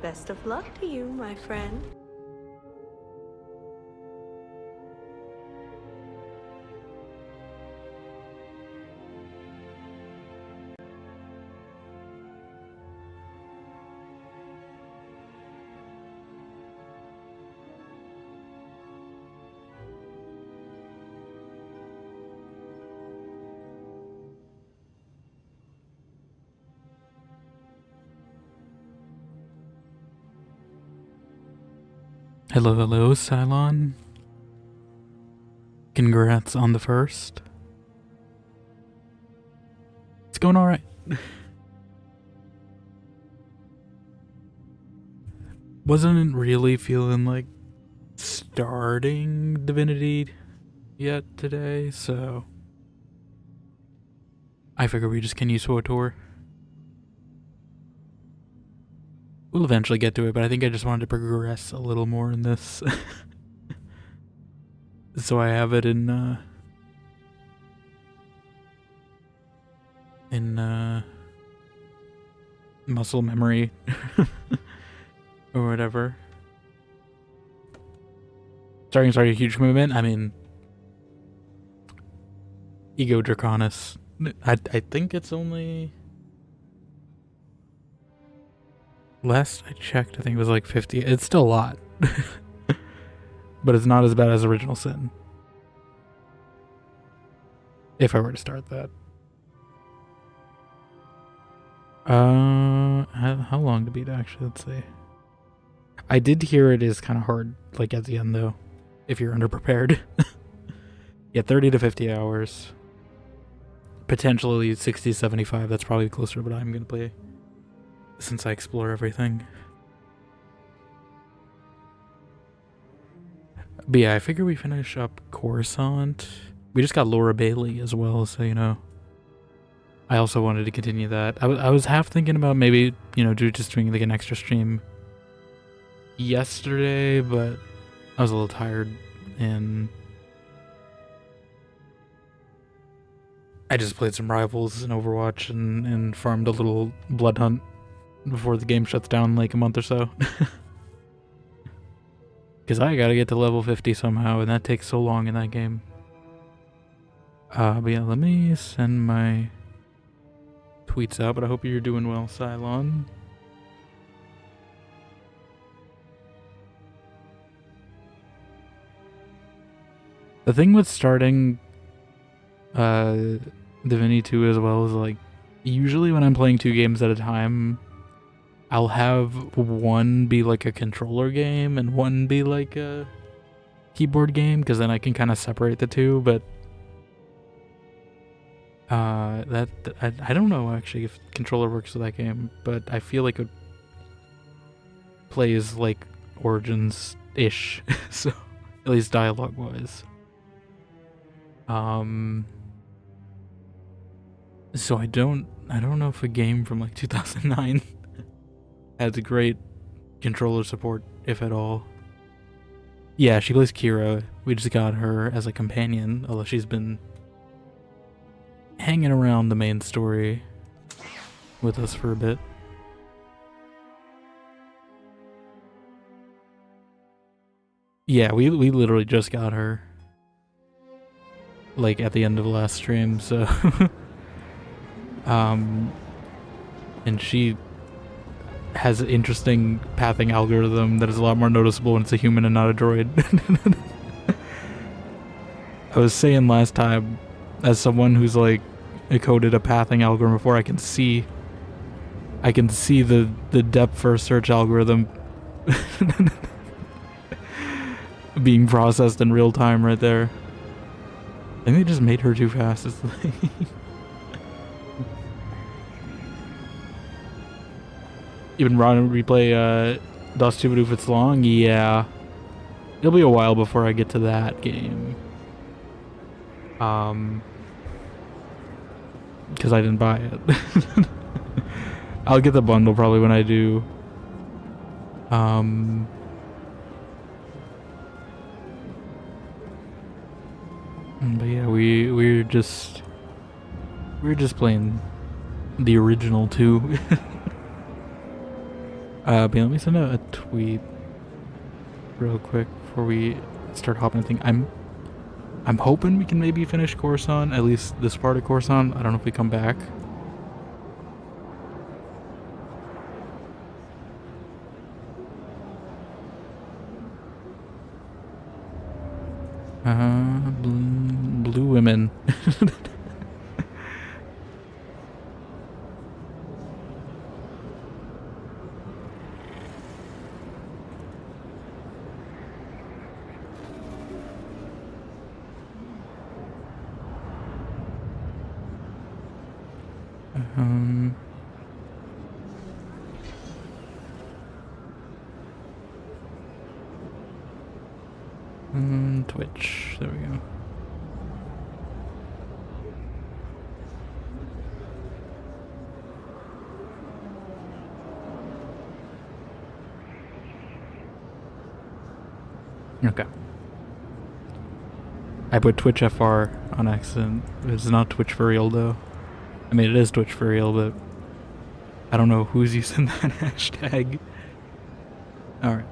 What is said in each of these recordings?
Best of luck to you, my friend. Hello, hello, Cylon. Congrats on the first. It's going alright. Wasn't really feeling like starting Divinity yet today, so I figure we just can use tour. We'll eventually get to it, but I think I just wanted to progress a little more in this. So I have it in muscle memory or whatever. Starting a huge movement. I mean, Ego Draconis. I think it's only, last I checked, I think it was like 50. It's still a lot. But it's not as bad as Original Sin. If I were to start that. How long to beat actually? Let's see. I did hear it is kind of hard, like at the end though, if you're underprepared. Yeah, 30 to 50 hours. Potentially 60, 75. That's probably closer to what I'm gonna play since I explore everything. But yeah, I figure we finish up Coruscant. We just got Laura Bailey as well, so you know. I also wanted to continue that. I was half thinking about maybe, you know, just doing like an extra stream yesterday, but I was a little tired and I just played some Rivals in Overwatch and farmed a little Blood Hunt before the game shuts down in like a month or so. Because I gotta get to level 50 somehow, and that takes so long in that game. But yeah, let me send my tweets out, but I hope you're doing well, Cylon. The thing with starting Divinity 2 as well is like, usually when I'm playing 2 games at a time, I'll have one be like a controller game and one be like a keyboard game, because then I can kind of separate the two, but I don't know actually if controller works with that game, but I feel like it plays like Origins-ish, so at least dialogue-wise. So I don't know if a game from like 2009 has a great controller support, if at all. Yeah, she plays Kira. We just got her as a companion, although she's been hanging around the main story with us for a bit. Yeah, we literally just got her like at the end of the last stream, so and she has an interesting pathing algorithm that is a lot more noticeable when it's a human and not a droid. I was saying last time, as someone who's like coded a pathing algorithm before, I can see the depth first search algorithm being processed in real time right there. I think they just made her too fast. It's like even run replay DOS 2 if it's long. Yeah, it'll be a while before I get to that game. Because I didn't buy it. I'll get the bundle probably when I do. But yeah, we're just playing the original 2. But let me send out a tweet real quick before we start hopping thing. I'm hoping we can maybe finish Coruscant, at least this part of Coruscant. I don't know if we come back. Blue women. Twitch. There we go. Okay. I put Twitch FR on accident. It's not Twitch for real though. I mean, it is Twitch for real, but I don't know who's using that hashtag. Alright.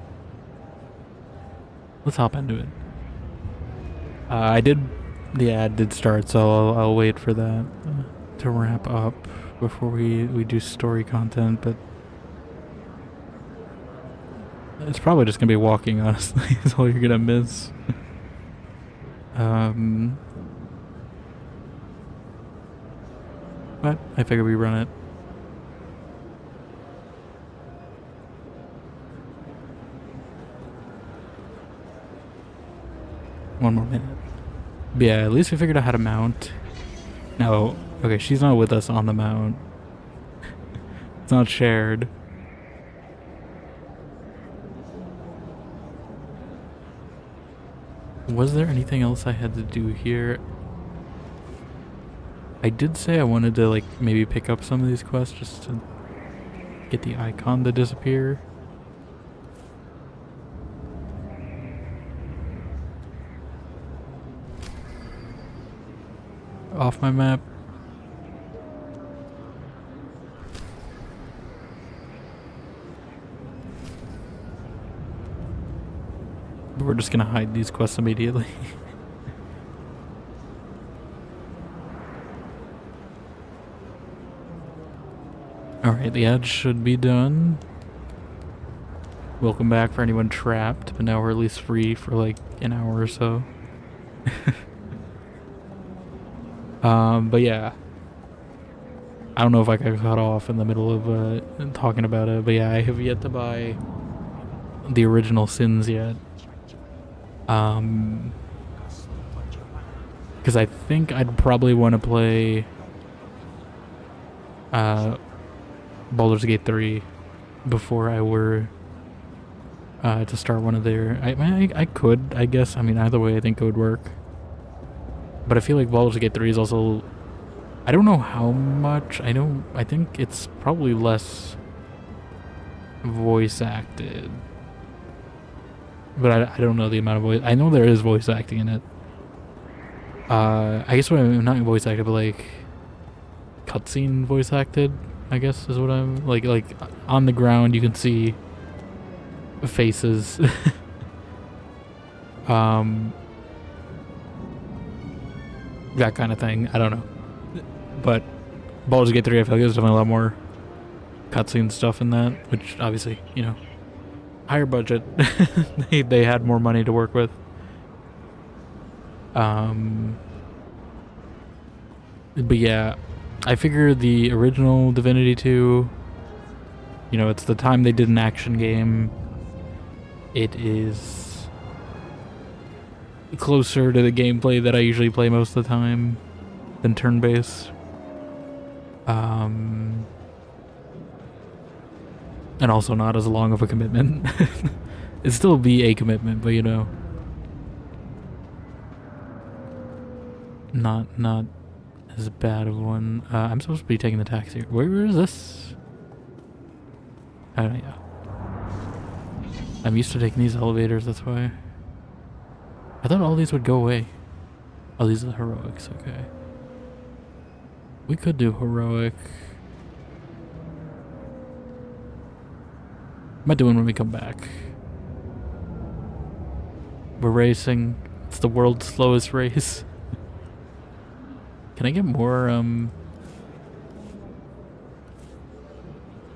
Let's hop into it. The ad did start, so I'll wait for that to wrap up before we do story content, but it's probably just gonna be walking, honestly, is all you're gonna miss. But I figure we run it. One more minute. But yeah, at least we figured out how to mount. No, okay, she's not with us on the mount. It's not shared. Was there anything else I had to do here? I did say I wanted to like maybe pick up some of these quests just to get the icon to disappear. Off my map. We're just gonna hide these quests immediately. Alright, the ad should be done. Welcome back for anyone trapped, but now we're at least free for like an hour or so. But yeah. I don't know if I got cut off in the middle of talking about it, but yeah, I have yet to buy the original Sins yet. Because I think I'd probably want to play Baldur's Gate 3 before I were to start one of their... I could, I guess. I mean, either way I think it would work. But I feel like Baldur's Gate 3 is also... I don't know how much. I think it's probably less voice acted. But I don't know the amount of voice. I know there is voice acting in it. I guess what I'm not voice acted, but like cutscene voice acted, I guess is what I'm like on the ground you can see faces. That kind of thing. I don't know. But Baldur's Gate 3, I feel like there's definitely a lot more cutscene stuff in that, which obviously, you know, higher budget. they had more money to work with. But yeah, I figure the original Divinity 2, you know, it's the time they did an action game. It is closer to the gameplay that I usually play most of the time than turn-based. And also not as long of a commitment. It'd still be a commitment, but you know, not as bad of one. I'm supposed to be taking the taxi. Where is this? I don't know. I'm used to taking these elevators, that's why. I thought all these would go away. Oh, these are the heroics, okay. We could do heroic. am I doing when we come back? We're racing. It's the world's slowest race. Can I get more,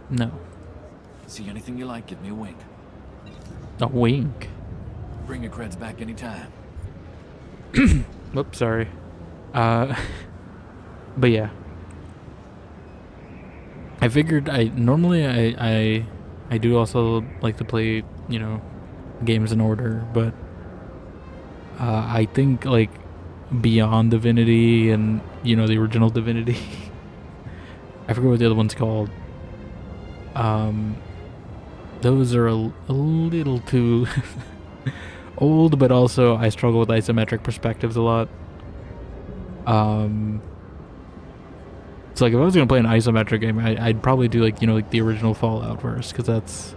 No. See anything you like, give me a wink. A wink? Bring your creds back anytime. Whoops, sorry. But yeah. I figured normally I do also like to play, you know, games in order, but I think like Beyond Divinity and, you know, the original Divinity. I forget what the other one's called. Those are a little too old, but also I struggle with isometric perspectives a lot. So like if I was gonna play an isometric game, I'd probably do like, you know, like the original Fallout first, because that's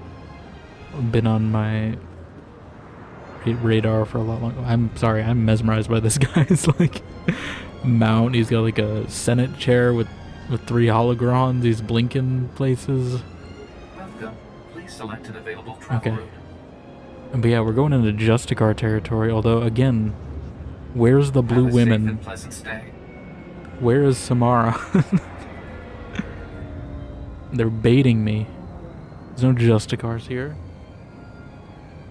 been on my radar for a lot longer. I'm sorry, I'm mesmerized by this guy's like mount. He's got like a Senate chair with 3 hologrons. He's blinking places. Welcome. Please select an available travel route. But yeah, we're going into Justicar territory. Although again, where's the blue Have a women? safe and pleasant stay. Where is Samara? They're baiting me. There's no Justicars here.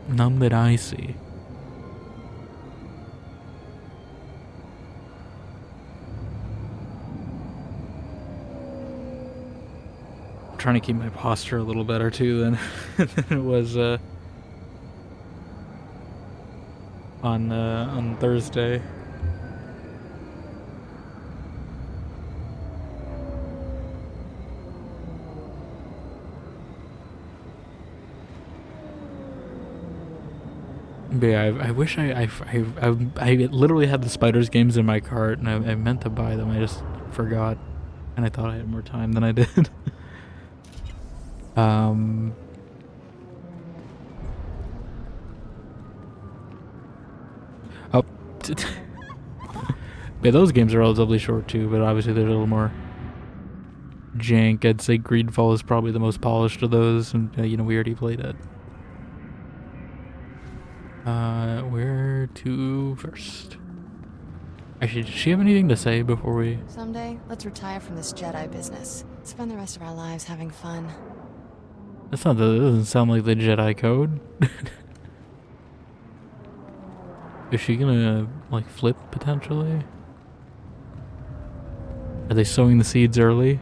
None that I see. I'm trying to keep my posture a little better too than it was on Thursday. But yeah, I wish I literally had the Spiders games in my cart, and I meant to buy them. I just forgot, and I thought I had more time than I did. Oh, yeah, those games are relatively short too, but obviously they're a little more jank. I'd say Greedfall is probably the most polished of those, and you know, we already played it. Where to first? Actually, does she have anything to say before we... Someday, let's retire from this Jedi business. Spend the rest of our lives having fun. That doesn't sound like the Jedi code. Is she gonna, like, flip, potentially? Are they sowing the seeds early?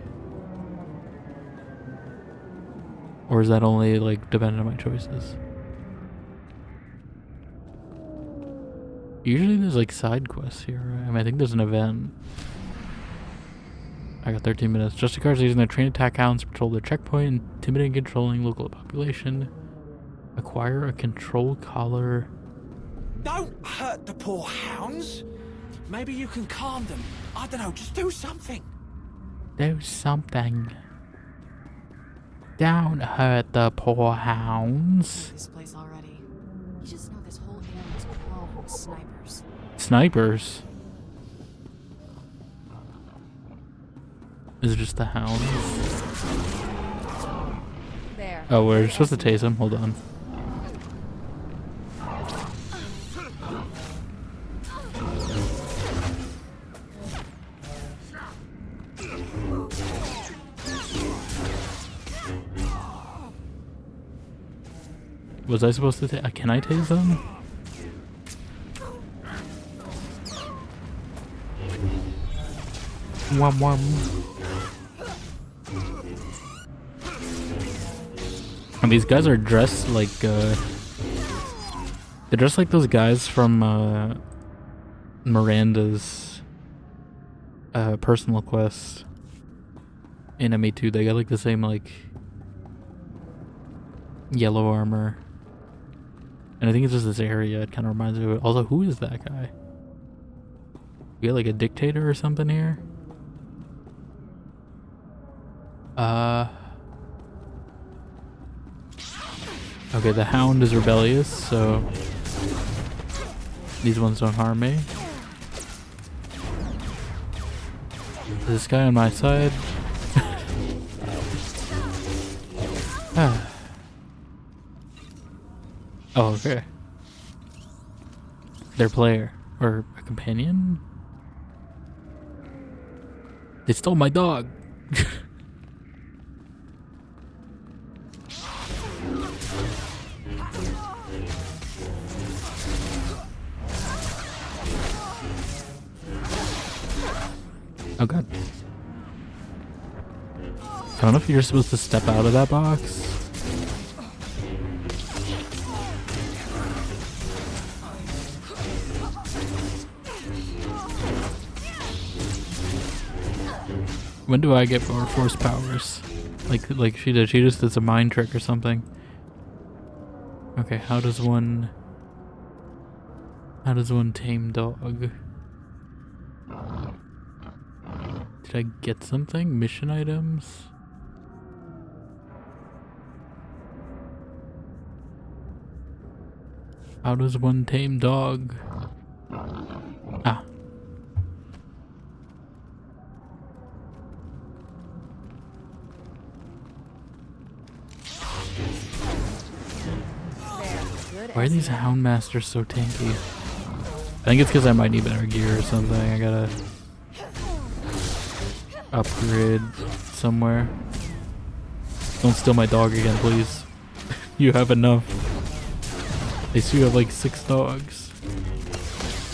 Or is that only, like, dependent on my choices? Usually there's like side quests here, right? I mean, I think there's an event. I got 13 minutes. Justicars using their trained attack hounds to patrol their checkpoint, intimidating and controlling local population. Acquire a control collar. Don't hurt the poor hounds. Maybe you can calm them. I don't know, just do something. Do something. Don't hurt the poor hounds. This place already. You just know this whole area is crawling with snipers. Snipers? Is it just the hounds? There. Oh, we're supposed to tase him. Hold on. Was I supposed to can I tase them? Wham wham. And these guys are dressed like they're dressed like those guys from Miranda's personal quest in ME2. They got like the same like yellow armor. And I think it's just this area. It kind of reminds me of it. Also, who is that guy? We got like a dictator or something here? Okay, the hound is rebellious, so these ones don't harm me. Is this guy on my side? Oh, okay. Their player. Or a companion? They stole my dog. Oh god. I don't know if you're supposed to step out of that box. When do I get more force powers? Like she did. She just did a mind trick or something. Okay, how does one tame dog? Did I get something? Mission items? How does one tame dog? Ah. Why are these Hound Masters so tanky? I think it's because I might need better gear or something. I gotta upgrade somewhere. Don't steal my dog again, please. You have enough. They see you have like 6 dogs.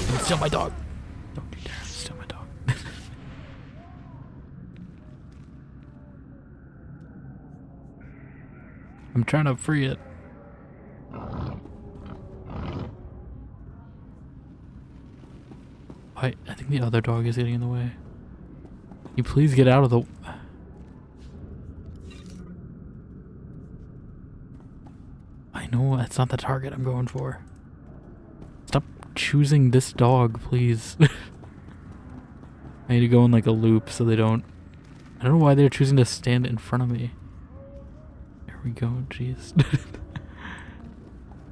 Don't steal my dog. Don't you dare steal my dog. I'm trying to free it. I think the other dog is getting in the way. Can you please get out of the... I know that's not the target I'm going for. Stop choosing this dog, please. I need to go in like a loop so they don't... I don't know why they're choosing to stand in front of me. There we go, jeez.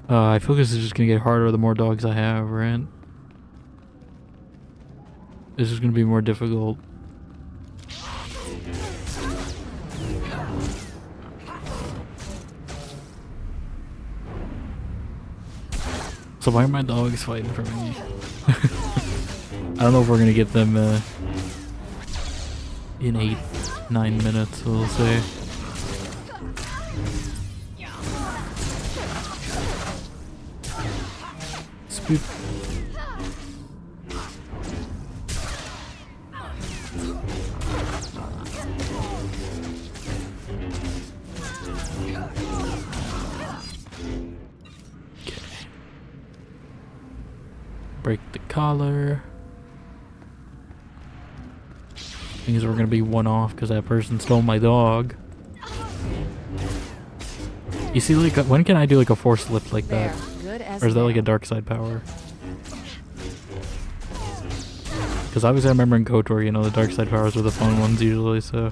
I feel this is just gonna get harder the more dogs I have, right? This is gonna be more difficult. So why are my dogs fighting for me? I don't know if we're gonna get them in 8-9 minutes, we'll say. Spoop. Break the collar. Thing is, we're gonna be one off because that person stole my dog. You see, like, when can I do like a force lift like that? Or is that like a dark side power? Because obviously I remember in KOTOR, you know, the dark side powers were the fun ones usually, so...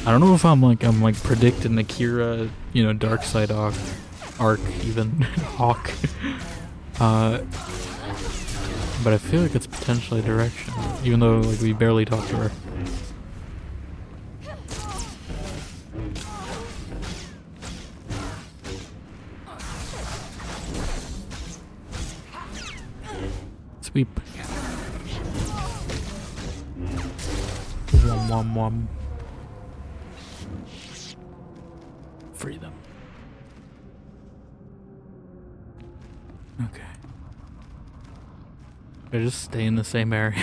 I don't know if I'm like predicting Akira, you know, dark side arc even Hawk. But I feel like it's potentially a direction, even though like we barely talked to her. Sweep. Wom wom wom. Free them. Okay. I just stay in the same area.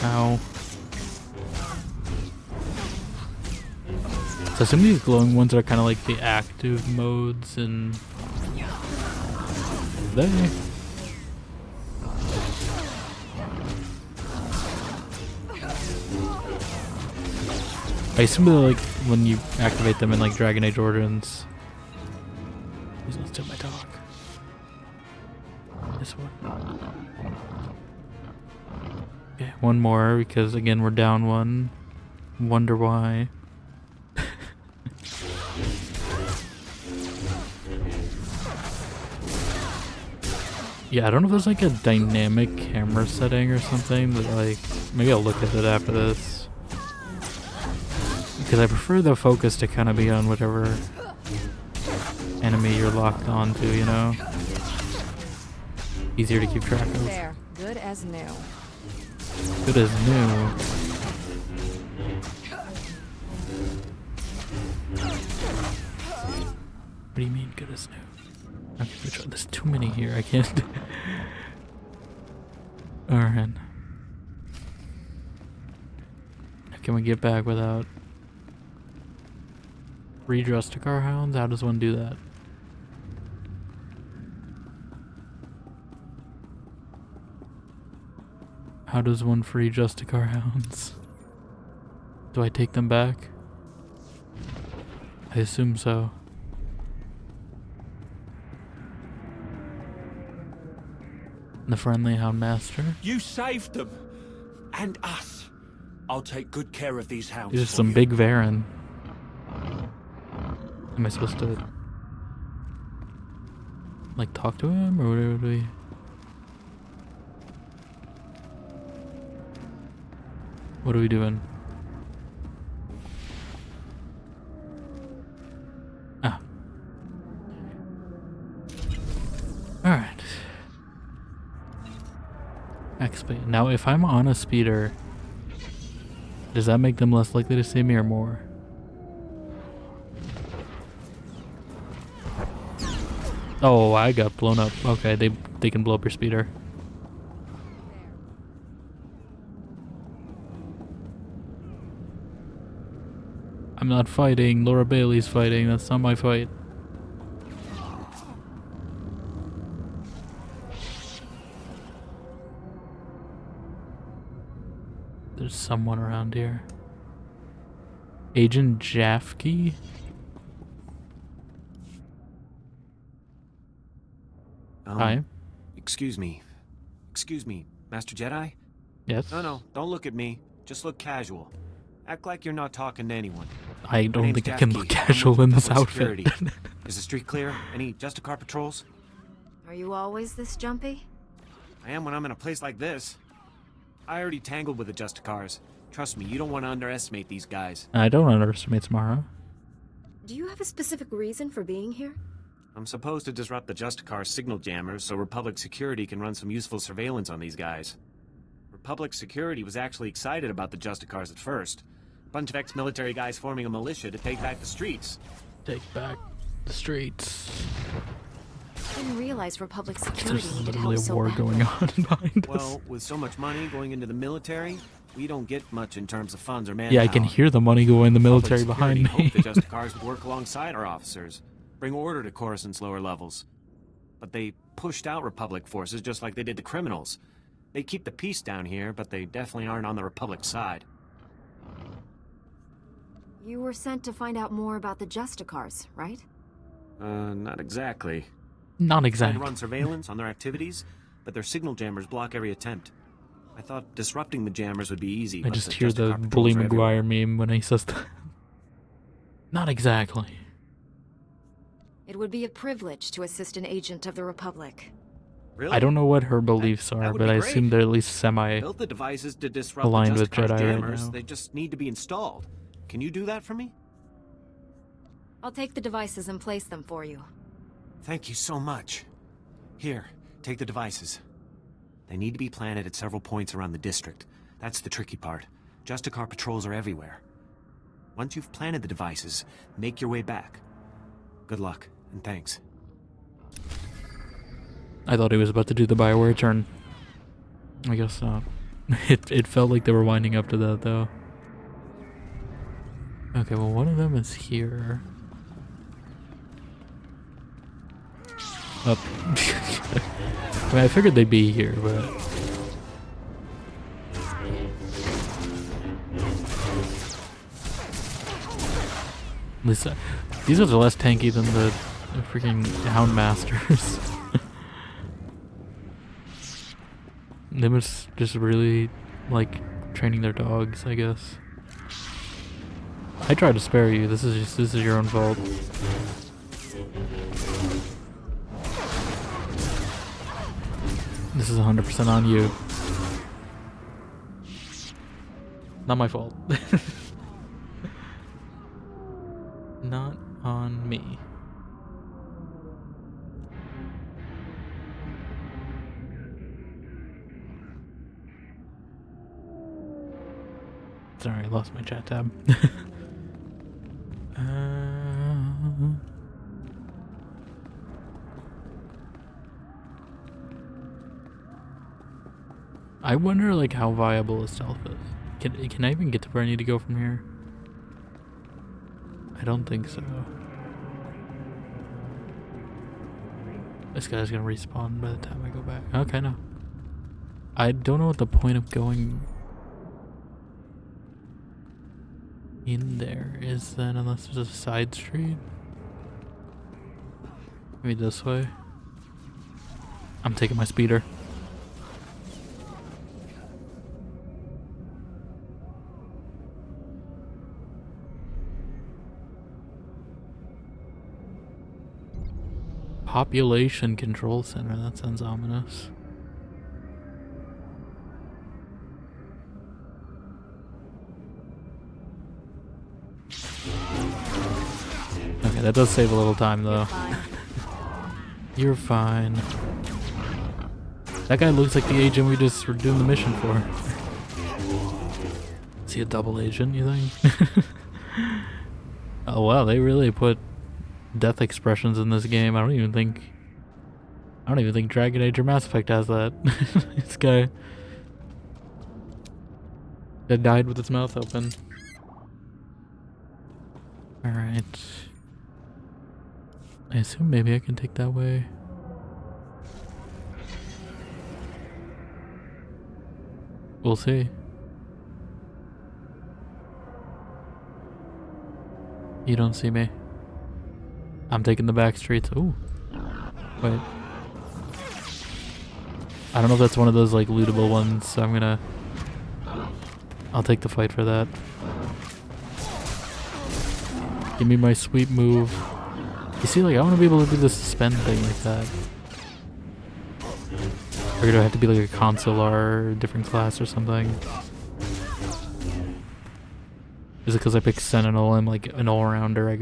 Ow. So some of these glowing ones are kind of like the active modes, and they... I assume that like when you activate them in like Dragon Age Origins. Please don't steal my dog. This one. Okay, one more because again we're down one. Wonder why. Yeah, I don't know if there's like a dynamic camera setting or something, but like, maybe I'll look at it after this. Because I prefer the focus to kind of be on whatever enemy you're locked onto, you know? Easier to keep track of. There, good as new. Good as new. What do you mean, good as new? Okay, which one? There's too many here. I can't. Alright. Can we get back without free Justicar hounds? How does one do that? How does one free Justicar hounds? Do I take them back? I assume so. The friendly hound master. You saved them. And us. I'll take good care of these hounds. He's just for some you. big Varen. Am I supposed to like talk to him, or what do we? What are we doing? Ah. Alright. Explain. Now, if I'm on a speeder, does that make them less likely to see me or more? Oh, I got blown up. Okay, they can blow up your speeder. I'm not fighting. Laura Bailey's fighting. That's not my fight. There's someone around here. Agent Jafke? Hi. Excuse me, Master Jedi? Yes? No, don't look at me. Just look casual. Act like you're not talking to anyone. I don't name's think I can Jafke. look I'm casual with in this Public outfit. Security. Is the street clear? Any Justicar patrols? Are you always this jumpy? I am when I'm in a place like this. I already tangled with the Justicars. Trust me, you don't want to underestimate these guys. I don't underestimate Samara. Do you have a specific reason for being here? I'm supposed to disrupt the Justicar signal jammers so Republic Security can run some useful surveillance on these guys. Republic Security was actually excited about the Justicars at first. A bunch of ex-military guys forming a militia to take back the streets. Take back the streets. Didn't realize Republic Security There's needed literally help a so war bad. going on behind us. Well, with so much money going into the military, we don't get much in terms of funds or manpower. Yeah, I can hear the money go in the military Public behind Security me. hoped the Justicars would work alongside our officers, bring order to Coruscant's lower levels. But they pushed out Republic forces just like they did the criminals. They keep the peace down here, but they definitely aren't on the Republic side. You were sent to find out more about the Justicars, right? Not exactly. Not Trying exactly. to run surveillance on their activities, but their signal jammers block every attempt. I thought disrupting the jammers would be easy. I but just hear the Justicar Bully patrols are everywhere. Maguire meme when he says that. Not exactly. It would be a privilege to assist an agent of the Republic. Really? I don't know what her beliefs that are, would but be I great. assume they're at least semi. Built the devices to disrupt aligned the with Justicar's Jedi right jammers. now. They just need to be installed. Can you do that for me? I'll take the devices and place them for you. Thank you so much. Here, take the devices. They need to be planted at several points around the district. That's the tricky part. Justicar patrols are everywhere. Once you've planted the devices, make your way back. Good luck, and thanks. I thought he was about to do the Bioware turn. I guess not. It felt like they were winding up to that though. Okay, well one of them is here. Up. I mean, I figured they'd be here, but at least these are less tanky than the freaking Hound Masters. They must just really like training their dogs, I guess. I tried to spare you. This is your own fault. This is 100% on you. Not my fault. Not on me. Sorry, I lost my chat tab. I wonder like how viable a stealth is. Can I even get to where I need to go from here? I don't think so. This guy's gonna respawn by the time I go back. Okay, no. I don't know what the point of going in there is then, unless there's a side street. Maybe this way. I'm taking my speeder. Population Control Center, that sounds ominous. Okay, that does save a little time though. You're fine. That guy looks like the agent we just were doing the mission for. Is he a double agent, you think? Oh wow, they really put death expressions in this game. I don't even think Dragon Age or Mass Effect has that. This guy that died with his mouth open. Alright. I assume maybe I can take that way. We'll see. You don't see me. I'm taking the back streets. Ooh. Wait. I don't know if that's one of those like lootable ones, so I'll take the fight for that. Give me my sweet move. You see, like, I want to be able to do the suspend thing like that. Or do I have to be like a consular or a different class or something? Is it because I picked Sentinel and like an all-rounder I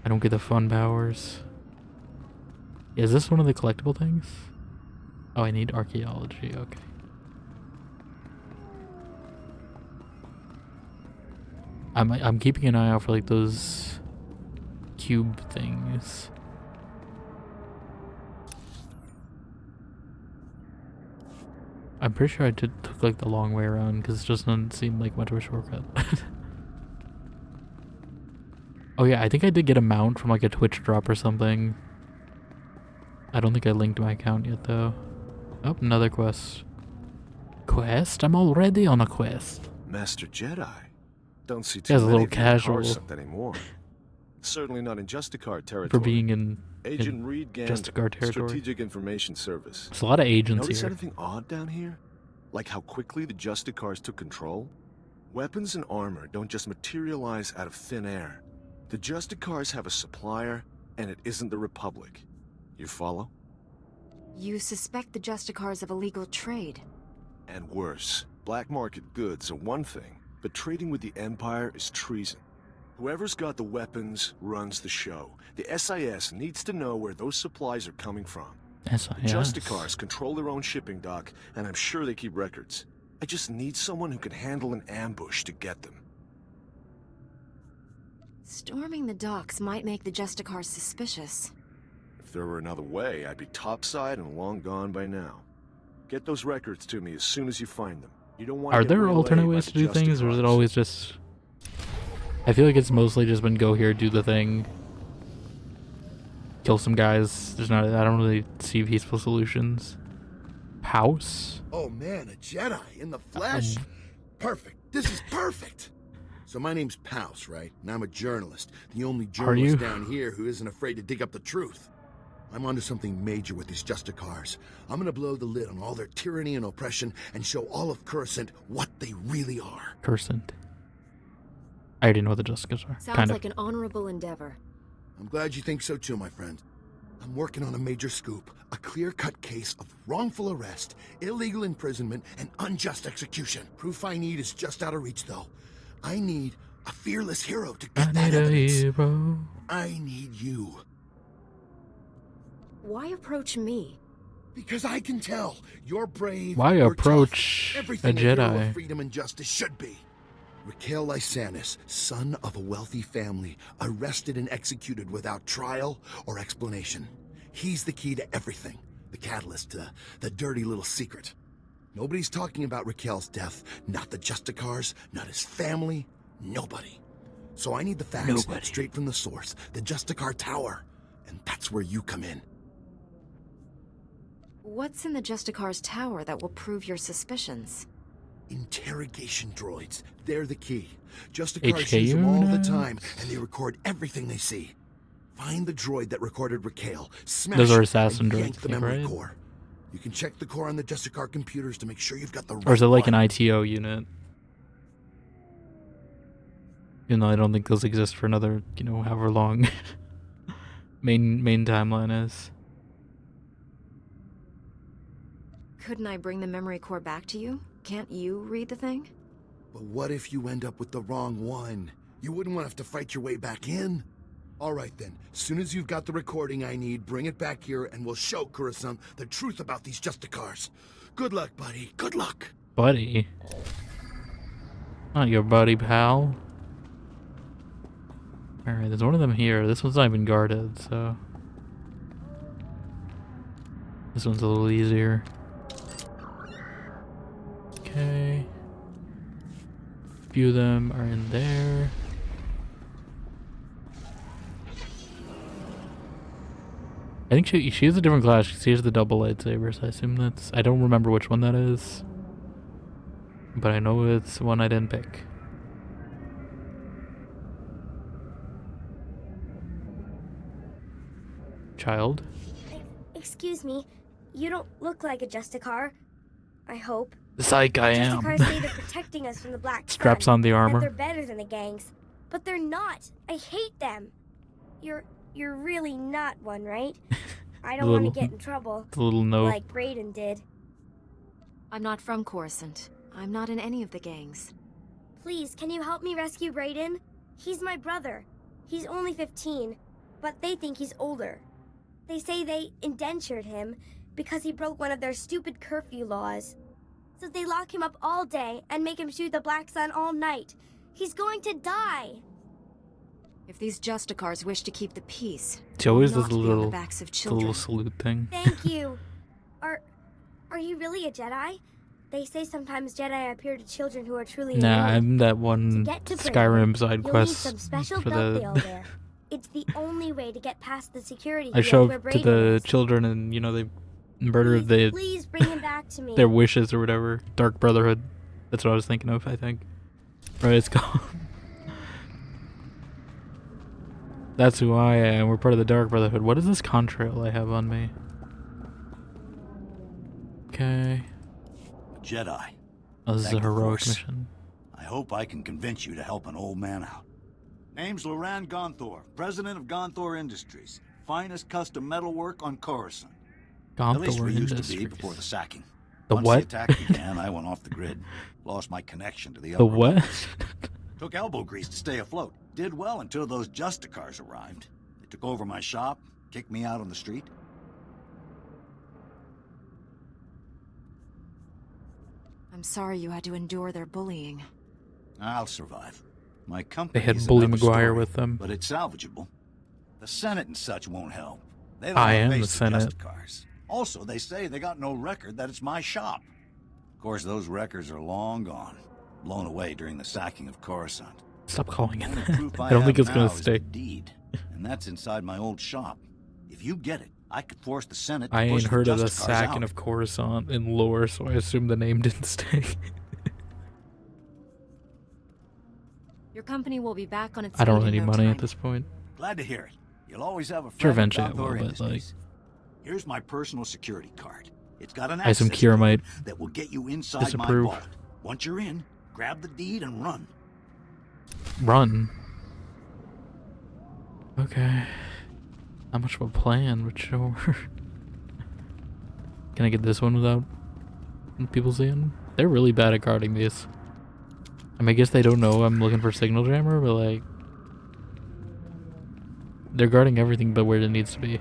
don't get the fun powers. Is this one of the collectible things? Oh, I need archaeology, okay. I'm keeping an eye out for like those cube things. I'm pretty sure I took like the long way around because it just doesn't seem like much of a shortcut. Oh yeah, I think I did get a mount from like a Twitch drop or something. I don't think I linked my account yet though. Oh, another quest. Quest? I'm already on a quest. Master Jedi. Don't see too That's a many little of you casual. Coruscant anymore. Certainly not in Justicar territory. For being in Agent Reed Gant, Justicar territory. Strategic Information Service. There's a lot of agents Notice here. anything odd down here? Like how quickly the Justicars took control? Weapons and armor don't just materialize out of thin air. The Justicars have a supplier, and it isn't the Republic. You follow? You suspect the Justicars of illegal trade. And worse, black market goods are one thing, but trading with the Empire is treason. Whoever's got the weapons runs the show. The SIS needs to know where those supplies are coming from. SIS. Justicars control their own shipping dock, and I'm sure they keep records. I just need someone who can handle an ambush to get them. Storming the docks might make the Justicars suspicious. If there were another way, I'd be topside and long gone by now. Get those records to me as soon as you find them. You don't want. Are there alternate ways to do things, or is it always just... I feel like it's mostly just been go here, do the thing, kill some guys. There's not... I don't really see peaceful solutions. House? Oh man, a Jedi in the flesh? Perfect. This is perfect. So my name's Pouse, right? And I'm a journalist. The only journalist down here who isn't afraid to dig up the truth. I'm onto something major with these Justicars. I'm gonna blow the lid on all their tyranny and oppression and show all of Coruscant what they really are. Coruscant. I already know what the Justicars are. Sounds like an honorable endeavor. I'm glad you think so too, my friend. I'm working on a major scoop. A clear-cut case of wrongful arrest, illegal imprisonment, and unjust execution. Proof I need is just out of reach, though. I need a fearless hero to get that evidence. Hero. I need you. Why approach me? Because I can tell you're brave. Why you're approach tough, a everything hero Jedi? of freedom and justice should be. Raquel Lysanis, son of a wealthy family, arrested and executed without trial or explanation. He's the key to everything. The catalyst to the dirty little secret. Nobody's talking about Raquel's death. Not the Justicars, not his family, nobody. So I need the facts straight from the source, the Justicar Tower. And that's where you come in. What's in the Justicar's tower that will prove your suspicions? Interrogation droids. They're the key. Justicars use them all the time, and they record everything they see. Find the droid that recorded Raquel. Smash Those are it, assassin and yank droids, the memory right? core. You can check the core on the Justicar computers to make sure you've got the right Or is it like one. an ITO unit? You know, I don't think those exist for another, you know, however long main timeline is. Couldn't I bring the memory core back to you? Can't you read the thing? But what if you end up with the wrong one? You wouldn't want to have to fight your way back in. All right then, as soon as you've got the recording I need, bring it back here and we'll show Coruscant the truth about these Justicars. Good luck, buddy. Good luck. Buddy? Not your buddy, pal. Alright, there's one of them here. This one's not even guarded, so... This one's a little easier. Okay. A few of them are in there. I think she has a different class. She has the double lightsabers. I assume that's... I don't remember which one that is. But I know it's one I didn't pick. Child? Excuse me. You don't look like a Justicar. I hope. The psych I am. Justicars say they're protecting us from the Black Straps Sun, on the armor. that they're better than the gangs. But they're not. I hate them. You're really not one, right? I don't want to get in trouble. The little note. Like Brayden did. I'm not from Coruscant. I'm not in any of the gangs. Please, can you help me rescue Brayden? He's my brother. He's only 15, but they think he's older. They say they indentured him because he broke one of their stupid curfew laws. So they lock him up all day and make him shoot the Black Sun all night. He's going to die. If these Justicars wish to keep the peace, She always not does the be on little, the backs of the children. little salute thing. Thank you. Are you really a Jedi? They say sometimes Jedi appear to children who are truly Nah, alone. I'm that one To get to Skyrim side You'll quest need some special for belt the... they all wear. It's the only way to get past the security I field show where to Brayden the is. children and, you know, they murder Please bring him back to me. their wishes or whatever. Dark Brotherhood. That's what I was thinking of, I think. Right, it's called. That's who I am. We're part of the Dark Brotherhood. What is this contrail I have on me? Okay. Jedi. Oh, this is a Thank the heroic Force. mission. I hope I can convince you to help an old man out. Name's Loran Gonthor, president of Gonthor Industries. Finest custom metalwork on Coruscant. At least Gonthor we used to be Industries. before the sacking. The Once what? the attack began, I went off the grid. Lost my connection to the The upper what? levels. Took elbow grease to stay afloat. Did well until those Justicars arrived. They took over my shop, kicked me out on the street. I'm sorry you had to endure their bullying. I'll survive. My company They had is Bully another Maguire story, with them. but it's salvageable. The Senate and such won't help. They don't I wanna am the face Senate. Justicars. Also, they say they got no record that it's my shop. Of course, those records are long gone, blown away during the sacking of Coruscant. Stop calling it The that. proof I don't think have it's gonna now is stay. the deed, and that's inside my old shop. If you get it, I could force the Senate to I push ain't heard of the Justicars sacking out. of Coruscant in lore, so I assume the name didn't stay. Your company will be back on its I don't feet really in need no money time. at this point. Glad to hear it. You'll always have a friend Sure, in eventually I Gonthor will, but, Industries. Here's my personal security card. It's got an I assume access Kira code might that will get you inside my disapprove. vault. Once you're in, grab the deed and run. Run. Okay. Not much of a plan, but sure. Can I get this one without people seeing? They're really bad at guarding these. I mean, I guess they don't know I'm looking for signal jammer, but like... They're guarding everything but where it needs to be.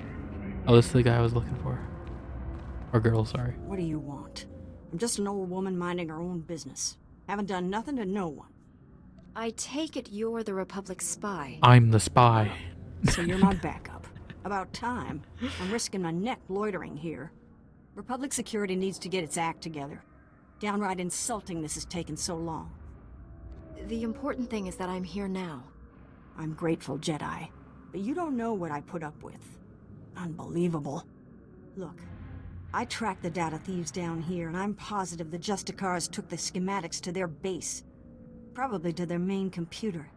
Oh, this is the guy I was looking for. Or girl, sorry. What do you want? I'm just an old woman minding her own business. Haven't done nothing to no one. I take it you're the Republic's spy. I'm the spy. So you're my backup. About time. I'm risking my neck loitering here. Republic security needs to get its act together. Downright insulting this has taken so long. The important thing is that I'm here now. I'm grateful, Jedi. But you don't know what I put up with. Unbelievable. Look, I tracked the data thieves down here, and I'm positive the Justicars took the schematics to their base. Probably to their main computer.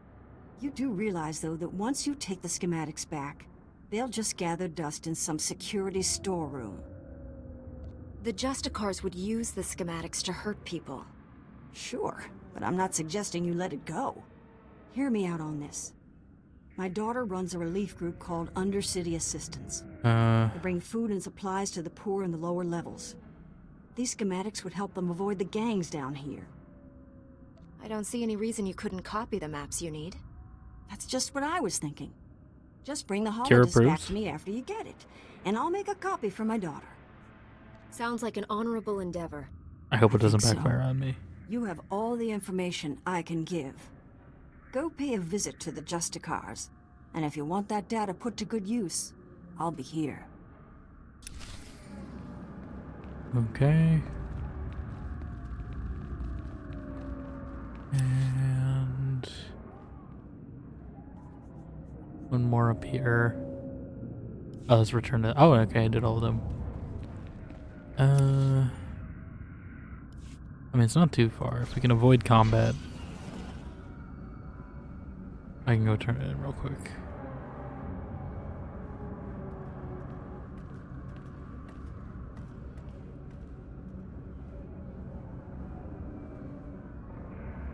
You do realize, though, that once you take the schematics back, they'll just gather dust in some security storeroom. The Justicars would use the schematics to hurt people. Sure, but I'm not suggesting you let it go. Hear me out on this. My daughter runs a relief group called Undercity Assistance. They bring food and supplies to the poor in the lower levels. These schematics would help them avoid the gangs down here. I don't see any reason you couldn't copy the maps you need. That's just what I was thinking. Just bring the holodisc back to me after you get it, and I'll make a copy for my daughter. Sounds like an honorable endeavor. I hope it doesn't backfire on me. You have all the information I can give. Go pay a visit to the Justicars, and if you want that data put to good use, I'll be here. Okay. And... one more up here. Oh, let's return to... oh, okay, I did all of them. I mean, it's not too far. If we can avoid combat, I can go turn it in real quick.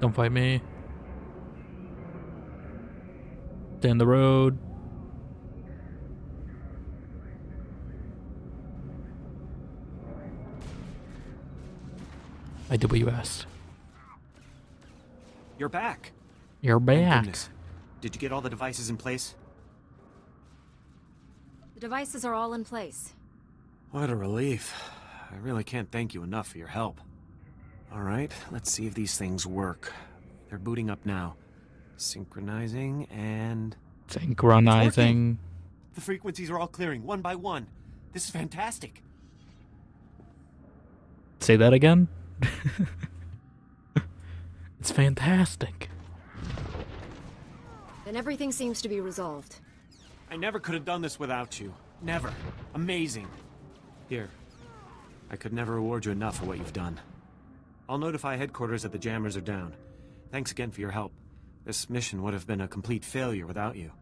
Don't fight me. Stay in the road. IWS. You're back. You're back. Goodness. Did you get all the devices in place? The devices are all in place. What a relief. I really can't thank you enough for your help. Alright, let's see if these things work. They're booting up now. Synchronizing and... synchronizing. The frequencies are all clearing, one by one. This is fantastic. Say that again? It's fantastic. Then everything seems to be resolved. I never could have done this without you. Never. Amazing. Here. I could never reward you enough for what you've done. I'll notify headquarters that the jammers are down. Thanks again for your help. This mission would have been a complete failure without you.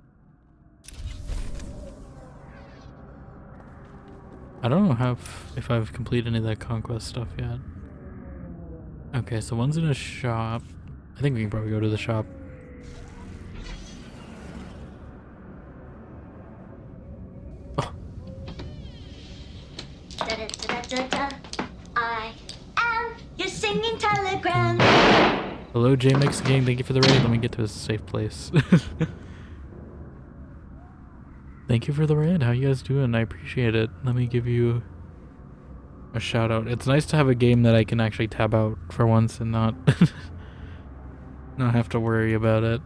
I don't know if I've completed any of that conquest stuff yet. Okay, so one's in a shop. I think we can probably go to the shop. Oh. I am your singing telegram. Hello, JMX Gang. Thank you for the raid. Let me get to a safe place. Thank you for the raid. How you guys doing? I appreciate it. Let me give you a shout out. It's nice to have a game that I can actually tab out for once and not not have to worry about it.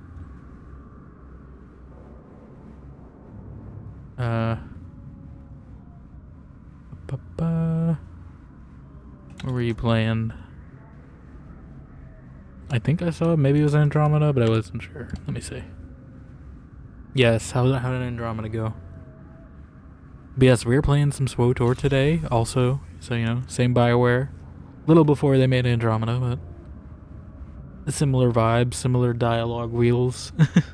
Where were you playing? I think I saw maybe it was Andromeda, but I wasn't sure. Let me see. Yes, how did Andromeda go? But yes, we were playing some SWTOR today also, so you know, same BioWare. A little before they made Andromeda, but similar vibes, similar dialogue wheels. A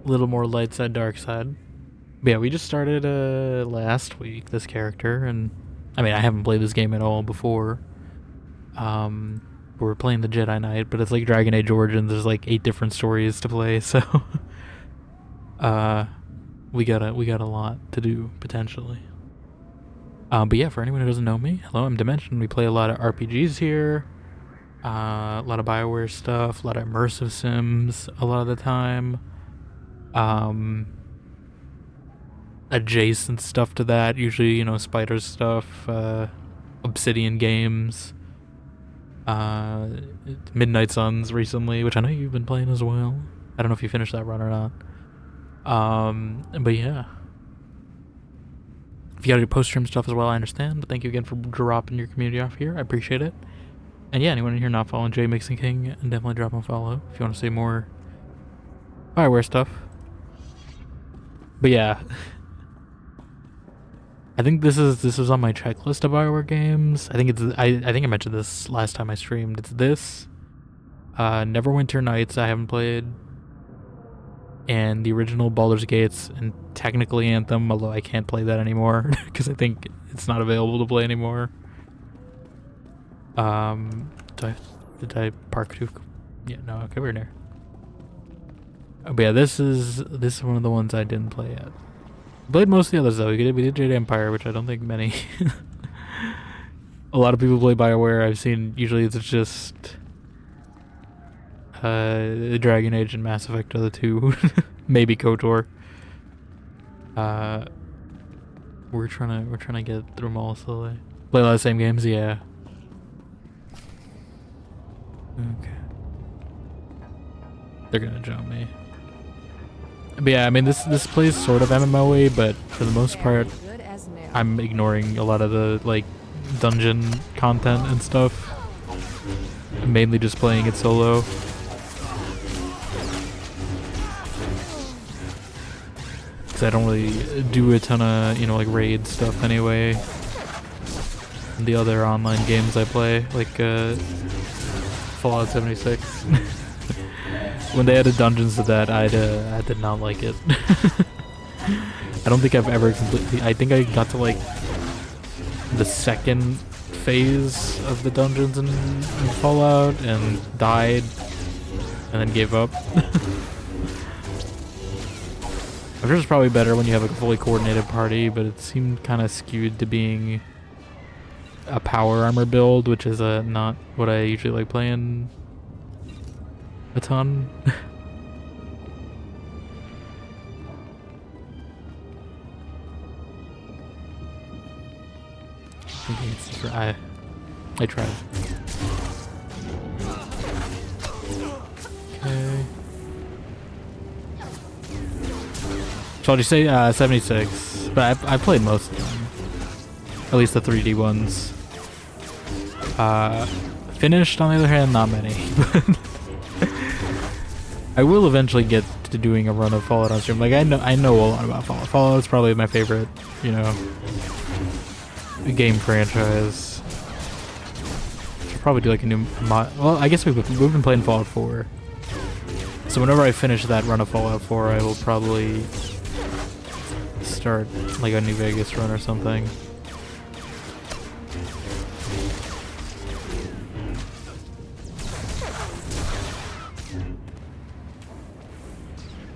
little more light side, dark side. But yeah, we just started last week, this character, and I mean, I haven't played this game at all before. We're playing the Jedi Knight, but it's like Dragon Age Origins. There's like 8 different stories to play, so we got a lot to do potentially. But yeah, for anyone who doesn't know me, hello, I'm Dimension. We play a lot of RPGs here, a lot of BioWare stuff, a lot of immersive sims a lot of the time. Adjacent stuff to that, usually, you know, Spider stuff, Obsidian games, Midnight Suns recently, which I know you've been playing as well. I don't know if you finished that run or not. But yeah. If you got your post-stream stuff as well, I understand, but thank you again for dropping your community off here. I appreciate it. And yeah, anyone in here not following J Mixing King, definitely drop a follow if you want to see more BioWare stuff. But yeah. I think this is on my checklist of BioWare games. I think I think I mentioned this last time I streamed. It's this, Neverwinter Nights I haven't played, and the original Baldur's Gates, and technically Anthem, although I can't play that anymore because I think it's not available to play anymore. Did I park too? Yeah, no, okay, we're there. But yeah, this is one of the ones I didn't play yet. Played most of the others though. We did JEDI Empire, which I don't think many. A lot of people play BioWare. I've seen usually it's just Dragon Age and Mass Effect are the two. Maybe KOTOR. We're trying to get through them all slowly. Play a lot of the same games, yeah. Okay. They're gonna jump me. But yeah, I mean this plays sort of MMO-y, but for the most part, I'm ignoring a lot of the like dungeon content and stuff. I'm mainly just playing it solo. Cause I don't really do a ton of, you know, like raid stuff anyway. And the other online games I play, like Fallout 76. When they added dungeons to that, I did not like it. I don't think I've ever completely... I think I got to like the second phase of the dungeons in Fallout and died and then gave up. I'm sure it's probably better when you have like a fully coordinated party, but it seemed kind of skewed to being a power armor build, which is not what I usually like playing a ton. I tried. Okay. So I'll just say 76, but I played most of them. At least the 3D ones. Finished, on the other hand, not many. I will eventually get to doing a run of Fallout on stream. Like I know a lot about Fallout. Fallout's probably my favorite, you know, game franchise. Should probably do like a new mod. Well, I guess we've been playing Fallout 4. So whenever I finish that run of Fallout 4, I will probably start like a New Vegas run or something.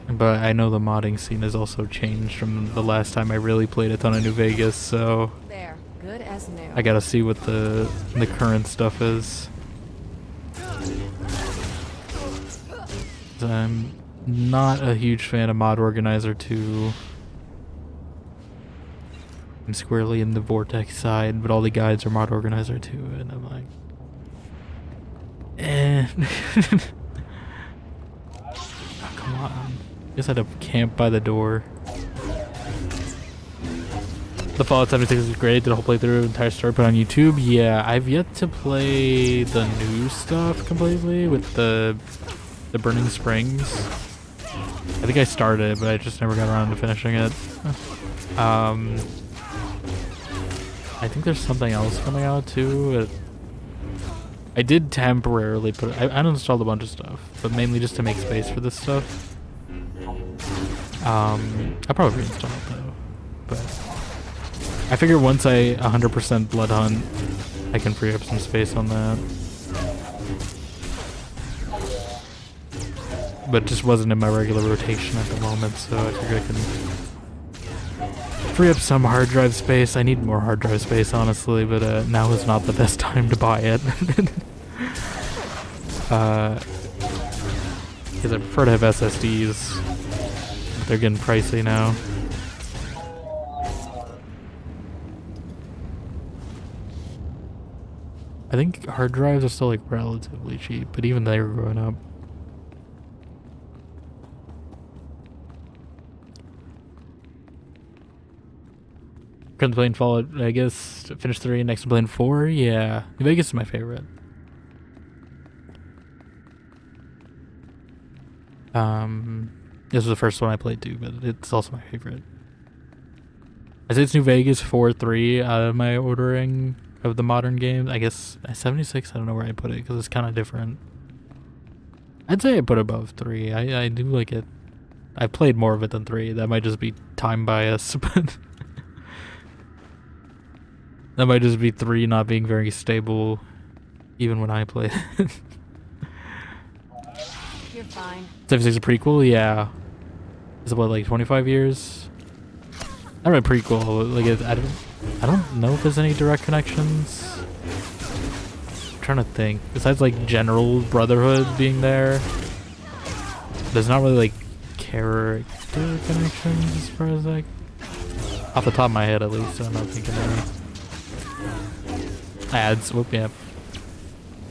But I know the modding scene has also changed from the last time I really played a ton of New Vegas, so there, good as new. I gotta see what the current stuff is. I'm not a huge fan of Mod Organizer 2. I'm squarely in the Vortex side, but all the guides are Mod Organizer 2, and I'm like, eh. Oh, come on. Guess I had to camp by the door. The Fallout 76 is great. Did a whole playthrough, entire story put on YouTube. Yeah, I've yet to play the new stuff completely with the Burning Springs. I think I started it, but I just never got around to finishing it. I think there's something else coming out too. I did temporarily put I uninstalled a bunch of stuff, but mainly just to make space for this stuff. I'll probably reinstall it though, but I figure once I 100% Blood Hunt, I can free up some space on that. But it just wasn't in my regular rotation at the moment, so I figured I can free up some hard drive space. I need more hard drive space, honestly, but now is not the best time to buy it. Because I prefer to have SSDs, but they're getting pricey now. I think hard drives are still like relatively cheap, but even they were going up. Currently playing Fallout Vegas, finished 3, next I'm playing 4, yeah. New Vegas is my favorite. This was the first one I played too, but it's also my favorite. I say it's New Vegas 4, 3 out of my ordering of the modern games. I guess 76, I don't know where I put it because it's kind of different. I'd say I put above 3. I do like it. I played more of it than 3. That might just be time bias, but that might just be 3 not being very stable even when I played it. You're fine. 76 is a prequel? Yeah. Is it what, like 25 years? Not really prequel. Like I don't know if there's any direct connections. I'm trying to think. Besides like general Brotherhood being there, there's not really like character connections as far as like off the top of my head at least. I'm not thinking any ads. Whoop, yeah.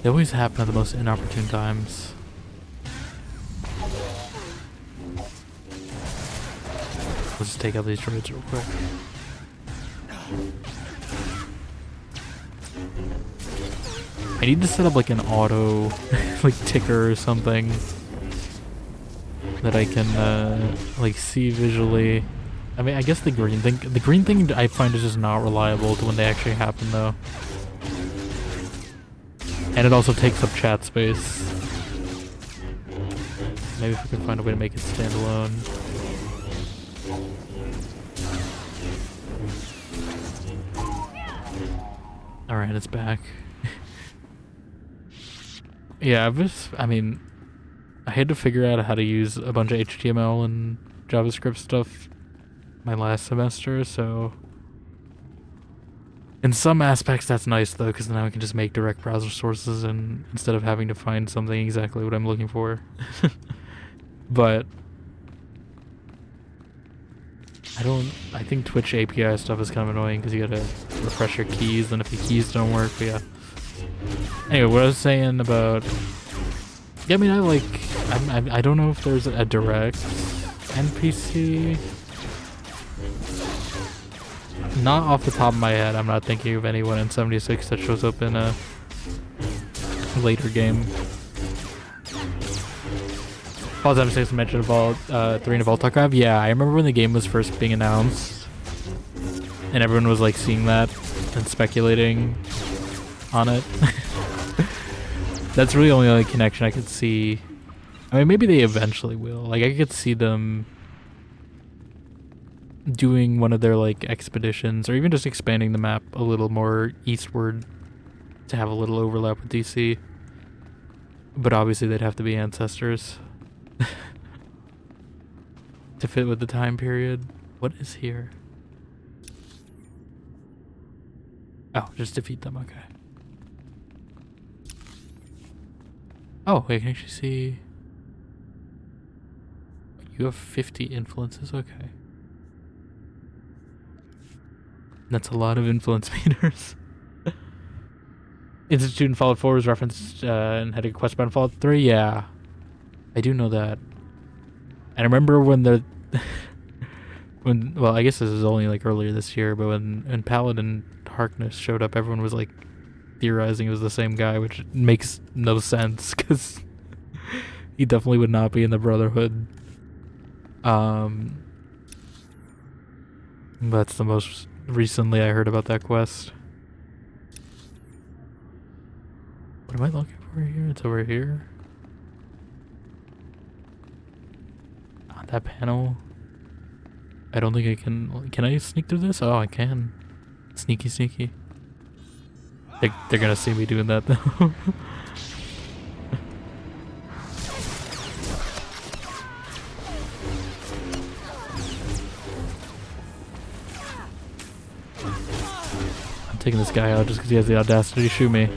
They always happen at the most inopportune times. Let's just take out these droids real quick. I need to set up like an auto like ticker or something that I can like see visually. I mean, I guess the green thing I find is just not reliable to when they actually happen though. And it also takes up chat space. Maybe if we can find a way to make it standalone. Alright, it's back. Yeah, I had to figure out how to use a bunch of HTML and JavaScript stuff my last semester, so in some aspects that's nice though, because now I can just make direct browser sources and instead of having to find something exactly what I'm looking for. But I think Twitch API stuff is kind of annoying because you gotta refresh your keys, and if your keys don't work, but yeah. Anyway, what I was saying about, yeah, I mean, I don't know if there's a direct NPC. Not off the top of my head, I'm not thinking of anyone in 76 that shows up in a later game. Fallout 76 mentioned Vault 3 and Vault Archive. Yeah, I remember when the game was first being announced, and everyone was like seeing that and speculating on it. That's really the only like connection I could see. I mean, maybe they eventually will. Like, I could see them doing one of their like expeditions, or even just expanding the map a little more eastward to have a little overlap with DC. But obviously they'd have to be ancestors to fit with the time period. What is here? Oh, just defeat them, okay. Oh, wait, I can actually see. You have 50 influences, okay. That's a lot of influence meters. Institute in Fallout 4 was referenced and had a quest about Fallout 3, yeah. I do know that. And I remember when well, I guess this is only like earlier this year, but when Paladin Harkness showed up, everyone was like theorizing it was the same guy, which makes no sense because he definitely would not be in the Brotherhood. That's the most recently I heard about that quest. What am I looking for here? It's over here. That panel. I don't think I can. Can I sneak through this? Oh, I can. Sneaky, sneaky. They're gonna see me doing that though. taking this guy out just because he has the audacity to shoot me.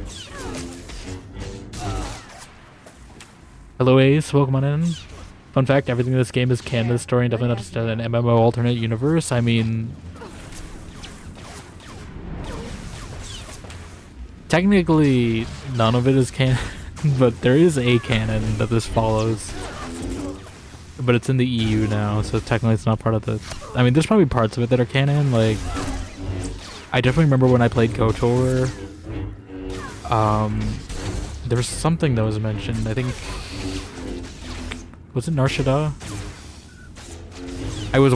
Hello Ace, welcome on in. Fun fact, everything in this game is canon to the story and definitely not just an MMO alternate universe. I mean, technically none of it is canon, but there is a canon that this follows. But it's in the EU now, so technically it's not part of the... I mean, there's probably parts of it that are canon, like... I definitely remember when I played KOTOR, there was something that was mentioned, I think... Was it Nar Shaddaa? I was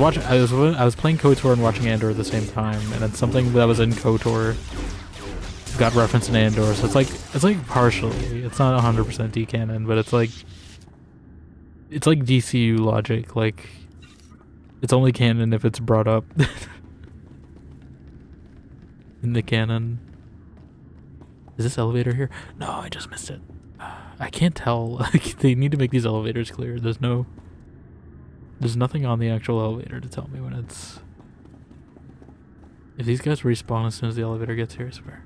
playing KOTOR and watching Andor at the same time, and then something that was in KOTOR got referenced in Andor, so it's like partially, it's not 100% D-canon, but it's like DCU logic, like, it's only canon if it's brought up in the canon. Is this elevator here? No, I just missed it. I can't tell. Like, they need to make these elevators clear. There's nothing on the actual elevator to tell me when it's... If these guys respawn as soon as the elevator gets here, I swear.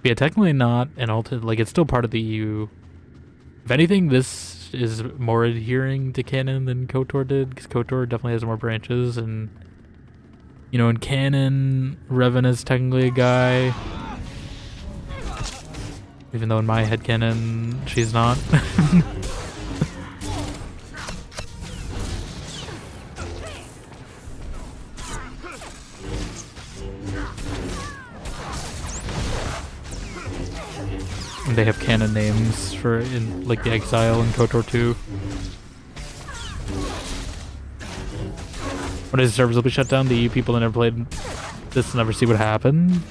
But yeah, technically not an alternate, like, it's still part of the EU. If anything, this is more adhering to canon than KOTOR did, because KOTOR definitely has more branches, and, you know, in canon, Revan is technically a guy, even though in my headcanon, she's not. They have canon names for in like the Exile and KOTOR 2. When his servers will be shut down, the EU people that never played this never see what happened.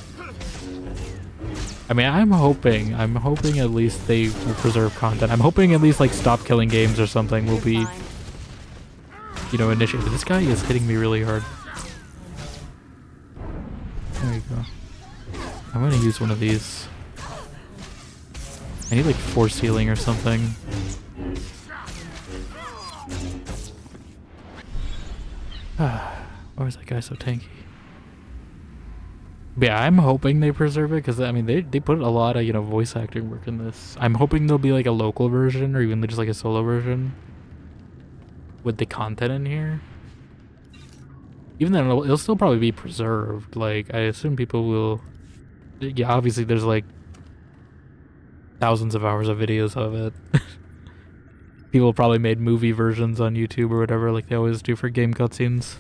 I mean, I'm hoping at least they will preserve content. I'm hoping at least like Stop Killing Games or something will be, you know, initiated. This guy is hitting me really hard. There you go. I'm gonna use one of these. I need like force healing or something. Why is that guy so tanky? But yeah, I'm hoping they preserve it because I mean they put a lot of, you know, voice acting work in this. I'm hoping there'll be like a local version or even just like a solo version with the content in here. Even then, it'll still probably be preserved. Like, I assume people will. Yeah, obviously there's like thousands of hours of videos of it. People probably made movie versions on YouTube or whatever, like they always do for game cutscenes.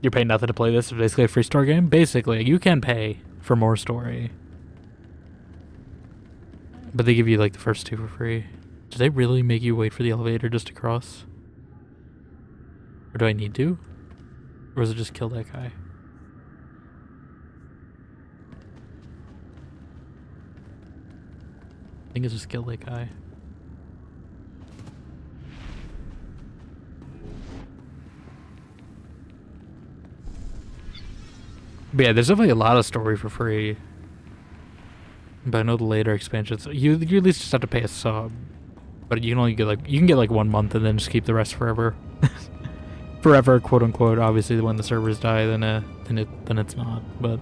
You're paying nothing to play this. It's basically a free story game. Basically, you can pay for more story, but they give you like the first two for free. Do they really make you wait for the elevator just to cross? Or do I need to? Or is it just kill that guy? I think it's just kill that guy. But yeah, there's definitely a lot of story for free. But I know the later expansions, you at least just have to pay a sub. But you can only get like 1 month and then just keep the rest forever. Forever, quote unquote. Obviously, when the servers die, then it's not. But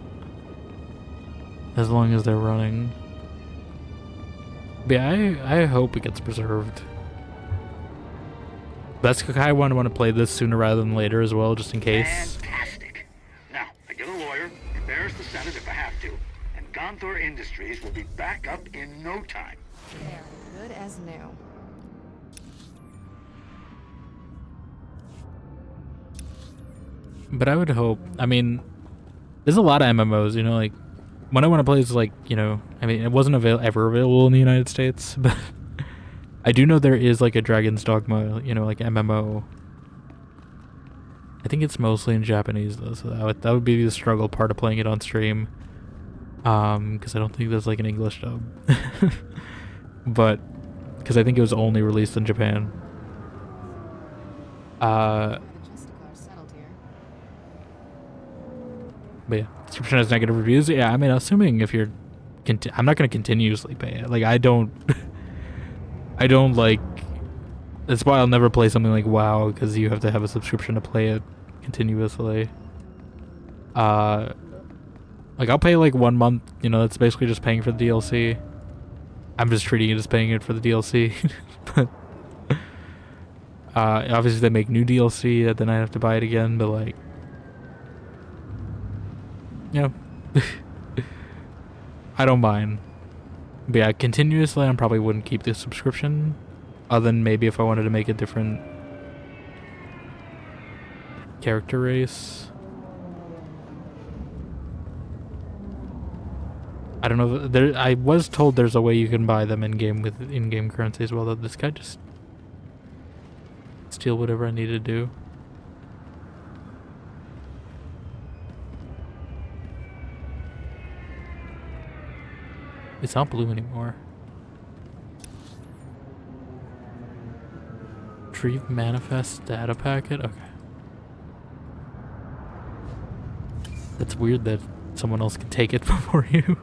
as long as they're running. But yeah, I hope it gets preserved. That's why I want to play this sooner rather than later as well, just in case. Fantastic. Now, I get a lawyer, embarrass the Senate if I have to, and Gonthor Industries will be back up in no time. They're good as new. But I would hope, I mean, there's a lot of MMOs, you know, like, when I want to play is like, you know, I mean, it wasn't ever available in the United States, but I do know there is like a Dragon's Dogma, you know, like MMO. I think it's mostly in Japanese though, so that would be the struggle part of playing it on stream. Because I don't think there's like an English dub. But, because I think it was only released in Japan. But yeah, subscription has negative reviews. Yeah, I mean, assuming if you're, I'm not gonna continuously pay it. Like, I don't like That's why I'll never play something like WoW, because you have to have a subscription to play it continuously. Like, I'll pay like 1 month, you know, that's basically just paying for the DLC. I'm just treating it as paying it for the DLC. But obviously they make new DLC, then I have to buy it again, but like, you know, I don't mind. But yeah, continuously I probably wouldn't keep this subscription, other than maybe if I wanted to make a different character race. I don't know. I was told there's a way you can buy them in-game with in-game currency as well. Though this guy just steal whatever I need to do. It's not blue anymore. Retrieve manifest data packet. Okay. That's weird that someone else can take it before you.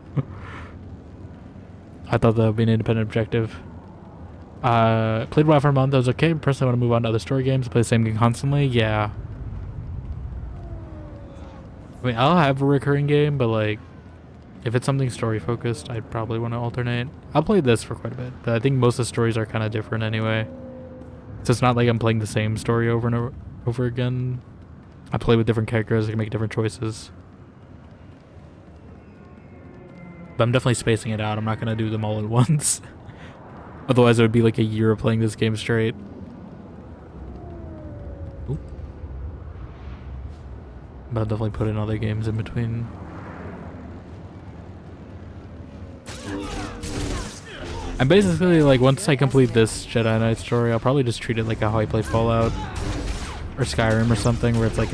I thought that would be an independent objective. Played WoW for a month. I was okay. Personally, I want to move on to other story games. Play the same game constantly. Yeah. I mean, I'll have a recurring game, but like, if it's something story focused, I'd probably want to alternate. I'll play this for quite a bit, but I think most of the stories are kind of different anyway. So it's not like I'm playing the same story over and over again. I play with different characters. I can make different choices. But I'm definitely spacing it out. I'm not going to do them all at once. Otherwise, it would be like a year of playing this game straight. Ooh. But I'll definitely put in other games in between. And basically, like, once I complete this Jedi Knight story, I'll probably just treat it like how I play Fallout or Skyrim or something, where it's like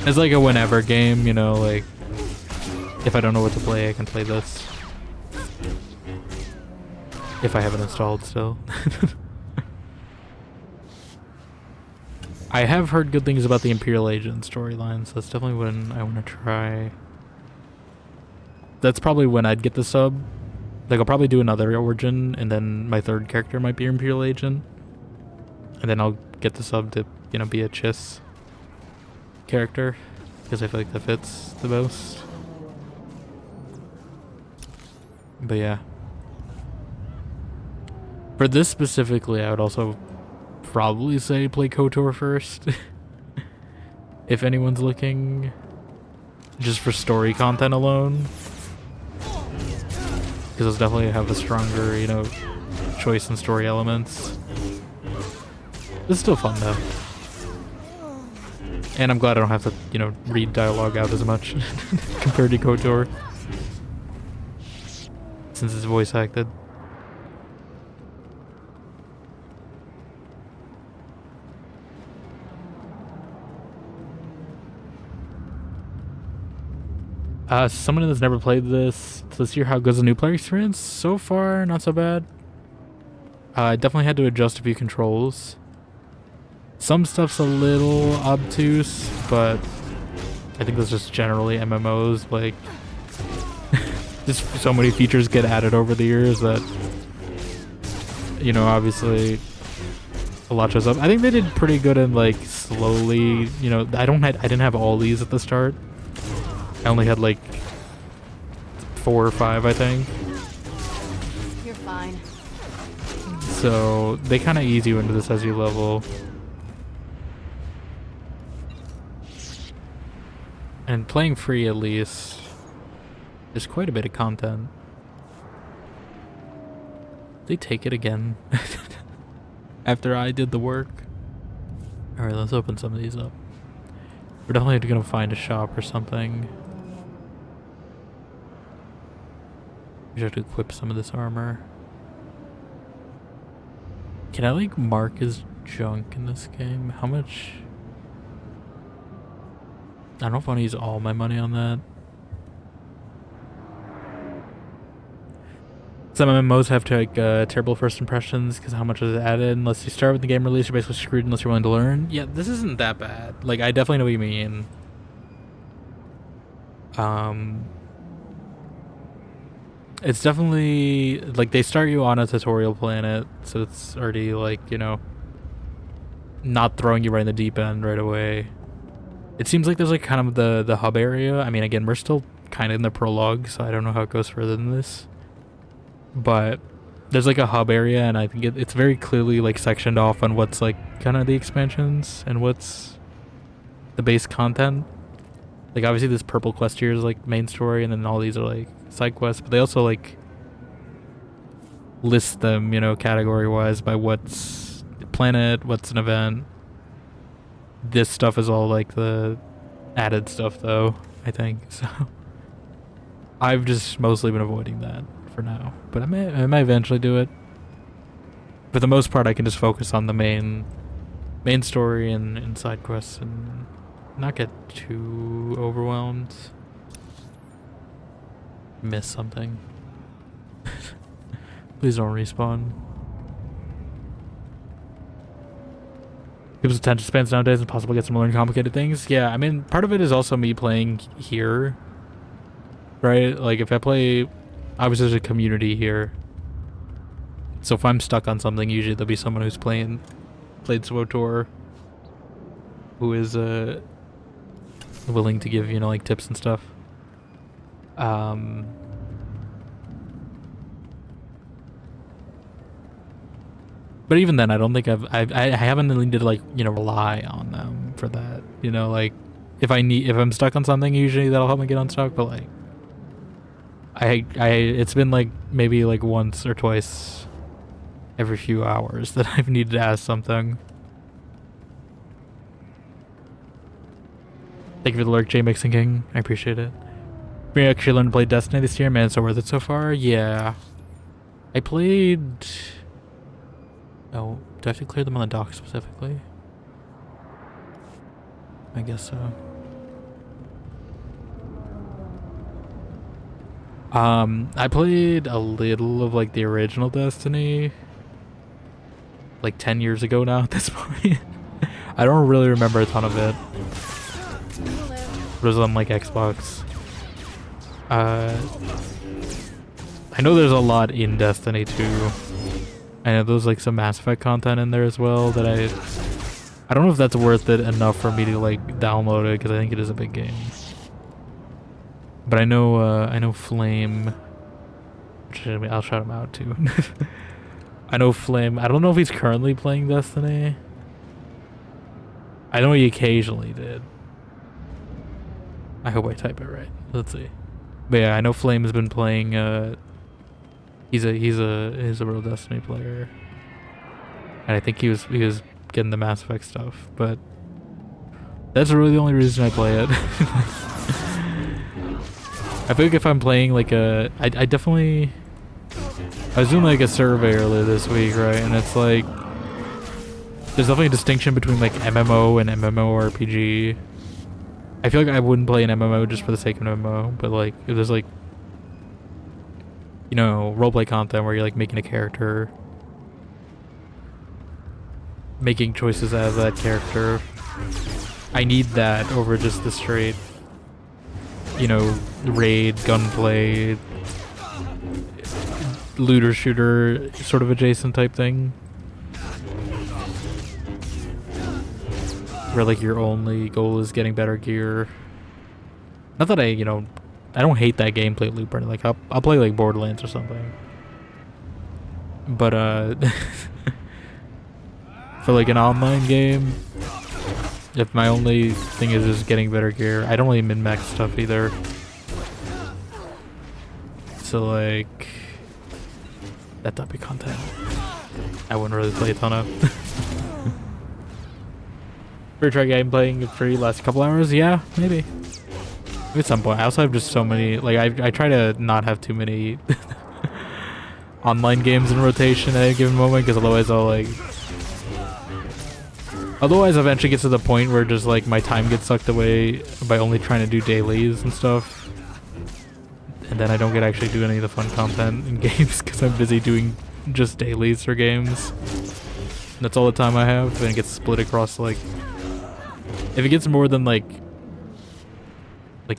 it's like a whenever game, you know, like, if I don't know what to play, I can play this. If I haven't installed still. I have heard good things about the Imperial Agent storyline, so that's definitely when I want to try. That's probably when I'd get the sub. Like, I'll probably do another Origin, and then my third character might be Imperial Agent. And then I'll get the sub to, you know, be a Chiss character, because I feel like that fits the most. But yeah. For this specifically, I would also probably say play KOTOR first. If anyone's looking. Just for story content alone. Because those definitely have a stronger, you know, choice in story elements. It's still fun though. And I'm glad I don't have to, you know, read dialogue out as much compared to KOTOR. Since it's voice acted. Someone that's never played this, let's hear how goes the new player experience. So far, not so bad. I definitely had to adjust a few controls. Some stuff's a little obtuse, but I think that's just generally MMOs, like, just so many features get added over the years that, you know, obviously a lot shows up. I think they did pretty good in, like, slowly, you know, I didn't have all these at the start. I only had like 4 or 5, I think. You're fine. So they kind of ease you into this as you level. And playing free at least, there's quite a bit of content. They take it again after I did the work. Alright, let's open some of these up. We're definitely gonna find a shop or something. We have to equip some of this armor. Can I like mark as junk in this game? How much? I don't know if I want to use all my money on that. Some MMOs have to like terrible first impressions because how much is added. Unless you start with the game release, you're basically screwed unless you're willing to learn. Yeah, this isn't that bad. Like, I definitely know what you mean. It's definitely like they start you on a tutorial planet, so it's already like, you know, not throwing you right in the deep end right away. It seems like there's like kind of the hub area. I mean, again, we're still kind of in the prologue, so I don't know how it goes further than this. But there's like a hub area, and I think it's very clearly like sectioned off on what's like kind of the expansions and what's the base content. Like obviously this purple quest here is like main story, and then all these are like side quests, but they also like list them, you know, category wise by what's planet, what's an event. This stuff is all like the added stuff though, I think. So I've just mostly been avoiding that for now, but I may eventually do it. For the most part, I can just focus on the main story and side quests and not get too overwhelmed. Miss something. Please don't respawn. People's attention spans nowadays, it's possible to get some more complicated things. Yeah, I mean, part of it is also me playing here, right? Like if I play, obviously there's a community here, so if I'm stuck on something, usually there'll be someone who's played SWTOR who is willing to give, you know, like tips and stuff. But even then, I don't think I haven't needed to like, you know, rely on them for that. You know, like if I'm stuck on something, usually that'll help me get unstuck. But like, it's been like maybe like once or twice every few hours that I've needed to ask something. Thank you for the lurk, J Mixing King. I appreciate it. We actually learned to play Destiny this year, man. So worth it so far. Yeah, I played. Oh, do I have to clear them on the dock specifically? I guess so. I played a little of like the original Destiny like 10 years ago now at this point. I don't really remember a ton of it. It was on like Xbox. I know there's a lot in Destiny 2. I know there's like some Mass Effect content in there as well that I don't know if that's worth it enough for me to like download it, because I think it is a big game. But I know Flame. I'll shout him out too. I know Flame. I don't know if he's currently playing Destiny. I know he occasionally did. I hope I type it right. Let's see. But yeah, I know Flame has been playing. He's a real Destiny player, and I think he was getting the Mass Effect stuff. But that's really the only reason I play it. I feel like if I'm playing like I was doing like a survey earlier this week, right? And it's like there's definitely a distinction between like MMO and MMORPG. I feel like I wouldn't play an MMO just for the sake of an MMO, but like if there's like, you know, roleplay content where you're like making a character, making choices out of that character, I need that over just the straight, you know, raid, gunplay, looter shooter sort of adjacent type thing, where like your only goal is getting better gear. Not that I don't hate that gameplay loop or anything. Like I'll play like Borderlands or something, but for like an online game, if my only thing is just getting better gear, I don't really min-max stuff either. So like that type of content, I wouldn't really play a ton of. Free try game playing for the last couple hours, yeah, maybe. At some point. I also have just so many, like I try to not have too many online games in rotation at a given moment, because otherwise eventually gets to the point where just like my time gets sucked away by only trying to do dailies and stuff, and then I don't get to actually do any of the fun content in games because I'm busy doing just dailies for games. And that's all the time I have, and it gets split across like, if it gets more than like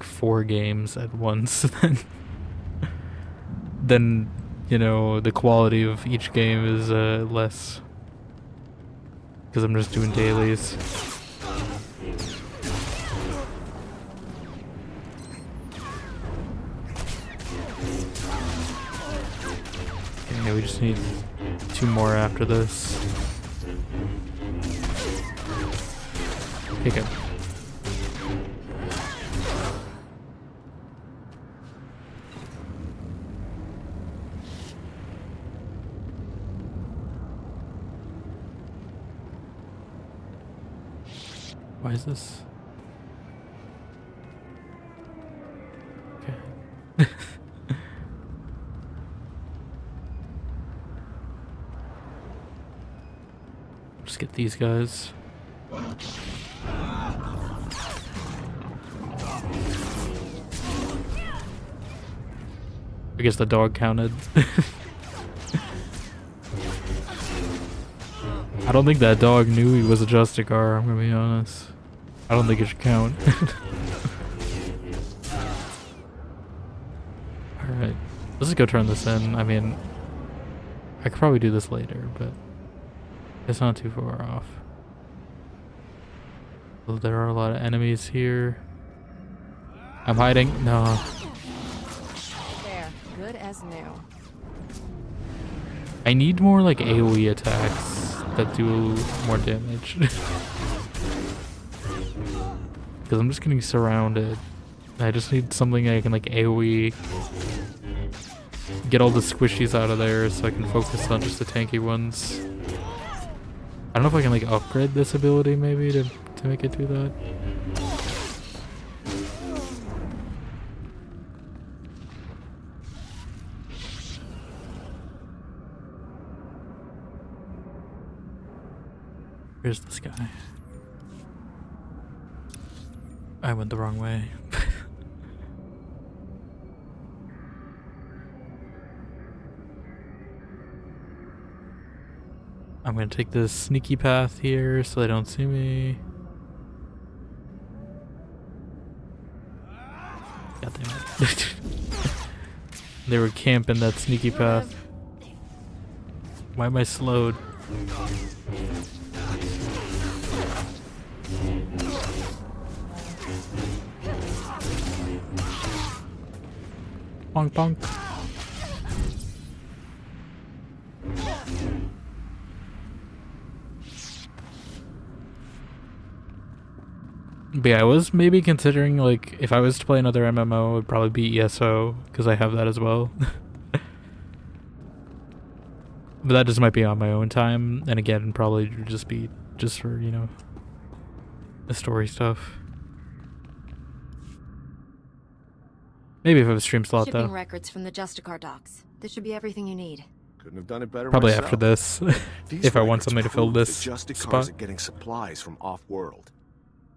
4 games at once, then, you know, the quality of each game is less. Because I'm just doing dailies. Okay, we just need 2 more after this. Okay. Why is this? Okay. Just get these guys. I guess the dog counted. I don't think that dog knew he was a Justicar, I'm gonna be honest. I don't think it should count. Alright, let's just go turn this in. I mean, I could probably do this later, but it's not too far off. Well, there are a lot of enemies here. I'm hiding. No. There, good as new. I need more like AoE attacks that do more damage. Because I'm just getting surrounded. I just need something I can like AoE. Get all the squishies out of there so I can focus on just the tanky ones. I don't know if I can like upgrade this ability maybe to make it do that. Here's this guy. I went the wrong way. I'm gonna take this sneaky path here so they don't see me. God damn it. They were camping that sneaky path. Why am I slowed? Bonk bonk. But yeah, I was maybe considering like if I was to play another MMO, it would probably be ESO because I have that as well. But that just might be on my own time, and again, probably just be just for, you know, the story stuff. Maybe if I have a stream slot though. Shipping records from the Justicar docks. This should be everything you need. Couldn't have done it better Probably myself. after this, if I want somebody to fill this the Justicars spot. are getting supplies from off-world.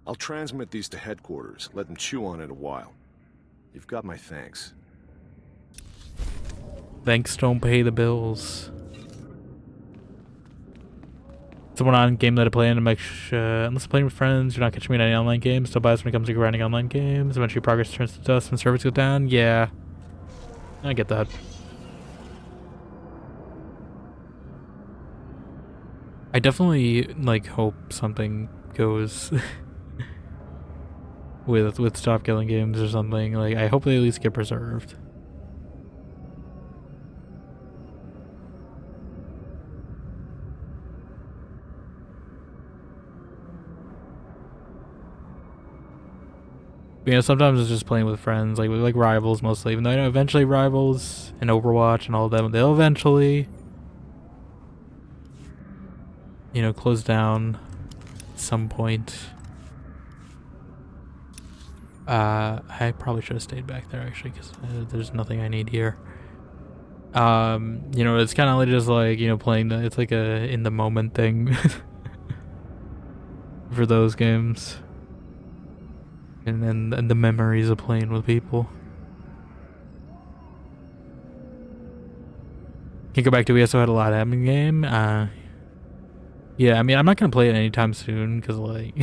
I'll transmit these to headquarters. Let them chew on it a while. You've got my thanks. Thanks don't pay the bills. Someone on game that I play in to make sure, unless playing with friends, you're not catching me in any online games. Still buys when it comes to grinding online games. Eventually progress turns to dust and servers go down. Yeah. I get that. I definitely like hope something goes with stop killing games or something. Like I hope they at least get preserved. You know, sometimes it's just playing with friends, like with like Rivals mostly. Even though I know eventually Rivals and Overwatch and all of them, they'll eventually, you know, close down at some point. I probably should have stayed back there actually, because there's nothing I need here. You know, it's kind of just like, you know, playing it's like a in the moment thing for those games. And the memories of playing with people. Can't go back to ESO, had a lot happening game. Yeah, I mean, I'm not gonna play it anytime soon because like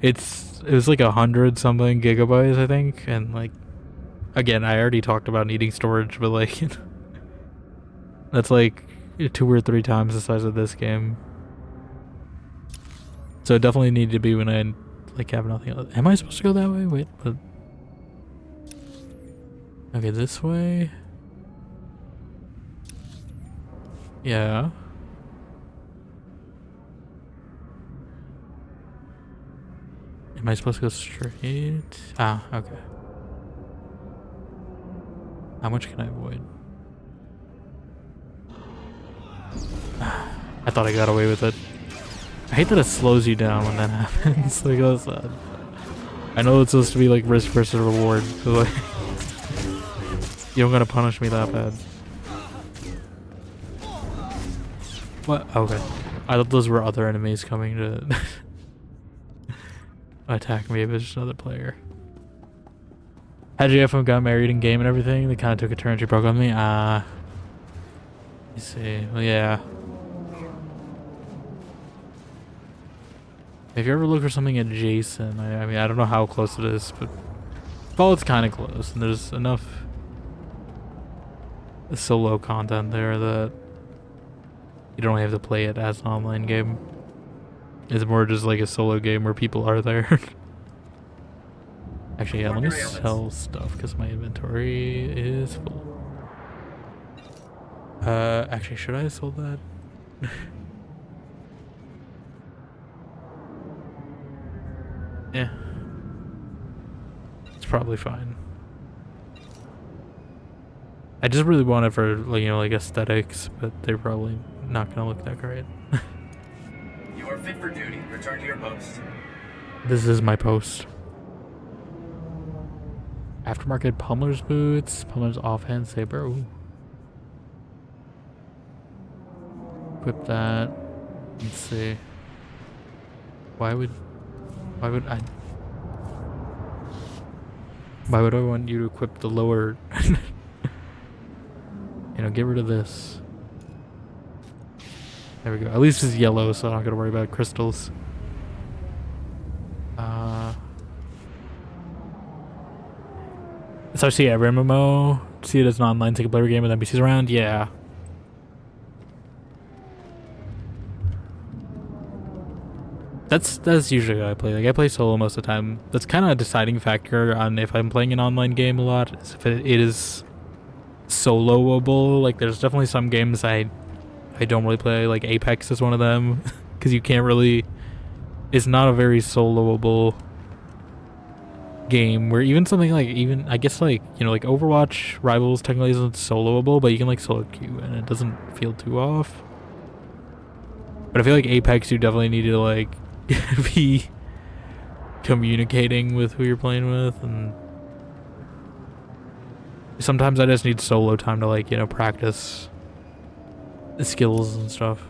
it was like 100 something gigabytes, I think, and like Again, I already talked about needing storage, but like that's like 2 or 3 times the size of this game. So it definitely needed to be when I like have nothing else. Am I supposed to go that way? Wait, but okay, this way. Yeah. Am I supposed to go straight? Ah, okay. How much can I avoid? I thought I got away with it. I hate that it slows you down when that happens. Like, that's sad. I know it's supposed to be like risk versus reward, but like, you don't gotta punish me that bad. What? Okay. I thought those were other enemies coming to attack me, but it's just another player. Had JFM got married in game and everything, they kind of took a turn. She broke on me. Let me see. Well, yeah. If you ever look for something adjacent, I mean, I don't know how close it is, but well, it's kind of close, and there's enough solo content there that you don't have to play it as an online game. It's more just like a solo game where people are there. Actually, yeah, let me sell stuff because my inventory is full. Actually, should I have sold that? Yeah. It's probably fine. I just really want it for, like, you know, like aesthetics, but they're probably not gonna look that great. You are fit for duty. Return to your post. This is my post. Aftermarket Pummeler's boots, Pummeler's offhand saber. Ooh. Equip that. Let's see. Why would I want you to equip the lower? You know, get rid of this. There we go. At least it's yellow, so I don't gotta worry about crystals. So see, every MMO, see it as an online single player game with NPCs around. Yeah. That's usually how I play. Like, I play solo most of the time. That's kind of a deciding factor on if I'm playing an online game a lot. Is if it is soloable. Like, there's definitely some games I don't really play. Like Apex is one of them, because you can't really. It's not a very soloable game. Where even something like I guess like, you know, like Overwatch Rivals technically isn't soloable, but you can like solo queue and it doesn't feel too off. But I feel like Apex, you definitely need to like be communicating with who you're playing with, and sometimes I just need solo time to, like, you know, practice the skills and stuff.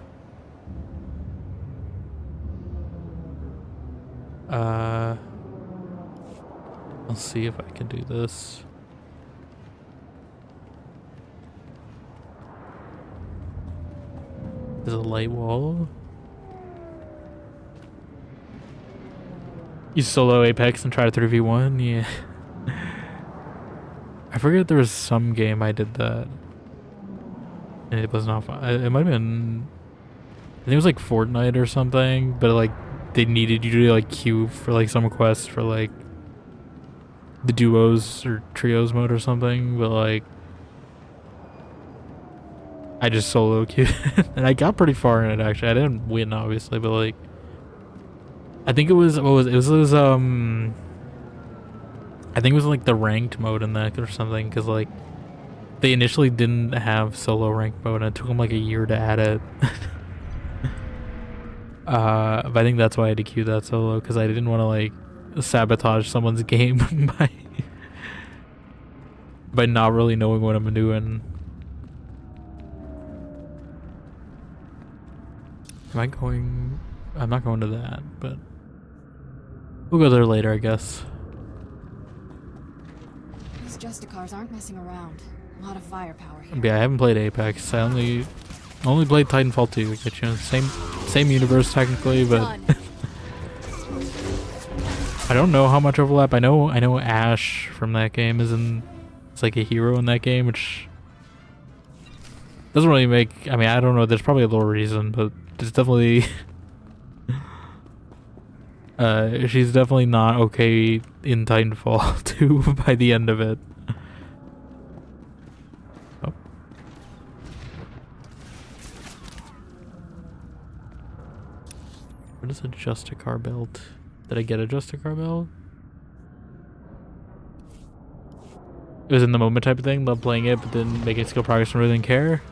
I'll see if I can do this. There's a light wall. You solo Apex and try to 3v1? Yeah. I forget there was some game I did that. And it was not fun. It might have been... I think it was like Fortnite or something, but like they needed you to like queue for like some quest for like the duos or trios mode or something, but like I just solo queued and I got pretty far in it actually. I didn't win obviously, but like I think it was I think it was like the ranked mode in that or something, because like they initially didn't have solo ranked mode and it took them like a year to add it. But I think that's why I had to queue that solo, because I didn't want to like sabotage someone's game by not really knowing what I'm doing. Am I going? I'm not going to that, but we'll go there later, I guess. These Justicars aren't messing around. A lot of firepower here. Yeah, I haven't played Apex. I only played Titanfall 2, which, you know, same universe technically, but I don't know how much overlap. I know Ash from that game is in it's like a hero in that game, which doesn't really make. I mean, I don't know. There's probably a little reason, but it's definitely. She's definitely not okay in Titanfall 2 by the end of it. Oh. What is a Justicar belt? Did I get a Justicar belt? It was in the moment type of thing. Love playing it, but then making skill progress and really didn't care.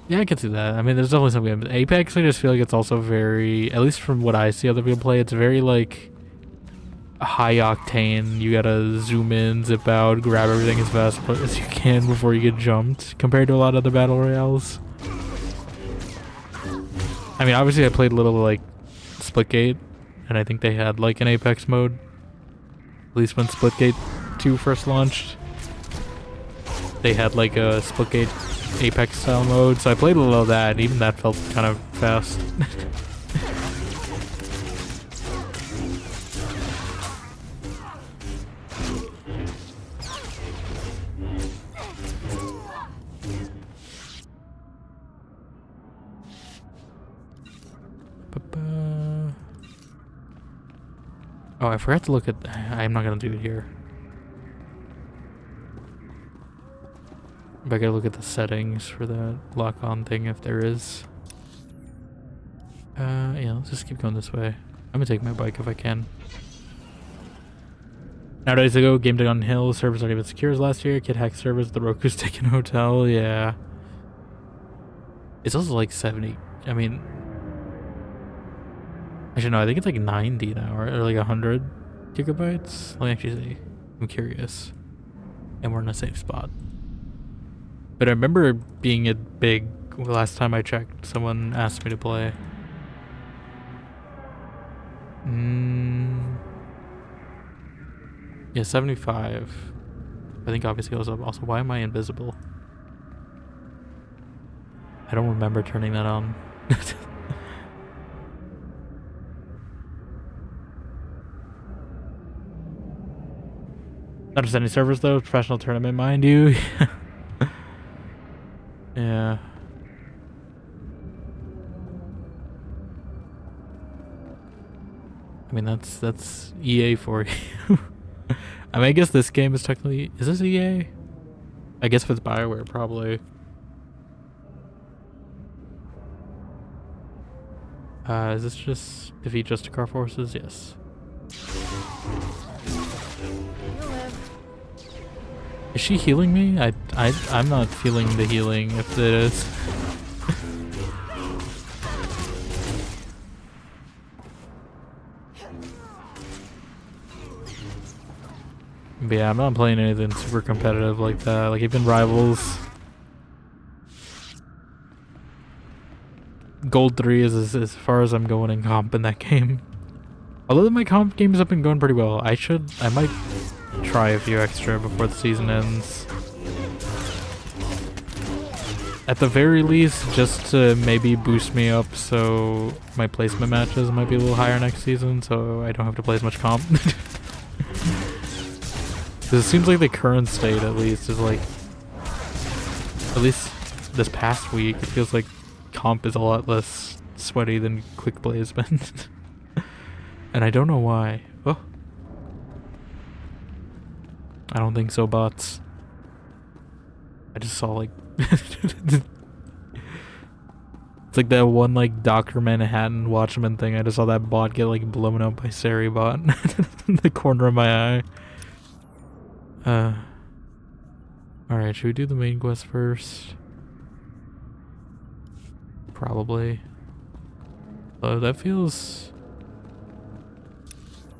Yeah, I can see that. I mean, there's definitely some games. Apex, I just feel like it's also very, at least from what I see other people play, it's very like high octane. You gotta zoom in, zip out, grab everything as fast as you can before you get jumped, compared to a lot of the battle royales. I mean, obviously I played a little like Splitgate, and I think they had like an Apex mode. At least when Splitgate 2 first launched, they had like a Splitgate Apex style mode, so I played a little of that, and even that felt kind of fast. Oh, I forgot to look at. I'm not gonna do it here. But I gotta look at the settings for that lock-on thing if there is. Yeah, let's just keep going this way. I'm gonna take my bike if I can. Nowadays ago, game dug on hill, servers aren't even secure as last year. Kid hack servers, the Roku's taken hotel, yeah. It's also like 70. I mean, actually no, I think it's like 90 now, or like 100 gigabytes. Let me actually see. I'm curious. And we're in a safe spot. But I remember being it big last time I checked. Someone asked me to play. Yeah, 75. I think obviously goes up. Also, why am I invisible? I don't remember turning that on. Not just any servers though. Professional tournament, mind you. Yeah. I mean, that's EA for you. I mean, I guess this game is technically... Is this EA? I guess if it's BioWare, probably. Is this just defeat Justicar forces? Yes. Is she healing me? I'm not feeling the healing if it is. But yeah, I'm not playing anything super competitive like that. Like even Rivals. Gold 3 is as far as I'm going in comp in that game. Although my comp games have been going pretty well. I might try a few extra before the season ends. At the very least, just to maybe boost me up so my placement matches might be a little higher next season, so I don't have to play as much comp. Because it seems like the current state, at least, is like... At least this past week, it feels like comp is a lot less sweaty than quick play has been. And I don't know why. Oh. I don't think so, bots. I just saw like... It's like that one like Dr. Manhattan Watchmen thing. I just saw that bot get like blown up by Sari bot in the corner of my eye. Alright, should we do the main quest first? Probably. Oh, that feels...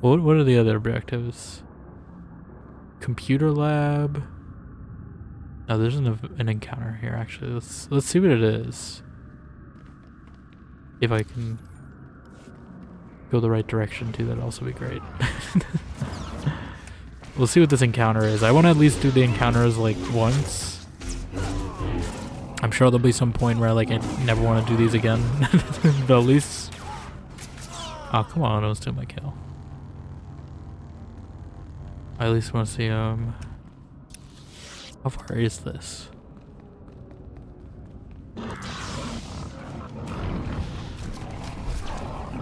What are the other objectives? Computer lab. Oh, there's an encounter here actually. Let's see what it is. If I can go the right direction too, that'd also be great. We'll see what this encounter is. I want to at least do the encounters like once. I'm sure there'll be some point where like I never want to do these again. But at least... Oh, come on, I was doing my kill. I at least want to see How far is this?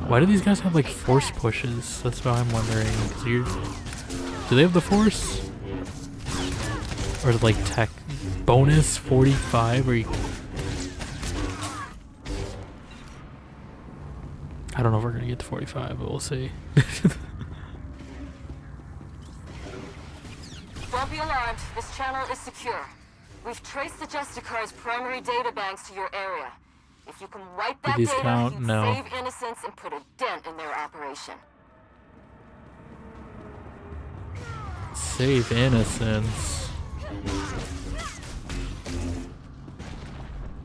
Why do these guys have like force pushes? That's what I'm wondering. Do they have the force? Or like tech bonus 45? Or I don't know if we're gonna get to 45, but we'll see. Don't be alarmed. This channel is secure. We've traced the Justicar's primary data banks to your area. If you can wipe that these data, count? you'd No. save innocents and put a dent in their operation. Save innocence.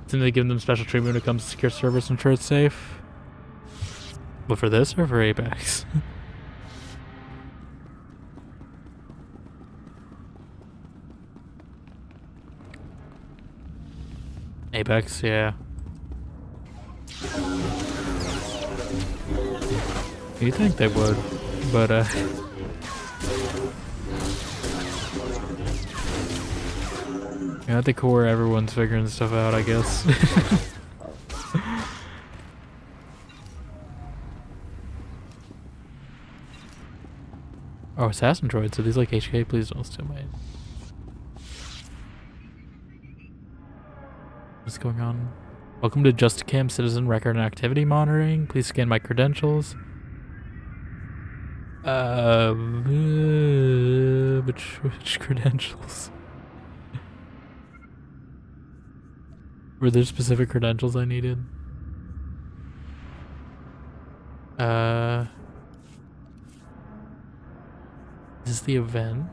Seem they give them special treatment when it comes to secure servers and ensure it's safe. But for this or for Apex? Apex, yeah. You'd think they would, but yeah, at the core, everyone's figuring stuff out, I guess. Oh, assassin droids. So these like HK. Please don't steal my. What's going on? Welcome to Justicar Citizen Record and Activity Monitoring. Please scan my credentials. Which credentials? Were there specific credentials I needed? Is this the event?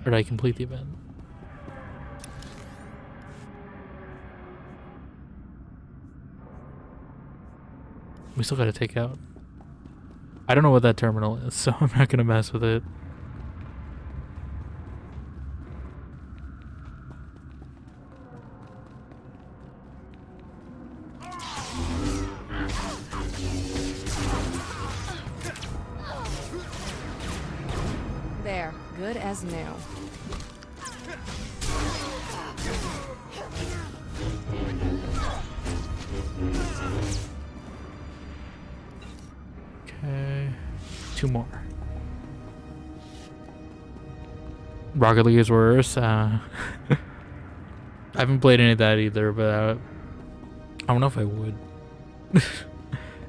Or did I complete the event? We still gotta take out. I don't know what that terminal is, so I'm not gonna mess with it. There, good as new. Okay, 2 more. Rocket League is worse. I haven't played any of that either, but I don't know if I would.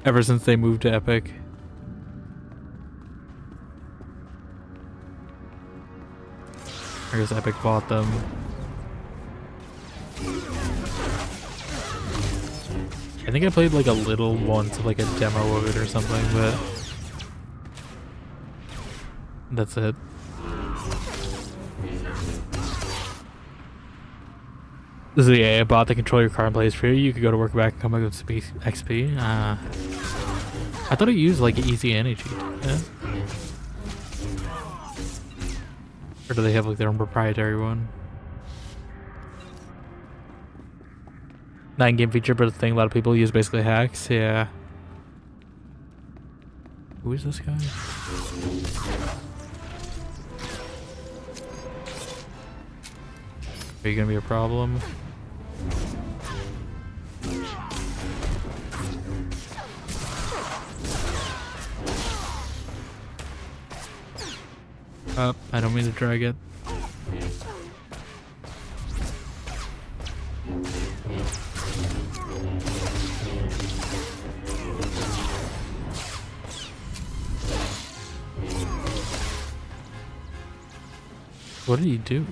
Ever since they moved to Epic. I guess Epic bought them. I think I played like a little once, like a demo of it or something, but that's it. This is the AI bot that control your car and plays for you. You could go to work back and come back with XP. I thought it used like easy energy. Yeah? Or do they have like their own proprietary one? 9-game feature, but a thing a lot of people use basically hacks. Yeah. Who is this guy? Are you gonna be a problem? Oh, I don't mean to drag it. What did he do?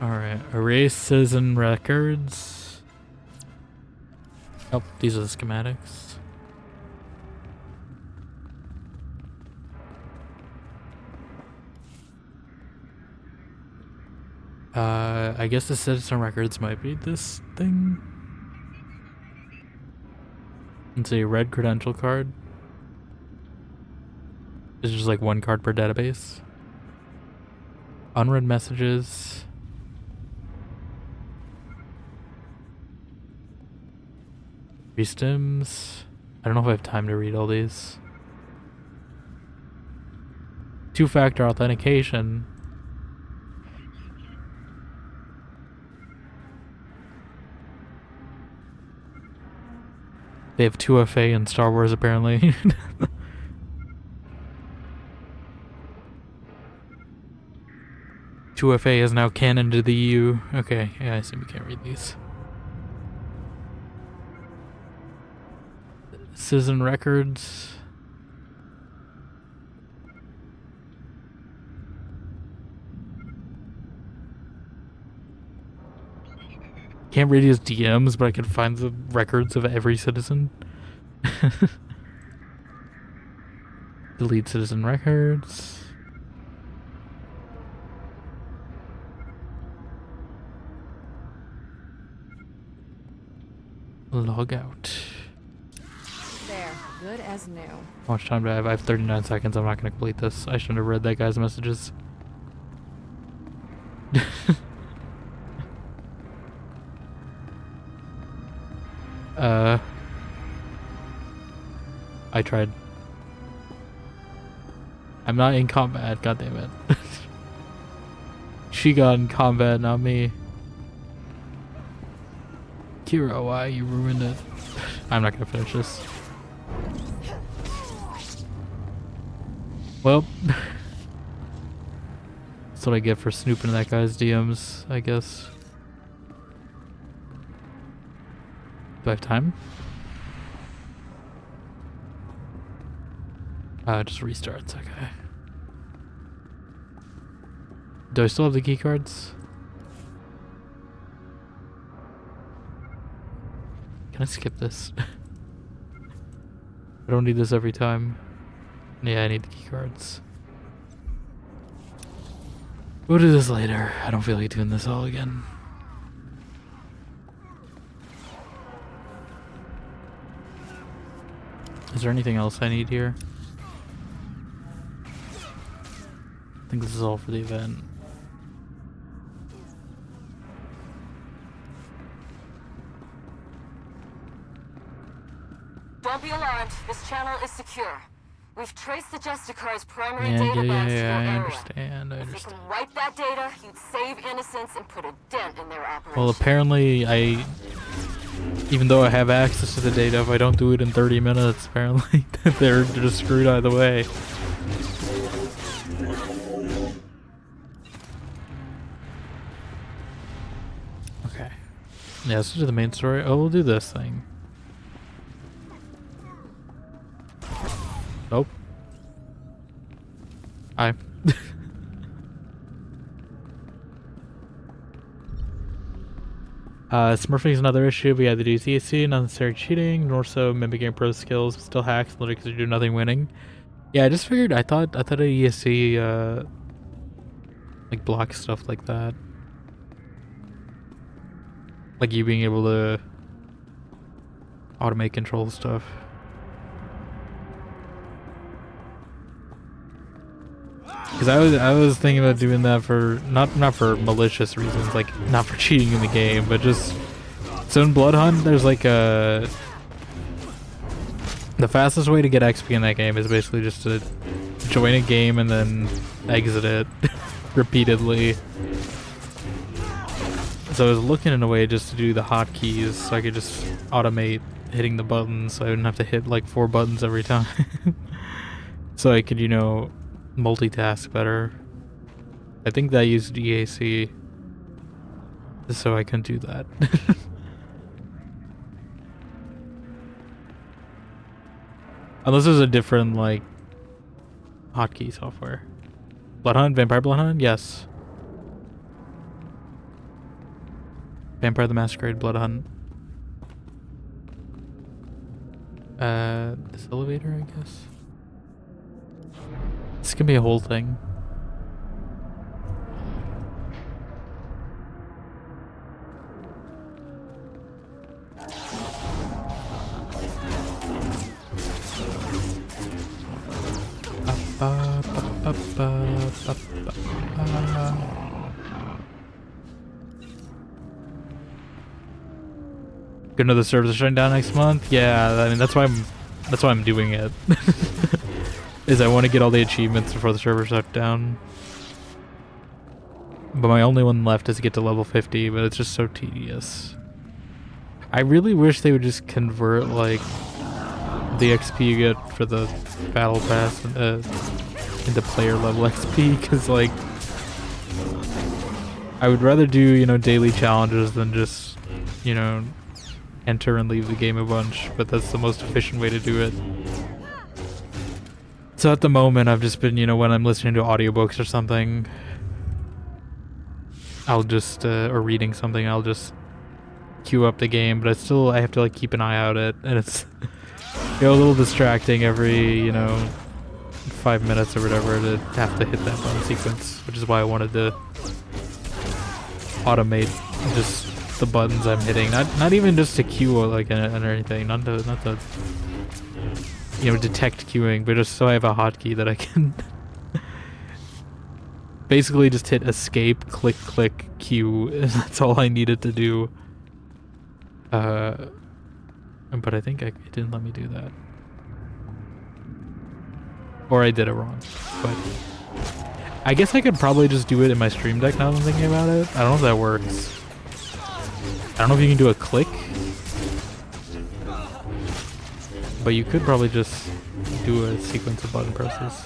Alright, erase citizen records. Oh, these are the schematics. I guess the citizen records might be this thing. It's a red credential card. It's just like 1 card per database. Unread messages. Restims. I don't know if I have time to read all these. Two-factor authentication. They have 2FA in Star Wars, apparently. Two-FA is now canon to the EU. Okay, yeah, I see we can't read these. Citizen records. Can't read his DMs, but I can find the records of every citizen. Delete citizen records. Log out. There, good as new. How much time do I have? I have 39 seconds. I'm not going to complete this. I shouldn't have read that guy's messages. I tried. I'm not in combat, goddammit. She got in combat, not me. Kira, why you ruined it? I'm not gonna finish this. Well, that's what I get for snooping in that guy's DMs, I guess. Do I have time? Just restarts, okay. Do I still have the key cards? Can I skip this? I don't need this every time. Yeah, I need the key cards. We'll do this later. I don't feel like doing this all again. Is there anything else I need here? I think this is all for the event. Don't be alarmed. This channel is secure. We've traced the Justicar's primary data banks to your area. I understand. If you can wipe that data, you'd save innocents and put a dent in their operation. Well, apparently even though I have access to the data, if I don't do it in 30 minutes, apparently they're just screwed either way. Okay. Yeah, let's do the main story. Oh, we'll do this thing. Nope. Hi. Smurfing is another issue. We had to do CSC, unnecessary cheating, nor so mimicking pro skills, but still hacks, because you do nothing winning. Yeah, I just figured. I thought ESC like block stuff like that, like you being able to automate control stuff. Because I was thinking about doing that for not for malicious reasons, like not for cheating in the game, but just so in Blood Hunt there's like the fastest way to get XP in that game is basically just to join a game and then exit it repeatedly. So I was looking in a way just to do the hotkeys so I could just automate hitting the buttons so I wouldn't have to hit like 4 buttons every time. So I could, you know, multitask better. I think that used EAC, so I couldn't do that. Unless there's a different like hotkey software. Blood Hunt, Vampire Blood Hunt, yes. Vampire the Masquerade Blood Hunt. This elevator, I guess. This can be a whole thing. Good to know the servers are shutting down next month. Yeah, I mean that's why I'm doing it. is I want to get all the achievements before the server shut down. But my only one left is to get to level 50, but it's just so tedious. I really wish they would just convert, like, the XP you get for the battle pass into player level XP, because, like, I would rather do, you know, daily challenges than just, you know, enter and leave the game a bunch, but that's the most efficient way to do it. So at the moment, I've just been, you know, when I'm listening to audiobooks or something, I'll just, or reading something, I'll just queue up the game, but I have to, like, keep an eye out at it, and it's, you know, a little distracting every, you know, 5 minutes or whatever to have to hit that button sequence, which is why I wanted to automate just the buttons I'm hitting, not even just to queue like or anything, not to you know, detect queuing, but just so I have a hotkey that I can basically just hit escape, click, click, queue, and that's all I needed to do. But I think it didn't let me do that. Or I did it wrong. But I guess I could probably just do it in my Stream Deck now that I'm thinking about it. I don't know if that works. I don't know if you can do a click. But you could probably just do a sequence of button presses.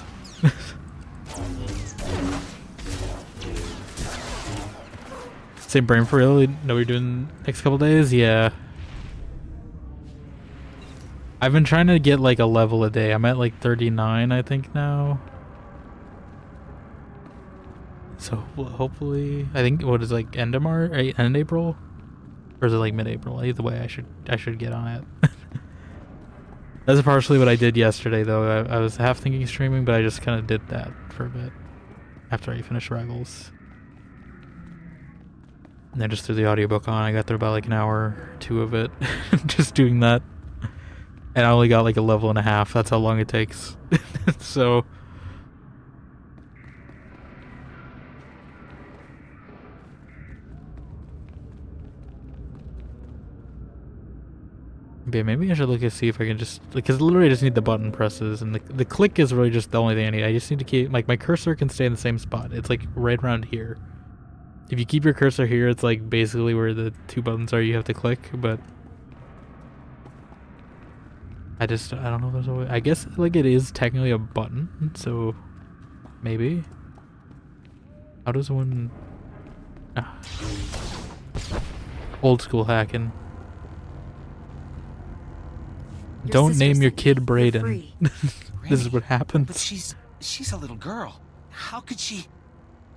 Same brain for real? Know what you're doing next couple days? Yeah. I've been trying to get like a level a day. I'm at like 39, I think, now. So hopefully, I think, what is like end of March, end April? Or is it like mid-April? Either way, I should get on it. That's partially what I did yesterday, though. I was half thinking streaming, but I just kind of did that for a bit after I finished Rivals. And then just threw the audiobook on. I got through about like an hour or two of it, just doing that. And I only got like a level and a half. That's how long it takes. So... yeah, maybe I should look and see if I can just, because literally I just need the button presses, and the click is really just the only thing I need. I just need to keep, like, my cursor can stay in the same spot. It's like right around here. If you keep your cursor here, it's like basically where the two buttons are you have to click, but I don't know if there's a way. I guess like it is technically a button, so maybe. How does one... Old school hacking. Don't name your kid Brayden. This is what happens. But she's a little girl. How could she?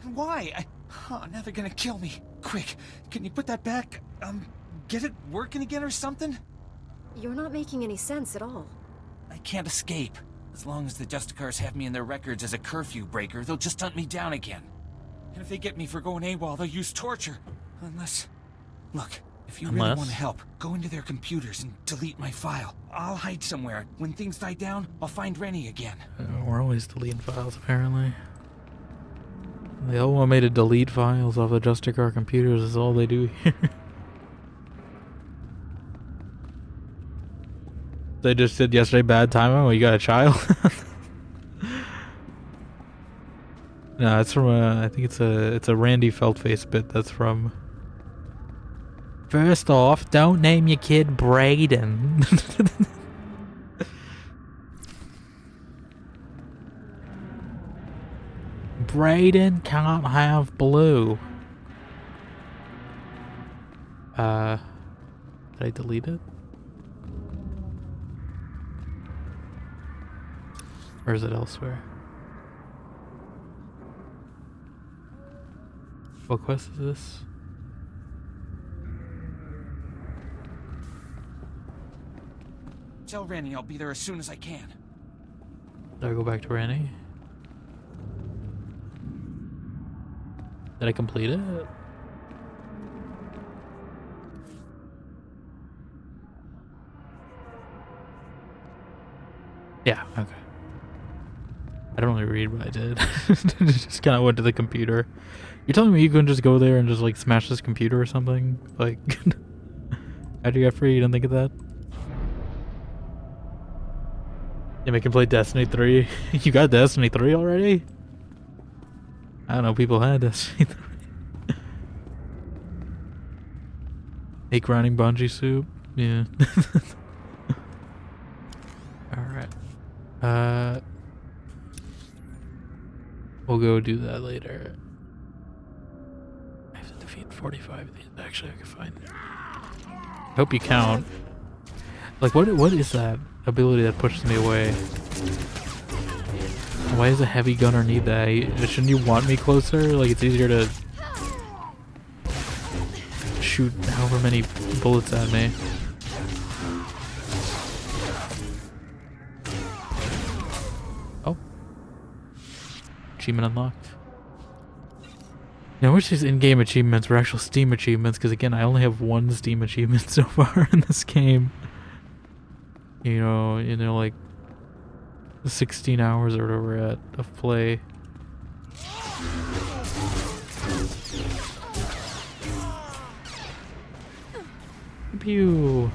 And why? Oh, now they're gonna kill me. Quick, can you put that back? Get it working again or something? You're not making any sense at all. I can't escape. As long as the Justicars have me in their records as a curfew breaker, they'll just hunt me down again. And if they get me for going AWOL, they'll use torture. Unless... Look, if you really want to help, go into their computers and delete my file. I'll hide somewhere. When things die down, I'll find Rennie again. We're always deleting files, apparently. They all want me to delete files off the Justicar computers, is all they do here. They just said yesterday, bad timing, well, you got a child? No, it's from I think it's a Randy Feltface bit that's from... First off, don't name your kid Brayden. Brayden can't have blue. Did I delete it? Or is it elsewhere? What quest is this? Tell Rennie I'll be there as soon as I can. Did I go back to Rennie? Did I complete it? Yeah, okay. I don't really read what I did. Just kind of went to the computer. You're telling me you couldn't just go there and just like smash this computer or something? Like, how'd you get free? You didn't think of that? Yeah, we can play Destiny 3. You got Destiny 3 already? I don't know, people had Destiny 3. Hate grinding bungee soup? Yeah. Alright. We'll go do that later. I have to defeat 45 of these. Actually, I can find it. Hope you count. Like, what is that ability that pushes me away? Why does a heavy gunner need that? Shouldn't you want me closer? Like, it's easier to shoot however many bullets at me. Oh. Achievement unlocked. Now, I wish these in-game achievements were actual Steam achievements, because again, I only have one Steam achievement so far in this game. You know, like 16 hours or whatever we're at of play. Pew.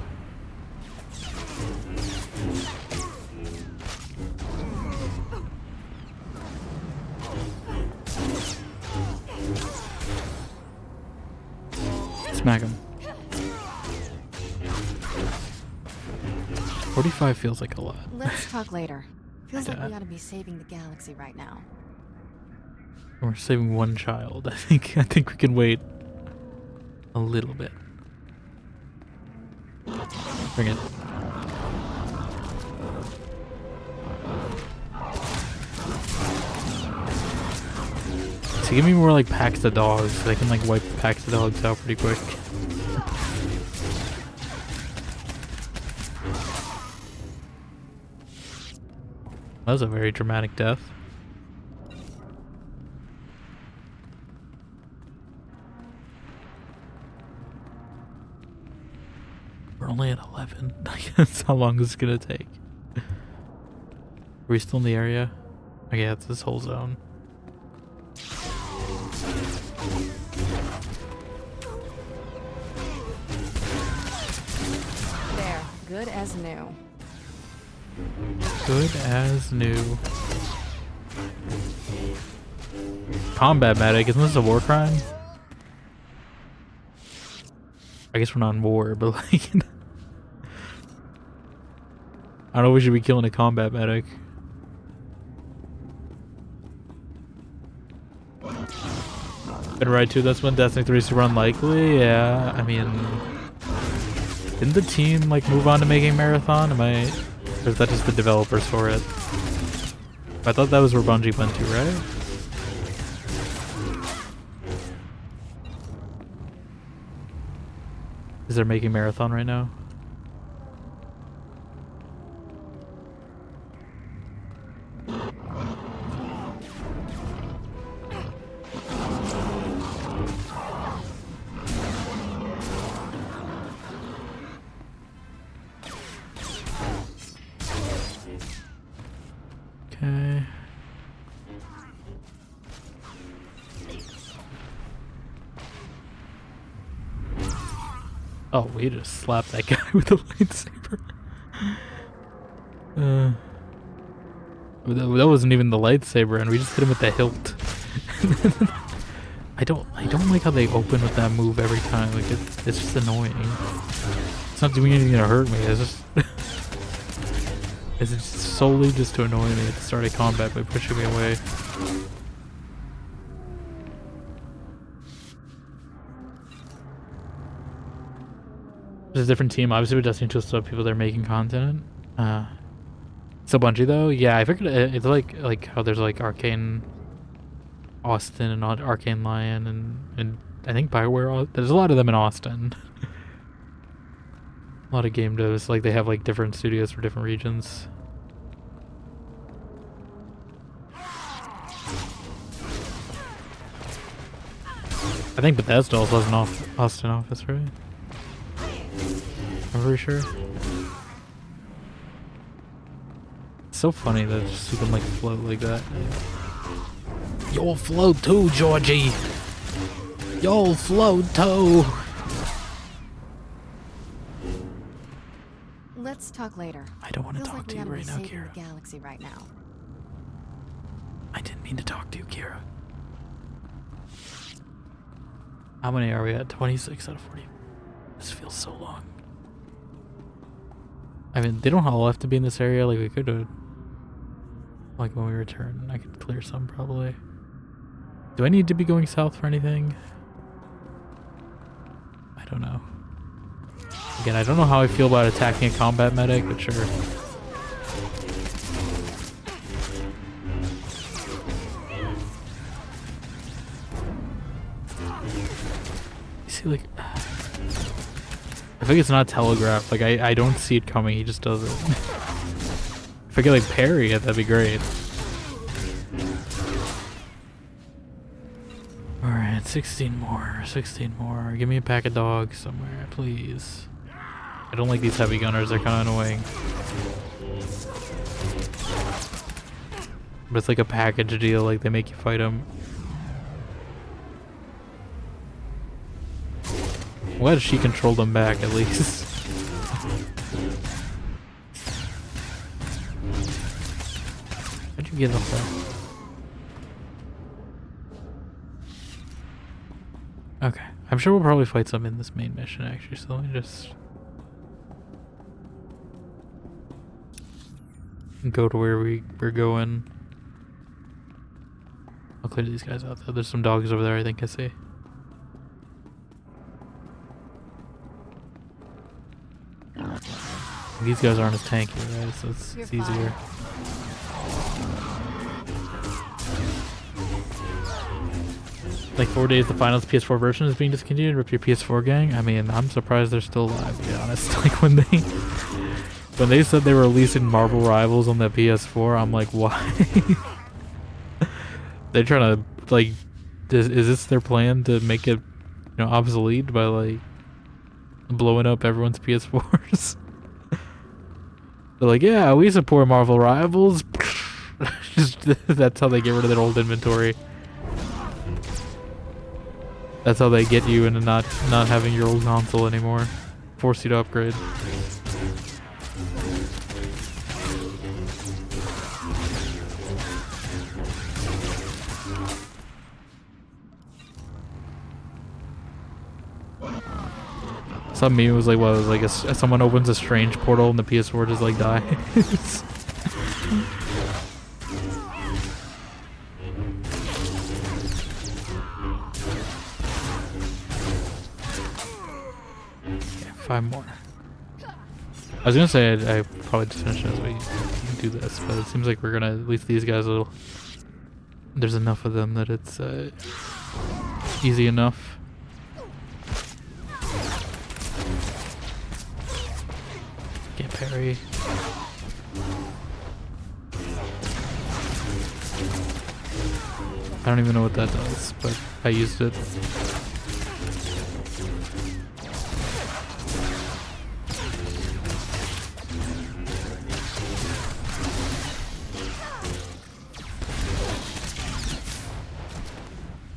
Smack him. 45 feels like a lot. Let's talk later. Feels like we ought to be saving the galaxy right now. We're saving one child. I think we can wait a little bit. Bring it. So give me more like packs of dogs so I can like wipe the packs of dogs out pretty quick. That was a very dramatic death. We're only at 11. That's how long this is gonna take. Are we still in the area? Okay, that's this whole zone. There, good as new. Good as new. Combat medic, isn't this a war crime? I guess we're not in war, but like I don't know if we should be killing a combat medic. Been right too, that's when Destiny 3 is super unlikely. Yeah, I mean, didn't the team like move on to making Marathon? Or is that just the developers for it? I thought that was where Bungie went to, right? Is there making Marathon right now? Okay. Oh, we just slapped that guy with a lightsaber. That wasn't even the lightsaber, and we just hit him with the hilt. I don't like how they open with that move every time. Like it's just annoying. It's not doing anything to hurt me. It's just it's just solely just to annoy me at the start of combat by pushing me away. There's a different team. Obviously, with Destiny 2 still have people that are making content. So Bungie though, yeah, I figured it's like how there's like Arcane Austin and Arcane Lion and I think Bioware. There's a lot of them in Austin. A lot of game devs, like they have like different studios for different regions. I think Bethesda also has an Austin office, right? I'm pretty sure. It's so funny that just you can like float like that. You'll float too, Georgie. You'll float too. Let's Let's talk later. I don't want to Feels talk like to we you ought right be now, saving Kira. the galaxy right now. I didn't mean to talk to you, Kira. How many are we at? 26 out of 40. This feels so long. I mean, they don't all have to be in this area. Like, we could have... Like, when we return, I could clear some, probably. Do I need to be going south for anything? I don't know. Again, I don't know how I feel about attacking a combat medic, but sure. You see, like... I think it's not telegraphed. Like, I don't see it coming. He just does it. If I could, like, parry it, that'd be great. Alright, 16 more. 16 more. Give me a pack of dogs somewhere, please. I don't like these heavy gunners. They're kind of annoying. But it's like a package deal. Like, they make you fight them. Why does she control them back, at least? How'd you get up there? Okay. I'm sure we'll probably fight some in this main mission, actually, so let me just... go to where we're going. I'll clear these guys out, though. There's some dogs over there, I think I see. These guys aren't as tanky, right? So it's easier. Like 4 days, the finals PS4 version is being discontinued. Rip your PS4 gang. I mean, I'm surprised they're still alive, to be honest. Like when they said they were releasing Marvel Rivals on the PS4, I'm like, why? They're trying to like, is this their plan to make it, obsolete by like blowing up everyone's PS4s? They're like, yeah, we support Marvel Rivals. That's how they get rid of their old inventory. That's how they get you into not having your old console anymore. Force you to upgrade. Some meme was like, what was like someone opens a strange portal and the PS4 just like dies. Okay, 5 more. I was gonna say I probably just finish as we do this, but it seems like we're gonna, at least these guys will. There's enough of them that it's easy enough. Can't parry. I don't even know what that does, but I used it.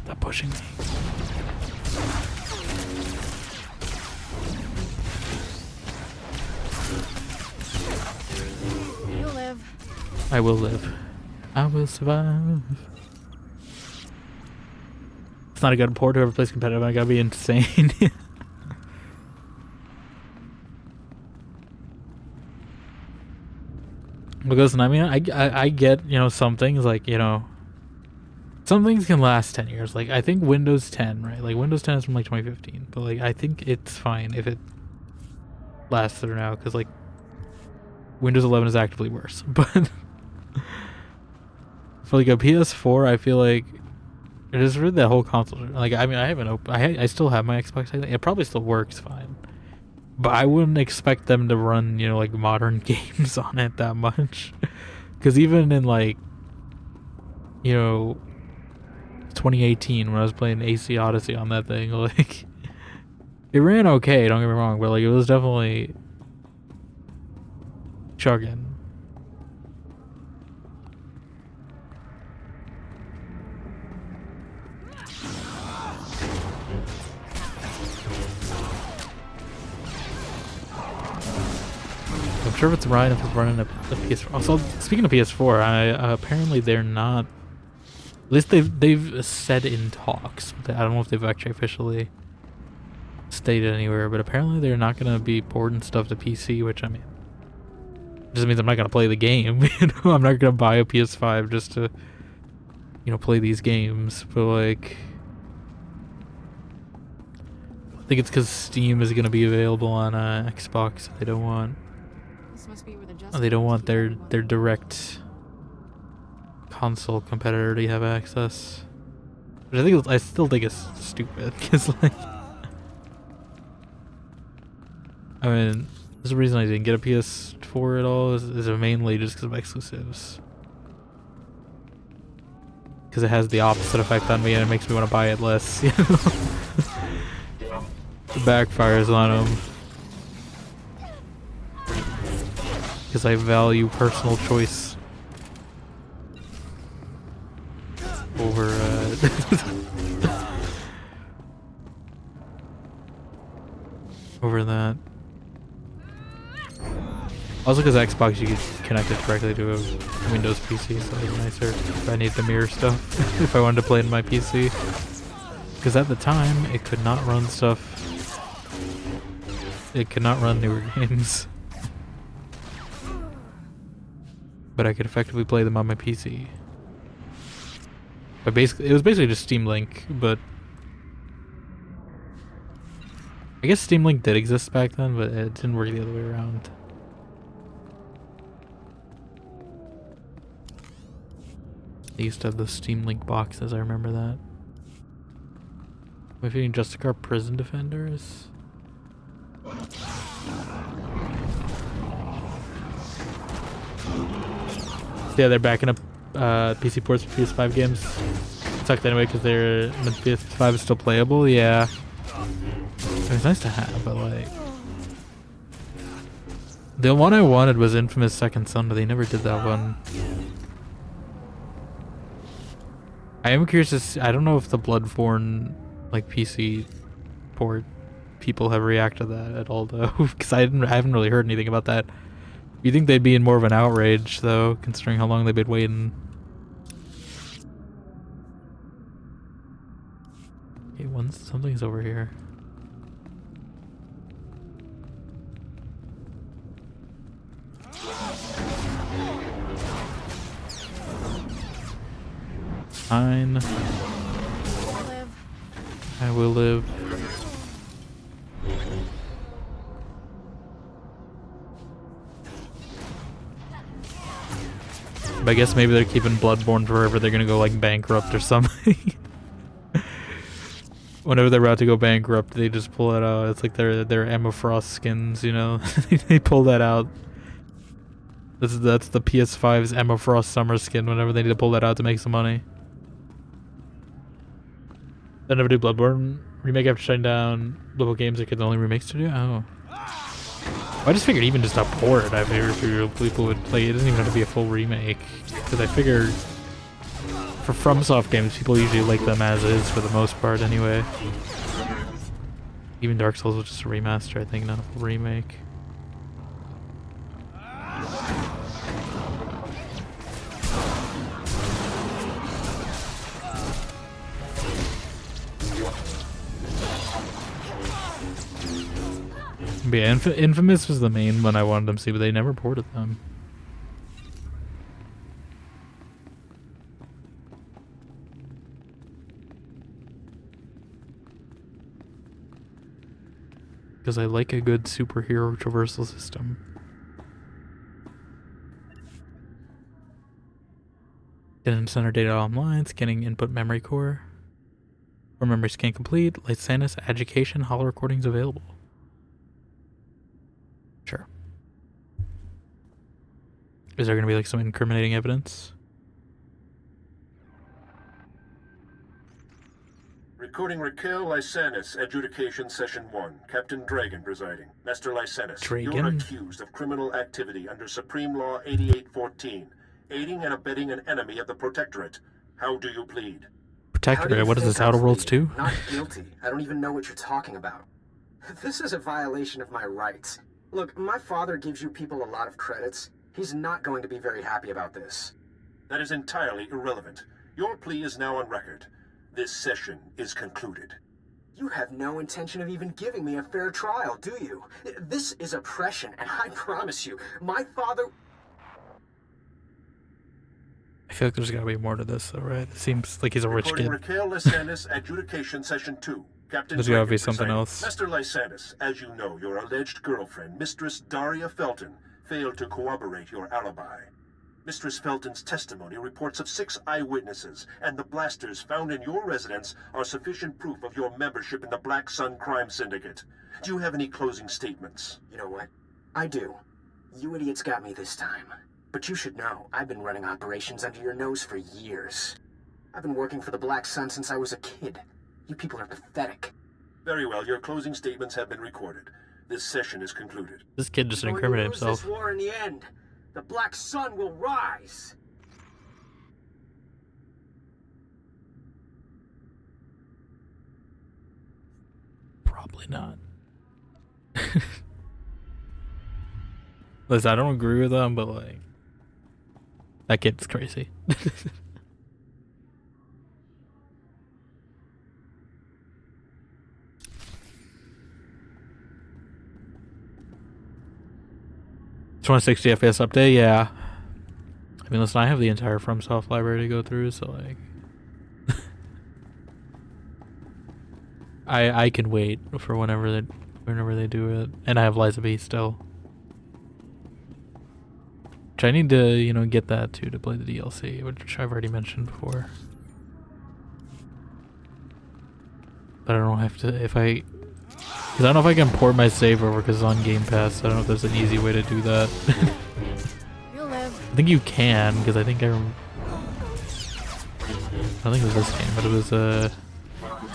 Stop pushing me. You'll live. I will live. I will survive. It's not a good port to ever plays competitive. I gotta be insane. But listen, I mean, I get, some things like, some things can last 10 years. Like, I think Windows 10, right? Like, Windows 10 is from, like, 2015. But, like, I think it's fine if it lasts through now. Because, like, Windows 11 is actively worse. But for, like, a PS4, I feel like it is really that whole console. Like, I mean, I haven't I still have my Xbox. It probably still works fine. But I wouldn't expect them to run, like, modern games on it that much. Because even in, like, 2018 when I was playing AC Odyssey on that thing, like, it ran okay, don't get me wrong, but, like, it was definitely chugging. Oh sure if it's right if it's running a PS4. Also, speaking of PS4, apparently they're not. At least they've said in talks. I don't know if they've actually officially stated anywhere, but apparently they're not gonna be porting stuff to PC. Which I mean, just means I'm not gonna play the game. You know, I'm not gonna buy a PS5 just to, you know, play these games. But like, I think it's because Steam is gonna be available on Xbox. They don't want. This must be where the They don't want their direct console competitor to have access. Which I still think it's stupid, because like, I mean, there's a reason I didn't get a PS4 at all is mainly just because of exclusives. Because it has the opposite effect on me and it makes me want to buy it less, you know? It backfires on them. Because I value personal choice over over that. Also, because Xbox you could connect it directly to a Windows PC, so it's nicer if I need to mirror stuff if I wanted to play it in my PC. Because at the time, it could not run stuff. It could not run newer games. But I could effectively play them on my PC. But basically, it was basically just Steam Link, but I guess Steam Link did exist back then, but it didn't work the other way around. They used to have the Steam Link boxes, I remember that. Am I feeding Justicar Prison Defenders? Yeah, they're backing up PC ports for PS5 games. Sucked anyway because the PS5 is still playable. Yeah, it's nice to have, but like, the one I wanted was Infamous Second Son, but they never did that one. I am curious to see, I don't know if the Bloodborne like PC port people have reacted to that at all though, because I haven't really heard anything about that. You think they'd be in more of an outrage though, considering how long they've been waiting. Okay, something's over here. Fine. I will live. But I guess maybe they're keeping Bloodborne forever. They're gonna go like bankrupt or something. Whenever they're about to go bankrupt, they just pull it out. It's like their Emma Frost skins, you know. They pull that out. That's the PS5's Emma Frost summer skin. Whenever they need to pull that out to make some money. They never do Bloodborne remake after shutting down Level Games. They could only remakes to do. Oh. I just figured even just a port, I figured people would play. It doesn't even have to be a full remake. Because I figured for FromSoft games, people usually like them as is for the most part anyway. Even Dark Souls was just a remaster, I think, not a full remake. But yeah, Infamous was the main one I wanted them to see, but they never ported them. Because I like a good superhero traversal system. Didn't center data online, scanning input memory core. Or memory scan complete, Lysanus education, holo recordings available. Sure. Is there going to be like some incriminating evidence? Recording Raquel Lysanus, Adjudication Session 1. Captain Dragon presiding. Master Lysanus, you're accused of criminal activity under Supreme Law 8814, aiding and abetting an enemy of the Protectorate. How do you plead? Protectorate? What is this, Outer Worlds 2? Not guilty. I don't even know what you're talking about. This is a violation of my rights. Look, my father gives you people a lot of credits. He's not going to be very happy about this. That is entirely irrelevant. Your plea is now on record. This session is concluded. You have no intention of even giving me a fair trial, do you? This is oppression, and I promise you, my father... I feel like there's gotta be more to this, though, right? It seems like he's a rich kid. Raquel Lysanis, adjudication session 2. Captain There's gotta be Dragon something presiding. else. Master Lysanis, as you know, your alleged girlfriend, Mistress Daria Felton, failed to corroborate your alibi. Mistress Felton's testimony reports of 6 eyewitnesses, and the blasters found in your residence are sufficient proof of your membership in the Black Sun Crime Syndicate. Do you have any closing statements? You know what? I do. You idiots got me this time. But you should know, I've been running operations under your nose for years. I've been working for the Black Sun since I was a kid. You people are pathetic. Very well, your closing statements have been recorded. This session is concluded. This kid just incriminated himself. This war in the end. The Black Sun will rise. Probably not. Listen, I don't agree with them, but like, that kid's crazy. It's 160 FPS update, yeah. I mean, listen, I have the entire FromSoft library to go through, so like, I can wait for whenever they do it, and I have Liza B still, which I need to, you know, get that too to play the DLC, which I've already mentioned before. But I don't have to because I don't know if I can port my save over because it's on Game Pass. I don't know if there's an easy way to do that. You'll live. I think you can, because I think I don't think it was this game, but it was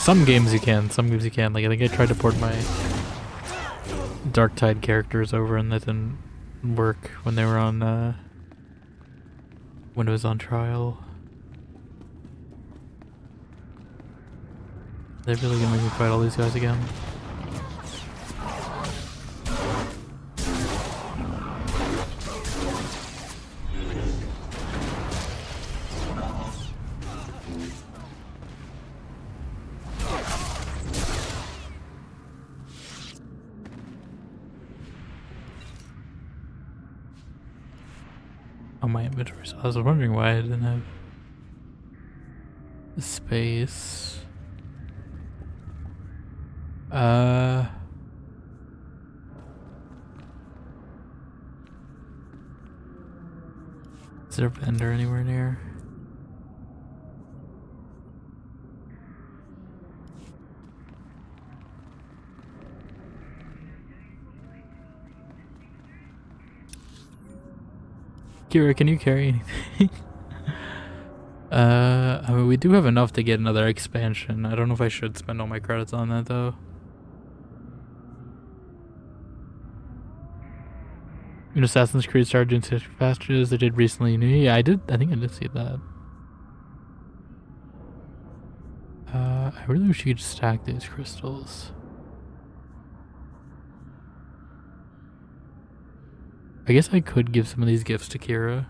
some games you can, some games you can. Like I think I tried to port my Darktide characters over and that didn't work when they were on when it was on trial. They're really gonna make me fight all these guys again. On my inventory, so I was wondering why I didn't have the space. Is there a vendor anywhere near? Kira, can you carry anything? I mean, we do have enough to get another expansion. I don't know if I should spend all my credits on that, though. In Assassin's Creed started doing such passages they did recently. Yeah, I did. I think I did see that. I really wish you could stack these crystals. I guess I could give some of these gifts to Kira.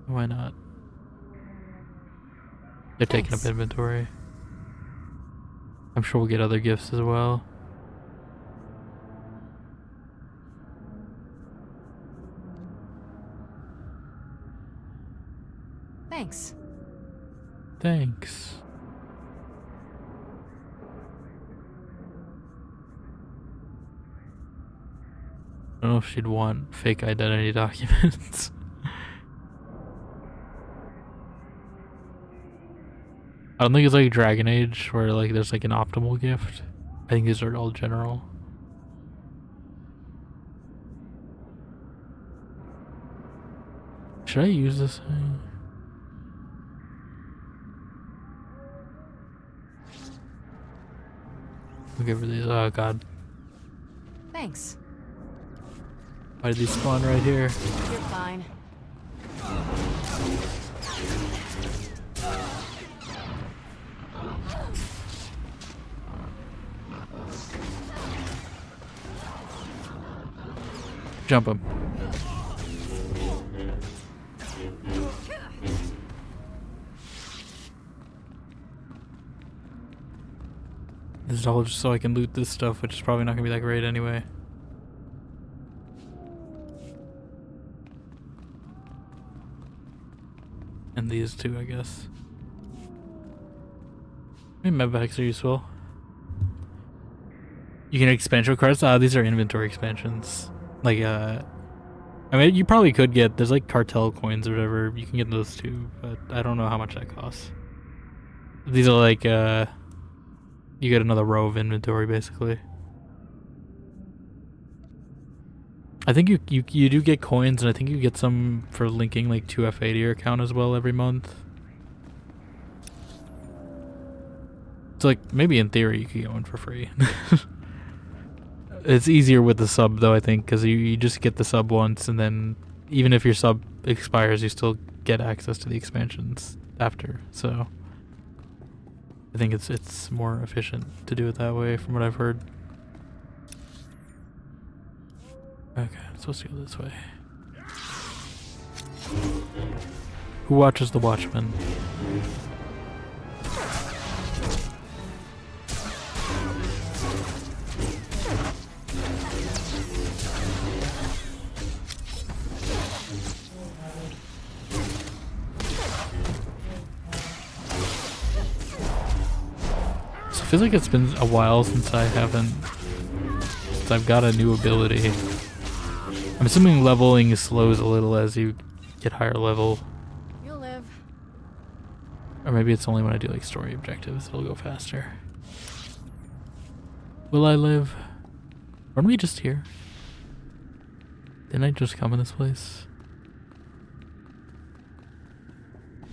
Why not? They're taking up inventory. I'm sure we'll get other gifts as well. Thanks. Thanks. I don't know if she'd want fake identity documents. I don't think it's like Dragon Age where like there's like an optimal gift. I think these are all general. Should I use this thing? I'll give her these. Oh god. Thanks. Why did these spawn right here? You're fine. Jump him. This is all just so I can loot this stuff, which is probably not gonna be that great anyway. And these two, I guess. Maybe medpacks are useful. You can get expansion cards. These are inventory expansions. Like, I mean, you probably could get, there's like cartel coins or whatever. You can get those too, but I don't know how much that costs. These are like, you get another row of inventory, basically. I think you do get coins, and I think you get some for linking like 2FA to your account as well every month. It's like, maybe in theory you could get one for free. It's easier with the sub though, I think, because you just get the sub once, and then even if your sub expires, you still get access to the expansions after. So I think it's more efficient to do it that way, from what I've heard. Okay, I'm supposed to go this way. Who watches the Watchmen? So I feel like it's been a while since I've got a new ability. I'm assuming leveling slows a little as you get higher level. You'll live. Or maybe it's only when I do like story objectives it'll go faster. Will I live? Weren't we just here? Didn't I just come in this place?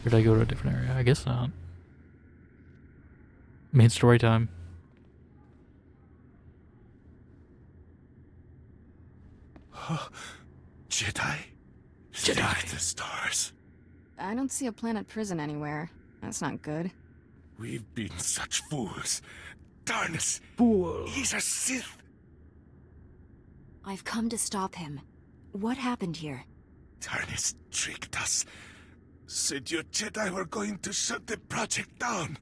Or did I go to a different area? I guess not. Main story time. Jedi? Jedi. The stars. I don't see a planet prison anywhere. That's not good. We've been such fools. Darn us. Fool. He's a Sith. I've come to stop him. What happened here? Darnis tricked us. Said your Jedi were going to shut the project down.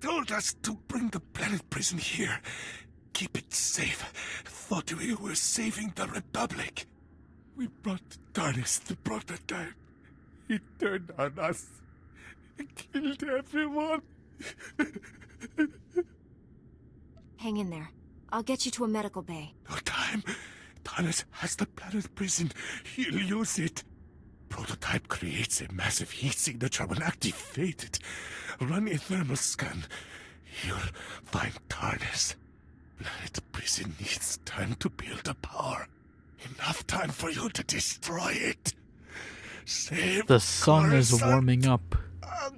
Told us to bring the planet prison here. Keep it safe. Thought we were saving the Republic. We brought Darnis the prototype. He turned on us. Killed everyone. Hang in there. I'll get you to a medical bay. No time. Darnis has the planet prison. He'll use it. Prototype creates a massive heat signature when activated. Run a thermal scan. You'll find Darnis. Planet prison needs time to build the power. Enough time for you to destroy it. Save the sun is warming up. I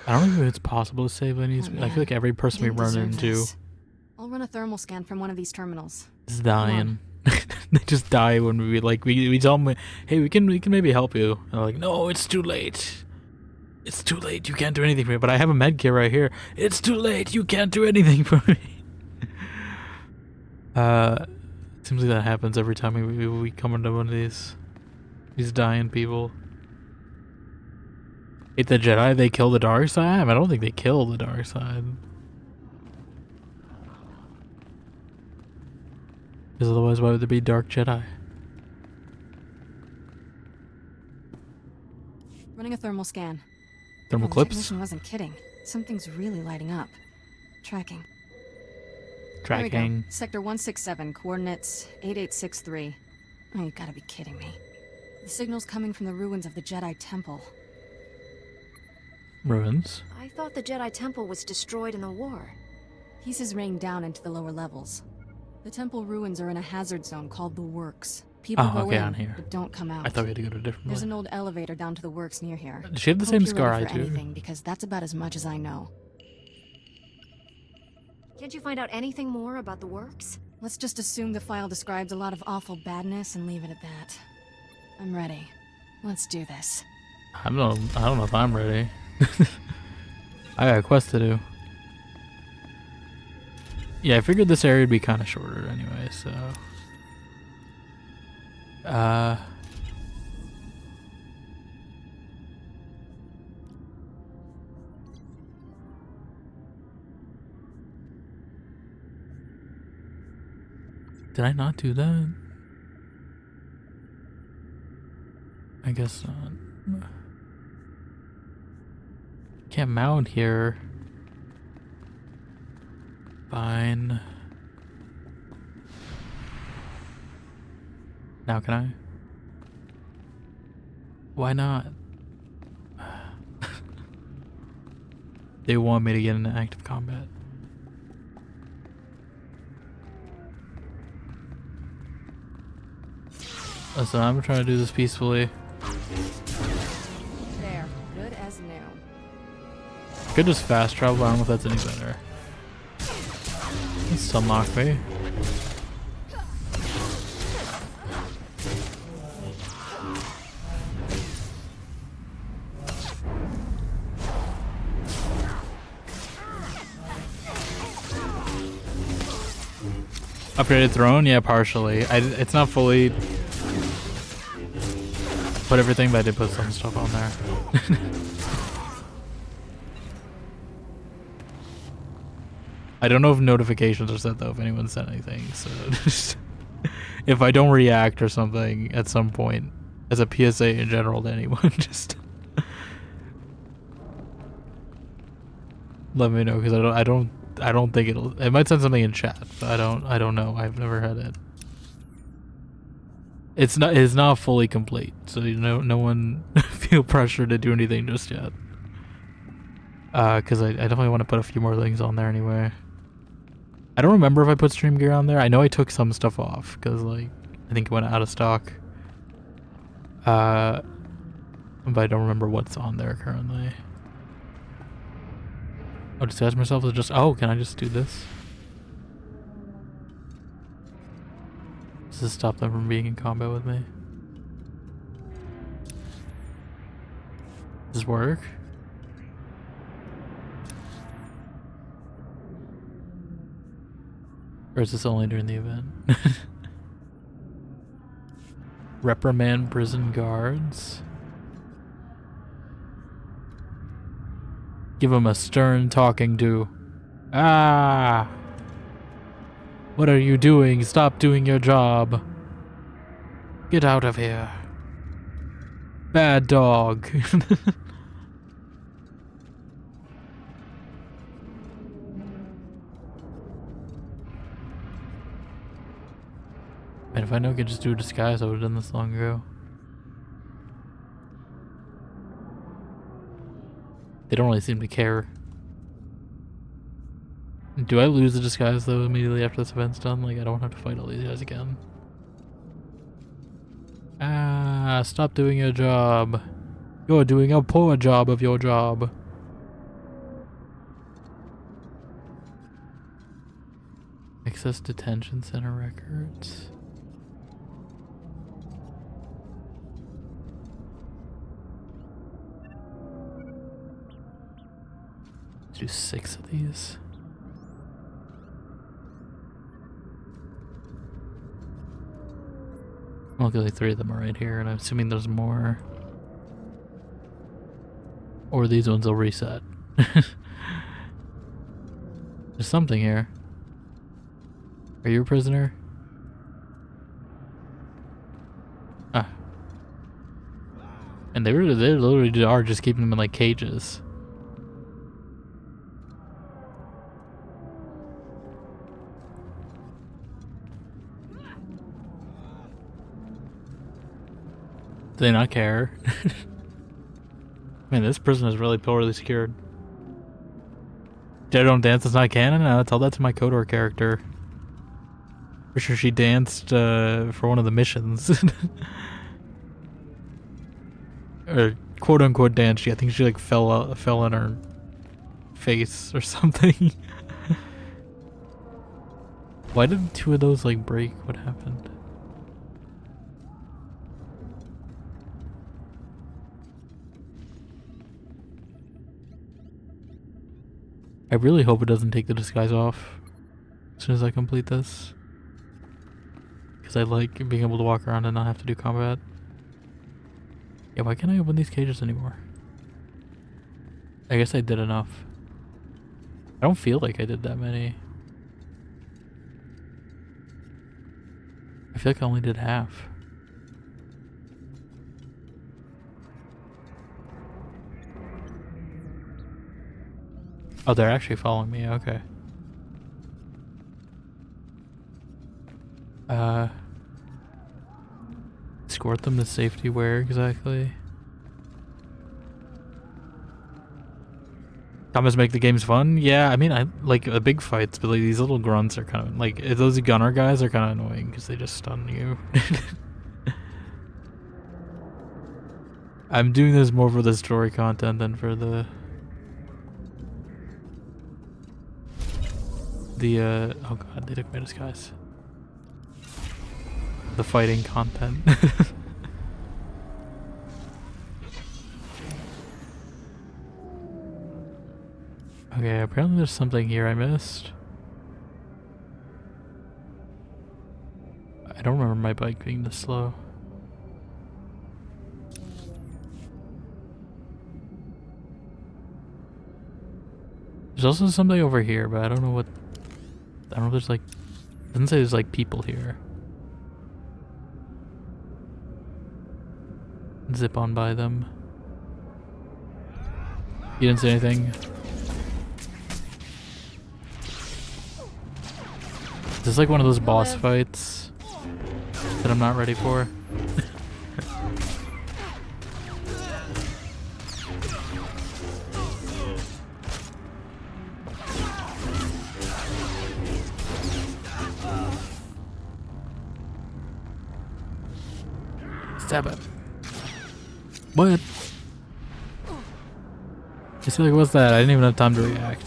don't know if it's possible to save any. I feel like every person we run into I'll run a thermal scan from one of these terminals. is dying. They just die when we tell them, hey, we can maybe help you. And they're like, no, it's too late. It's too late. You can't do anything for me. But I have a med kit right here. It's too late. You can't do anything for me. Seems like that happens every time we come into one of these dying people. Hate the Jedi. They kill the dark side. I don't think they kill the dark side. Because otherwise, why would there be dark Jedi? Running a thermal scan. Thermal The clips? technician wasn't kidding. Something's really lighting up. Tracking. Tracking. There we go. Sector 167, coordinates 8863. Oh, you gotta be kidding me. The signal's coming from the ruins of the Jedi Temple. Ruins? I thought the Jedi Temple was destroyed in the war. Pieces rained down into the lower levels. The temple ruins are in a hazard zone called the Works. People go in, on here. but don't come out. I thought we had to go to a different There's place. an old elevator down to the Works near here. Does she have the Hope same you're scar ready I for do? anything, because that's about as much as I know. Can't you find out anything more about the Works? Let's just assume the file describes a lot of awful badness and leave it at that. I'm ready. Let's do this. I don't know if I'm ready. I got a quest to do. Yeah, I figured this area would be kind of shorter anyway, so... Did I not do that? I guess not. Can't mount here. Fine. Now can I? Why not? They want me to get into active combat. Listen, I'm trying to do this peacefully. There, good as new. Could just fast travel, I don't know if that's any better. Still knock me. Upgraded throne? Yeah, partially. It's not fully put everything, but I did put some stuff on there. I don't know if notifications are set though, if anyone sent anything, so just if I don't react or something at some point as a PSA in general to anyone, just let me know, because I don't think it might send something in chat, but I don't know. I've never had it. It's not fully complete, so no one feel pressure to do anything just yet. Because I definitely want to put a few more things on there anyway. I don't remember if I put stream gear on there. I know I took some stuff off because like I think it went out of stock. But I don't remember what's on there currently. Oh, disguise myself as just... Oh, can I just do this? Does this stop them from being in combat with me? Does this work? Or is this only during the event? Reprimand prison guards. Give him a stern talking to. Ah! What are you doing? Stop doing your job. Get out of here. Bad dog. And if I know I could just do a disguise, I would have done this long ago. They don't really seem to care. Do I lose the disguise though immediately after this event's done? Like, I don't have to fight all these guys again. Ah, stop doing your job. You're doing a poor job of your job. Access detention center records. Do 6 of these. Well, only 3 of them are right here, and I'm assuming there's more. Or these ones will reset. There's something here. Are you a prisoner? Ah. And they literally are just keeping them in like cages. Do they not care? Man, this prison is really poorly secured. Jedi don't dance is not canon? No, tell that to my Kodor character. For sure she danced for one of the missions. Or quote unquote danced. I think she like fell on her face or something. Why did 2 of those like break? What happened? I really hope it doesn't take the disguise off. as soon as I complete this. Because I like being able to walk around and not have to do combat. Yeah, why can't I open these cages anymore? I guess I did enough. I don't feel like I did that many. I feel like I only did half. Oh, they're actually following me, okay. Escort them to safety where exactly? Comments make the games fun? Yeah, I mean, I like the big fights, but like these little grunts are kind of like those gunner guys are kind of annoying because they just stun you. I'm doing this more for the story content than for the oh god, they took my disguise. The fighting content. Okay, apparently there's something here I missed. I don't remember my bike being this slow. There's also something over here, but I don't know what. I don't know if there's like. It doesn't say there's like people here. Zip on by them. You didn't say anything? Is this like one of those boss fights that I'm not ready for? Stab it. What? I feel like, what's that? I didn't even have time to react.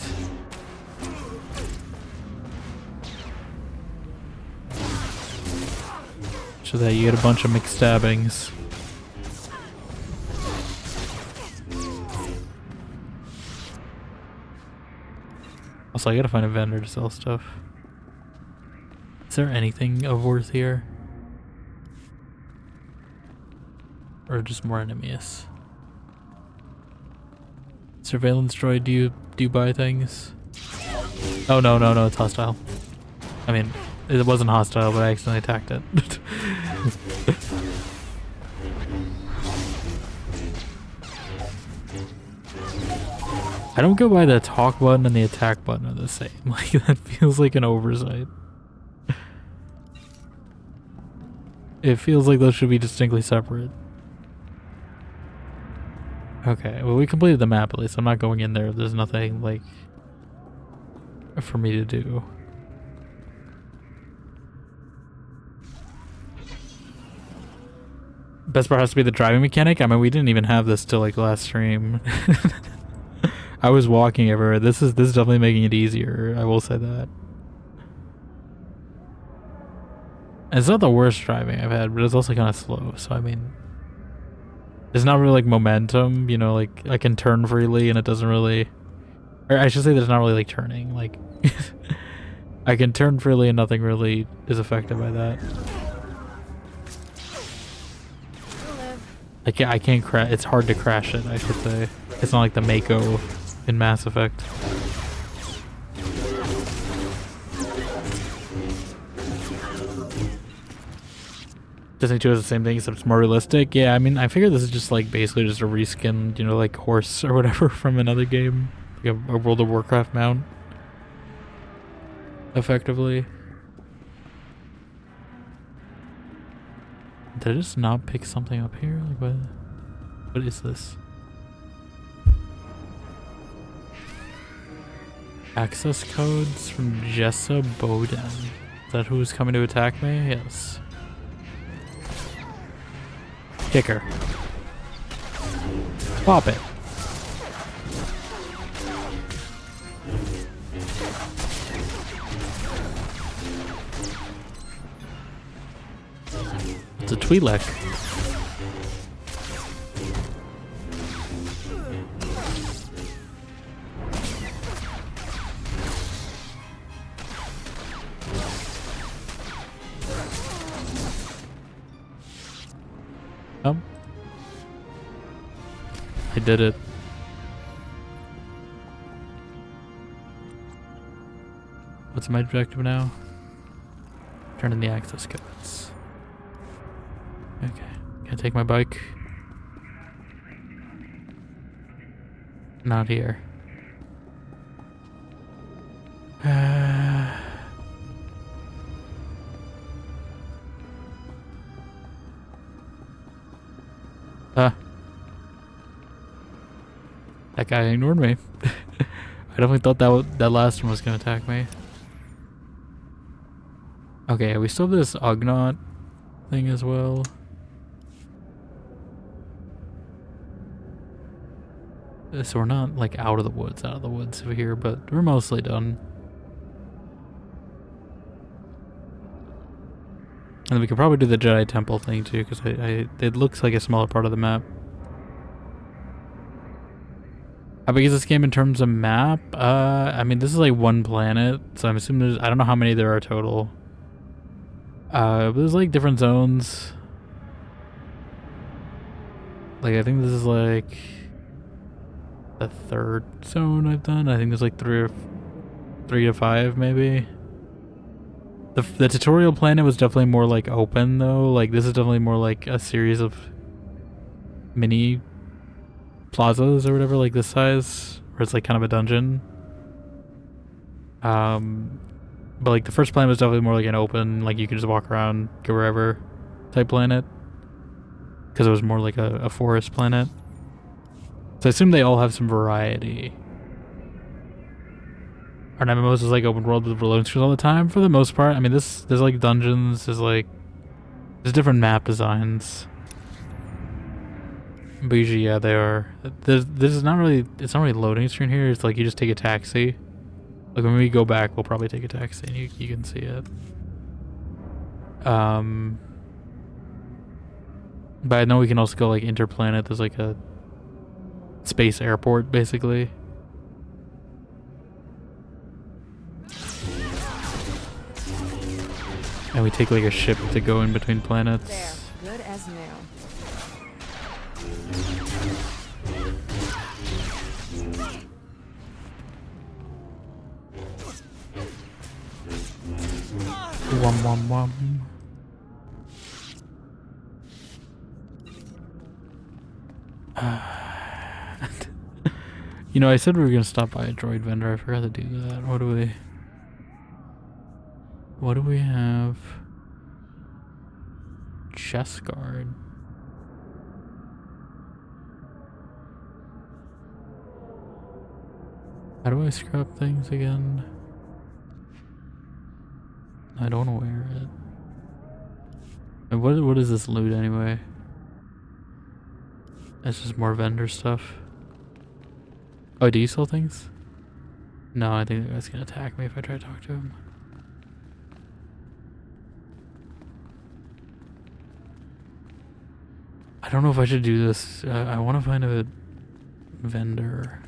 So that you get a bunch of mixed stabbings. Also, I gotta find a vendor to sell stuff. Is there anything of worth here? Or just more enemies? Surveillance droid, do you buy things? Oh no, it's hostile. I mean, it wasn't hostile, but I accidentally attacked it. I don't go by the talk button and the attack button are the same. Like, that feels like an oversight. It feels like those should be distinctly separate. Okay, well, we completed the map at least. I'm not going in there. There's nothing, like, for me to do. Best part has to be the driving mechanic. I mean, we didn't even have this till like last stream. I was walking everywhere. This is definitely making it easier. I will say that. And it's not the worst driving I've had, but it's also kind of slow. So I mean, there's not really like momentum. You know, like I can turn freely, and it doesn't really. Or I should say, there's not really like turning. Like I can turn freely, and nothing really is affected by that. I can't crash. It's hard to crash it, I should say. It's not like the Mako in Mass Effect. Destiny 2 is the same thing, except it's more realistic. Yeah, I mean, I figure this is just like basically just a reskin, you know, like horse or whatever from another game, like a World of Warcraft mount. Effectively. Did I just not pick something up here? Like, what is this? Access codes from Jessa Bowden. Is that who's coming to attack me? Yes. Kick her. Pop it. It's a Twi'lek. I did it. What's my objective now? Turn in the access codes. Okay. Can I take my bike? Not here. That guy ignored me. I definitely thought that last one was gonna attack me. Okay, we still have this Ugnaught thing as well. So we're not like out of the woods over here, but we're mostly done. And we could probably do the Jedi Temple thing too, because it looks like a smaller part of the map. How big is this game in terms of map? I mean, this is like one planet, so I'm assuming there's, I don't know how many there are total. But there's like different zones. Like, I think this is like the third zone I've done. I think there's like three to five maybe. The tutorial planet was definitely more like open though. Like, this is definitely more like a series of mini plazas or whatever, like this size, where it's like kind of a dungeon. But like the first planet was definitely more like an open, like you could just walk around, go wherever type planet, because it was more like a forest planet. So I assume they all have some variety. Our MMOs is like open world with loading screens all the time for the most part. I mean, there's like dungeons, there's different map designs. But usually, yeah, they are. It's not really loading screen here. It's like you just take a taxi. Like when we go back, we'll probably take a taxi and you can see it. But I know we can also go like interplanet. There's like a space airport basically. And we take like a ship to go in between planets. There, good as new. Wum. You know, I said we were gonna stop by a droid vendor. I forgot to do that. What do we have? Chest guard. How do I scrap things again? I don't want to wear it. And what is this loot anyway? It's just more vendor stuff. Oh, do you sell things? No, I think that guy's gonna attack me if I try to talk to him. I don't know if I should do this. I want to find a vendor,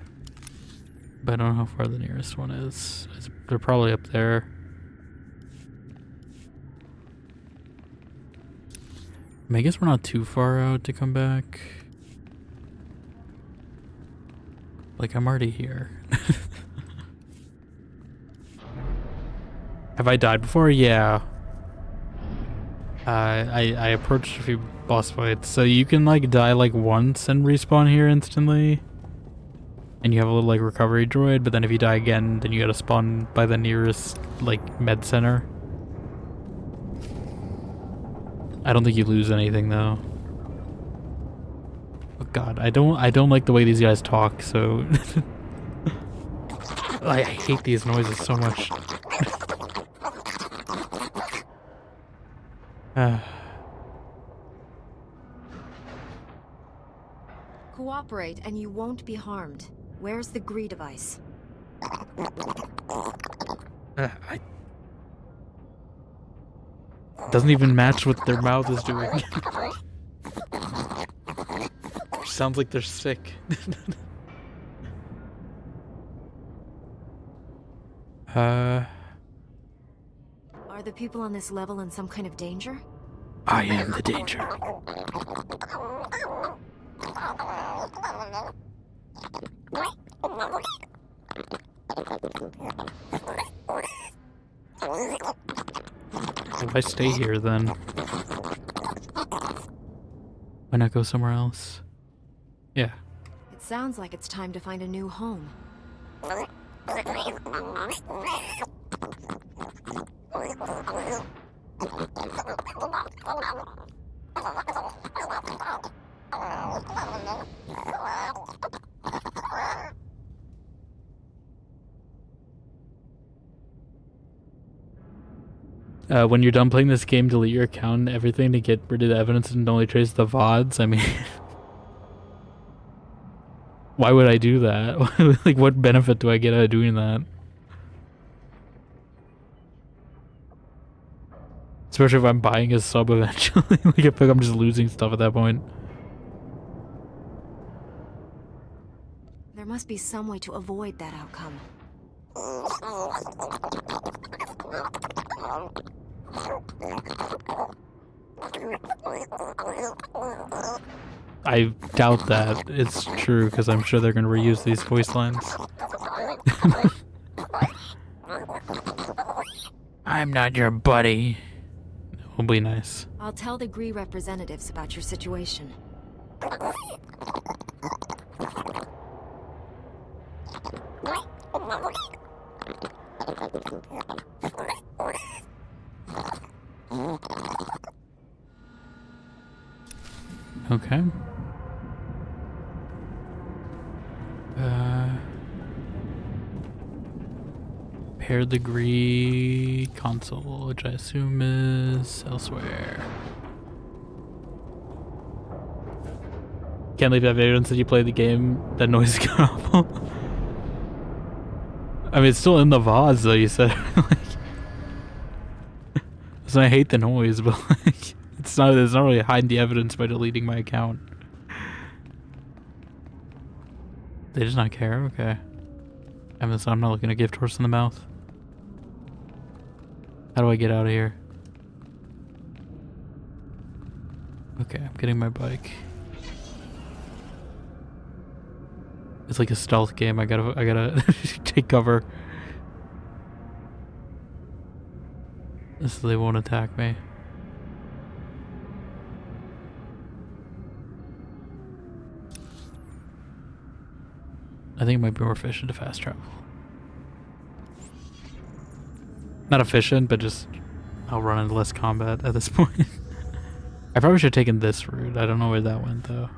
but I don't know how far the nearest one is. They're probably up there. I mean, I guess we're not too far out to come back. Like, I'm already here. Have I died before? Yeah. I approached a few boss fights. So you can like die like once and respawn here instantly. And you have a little like recovery droid, but then if you die again, then you gotta spawn by the nearest like med center. I don't think you lose anything though. Oh god, I don't like the way these guys talk, so I hate these noises so much. Cooperate and you won't be harmed. Where's the Gree device? Doesn't even match what their mouth is doing. Sounds like they're sick. Are the people on this level in some kind of danger? I am the danger. Why stay here then? Why not go somewhere else? Yeah. It sounds like it's time to find a new home. When you're done playing this game, delete your account and everything to get rid of the evidence and only trace the VODs. I mean, why would I do that? Like, what benefit do I get out of doing that? Especially if I'm buying a sub eventually. Like, I feel like I'm just losing stuff at that point. There must be some way to avoid that outcome. I doubt that it's true, because I'm sure they're going to reuse these voice lines. I'm not your buddy. It'll be nice. I'll tell the GRE representatives about your situation. Okay. Pair the GRE console, which I assume is elsewhere. Can't leave that evidence that you played the game. That noise is kind of awful. I mean, it's still in the VODs though, you said. Like, so I hate the noise, but like, it's not really hiding the evidence by deleting my account. They just not care? Okay. I'm not looking to gift horse in the mouth. How do I get out of here? Okay, I'm getting my bike. It's like a stealth game. I gotta take cover. So they won't attack me. I think it might be more efficient to fast travel. Not efficient, but just I'll run into less combat at this point. I probably should have taken this route. I don't know where that went though.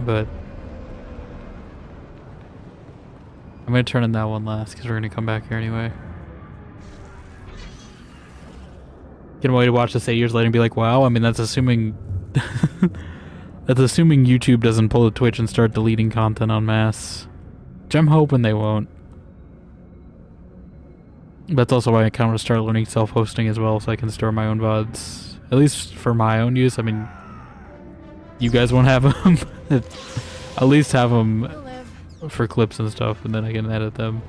But I'm gonna turn in that one last because we're gonna come back here anyway. Can't wait to watch this 8 years later and be like, wow. I mean, that's assuming that's assuming YouTube doesn't pull a Twitch and start deleting content en masse, which I'm hoping they won't. That's also why I kind of start learning self-hosting as well, so I can store my own VODs, at least for my own use. I mean, you guys won't have them. At least have them for clips and stuff, and then I can edit them.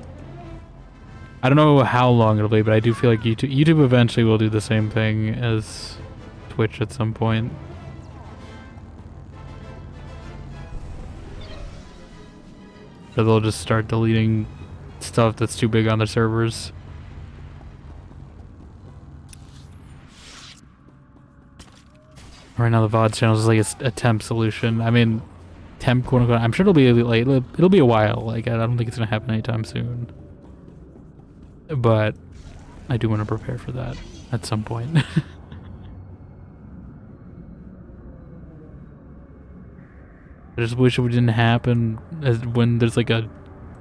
I don't know how long it'll be, but I do feel like YouTube eventually will do the same thing as Twitch at some point. Or they'll just start deleting stuff that's too big on the servers. Right now the VOD channel is like a temp solution. I mean, temp quote unquote. I'm sure it'll be like it'll be a while. Like, I don't think it's gonna happen anytime soon. But I do want to prepare for that at some point. I just wish it didn't happen when there's like a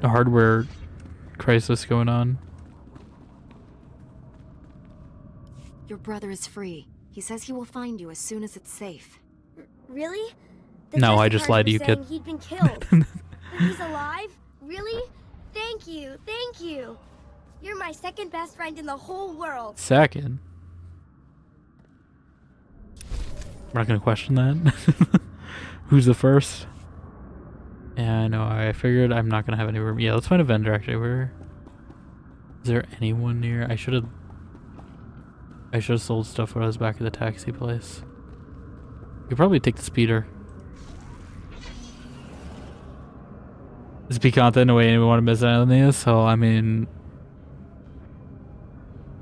hardware crisis going on. Your brother is free. He says he will find you as soon as it's safe. Really? No, I just lied to you, kid. He'd been killed. But he's alive? Really? Thank you. Thank you. You're my second best friend in the whole world. Second? We're not gonna question that. Who's the first? Yeah, I know. I figured I'm not gonna have any room. Yeah, let's find a vendor actually. Where is there anyone near? I should have sold stuff when I was back at the taxi place. You could probably take the speeder. This be content in a way anyone want to miss out on this, so I mean,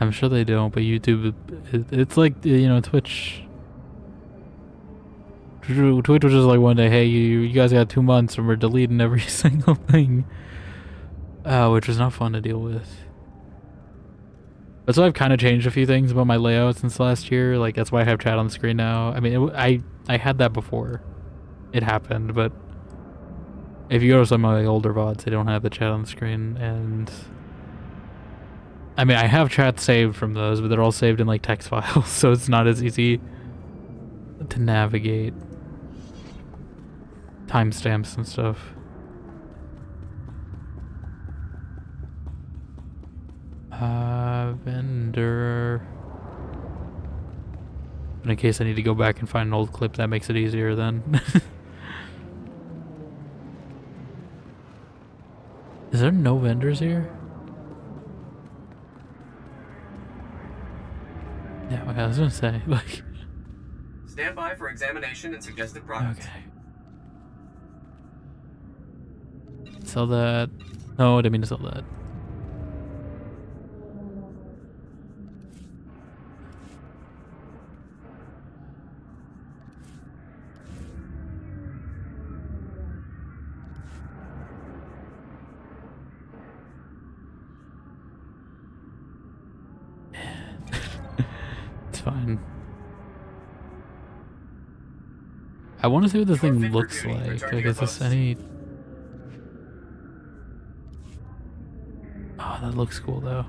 I'm sure they don't, but YouTube, it's like, you know, Twitch. Twitch was just like one day, hey, you guys got 2 months and we're deleting every single thing. Which was not fun to deal with. That's why I've kind of changed a few things about my layout since last year. Like, that's why I have chat on the screen now. I mean, I had that before it happened, but if you go to some of my older VODs, they don't have the chat on the screen, and I mean, I have chat saved from those, but they're all saved in like text files, so it's not as easy to navigate timestamps and stuff. Vendor. And in case I need to go back and find an old clip, that makes it easier then. Is there no vendors here? Yeah, okay, I was gonna say, like... Stand by for examination and suggested products. Okay. Sell that. No, I didn't mean to sell that. It's fine. I want to see what this thing looks like. Like, is this any... Oh, that looks cool, though.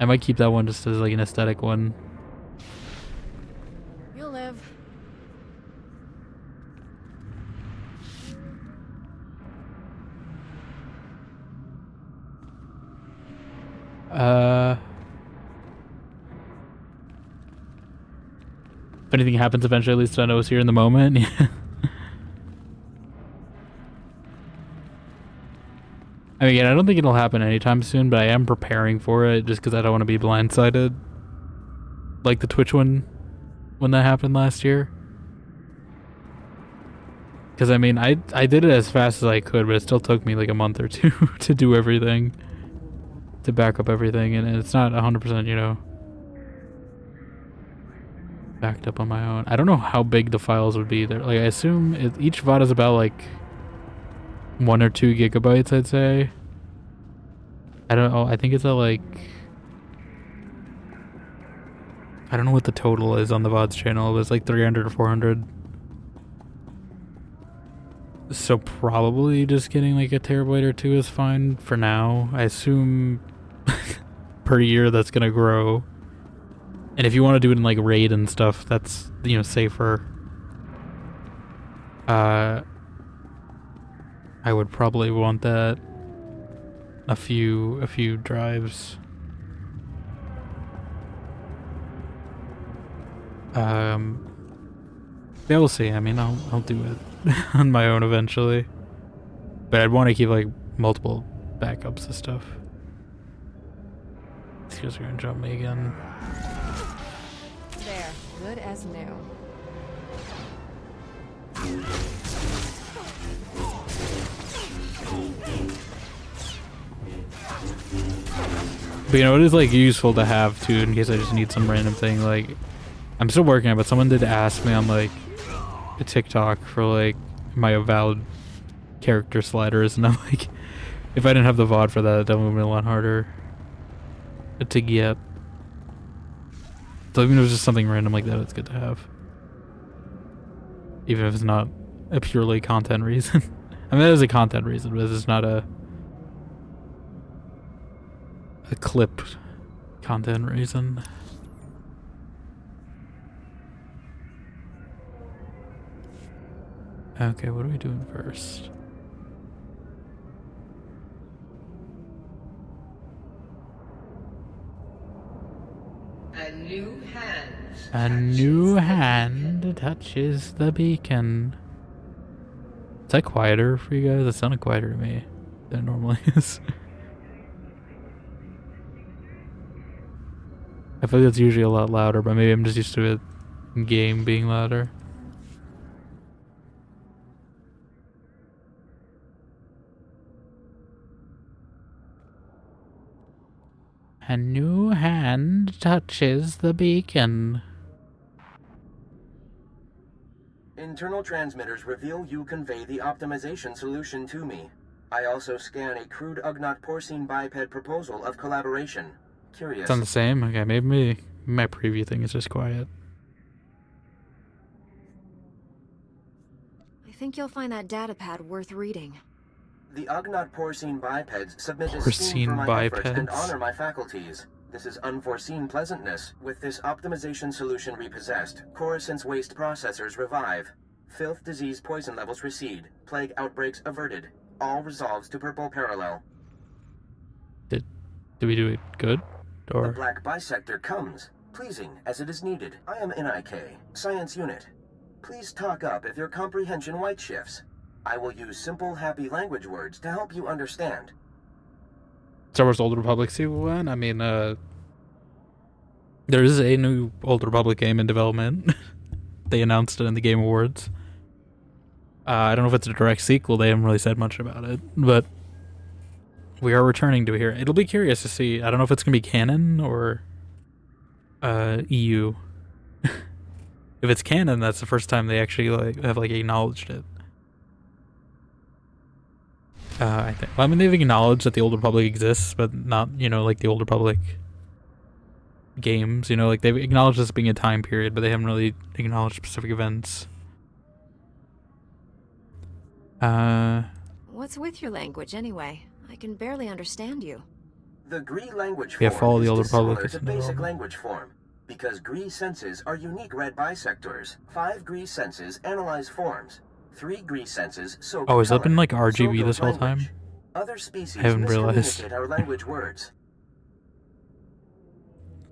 I might keep that one just as, like, an aesthetic one. You'll live. If anything happens eventually, at least I know it's here in the moment. I mean, again, I don't think it'll happen anytime soon, but I am preparing for it just because I don't want to be blindsided. Like the Twitch one when that happened last year. Because, I mean, I did it as fast as I could, but it still took me like a month or two to do everything. To back up everything, and it's not 100%, you know, backed up on my own. I don't know how big the files would be there. Like, I assume each VOD is about like 1 or 2 gigabytes, I'd say. I don't know. I think it's at like... I don't know what the total is on the VODs channel. It was like 300 or 400. So probably just getting like a terabyte or 2 is fine for now. I assume per year that's gonna grow. And if you want to do it in like RAID and stuff, that's, you know, safer. I would probably want that a few drives. Yeah, we'll see. I mean, I'll do it on my own eventually. But I'd want to keep like multiple backups of stuff. These guys are gonna jump me again. There, good as new. But you know, it is like useful to have too, in case I just need some random thing. Like, I'm still working on it, but someone did ask me on like a TikTok for like my avowed character sliders, and I'm like, if I didn't have the VOD for that, that would have been a lot harder to get. So even if it was just something random like that, it's good to have. Even if it's not a purely content reason. I mean, that is a content reason, but it's not a clipped content reason. Okay, what are we doing first? A new hand. A new hand touches the beacon. Is that quieter for you guys? It sounded quieter to me than it normally is. I feel like it's usually a lot louder, but maybe I'm just used to it in game being louder. A new hand touches the beacon. Internal transmitters reveal you convey the optimization solution to me. I also scan a crude Ugnaught porcine biped proposal of collaboration. Curious. It's on the same? Okay, maybe my preview thing is just quiet. I think you'll find that datapad worth reading. The Ugnaught porcine bipeds submit esteem for my efforts and honor my faculties. This is unforeseen pleasantness. With this optimization solution repossessed, Coruscant's waste processors revive. Filth, disease, poison levels recede. Plague outbreaks averted. All resolves to purple parallel. Did we do it good? Or the black bisector comes, pleasing as it is needed. I am NIK, Science Unit. Please talk up if your comprehension white shifts. I will use simple, happy language words to help you understand. Star Wars Old Republic sequel one? I mean, there is a new Old Republic game in development. They announced it in the Game Awards. I don't know if it's a direct sequel. They haven't really said much about it, but we are returning to it here. It'll be curious to see. I don't know if it's gonna be canon or EU. If it's canon, that's the first time they actually have acknowledged it. I think. Well, I mean, they've acknowledged that the Old Republic exists, but not, like the Old Republic games. They've acknowledged this being a time period, but they haven't really acknowledged specific events. What's with your language, anyway? I can barely understand you. The Gree language Yeah, form follow the is Old dissimilar Republic. to basic language form, because Gree senses are unique red bisectors. 5 Gree senses analyze forms. 3 Gree senses soak Oh, has that been color. RGB So this goes whole time? language. Other species I haven't realized. miscommunicate our language words.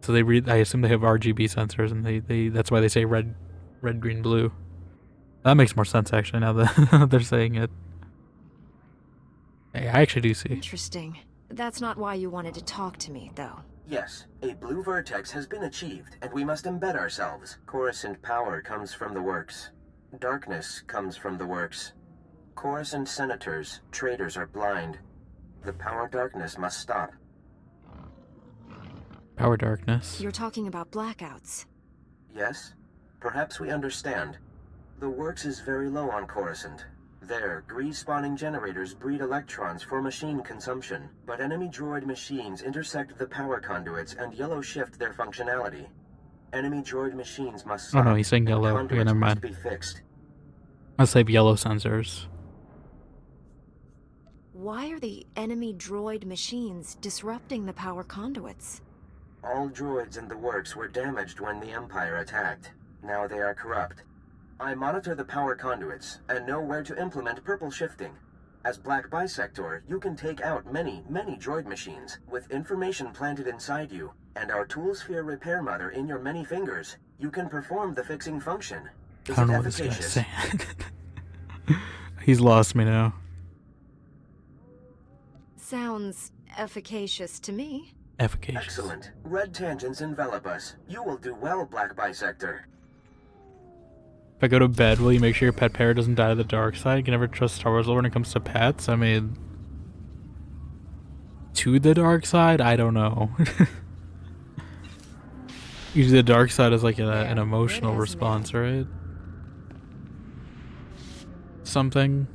So they read. I assume they have RGB sensors, and they that's why they say red, green, blue. That makes more sense actually now that they're saying it. Hey, I actually do see. Interesting. That's not why you wanted to talk to me, though. Yes, a blue vertex has been achieved, and we must embed ourselves. Coruscant power comes from the works. Darkness comes from the works. Coruscant senators, traitors are blind. The power darkness must stop. Power darkness. You're talking about blackouts. Yes? Perhaps we understand. The works is very low on Coruscant. There, Gree-spawning generators breed electrons for machine consumption, but enemy droid machines intersect the power conduits and yellow shift their functionality. Enemy droid machines must stop. Oh no, he's saying yellow. Okay, never mind. Be fixed. Let's save yellow sensors. Why are the enemy droid machines disrupting the power conduits? All droids in the works were damaged when the Empire attacked. Now they are corrupt. I monitor the power conduits and know where to implement purple shifting. As Black Bisector, you can take out many droid machines with information planted inside you, and our Toolsphere repair mother in your many fingers. You can perform the fixing function. I don't know what this guy's saying. He's lost me now. Sounds efficacious to me. Efficacious. Excellent. Red tangents envelop us. You will do well, Black Bisector. If I go to bed, will you make sure your pet parrot doesn't die to the dark side? You can never trust Star Wars when it comes to pets. I mean, to the dark side? I don't know. Usually the dark side is like an emotional response, right? Something.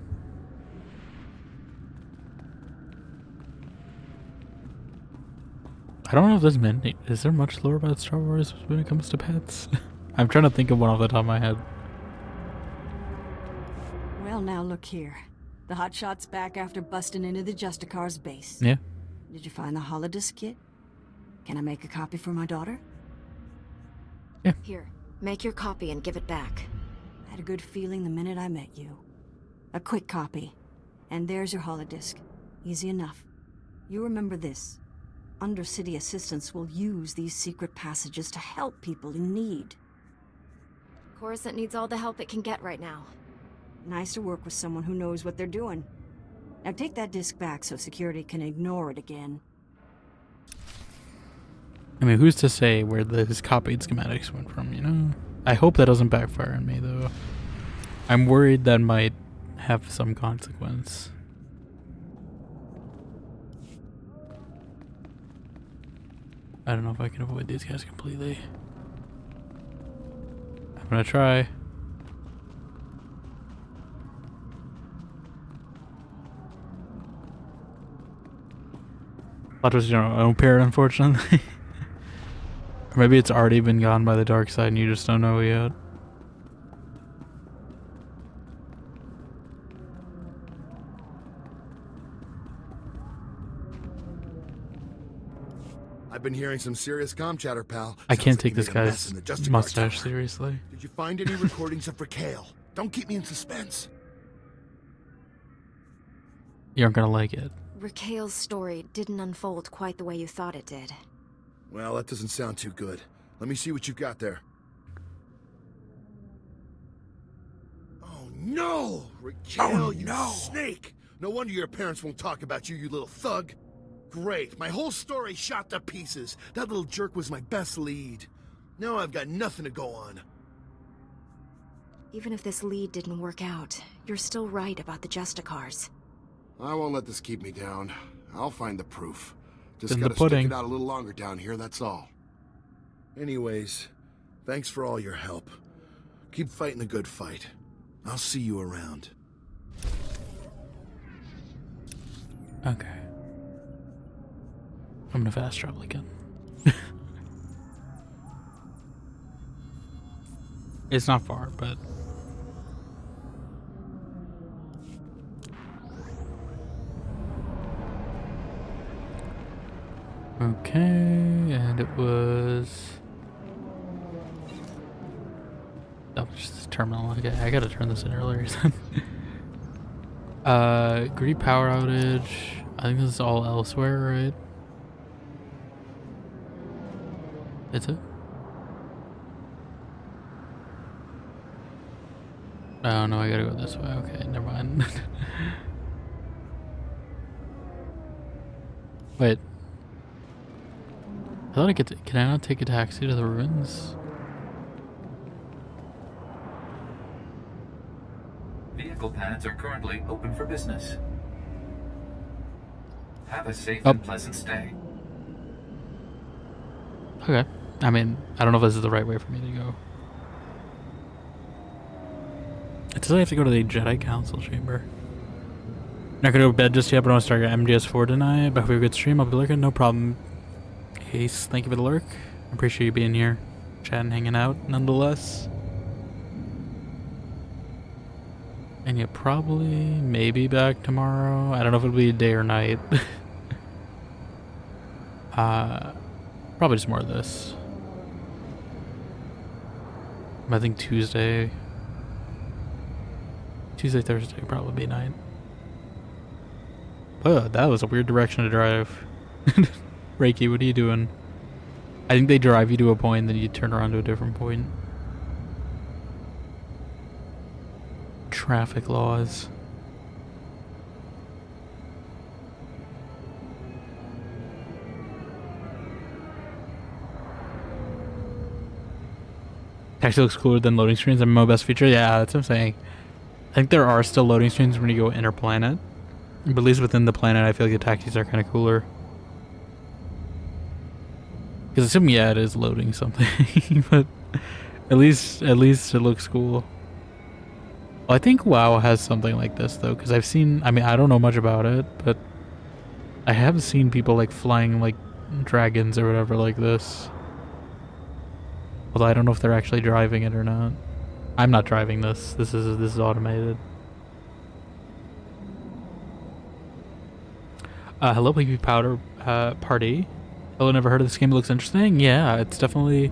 I don't know if there's many. Is there much lore about Star Wars when it comes to pets? I'm trying to think of one off the top of my head. Well, now look here. The hotshot's back after busting into the Justicar's base. Yeah. Did you find the holodisk kit? Can I make a copy for my daughter? Yeah. Here, make your copy and give it back. I had a good feeling the minute I met you. A quick copy. And there's your holodisk. Easy enough. You remember this. Undercity assistants will use these secret passages to help people in need. Coruscant needs all the help it can get right now. Nice to work with someone who knows what they're doing. Now take that disk back so security can ignore it again. I mean, who's to say where his copied schematics went from, you know? I hope that doesn't backfire on me, though. I'm worried that might have some consequence. I don't know if I can avoid these guys completely. I'm gonna try. Plot twist, you don't appear, unfortunately. Or maybe it's already been gone by the dark side and you just don't know yet. I've been hearing some serious comm chatter, pal. I can't take this guy's mustache seriously. Did you find any recordings of Raquel? Don't keep me in suspense. You aren't gonna like it. Raquel's story didn't unfold quite the way you thought it did. Well, that doesn't sound too good. Let me see what you've got there. Oh no! Raquel, you snake! No wonder your parents won't talk about you, you little thug. Great, my whole story shot to pieces. That little jerk was my best lead. Now I've got nothing to go on. Even if this lead didn't work out, you're still right about the Justicars. I won't let this keep me down. I'll find the proof. Just In gotta the pudding. stick it out a little longer down here, that's all. Anyways, thanks for all your help. Keep fighting the good fight. I'll see you around. Okay. I'm gonna fast travel again. It's not far, but... Okay, and it was... Oh, just the terminal. Okay, I gotta turn this in earlier then. Grid power outage. I think this is all elsewhere, right? Is it? Oh no, I gotta go this way. Okay, never mind. Wait. I thought I could. Can I not take a taxi to the ruins? Vehicle pads are currently open for business. Have a safe and pleasant stay. Okay. I mean, I don't know if this is the right way for me to go. It says I have to go to the Jedi Council chamber. Not gonna go to bed just yet, but I want to start MGS4 tonight. But hope you have a good stream. I'll be lurking, no problem. Ace, thank you for the lurk. I appreciate you being here, chatting, hanging out, nonetheless. And you'll probably, maybe back tomorrow. I don't know if it'll be day or night. Probably just more of this. I think Tuesday, Thursday would probably be night. Oh, that was a weird direction to drive. Reiki, what are you doing? I think they drive you to a point, then you turn around to a different point. Traffic laws. Actually looks cooler than loading screens. MMO best feature. Yeah, that's what I'm saying. I think there are still loading screens when you go interplanet. But at least within the planet, I feel like the taxis are kind of cooler. Because assuming, yeah, it is loading something. But at least it looks cool. Well, I think WoW has something like this, though. Because I've seen... I mean, I don't know much about it. But I have seen people, like, flying, like, dragons or whatever like this. Although I don't know if they're actually driving it or not. I'm not driving this. This is automated. Hello, Baby Powder Party. Hello, never heard of this game. It looks interesting. Yeah, it's definitely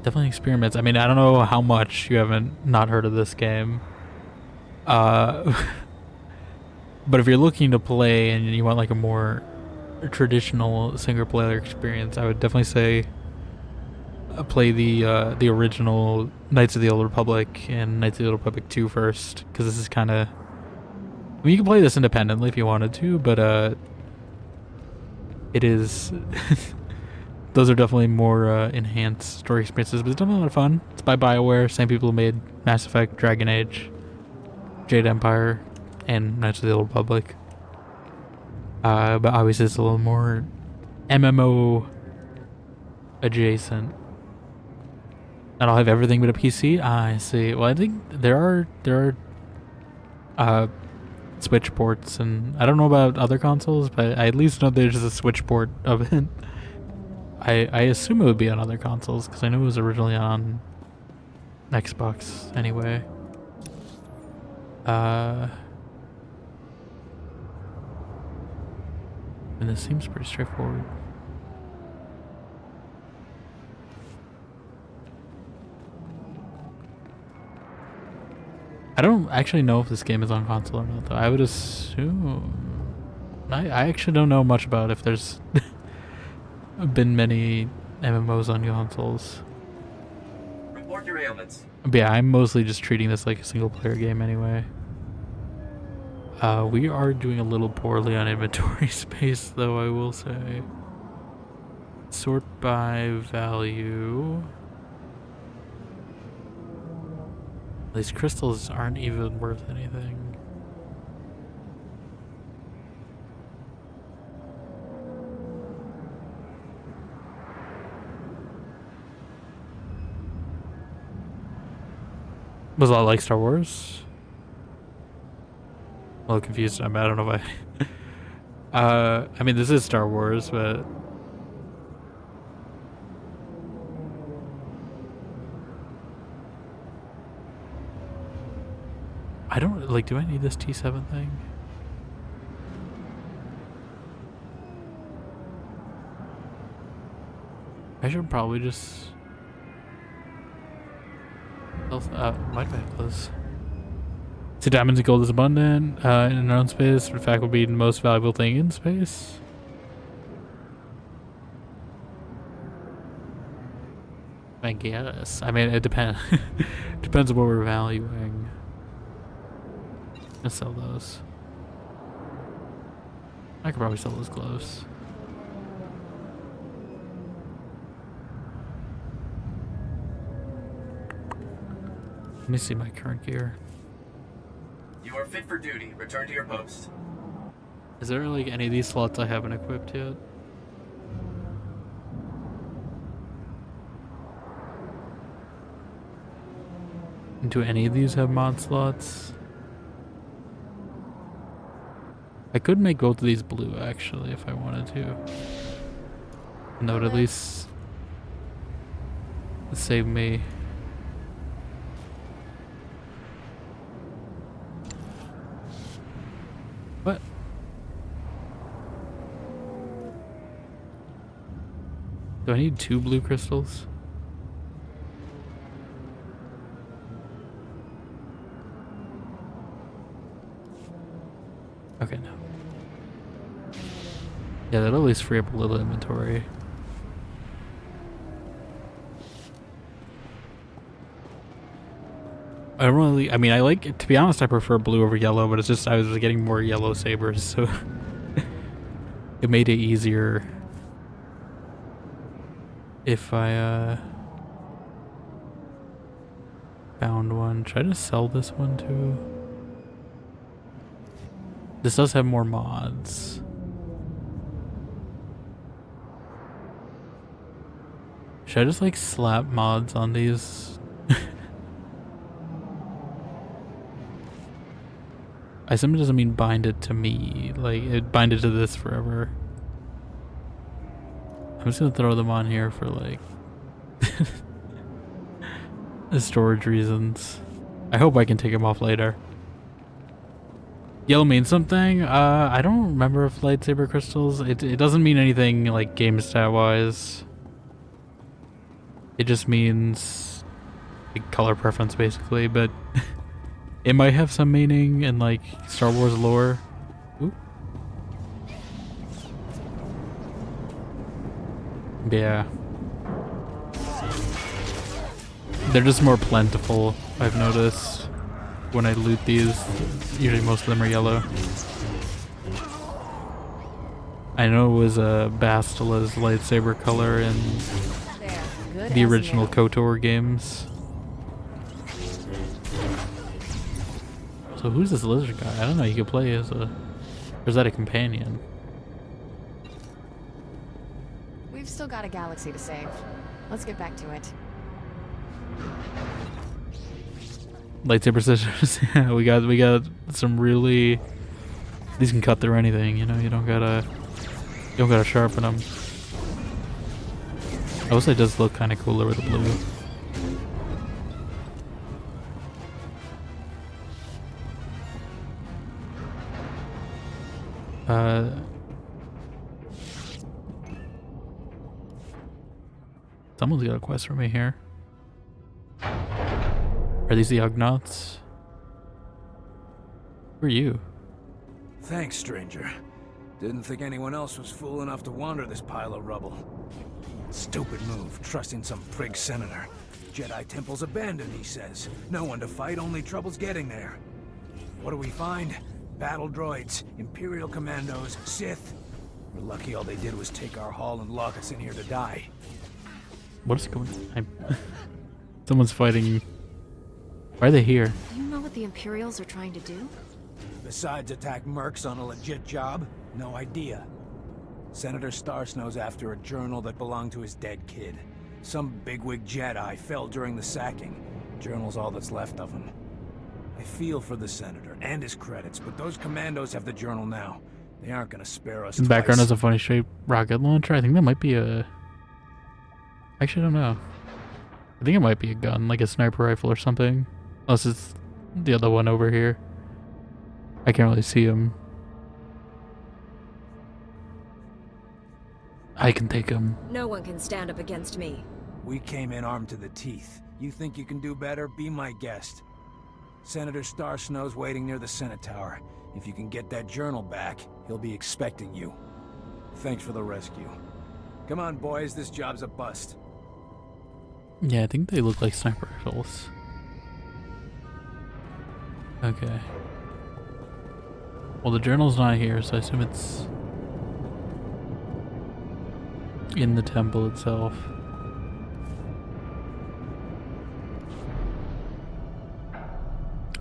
experiments. I mean, I don't know how much you haven't not heard of this game. But if you're looking to play and you want like a more traditional single player experience, I would definitely say play the original Knights of the Old Republic and Knights of the Old Republic 2 first, because this is kind of... I mean, you can play this independently if you wanted to, but it is... Those are definitely more enhanced story experiences, but it's definitely a lot of fun. It's by BioWare, same people who made Mass Effect, Dragon Age, Jade Empire, and Knights of the Old Republic. But obviously it's a little more MMO adjacent. And I'll have everything but a PC? I see. Well, I think there are Switch ports, and I don't know about other consoles, but I at least know there's a Switch port of it. I assume it would be on other consoles, because I know it was originally on Xbox anyway. And this seems pretty straightforward. I don't actually know if this game is on console or not, though. I would assume... I actually don't know much about if there's been many MMOs on consoles. Report your ailments. But yeah, I'm mostly just treating this like a single-player game anyway. We are doing a little poorly on inventory space, though, I will say. Sort by value. These crystals aren't even worth anything. Was a lot like Star Wars? A little confused. I don't know if I mean, this is Star Wars, but I don't like. Do I need this T7 thing? I should probably just. Might have those. So diamonds and gold is abundant in our own space. In fact, will be the most valuable thing in space. I guess. I mean, it depends. Depends on what we're valuing. Let's sell those. I could probably sell those gloves. Let me see my current gear. You are fit for duty. Return to your post. Is there like any of these slots I haven't equipped yet? Do any of these have mod slots? I could make both of these blue actually if I wanted to. And that would at least save me. What? Do I need 2 blue crystals? Okay, no. Yeah, that'll at least free up a little inventory. I don't really, I mean, I like, to be honest, I prefer blue over yellow, but it's just, I was getting more yellow sabers, so it made it easier if I, found one. Should I just sell this one too? This does have more mods. Should I just like slap mods on these? I assume it doesn't mean bind it to me, like it bind it to this forever. I'm just gonna throw them on here for like storage reasons. I hope I can take them off later. Yellow means something? I don't remember if lightsaber crystals, it doesn't mean anything like game stat wise. It just means like color preference basically, but it might have some meaning in like Star Wars lore. Ooh. Yeah. They're just more plentiful, I've noticed. When I loot these, usually most of them are yellow. I know it was a Bastila's lightsaber color in the original KOTOR games. So who's this lizard guy? I don't know, you could play as a... Or is that a companion? We've still got a galaxy to save. Let's get back to it. Lightsaber scissors. Yeah, we got some really. These can cut through anything, you know. You don't gotta sharpen them. Also, it does look kind of cooler with the blue. Someone's got a quest for me here. Are these the Ugnaughts? Who are you? Thanks, stranger. Didn't think anyone else was fool enough to wander this pile of rubble. Stupid move, trusting some prig senator. Jedi temple's abandoned, he says. No one to fight, only trouble's getting there. What do we find? Battle droids, Imperial commandos, Sith. We're lucky all they did was take our haul and lock us in here to die. What is going on? Someone's fighting. Why are they here? Do you know what the Imperials are trying to do? Besides attack mercs on a legit job? No idea. Senator Starsnow's after a journal that belonged to his dead kid. Some bigwig Jedi fell during the sacking. Journal's all that's left of him. I feel for the Senator and his credits, but those commandos have the journal now. They aren't gonna spare us. In the background is a funny shaped rocket launcher. I think that might be a... Actually, I don't know. I think it might be a gun, like a sniper rifle or something. Unless it's the other one over here. I can't really see him. I can take him. No one can stand up against me. We came in armed to the teeth. You think you can do better? Be my guest. Senator Starsnow's waiting near the Senate Tower. If you can get that journal back, he'll be expecting you. Thanks for the rescue. Come on, boys, this job's a bust. Yeah, I think they look like sniper rifles. Okay. Well, the journal's not here, so I assume it's in the temple itself.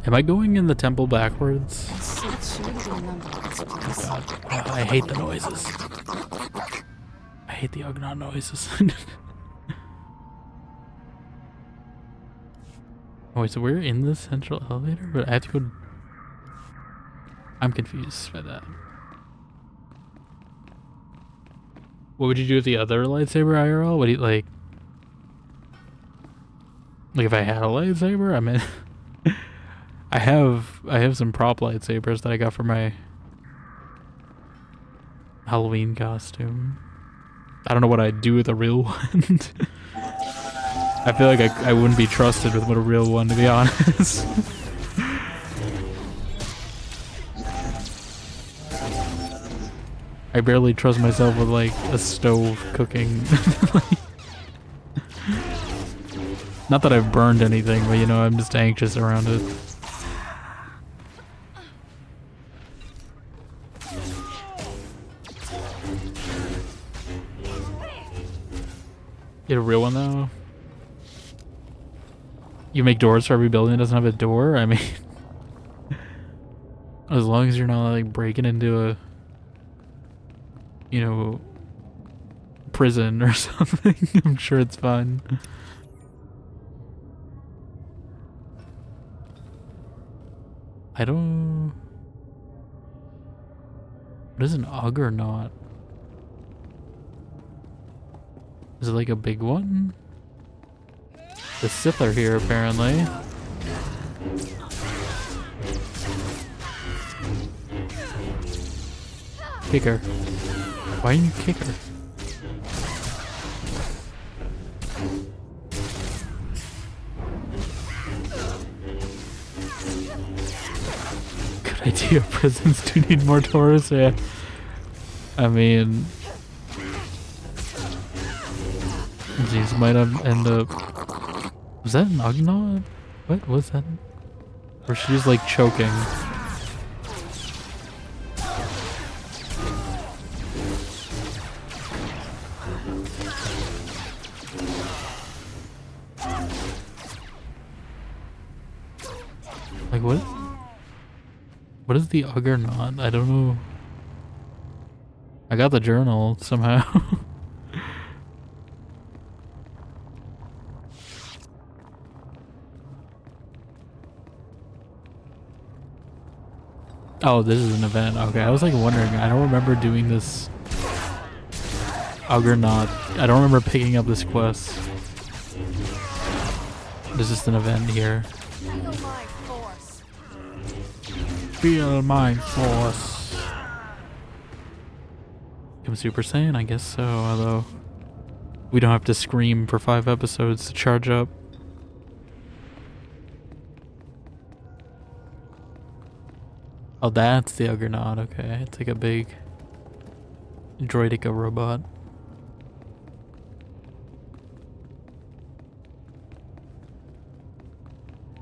Am I going in the temple backwards? Oh god. Oh, I hate the noises. I hate the Ugnaught noises. Oh wait, so we're in the central elevator? But I have to go... I'm confused by that. What would you do with the other lightsaber IRL? Would he like if I had a lightsaber? I mean I have some prop lightsabers that I got for my Halloween costume. I don't know what I'd do with a real one. I feel like I wouldn't be trusted with a real one, to be honest. I barely trust myself with like a stove cooking. Not that I've burned anything, but you know, I'm just anxious around it. Get a real one though? You make doors for every building that doesn't have a door? I mean, as long as you're not like breaking into a, you know, prison or something, I'm sure it's fine. I don't... What is an Ugnaught? Is it like a big one? The Sith are here apparently. Kick her. Why didn't you kick her? Good idea. Prisons do need more tourists. Yeah. I mean, these might end up. Was that an Ugnaught? What was that? Or she's like choking. Like what? What is the Ugnaught? I don't know. I got the journal somehow. Oh, this is an event. Okay, I was like wondering. I don't remember doing this. Uggernaut. I don't remember picking up this quest. There's just an event here. Feel my force. Become Super Saiyan? I guess so, although we don't have to scream for 5 episodes to charge up. Oh, that's the Uggernaut. Okay, it's like a big droidica robot.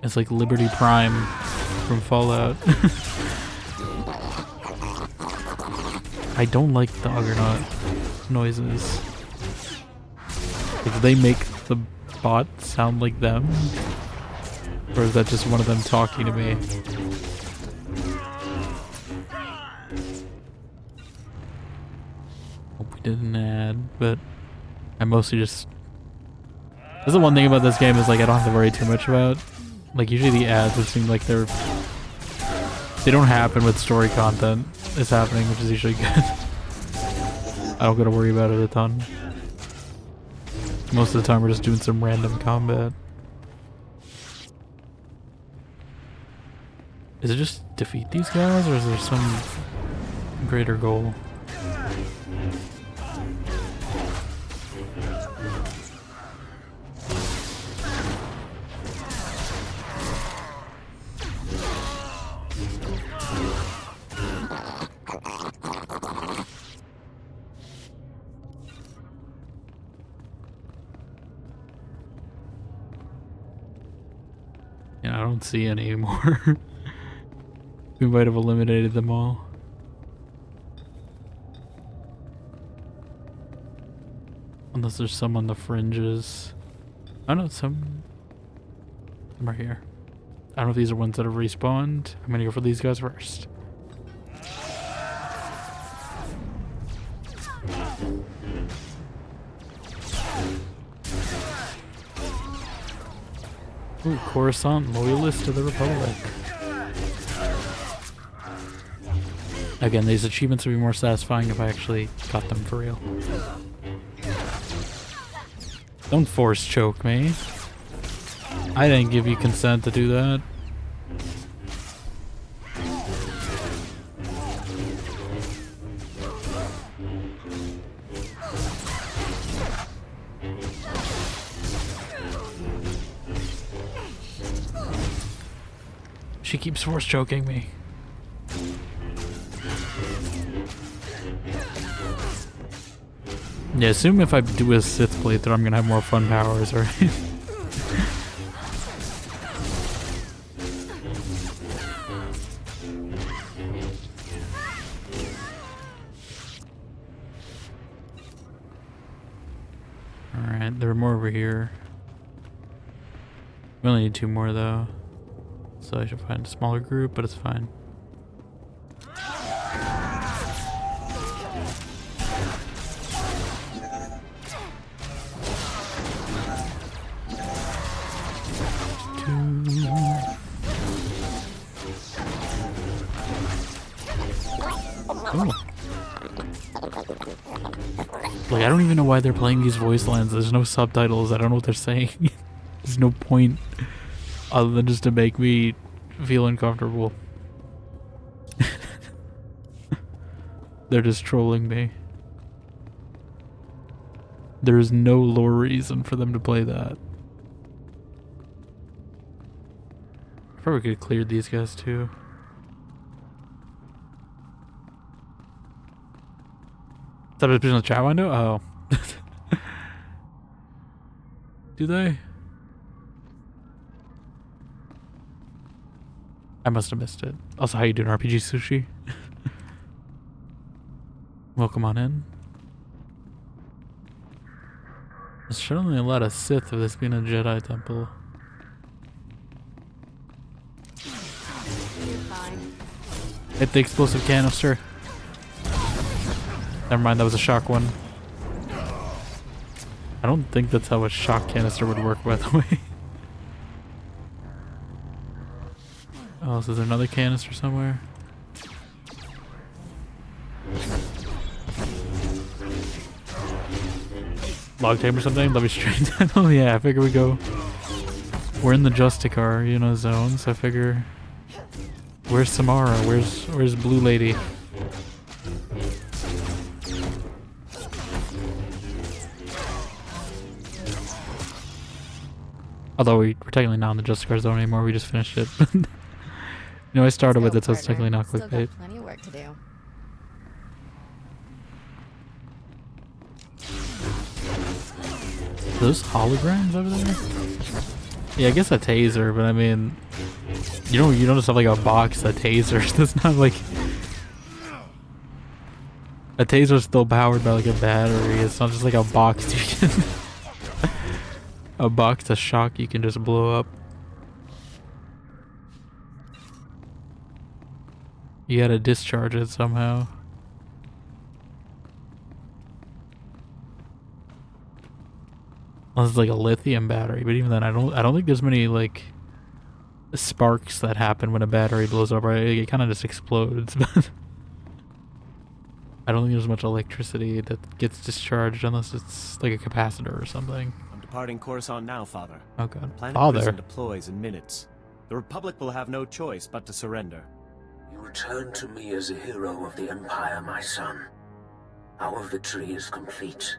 It's like Liberty Prime from Fallout. I don't like the Uggernaut noises. Like, do they make the bot sound like them? Or is that just one of them talking to me? Hope we didn't add, but I mostly just... That's the one thing about this game is like I don't have to worry too much about. Like usually the ads it seem like they don't happen with story content is happening, which is usually good. I don't gotta worry about it a ton. Most of the time we're just doing some random combat. Is it just defeat these guys or is there some greater goal? Yeah, I don't see any anymore. We might have eliminated them all. Unless there's some on the fringes. I know some are here. I don't know if these are ones that have respawned. I'm gonna go for these guys first. Ooh, Coruscant, loyalist to the Republic. Again, these achievements would be more satisfying if I actually got them for real. Don't force choke me. I didn't give you consent to do that. She keeps force choking me. Yeah, assume if I do a Sith playthrough, I'm gonna have more fun powers, right? Alright, there are more over here. We only need 2 more though. So I should find a smaller group, but it's fine. Like, I don't even know why they're playing these voice lines. There's no subtitles. I don't know what they're saying. There's no point other than just to make me feel uncomfortable. They're just trolling me. There is no lore reason for them to play that. Probably could have cleared these guys too. Somebody's in the chat window? Oh. Do they? I must have missed it. Also, how you doing, RPG Sushi? Welcome on in. There's certainly a lot of Sith of this being a Jedi temple. Hit the explosive canister. Never mind, that was a shock one. I don't think that's how a shock canister would work, by the way. Oh, so is there another canister somewhere? log tame or something. Let me straight down. Oh yeah, I figure we go. We're in the Justicar, you know, zone. So I figure. Where's Samara? Where's Blue Lady? Although we're technically not in the Justicar zone anymore. We just finished it. You know, I started with it, so it's technically not clickbait. Plenty of work to do. Those holograms over there? Yeah, I guess a taser, but I mean, you don't just have like a box of tasers. That's not like a taser's still powered by like a battery. It's not just like a box you can a box of shock you can just blow up. You gotta discharge it somehow. Unless it's like a lithium battery, but even then, I don't think there's many like sparks that happen when a battery blows up. Right, it kind of just explodes. But I don't think there's much electricity that gets discharged unless it's like a capacitor or something. I'm departing Coruscant now, Father. Oh God, Planet Father. Prison deploys in minutes. The Republic will have no choice but to surrender. You return to me as a hero of the Empire, my son. Our victory is complete.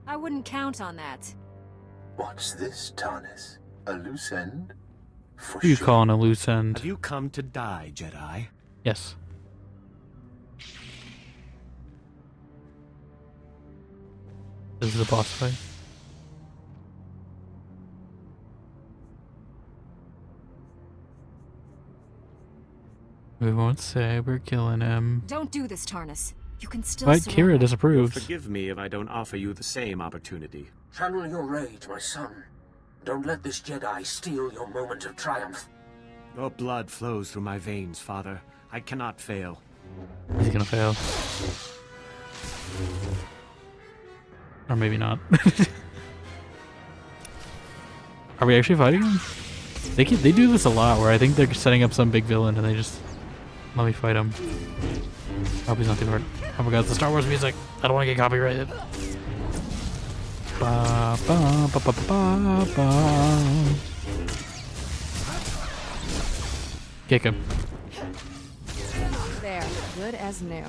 I wouldn't count on that. What's this, Tarnis? A loose end? What are you calling a loose end? Have you come to die, Jedi? Yes. This is a boss fight. We won't say we're killing him. Don't do this, Tarnis. You can still But Kira disapproves. Forgive me if I don't offer you the same opportunity. Channel your rage, my son. Don't let this Jedi steal your moment of triumph. Your blood flows through my veins, Father. I cannot fail. He's gonna fail. Or maybe not. Are we actually fighting him? They do this a lot where I think they're setting up some big villain and they just let me fight him. Hope he's not too hard. Oh my god, it's the Star Wars music. I don't want to get copyrighted. Ba, ba, ba, ba, ba, ba. Kick him. There, good as new.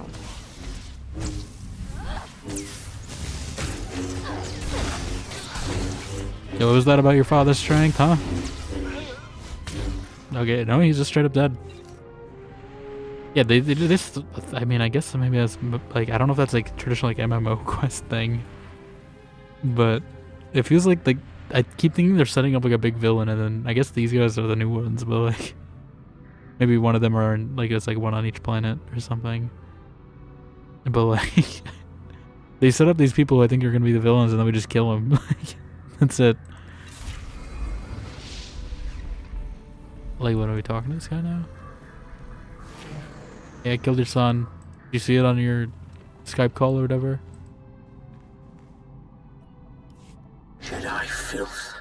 Yo, what was that about your father's strength, huh? Okay, no, he's just straight up dead. Yeah, they do this. I mean, I guess maybe that's like, I don't know if that's like traditional like MMO quest thing, but it feels like I keep thinking they're setting up like a big villain, and then I guess these guys are the new ones, but like maybe one of them are in, like it's like one on each planet or something. But like they set up these people who I think are gonna be the villains, and then we just kill them. Like that's it. Like, what are we talking to this guy now? Yeah, I killed your son. Did you see it on your Skype call or whatever? Jedi filth.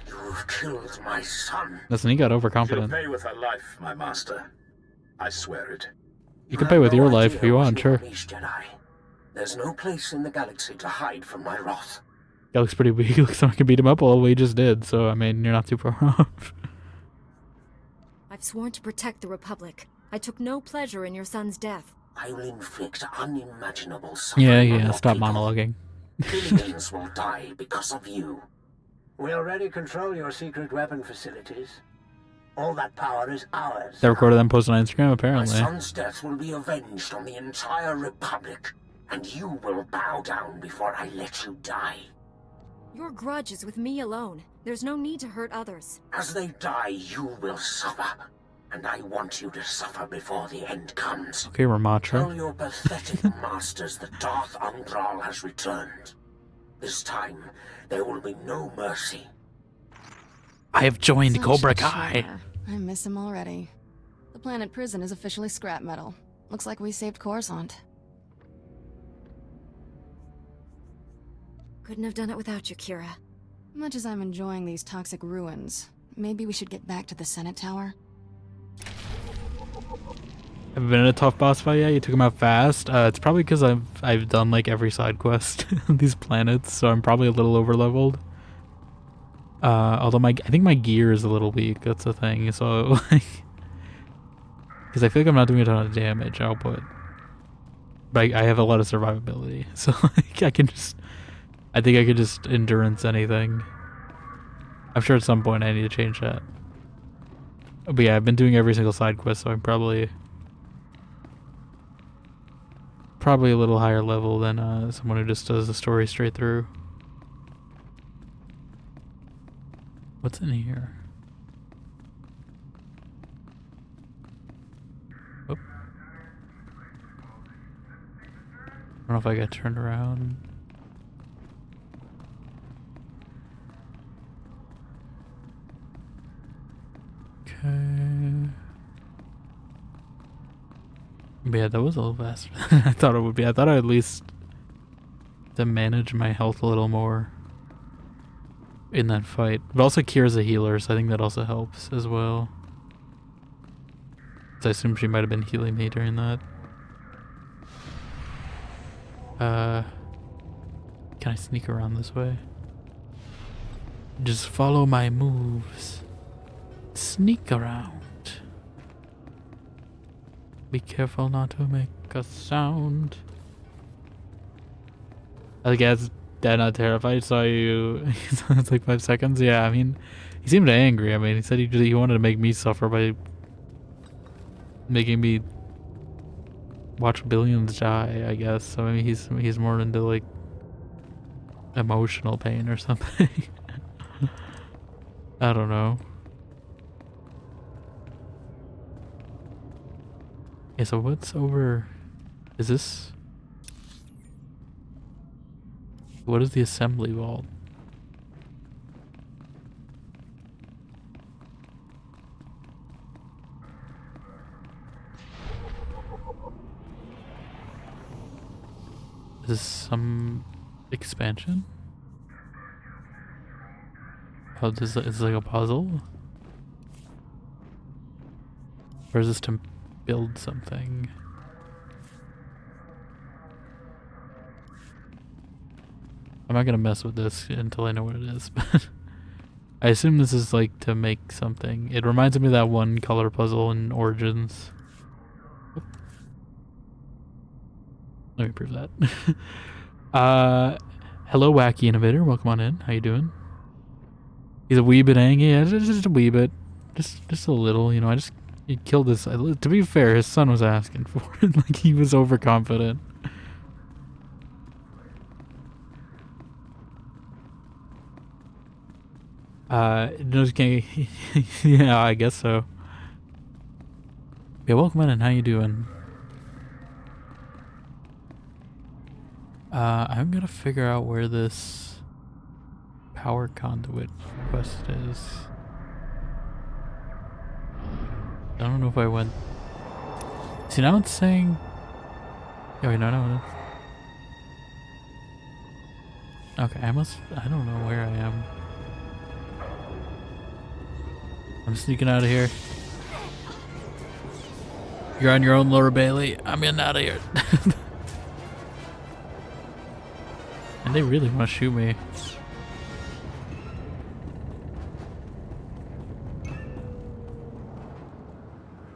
You have killed my son. Listen, he got overconfident. She'll pay with her life, my master. I swear it. You can pay with your life if you want, sure. Jedi. There's no place in the galaxy to hide from my wrath. That looks pretty weak. Looks like someone can beat him up. Well, we just did, so I mean, you're not too far off. I've sworn to protect the Republic. I took no pleasure in your son's death. I will inflict unimaginable suffering. Yeah, stop monologuing. Billions will die because of you. We already control your secret weapon facilities. All that power is ours. They recorded them posted on Instagram, apparently. My son's death will be avenged on the entire Republic, and you will bow down before I let you die. Your grudge is with me alone. There's no need to hurt others. As they die, you will suffer. And I want you to suffer before the end comes. Okay, Ramatra. Tell your pathetic masters that Darth Undral has returned. This time, there will be no mercy. I have joined Such Cobra a Kai. chore. I miss him already. The planet prison is officially scrap metal. Looks like we saved Coruscant. Couldn't have done it without you, Kira. Much as I'm enjoying these toxic ruins, maybe we should get back to the Senate Tower. Have you been in a tough boss fight yet? You took him out fast? It's probably because I've done like every side quest on these planets, so I'm probably a little over leveled. Although I think my gear is a little weak, that's the thing, so like, because I feel like I'm not doing a ton of damage output. But I have a lot of survivability, so like I think I could just endurance anything. I'm sure at some point I need to change that. But yeah, I've been doing every single side quest, so I'm probably a little higher level than someone who just does the story straight through. What's in here? Oh. I don't know if I got turned around. Okay. But yeah, that was a little faster than I thought it would be. I thought I'd at least to manage my health a little more in that fight. But also Kira's a healer, so I think that also helps as well. So I assume she might have been healing me during that. Can I sneak around this way? Just follow my moves. Sneak around. Be careful not to make a sound. I guess Dad Not Terrified saw you. It's like 5 seconds. Yeah, I mean, he seemed angry. I mean, he said he wanted to make me suffer by making me watch billions die, I guess. So I mean, he's more into like emotional pain or something. I don't know. Yeah, so what's over? Is this? What is the assembly vault? Is this some expansion? Oh, this is like a puzzle? Or is this to build something? I'm not gonna mess with this until I know what it is, but I assume this is like to make something. It reminds me of that one color puzzle in Origins. Let me prove that. Hello, Wacky Innovator. Welcome on in. How you doing? He's a wee bit angry. Yeah, just a wee bit. Just a little, you know. He killed this. To be fair, his son was asking for it. Like, he was overconfident. Yeah, I guess so. Yeah, welcome in. How you doing? I'm gonna figure out where this power conduit quest is. I don't know if I went. See, now it's saying. Oh, wait, no. Okay, I don't know where I am. I'm sneaking out of here. You're on your own, Laura Bailey. I'm getting out of here. And they really want to shoot me.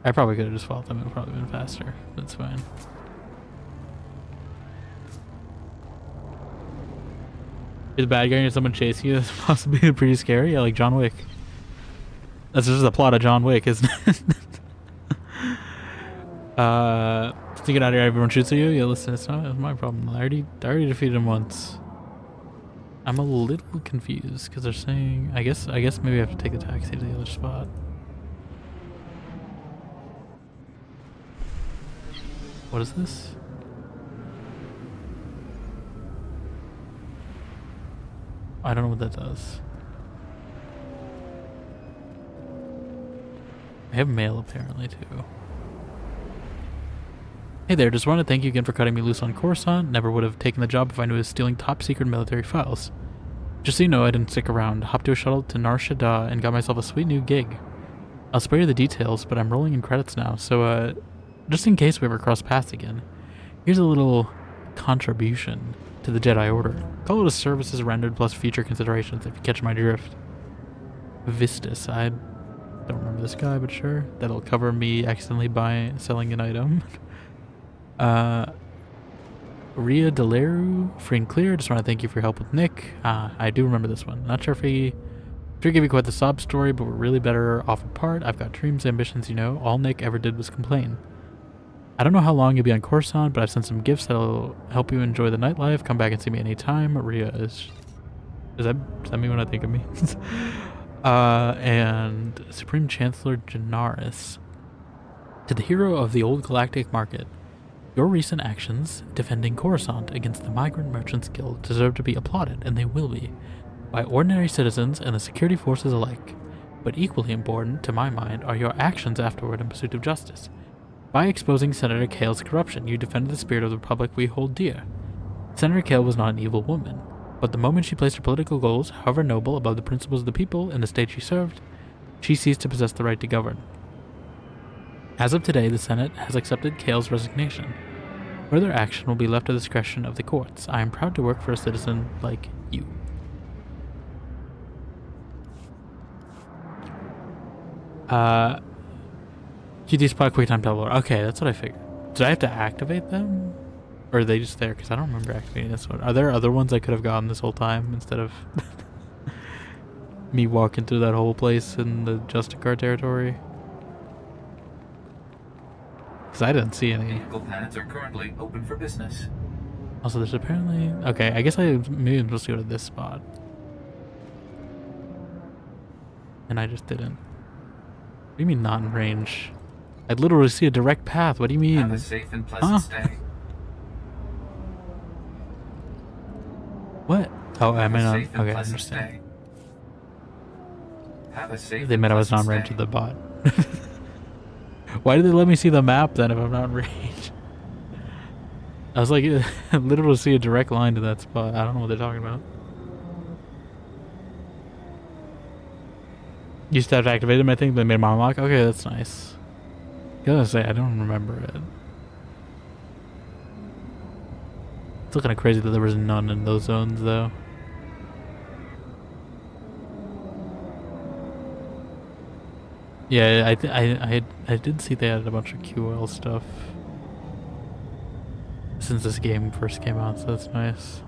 I probably could have just followed them. It would probably been faster. That's fine. Is a bad guy and someone chasing you? That's possibly pretty scary. Yeah, like John Wick. That's just the plot of John Wick, isn't it? Sneaking out here, everyone shoots at you? Yeah, listen, it's not my problem. I already defeated him once. I'm a little confused because they're saying. I guess maybe I have to take the taxi to the other spot. What is this? I don't know what that does. I have mail apparently too. Hey there, just wanted to thank you again for cutting me loose on Coruscant. Never would have taken the job if I knew I was stealing top secret military files. Just so you know, I didn't stick around. Hopped to a shuttle to Nar Shaddaa and got myself a sweet new gig. I'll spare you the details, but I'm rolling in credits now, so Just in case we ever cross paths again, here's a little contribution to the Jedi Order. Call it a services rendered plus future considerations, if you catch my drift. Vistus, I don't remember this guy, but sure. That'll cover me accidentally selling an item. Ria Deleru, free and clear. Just want to thank you for your help with Nick. I do remember this one. Not sure if he gave you quite the sob story, but we're really better off apart. I've got dreams, ambitions, you know. All Nick ever did was complain. I don't know how long you'll be on Coruscant, but I've sent some gifts that'll help you enjoy the nightlife. Come back and see me anytime. Ria is... Does that mean what I think of me? And Supreme Chancellor Janaris. To the hero of the Old Galactic Market, your recent actions defending Coruscant against the Migrant Merchants Guild deserve to be applauded, and they will be, by ordinary citizens and the security forces alike. But equally important, to my mind, are your actions afterward in pursuit of justice. By exposing Senator Kale's corruption, you defended the spirit of the Republic we hold dear. Senator Kale was not an evil woman, but the moment she placed her political goals, however noble, above the principles of the people and the state she served, she ceased to possess the right to govern. As of today, the Senate has accepted Kale's resignation. Further action will be left to the discretion of the courts. I am proud to work for a citizen like you. QT Spot QuickTime Teleport. Okay, that's what I figured. Did I have to activate them? Or are they just there? Because I don't remember activating this one. Are there other ones I could have gotten this whole time instead of me walking through that whole place in the Justicar territory? Because I didn't see any. Vehicle paths are currently open for business. Also, there's apparently... Okay, I guess maybe I'm supposed to go to this spot. And I just didn't. What do you mean not in range? I'd literally see a direct path. What do you mean? Have a safe and pleasant stay. What? Oh, I meant on... Okay, I understand. Have a safe They meant I was not in range of the bot. Why did they let me see the map then if I'm not in range? I was like, I literally see a direct line to that spot. I don't know what they're talking about. You still have to activate them, I think. They made them unlock. Okay, that's nice. I gotta say, I don't remember it. It's kind of crazy that there was none in those zones, though. Yeah, I did see they added a bunch of QL stuff since this game first came out, so that's nice.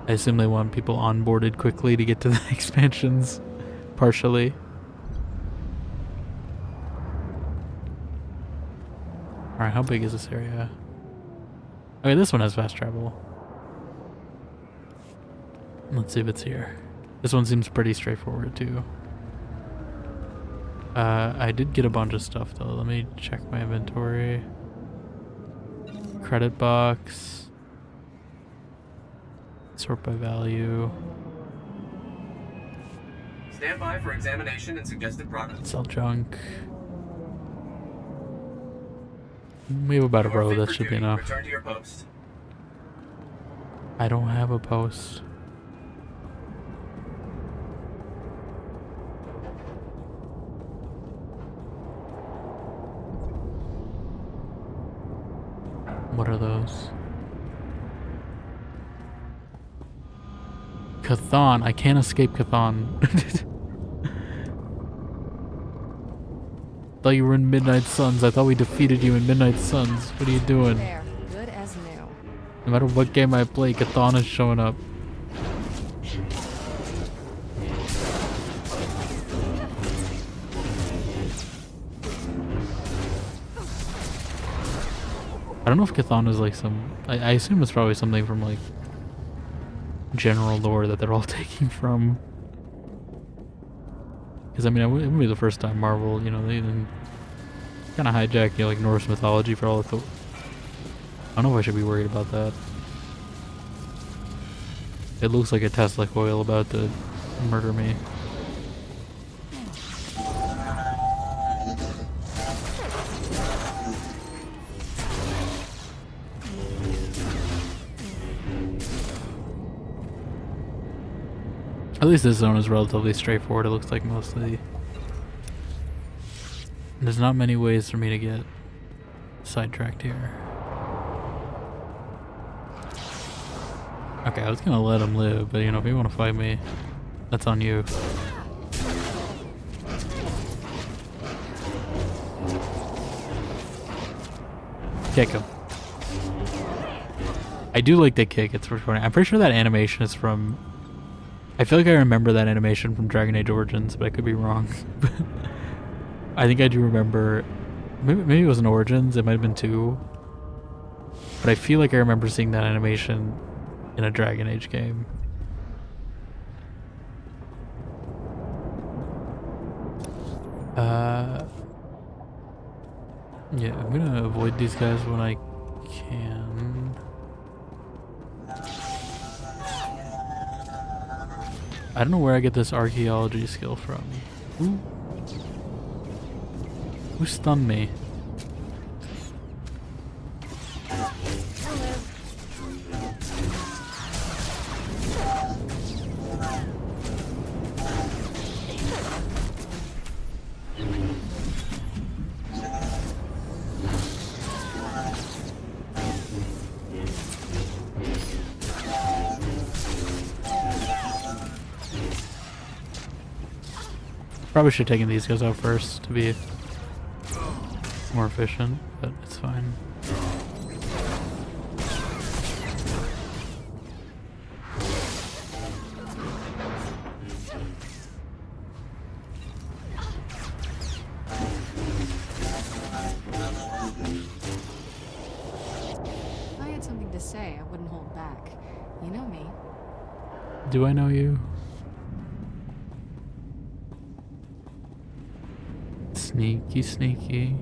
I assume they want people onboarded quickly to get to the expansions, partially. Alright, how big is this area? Okay, this one has fast travel. Let's see if it's here. This one seems pretty straightforward too. I did get a bunch of stuff though. Let me check my inventory. Credit box. Sort by value. Stand by for examination and suggested progress. Sell junk. We have about a row, that should be enough. Return to your post. I don't have a post. What are those? Cathan. I can't escape Cathan. Thought you were in Midnight Suns. I thought we defeated you in Midnight Suns. What are you doing? There, good as new. No matter what game I play, Cathan is showing up. I don't know if Cathan is like some... I assume it's probably something from like general lore that they're all taking from. Because I mean, it wouldn't be the first time Marvel, you know, they kind of hijack, you know, like Norse mythology for all of the... I don't know if I should be worried about that. It looks like a Tesla coil about to murder me. At least this zone is relatively straightforward. It looks like mostly There's not many ways for me to get sidetracked here. Okay, I was gonna let him live, but you know, if you want to fight me, that's on you. Kick him. I do like the kick, it's funny. I'm pretty sure that animation is from... I feel like I remember that animation from Dragon Age Origins, but I could be wrong. I think I do remember... Maybe it was in Origins, it might have been 2. But I feel like I remember seeing that animation in a Dragon Age game. Yeah, I'm gonna avoid these guys when I can. I don't know where I get this archaeology skill from. Who stunned me? Probably should have taken these guys out first to be more efficient, but it's fine. If I had something to say, I wouldn't hold back. You know me. Do I know you? Sneaky, sneaky.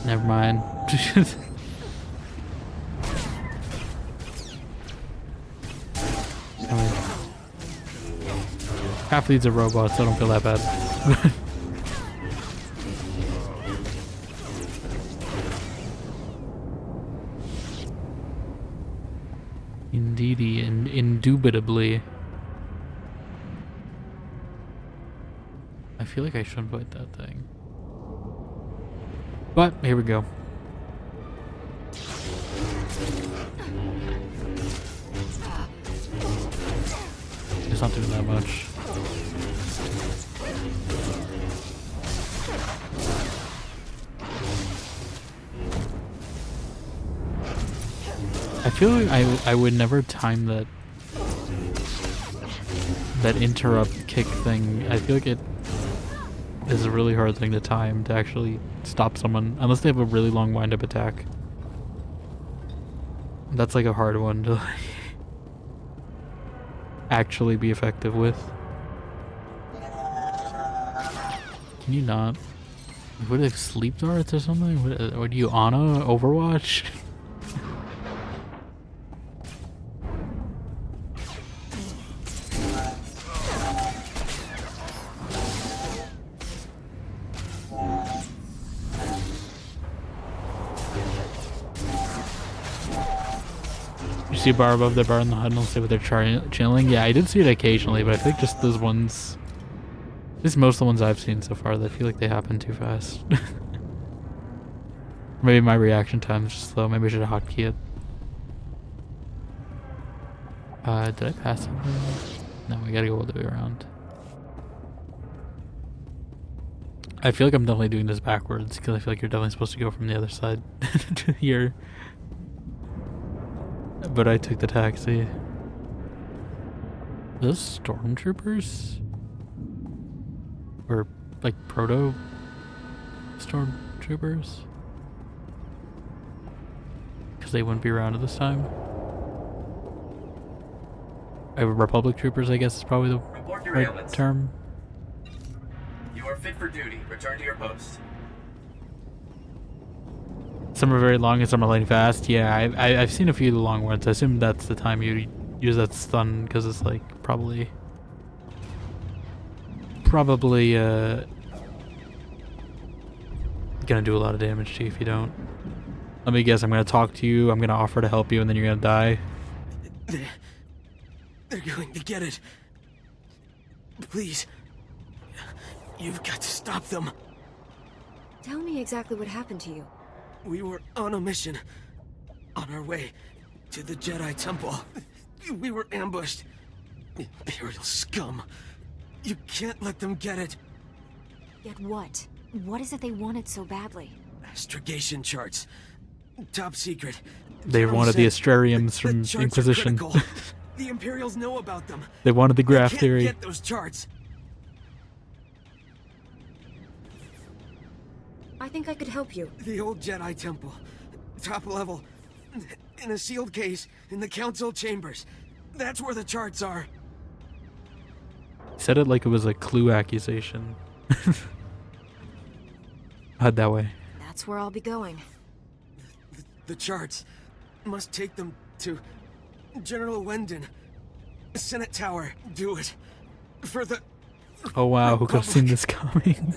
Never mind. Half these are robots, so I don't feel that bad. Indeedy, and indubitably. I feel like I shouldn't fight that thing. But, here we go. It's not doing that much. I feel like I would never time that interrupt kick thing. I feel like it is a really hard thing to time to actually stop someone, unless they have a really long wind-up attack. That's like a hard one to like actually be effective with. Can you not? What are they, sleep darts or something? What do you, Ana? Overwatch? See a bar above the bar in the HUD and I'll say what they're chilling. Yeah, I did see it occasionally, but I think just those ones, at least most of the ones I've seen so far, they feel like they happen too fast. Maybe my reaction time is just slow. Maybe I should hotkey it. Did I pass something? No, we gotta go all the way around. I feel like I'm definitely doing this backwards because I feel like you're definitely supposed to go from the other side to here. But I took the taxi. Are those stormtroopers? Or like proto stormtroopers? Because they wouldn't be around at this time. Republic troopers, I guess, is probably the right term. You are fit for duty. Return to your post. Some are very long and some are lightning fast. Yeah, I've seen a few of the long ones. I assume that's the time you use that stun because it's like probably gonna do a lot of damage to you if you don't. Let me guess, I'm gonna talk to you, I'm gonna offer to help you, and then you're gonna die. They're going to get it. Please. You've got to stop them. Tell me exactly what happened to you. We were on a mission. On our way to the Jedi Temple. We were ambushed. Imperial scum. You can't let them get it. Get what? What is it they wanted so badly? Astrogation charts. Top secret. They wanted the Astrariums from the Inquisition. The Imperials know about them. They wanted the graph They can't theory. Get those charts. I think I could help you. The old Jedi Temple. Top level. In a sealed case in the council chambers. That's where the charts are. Said it like it was a clue accusation. Head that way. That's where I'll be going. The charts. Must take them to General Wendon. Senate Tower. Do it. For the... Oh wow, who could have seen this coming?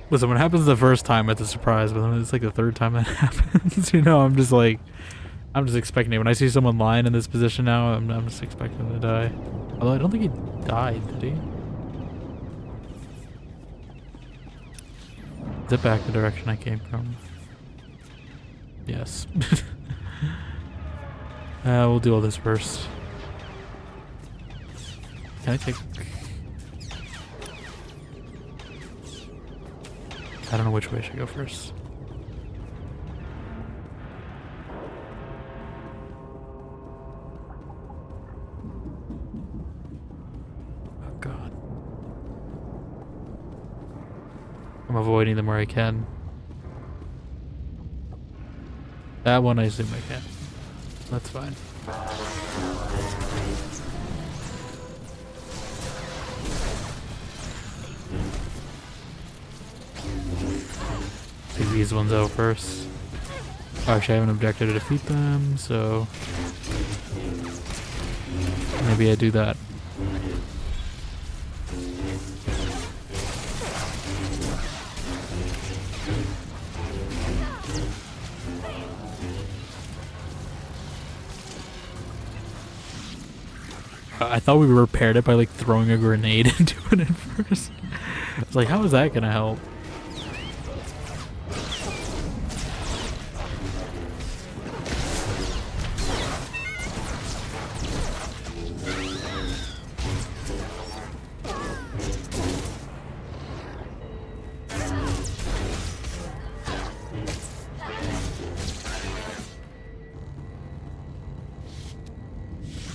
Listen, when it happens the first time, it's a surprise, but when it's like the third time that happens, you know, I'm just expecting it. When I see someone lying in this position now, I'm just expecting them to die. Although I don't think he died, did he? Is it back the direction I came from? Yes. We'll do all this first. Can I take... I don't know which way I should go first. Oh god. I'm avoiding them where I can. That one I assume I can. That's fine. Take these ones out first. Actually, I have an objective to defeat them, so maybe I do that. I thought we repaired it by like throwing a grenade into it at first. I was like, how is that gonna help?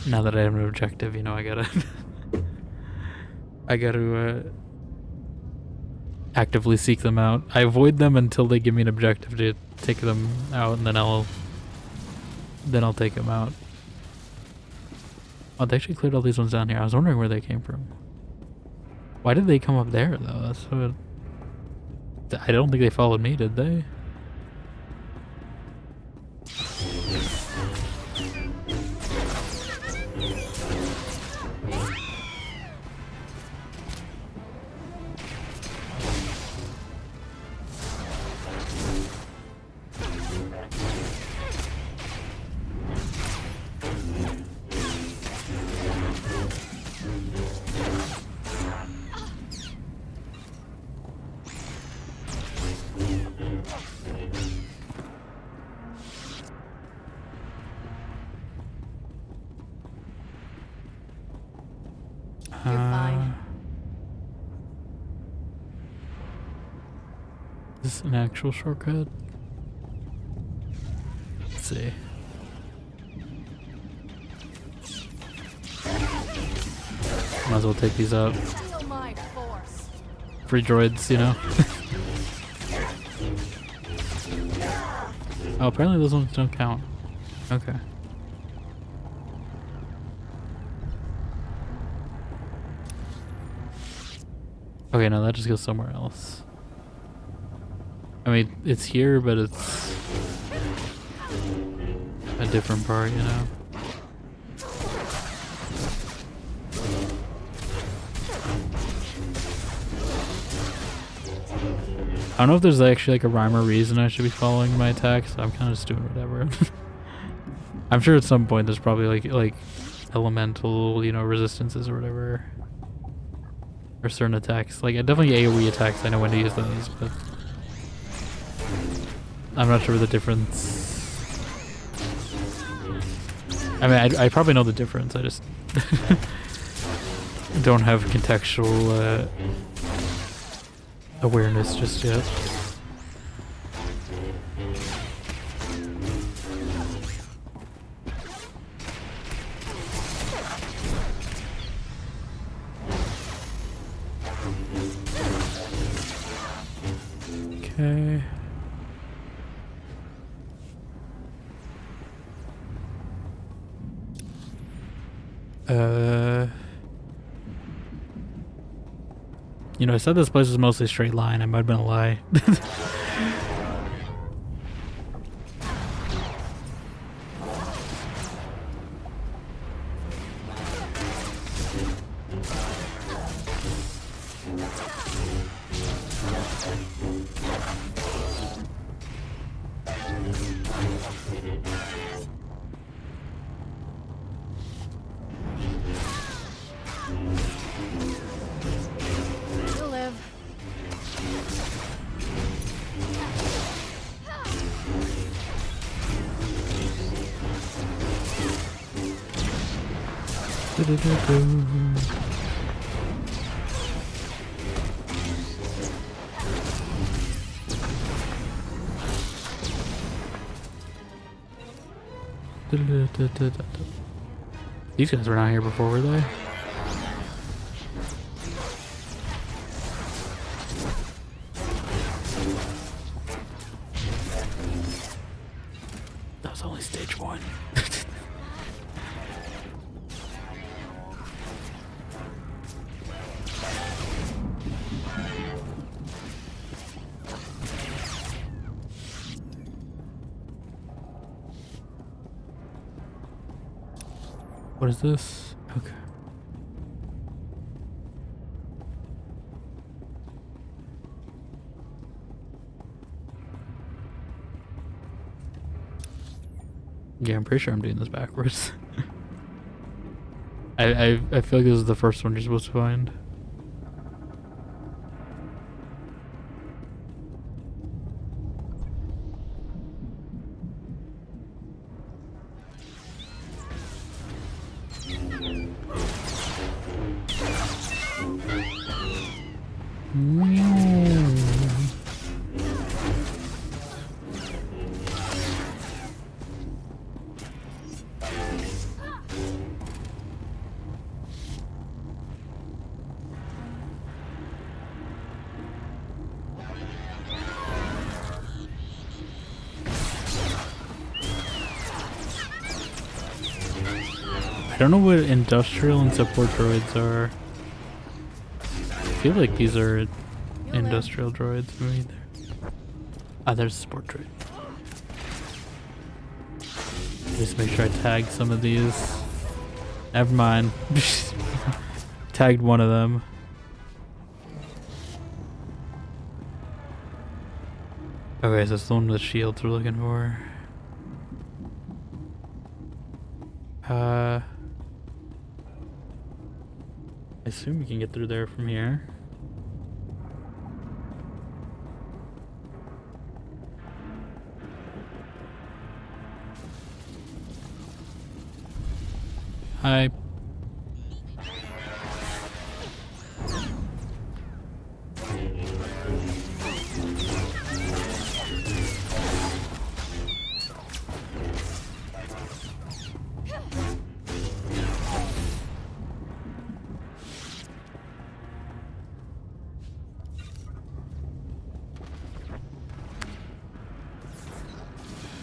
Now that I have an objective, you know, I gotta actively seek them out. I avoid them until they give me an objective to take them out, and then I'll take them out. Oh, they actually cleared all these ones down here. I was wondering where they came from. Why did they come up there though? That's what... I don't think they followed me, did they? You're fine. Is this an actual shortcut? Let's see. Might as well take these out. Free droids, you know? Oh, apparently those ones don't count. Okay. Okay, now that just goes somewhere else. I mean, it's here, but it's a different part, you know? I don't know if there's actually like a rhyme or reason I should be following my attacks. I'm kind of just doing whatever. I'm sure at some point there's probably like elemental, you know, resistances or whatever. Or certain attacks. Like, definitely AoE attacks, I know when to use those, but I'm not sure the difference. I mean, I probably know the difference, I just don't have contextual awareness just yet. Okay. You know, I said this place was mostly straight line. I might have been a lie. You'll live. These guys were not here before, were they? That was only stage 1. What is this? Okay. Yeah, I'm pretty sure I'm doing this backwards. I feel like this is the first one you're supposed to find. I don't know what industrial and support droids are. I feel like these are industrial droids. Maybe ah, there's a support droid. Just make sure I tag some of these. Never mind. Tagged one of them. Okay, so it's the one with shields we're looking for. I assume we can get through there from here. Hi.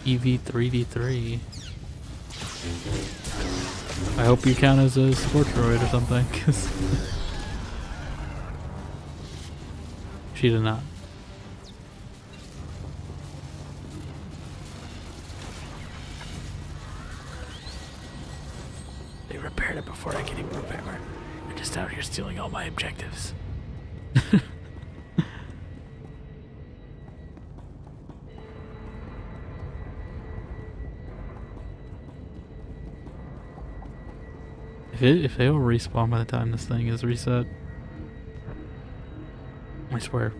EV3D3. I hope you count as a support droid or something, because she did not. They repaired it before I could even repair it. They're just out here stealing all my objectives. If they all respawn by the time this thing is reset. I swear.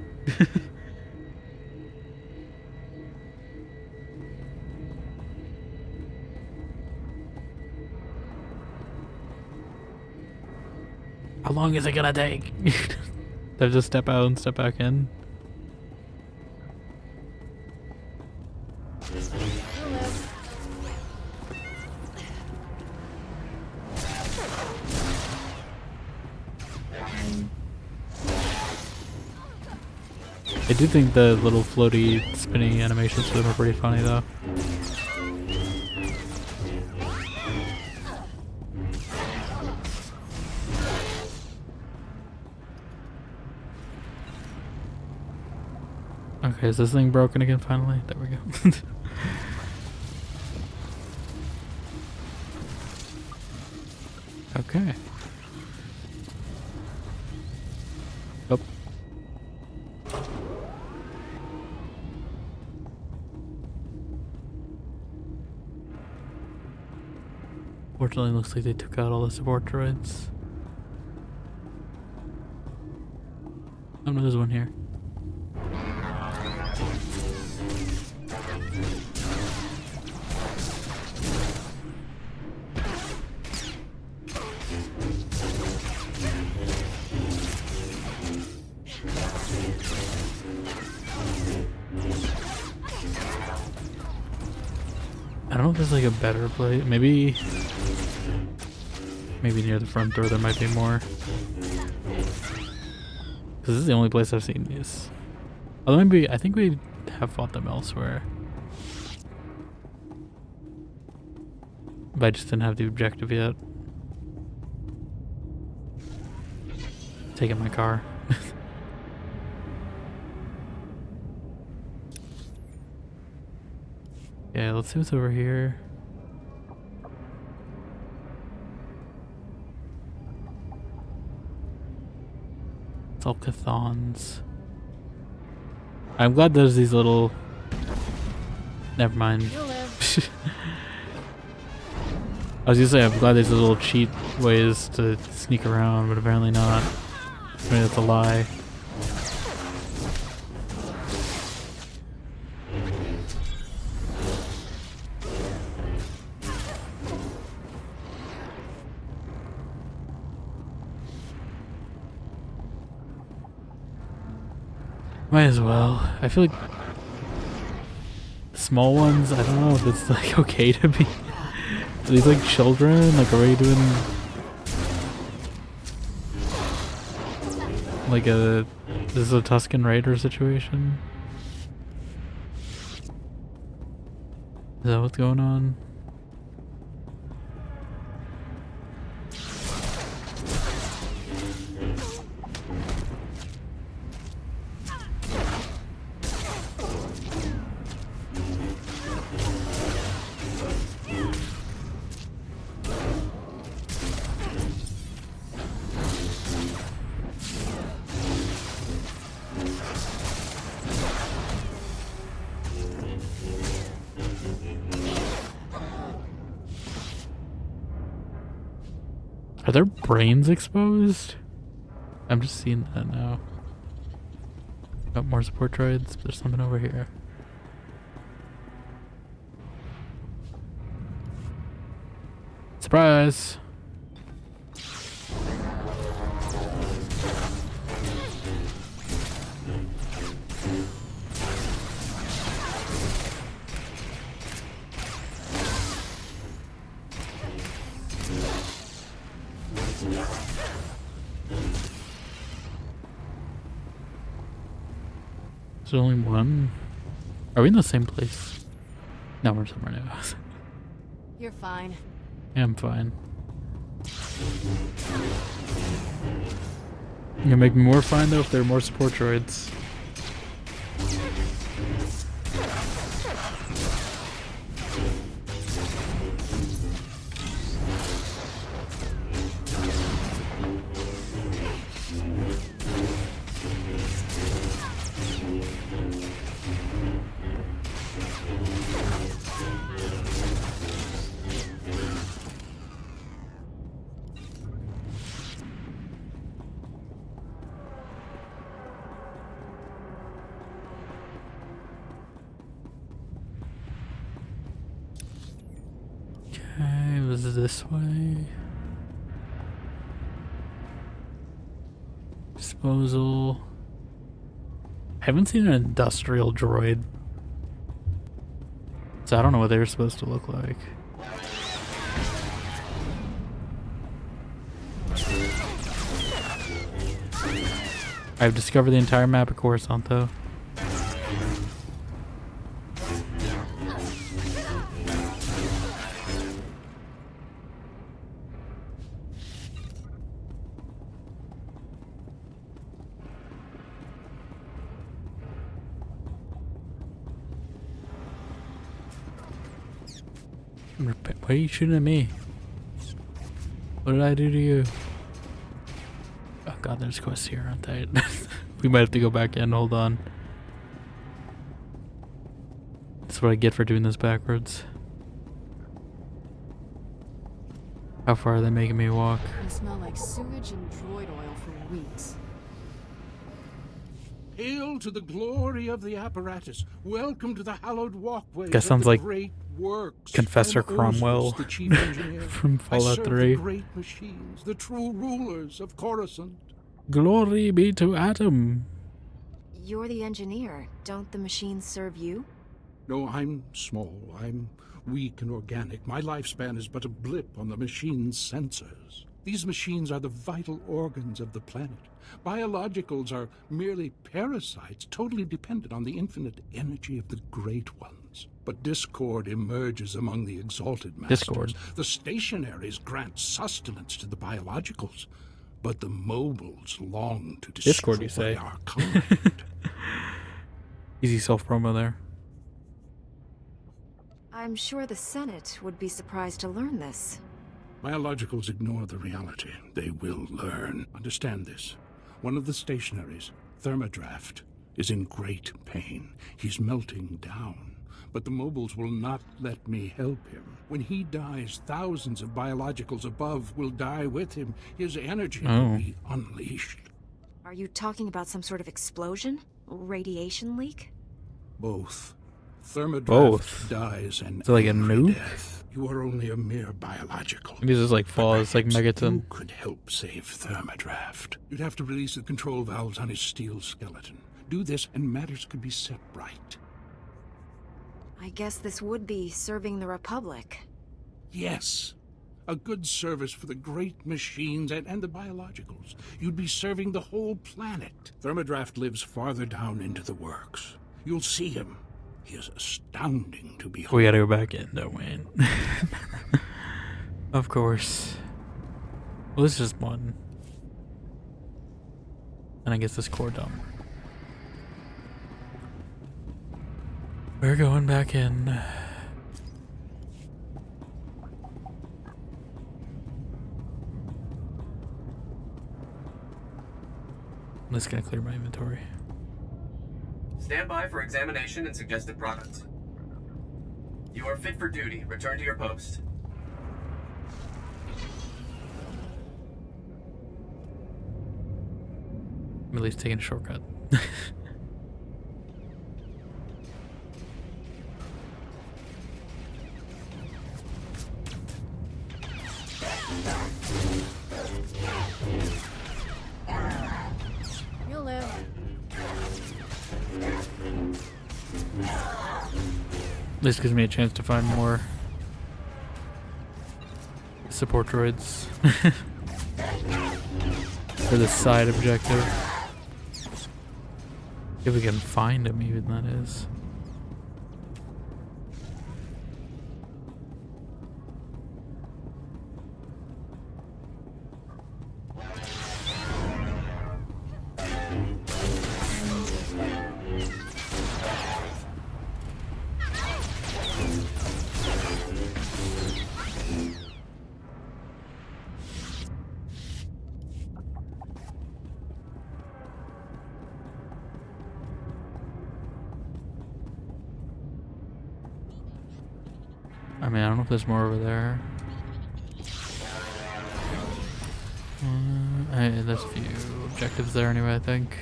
How long is it gonna take? Did I just step out and step back in? I do think the little floaty spinning animations for them are pretty funny though. Okay, is this thing broken again finally? There we go. Okay. Oh. Fortunately, looks like they took out all the support droids. Oh no, there's one here. I don't know if there's like a better place. Maybe near the front door there might be more. Because this is the only place I've seen these. Although maybe, I think we have fought them elsewhere. But I just didn't have the objective yet. Taking my car. Yeah, let's see what's over here. It's all Cathons. I'm glad there's these little... Never mind. I was gonna say, I'm glad there's little cheat ways to sneak around, but apparently not. I mean, that's a lie. Might as well. I feel like small ones, I don't know if it's like okay to be. Are these like children? Like, are we doing like this is a Tusken Raider situation? Is that what's going on? Are their brains exposed? I'm just seeing that now. Got more support droids, but there's something over here. Surprise! There's only one? Are we in the same place? No, we're somewhere new. You're fine. Yeah, I'm fine. You're gonna make me more fine though if there are more support droids. is this way. Disposal. I haven't seen an industrial droid, so I don't know what they're supposed to look like. I've discovered the entire map of Coruscant, though. Why are you shooting at me? What did I do to you? Oh god, there's quests here, aren't they? We might have to go back in, hold on. That's what I get for doing this backwards. How far are they making me walk? I smell like sewage and droid oil for weeks. Hail to the glory of the apparatus. Welcome to the hallowed walkways. Guess sounds like great works. Confessor Cromwell the chief engineer. from Fallout 3. The great machines, the true rulers of Coruscant. Glory be to Atom. You're the engineer. Don't the machines serve you? No, I'm small. I'm weak and organic. My lifespan is but a blip on the machine's sensors. These machines are the vital organs of the planet. Biologicals are merely parasites, totally dependent on the infinite energy of the Great Ones. But discord emerges among the exalted masters. Discord. The stationaries grant sustenance to the biologicals, but the mobiles long to destroy Discord, you say? our kind. Easy self-promo there. I'm sure the Senate would be surprised to learn this. Biologicals ignore the reality. They will learn. Understand this. One of the stationaries, Thermodraft, is in great pain. He's melting down. But the mobiles will not let me help him. When he dies, thousands of biologicals above will die with him. His energy will be unleashed. Are you talking about some sort of explosion? Radiation leak? Both. Thermodraft dies and is it like a noob? Death. You are only a mere biological. Maybe this is like Fallout, like Megaton. You could help save Thermodraft. You'd have to release the control valves on his steel skeleton. Do this and matters could be set right. I guess this would be serving the Republic. Yes. A good service for the great machines and the biologicals. You'd be serving the whole planet. Thermodraft lives farther down into the works. You'll see him. He is astounding to behold. We gotta go back in, don't we? Of course. Well, this is just one. And I guess this core dump. We're going back in. I'm just gonna clear my inventory. Stand by for examination and suggested products. You are fit for duty. Return to your post. I'm at least taking a shortcut. You'll live. This gives me a chance to find more support droids for the side objective. If we can find them, even that is. I mean, I don't know if there's more over there. There's a few objectives there anyway, I think.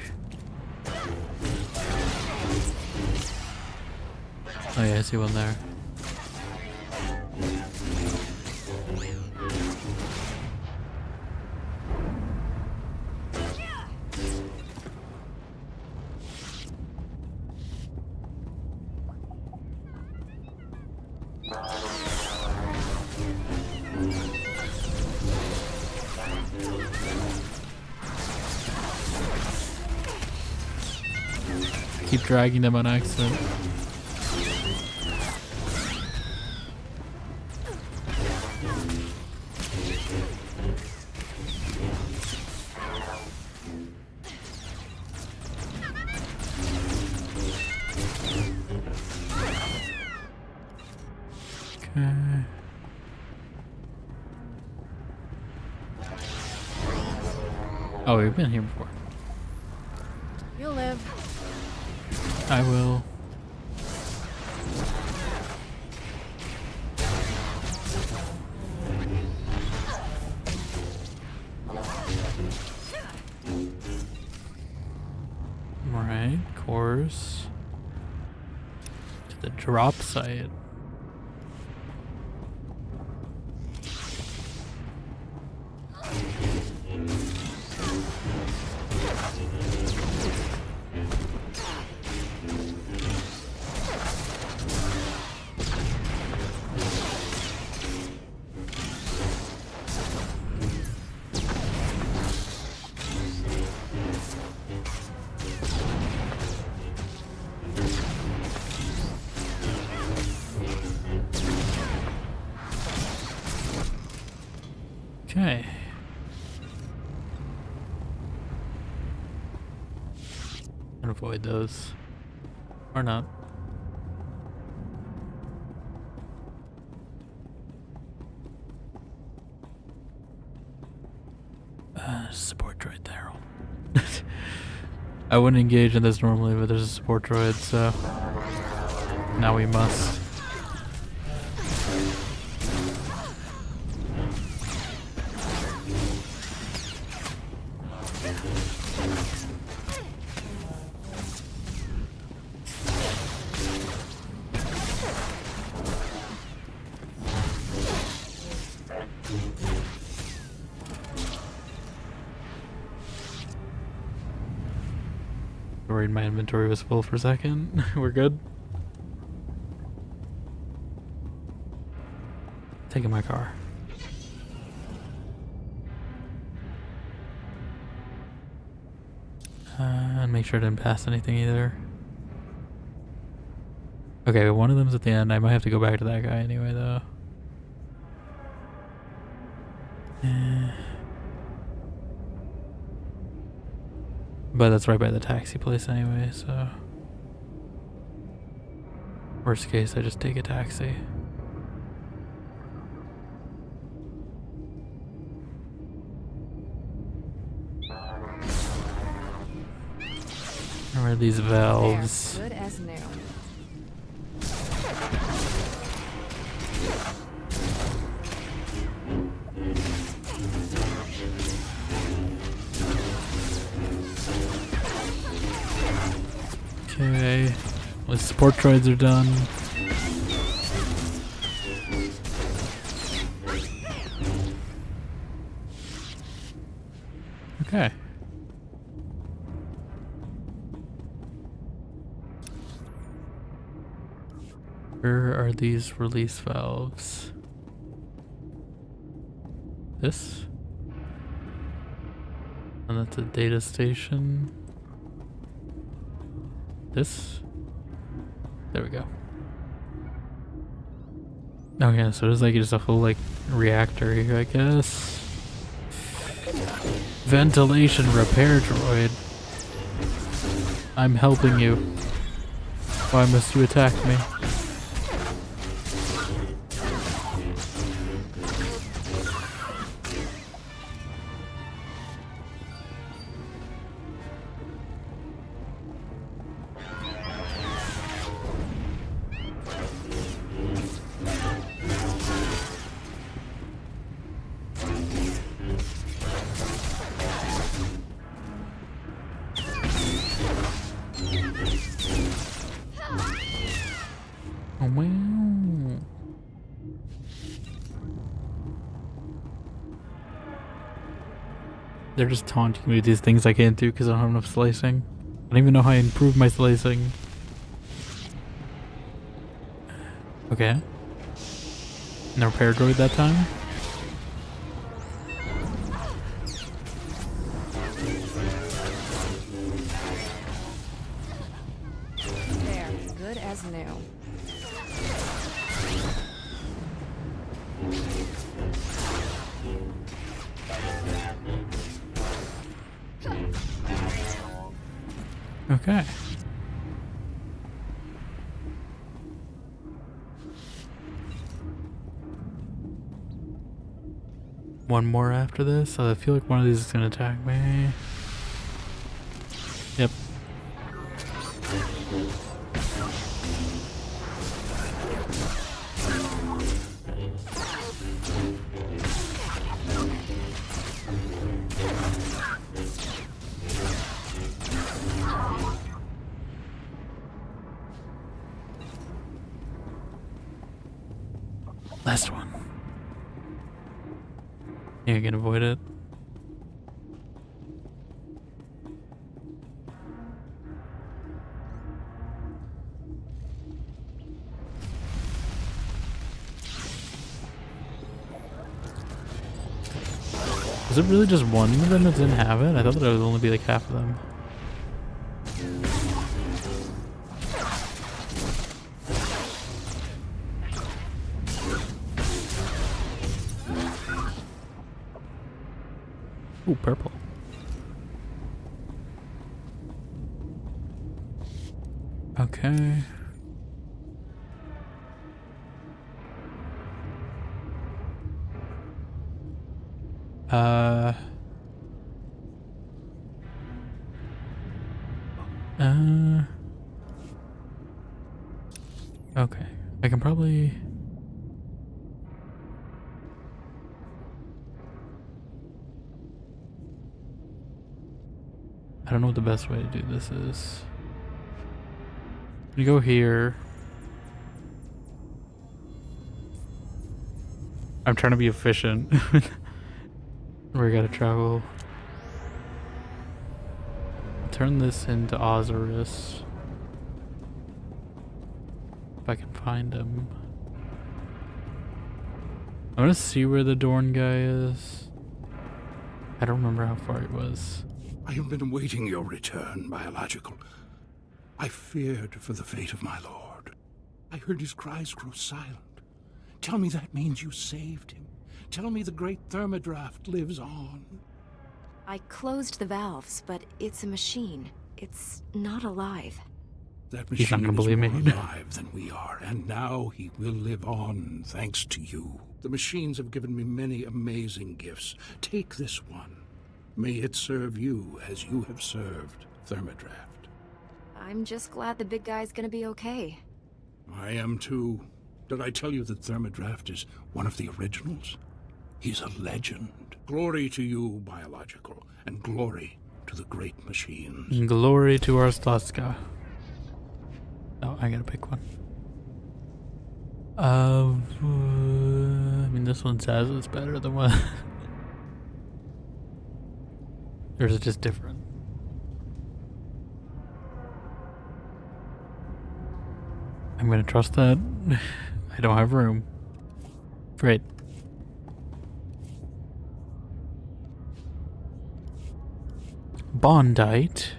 Oh yeah, I see one there. Keep dragging them on accident. Okay. Oh, we've been here before. You'll live. I will. Right, course. To the drop site. Okay. And avoid those. Or not. Support droid there. I wouldn't engage in this normally, but there's a support droid, so now we must. Worried my inventory was full for a second. We're good. Taking my car. And make sure I didn't pass anything either. Okay, one of them's at the end. I might have to go back to that guy anyway, though. But that's right by the taxi place anyway, so... Worst case, I just take a taxi. Where are these valves? Good as new. Okay, the support droids are done. Okay. Where are these release valves? This? And that's a data station. This? There we go. Oh yeah, so there's like just a full like reactor here, I guess. Ventilation repair droid. I'm helping you. Why must you attack me? They're just taunting me with these things I can't do because I don't have enough slicing. I don't even know how I improve my slicing. Okay. No repair droid that time? There, good as new. Okay. One more after this. I feel like one of these is gonna attack me. Yep. Last one. Yeah, I can avoid it. Was it really just one of them that didn't have it? I thought that it would only be like half of them. Ooh, purple. Okay. Okay. I can probably... I don't know what the best way to do this is. You go here. I'm trying to be efficient. We gotta travel. Turn this into Osiris. If I can find him. I'm gonna see where the Dorn guy is. I don't remember how far it was. I have been awaiting your return, Biological. I feared for the fate of my lord. I heard his cries grow silent. Tell me that means you saved him. Tell me the great thermodraft lives on. I closed the valves, but it's a machine. It's not alive. That He's not machine gonna is believe more me. alive than we are, and now he will live on thanks to you. The machines have given me many amazing gifts. Take this one. May it serve you as you have served Thermodraft. I'm just glad the big guy's gonna be okay. I am too. Did I tell you that Thermodraft is one of the originals? He's a legend. Glory to you, Biological, and glory to the great machines. Glory to our Justicar. Oh, I gotta pick one. I mean, this one says it's better than what. Or is it just different? I'm gonna trust that. I don't have room. Great. Bondite.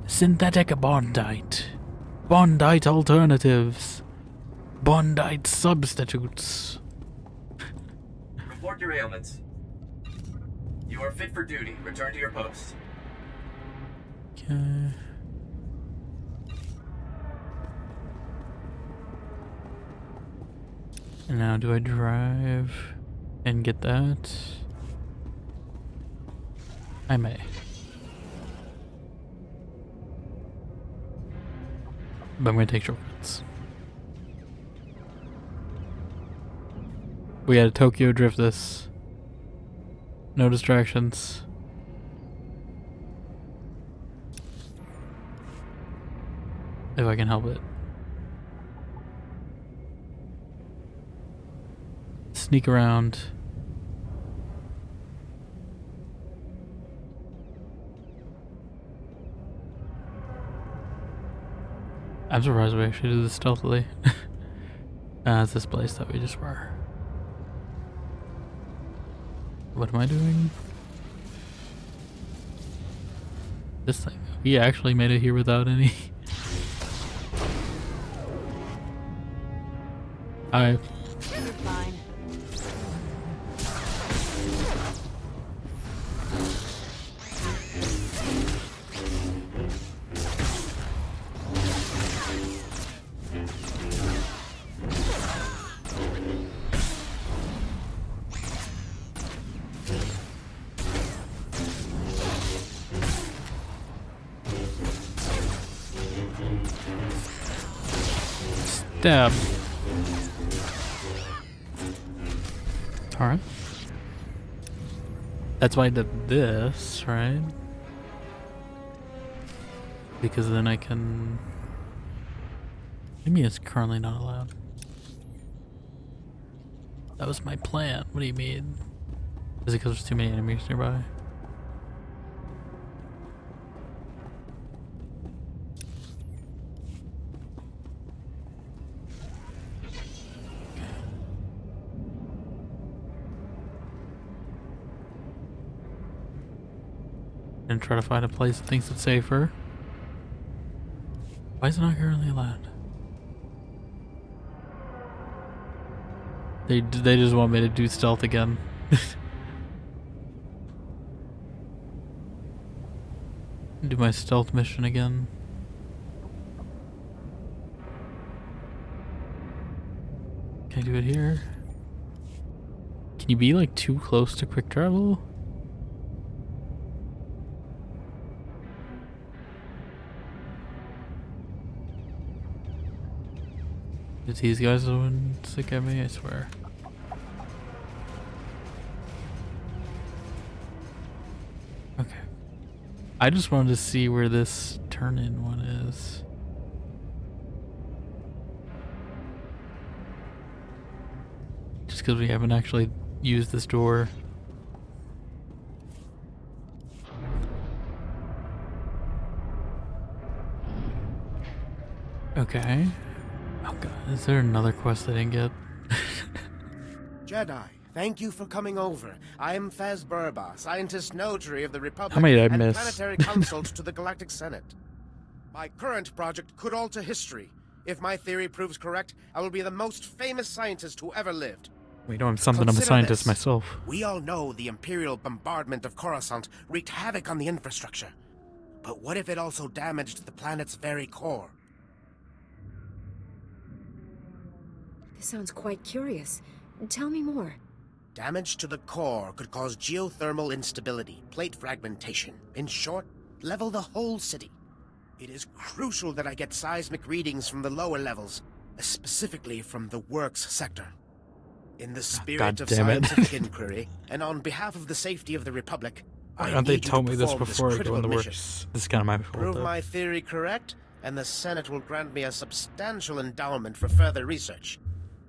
Synthetic Bondite. Bondite alternatives. Bondite substitutes. Report your ailments. You are fit for duty. Return to your post. Okay. And now do I drive and get that? I may. But I'm gonna take shortcuts. We gotta Tokyo drift this. No distractions. If I can help it. Sneak around. I'm surprised we actually did this stealthily. It's this place that we just were. What am I doing? This thing. We actually made it here without any. You're fine. Stab. Alright. That's why I did this, right? Because then I can... Maybe it's currently not allowed. That was my plan. What do you mean? Is it because there's too many enemies nearby? And try to find a place that thinks it's safer. Why is it not currently allowed? They just want me to do stealth again. Do my stealth mission again. Can I do it here? Can you be like too close to quick travel? These guys are the ones that get me, I swear. Okay. I just wanted to see where this turn-in one is. Just because we haven't actually used this door. Okay. Oh god, is there another quest I didn't get? Jedi, thank you for coming over. I am Faz Burba, scientist notary of the Republic How many did I and miss? planetary consult to the Galactic Senate. My current project could alter history. If my theory proves correct, I will be the most famous scientist who ever lived. We know I'm something, I'm a scientist myself. We all know the Imperial bombardment of Coruscant wreaked havoc on the infrastructure. But what if it also damaged the planet's very core? This sounds quite curious. Tell me more. Damage to the core could cause geothermal instability, plate fragmentation. In short, level the whole city. It is crucial that I get seismic readings from the lower levels, specifically from the works sector. In the spirit of scientific inquiry, and on behalf of the safety of the Republic, why don't they tell me this before I go in the works? This is kind of my fault. Prove my theory correct, and the Senate will grant me a substantial endowment for further research.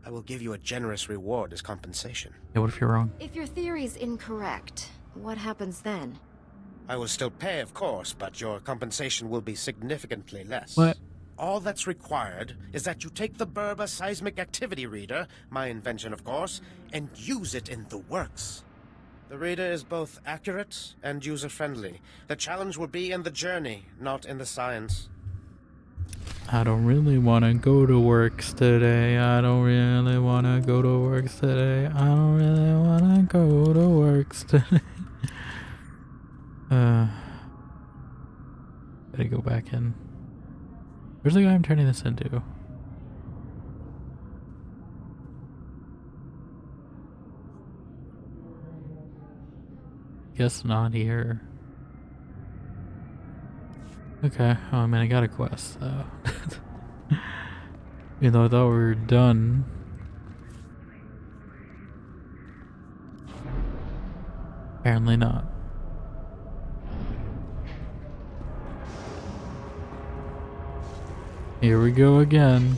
I will give you a generous reward as compensation. Yeah, what if you're wrong? If your theory's incorrect, what happens then? I will still pay, of course, but your compensation will be significantly less. What? All that's required is that you take the Burba Seismic Activity Reader, my invention of course, and use it in the works. The reader is both accurate and user-friendly. The challenge will be in the journey, not in the science. I don't really want to go to works today. I don't really want to go to works today. I don't really want to go to works today. Gotta go back in. Where's the guy I'm turning this into? Guess not here. Okay, oh, I mean I got a quest though. Even though I thought we were done. Apparently not. Here we go again.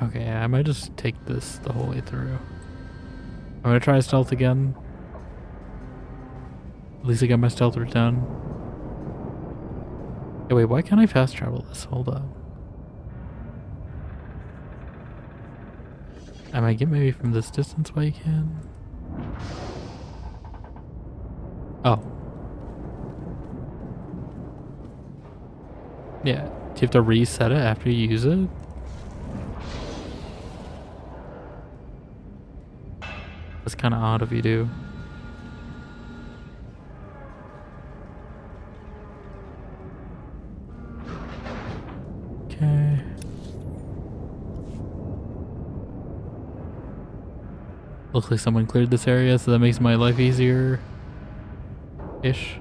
Okay, I might just take this the whole way through. I'm gonna try stealth again. At least I got my stealth done. Hey, wait, why can't I fast travel this? Hold up. I might get maybe from this distance why you can. Oh. Yeah. Do you have to reset it after you use it? That's kind of odd if you do. Okay. Looks like someone cleared this area, so that makes my life easier. Ish.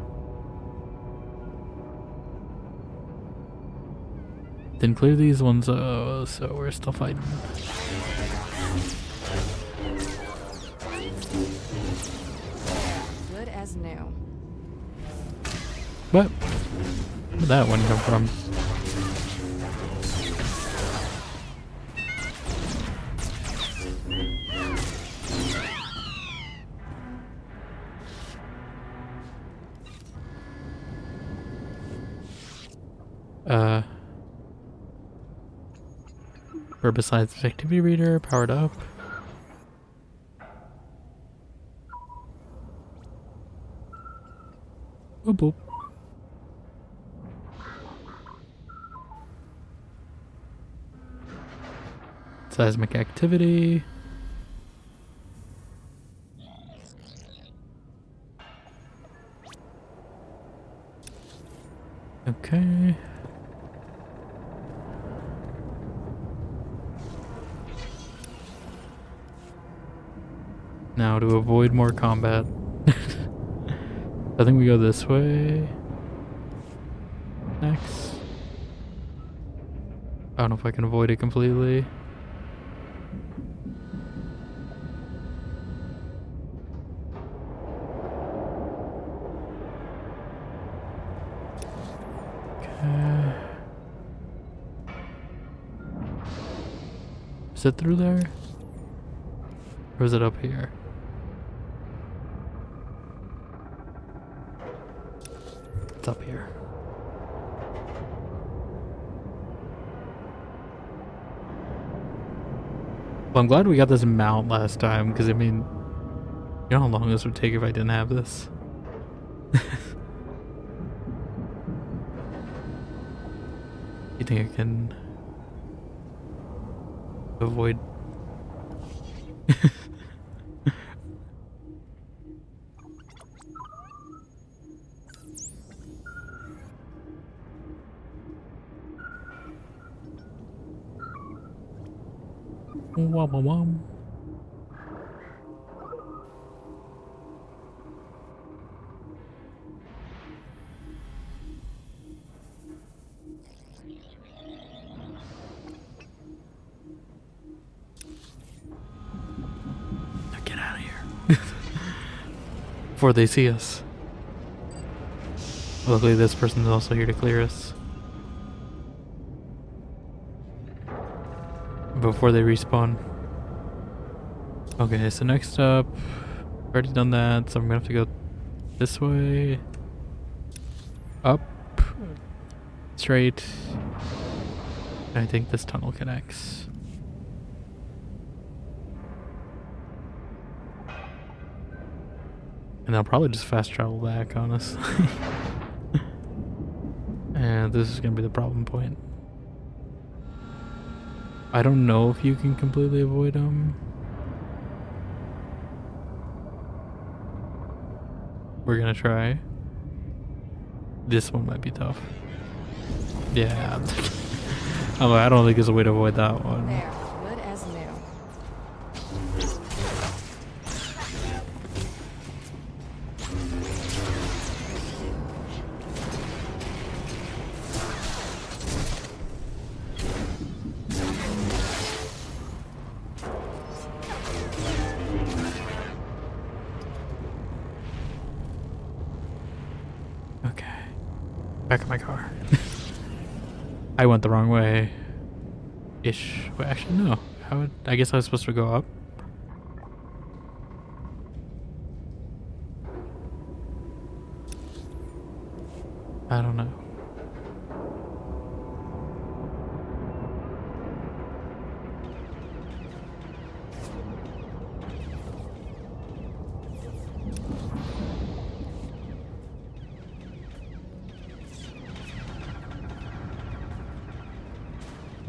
Didn't clear these ones, so we're still fighting. Good as new. What? Where'd that one come from? Herbicides activity reader powered up. Boop boop. Seismic activity. Okay. Now to avoid more combat. I think we go this way. Next. I don't know if I can avoid it completely. Okay. Is it through there? Or is it up here? It's up here. Well, I'm glad we got this mount last time, because I mean, you know how long this would take if I didn't have this? You think I can avoid? Wom wom wom. Now get out of here before they see us. Luckily, this person is also here to clear us before they respawn. Okay, so next up, already done that, so I'm gonna have to go this way, up, straight. I think this tunnel connects. And I'll probably just fast travel back, honestly. And this is gonna be the problem point. I don't know if you can completely avoid them. We're gonna try. This one might be tough. Yeah. I don't think there's a way to avoid that one. There, good as new. Okay. Back in my car. I went the wrong way. Ish. Wait, actually, no. I guess I was supposed to go up. I don't know.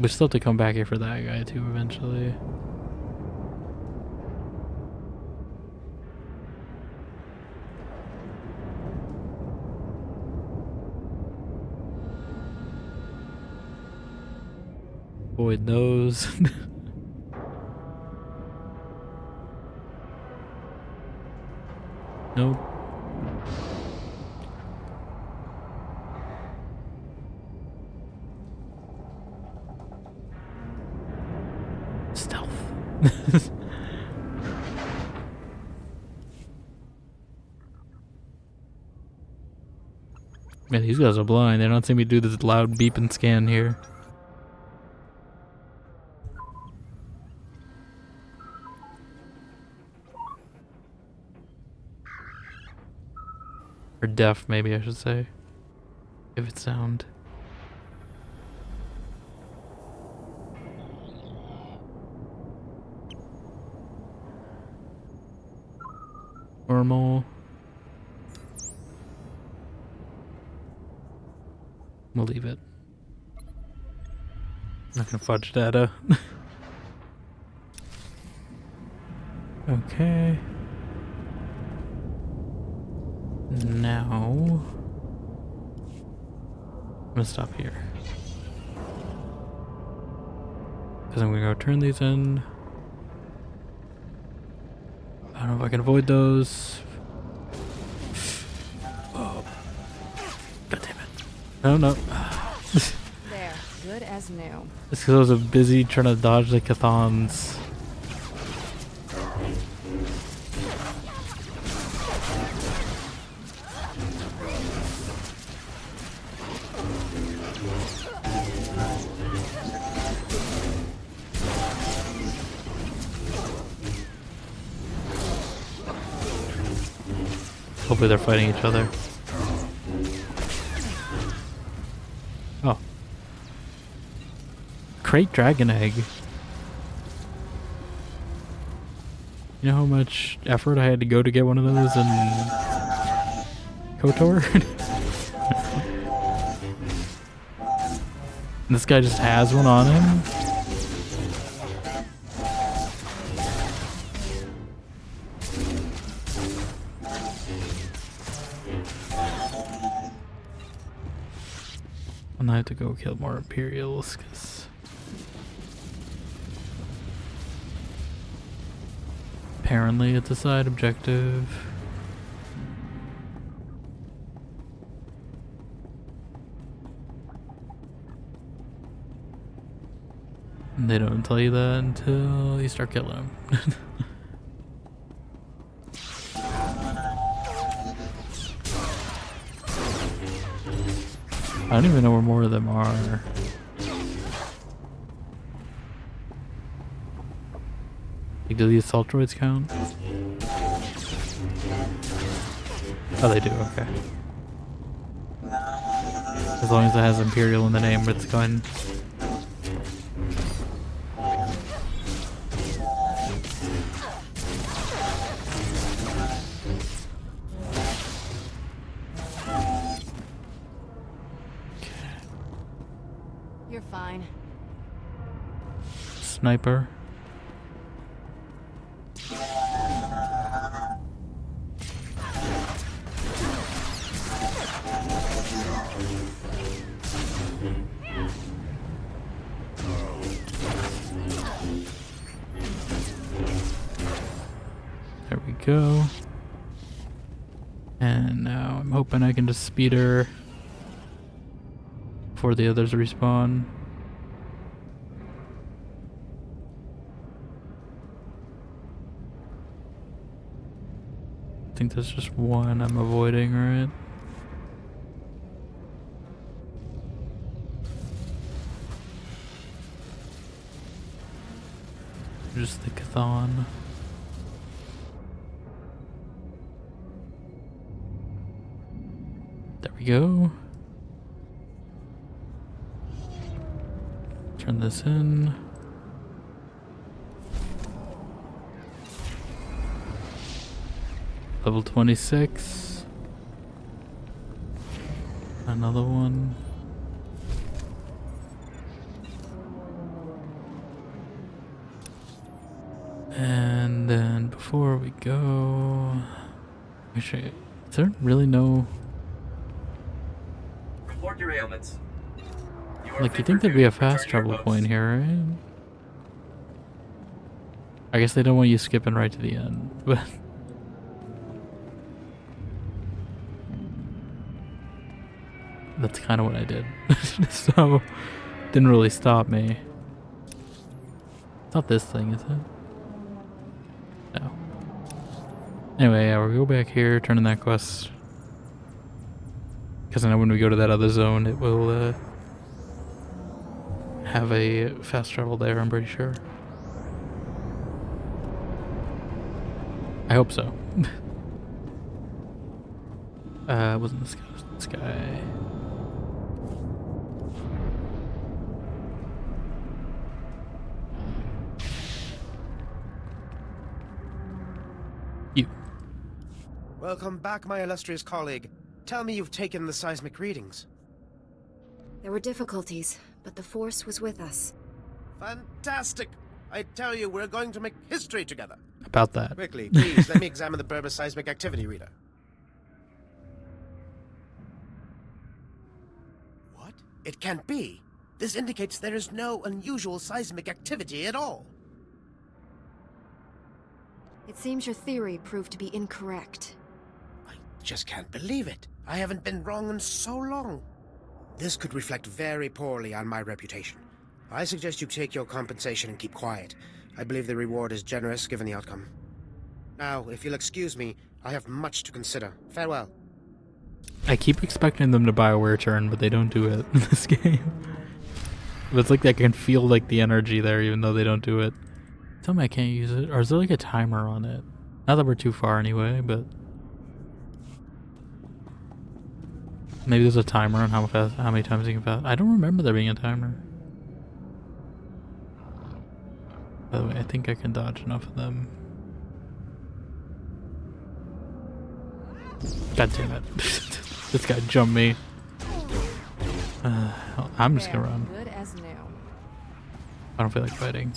We still have to come back here for that guy too eventually. Avoid those. Nope. Stealth. Man, these guys are blind. They don't see me do this loud beep and scan here. Or deaf, maybe I should say. If it's sound. Normal. We'll leave it. I'm not gonna fudge data. Okay. Now I'm gonna stop here. Because I'm gonna go turn these in. I don't know if I can avoid those. Oh. God damn it. No, no. There, good as new. It's because I was busy trying to dodge the Cathons. Hopefully they're fighting each other. Oh. Crate dragon egg. You know how much effort I had to go to get one of those in KOTOR? And this guy just has one on him? And I have to go kill more Imperials, because apparently it's a side objective. And they don't tell you that until you start killing them. I don't even know where more of them are. Like, do the assault droids count? Oh, they do, okay. As long as it has Imperial in the name, it's going. You're fine. Sniper. There we go. And now I'm hoping I can just speed her before the others respawn. I think there's just one I'm avoiding, right? Just the Cathon. There we go. Turn this in. Level 26. Another one. And then before we go, actually, is there really no? Report your ailments. Like, you think there'd be a fast travel point here, right? I guess they don't want you skipping right to the end, but that's kind of what I did. So, didn't really stop me. It's not this thing, is it? No. Anyway, yeah, we'll go back here, turn in that quest. Because I know when we go to that other zone, it will have a fast travel there, I'm pretty sure. I hope so. Wasn't this guy? This guy. You. Welcome back, my illustrious colleague. Tell me you've taken the seismic readings. There were difficulties, but the Force was with us. Fantastic! I tell you, we're going to make history together. About that. Quickly, please, let me examine the Berber seismic activity reader. What? It can't be. This indicates there is no unusual seismic activity at all. It seems your theory proved to be incorrect. I just can't believe it. I haven't been wrong in so long. This could reflect very poorly on my reputation. I suggest you take your compensation and keep quiet. I believe the reward is generous given the outcome. Now, if you'll excuse me, I have much to consider. Farewell. I keep expecting them to BioWare turn, but they don't do it in this game. It's like I can feel like the energy there, even though they don't do it. Tell me I can't use it, or is there like a timer on it? Not that we're too far anyway, but maybe there's a timer on how many times you can fast. I don't remember there being a timer. By the way, I think I can dodge enough of them. God damn it. This guy jumped me. I'm just gonna run. Good as new. I don't feel like fighting.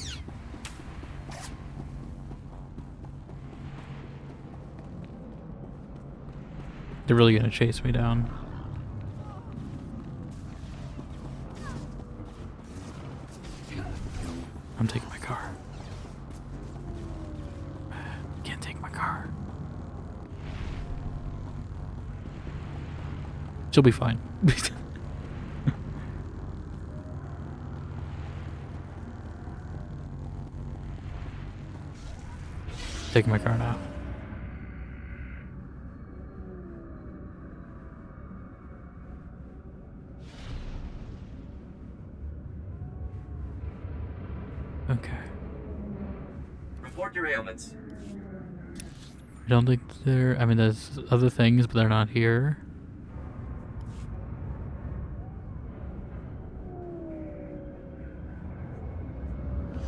They're really gonna chase me down. I'm taking my car. Can't take my car. She'll be fine. Taking my car now. Okay. Report your ailments. I don't think there. I mean, there's other things, but they're not here.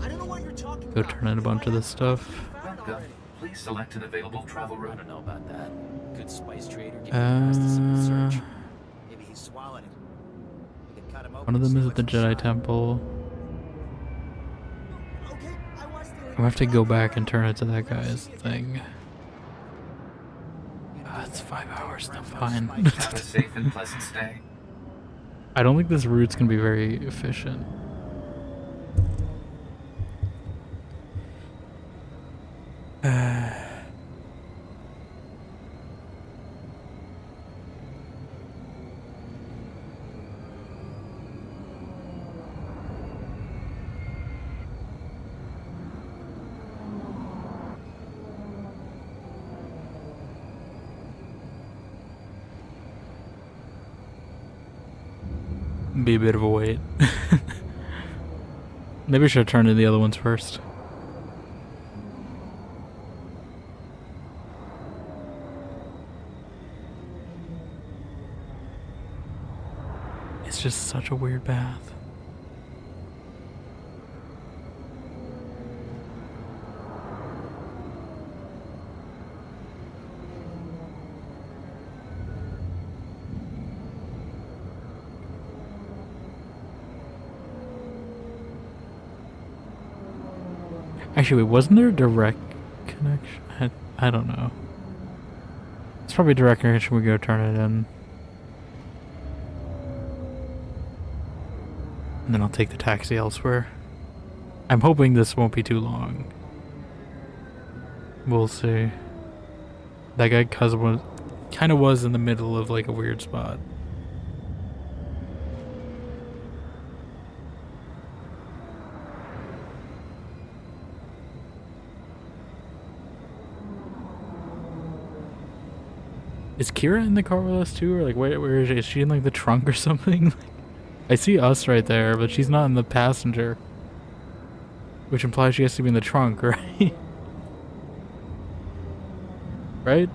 I don't know what you're talking Go turn in a bunch of this stuff. Welcome. Please select an available travel route. I don't know about that. Good spice trader giving us a simple search. Maybe he swallowed it. We could cut him open. One of them is at the Jedi Temple. I have to go back and turn it to that guy's thing. It's 5 hours, still fine. Have a safe and pleasant stay. I don't think this route's gonna be very efficient. Be a bit of a wait. Maybe I should have turned in the other ones first. It's just such a weird path. Actually, wait, wasn't there a direct connection? I don't know. It's probably a direct connection. We go turn it in. And then I'll take the taxi elsewhere. I'm hoping this won't be too long. We'll see. That guy kind of was in the middle of like a weird spot. Is Kira in the car with us too, or like where is she? Is she in like the trunk or something? I see us right there, but she's not in the passenger, which implies she has to be in the trunk, right? Right?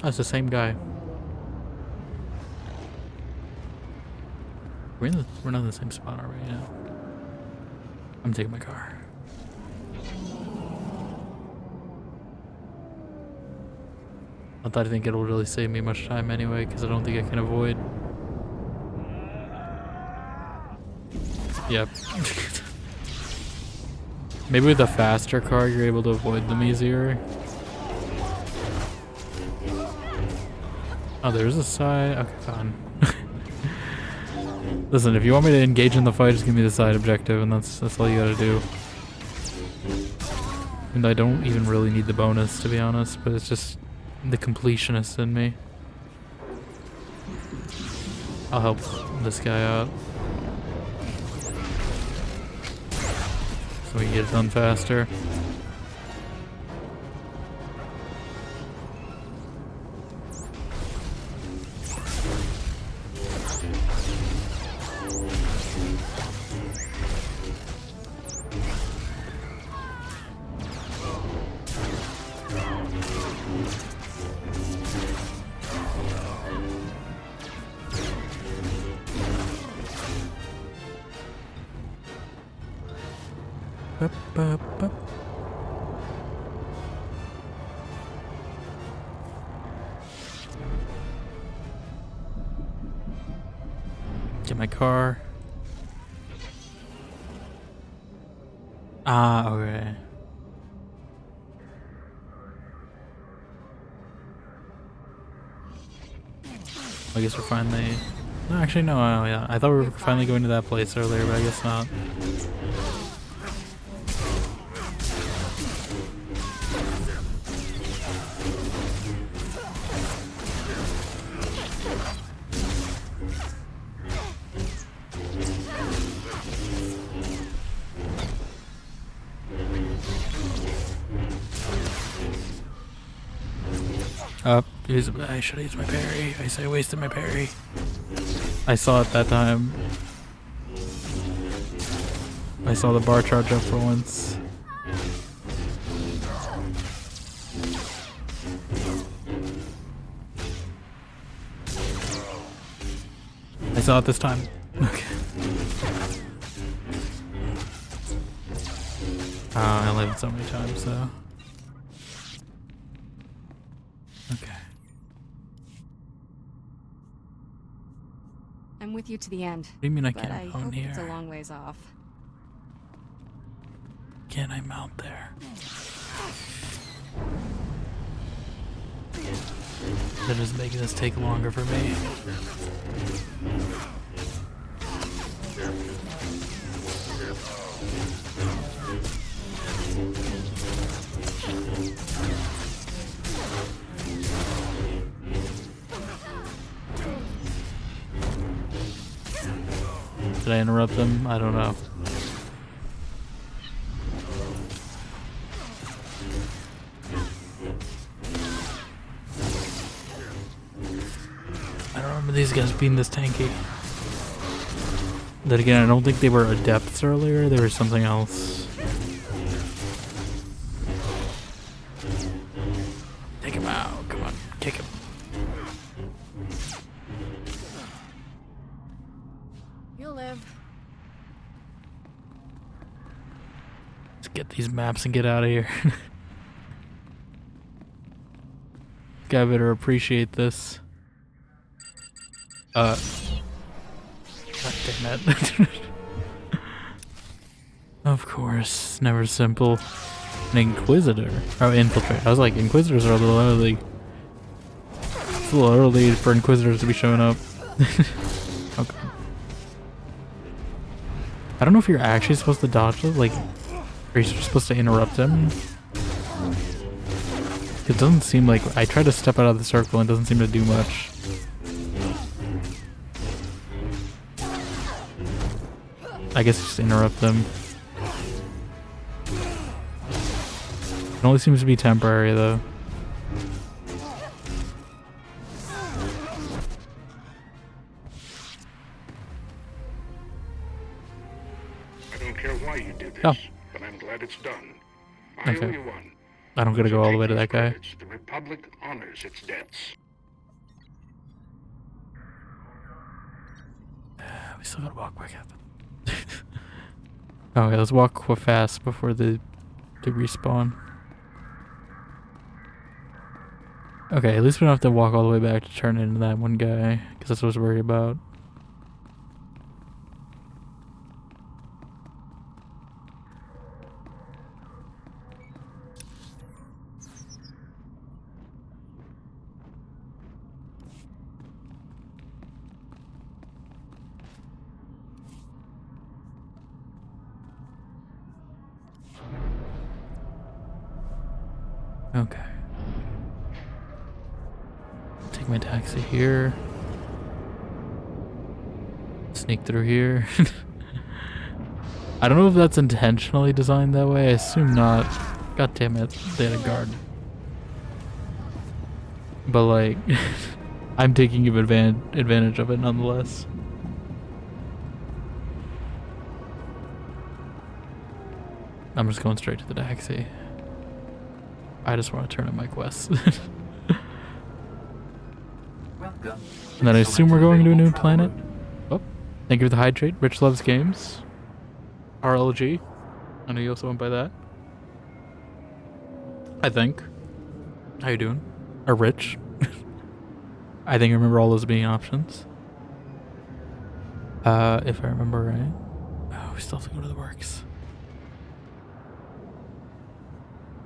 That's the same guy. We're not in the same spot, are we? Yeah. I'm taking my car. Not that I think it'll really save me much time anyway, because I don't think I can avoid. Yep. Maybe with a faster car, you're able to avoid them easier. Oh, there's a side. Okay, fine. Listen, if you want me to engage in the fight, just give me the side objective, and that's all you gotta do. And I don't even really need the bonus, to be honest, but it's just the completionist in me. I'll help this guy out, so we can get it done faster. Get my car. Ah, okay. I guess we're finally... No, actually, no, yeah. I thought we were finally going to that place earlier, but I guess not. I should have used my parry. I wasted my parry. I saw it that time. I saw the bar charge up for once. I saw it this time. Okay. I only have it so many times, so. Okay. I'm with you to the end. What do you mean I but can't I mount hope here? It's a long ways off. Can I mount there? That is making this take longer for me. Did I interrupt them? I don't know. I don't remember these guys being this tanky. Then again, I don't think they were adepts earlier. They were something else. Take him out. Come on. Kick him. Let's get these maps and get out of here. Guy better appreciate this. God damn it. Of course, never simple. An Inquisitor. Oh, Infiltrate. I was like, Inquisitors are a little early. It's a little early for Inquisitors to be showing up. Okay. I don't know if you're actually supposed to dodge it, like, are you supposed to interrupt him? It doesn't seem like, I try to step out of the circle and it doesn't seem to do much. I guess just interrupt them. It only seems to be temporary though. I don't care why you did this, oh. but I'm glad it's done. I owe you one. I don't gotta go all the way to that guy. The Republic honors its debts. We still gotta walk back up. Oh yeah, let's walk fast before they respawn. Okay, at least we don't have to walk all the way back to turn into that one guy, because that's what I was worried about. Okay. Take my taxi here. Sneak through here. I don't know if that's intentionally designed that way. I assume not. God damn it. They had a guard. But like, I'm taking advantage of it nonetheless. I'm just going straight to the taxi. I just want to turn in my quest. Welcome. And then I assume we're going to a new planet. Oh, thank you for the hydrate. Rich loves games. RLG. I know you also went by that. I think. How you doing? Or Rich. I think I remember all those being options. If I remember right. Oh, we still have to go to the works.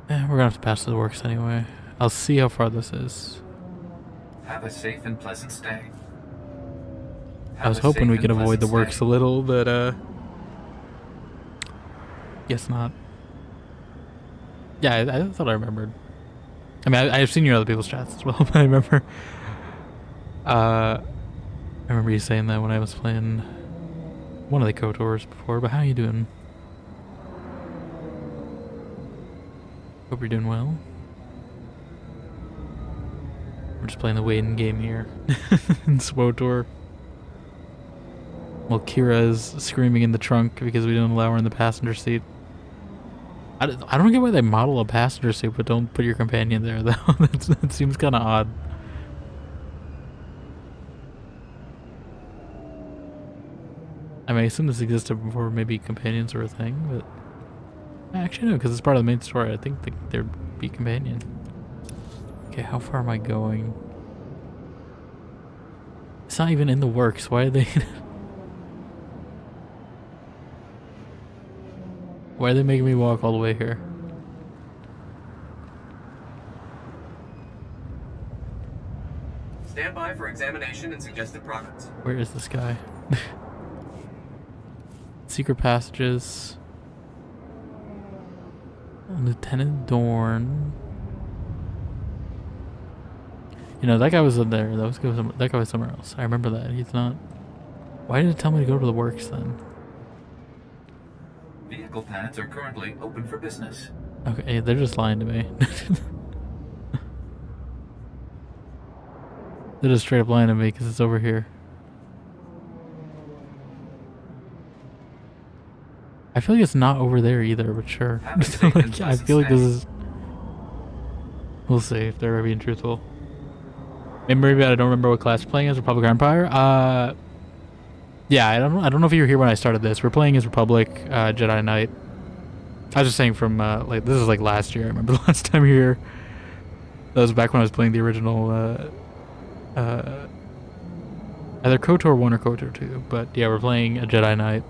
We're gonna have to pass to the works anyway. I'll see how far this is. Have a safe and pleasant stay. I was hoping we could avoid the works a little, but guess not. Yeah, I thought I remembered. I mean, I've seen your other people's chats as well, but I remember. I remember you saying that when I was playing one of the KOTORs before. But how are you doing? Hope you're doing well. We're just playing the waiting game here in SWOTOR. While Kira is screaming in the trunk because we didn't allow her in the passenger seat. I don't get why they model a passenger seat but don't put your companion there though. That seems kind of odd. I mean, I assume this existed before maybe companions were a thing, but... Actually, no, because it's part of the main story. I think there'd be companion. Okay, how far am I going? It's not even in the works. Why are they... Why are they making me walk all the way here? Stand by for examination and suggested progress. Where is this guy? Secret passages. Lieutenant Dorn. You know, that guy was in there. That guy was somewhere else. I remember that. He's not... Why did it tell me to go to the works then? Vehicle pads are currently open for business. Okay, they're just lying to me. They're just straight up lying to me because it's over here. I feel like it's not over there either, but sure. Like, I feel like this is... We'll see if they're being truthful. Maybe I don't remember what class we're playing as. Republic or Empire? Yeah, I don't know if you were here when I started this. We're playing as Republic, Jedi Knight. I was just saying from like this is like last year. I remember the last time here. That was back when I was playing the original either KOTOR 1 or KOTOR 2. But yeah, we're playing a Jedi Knight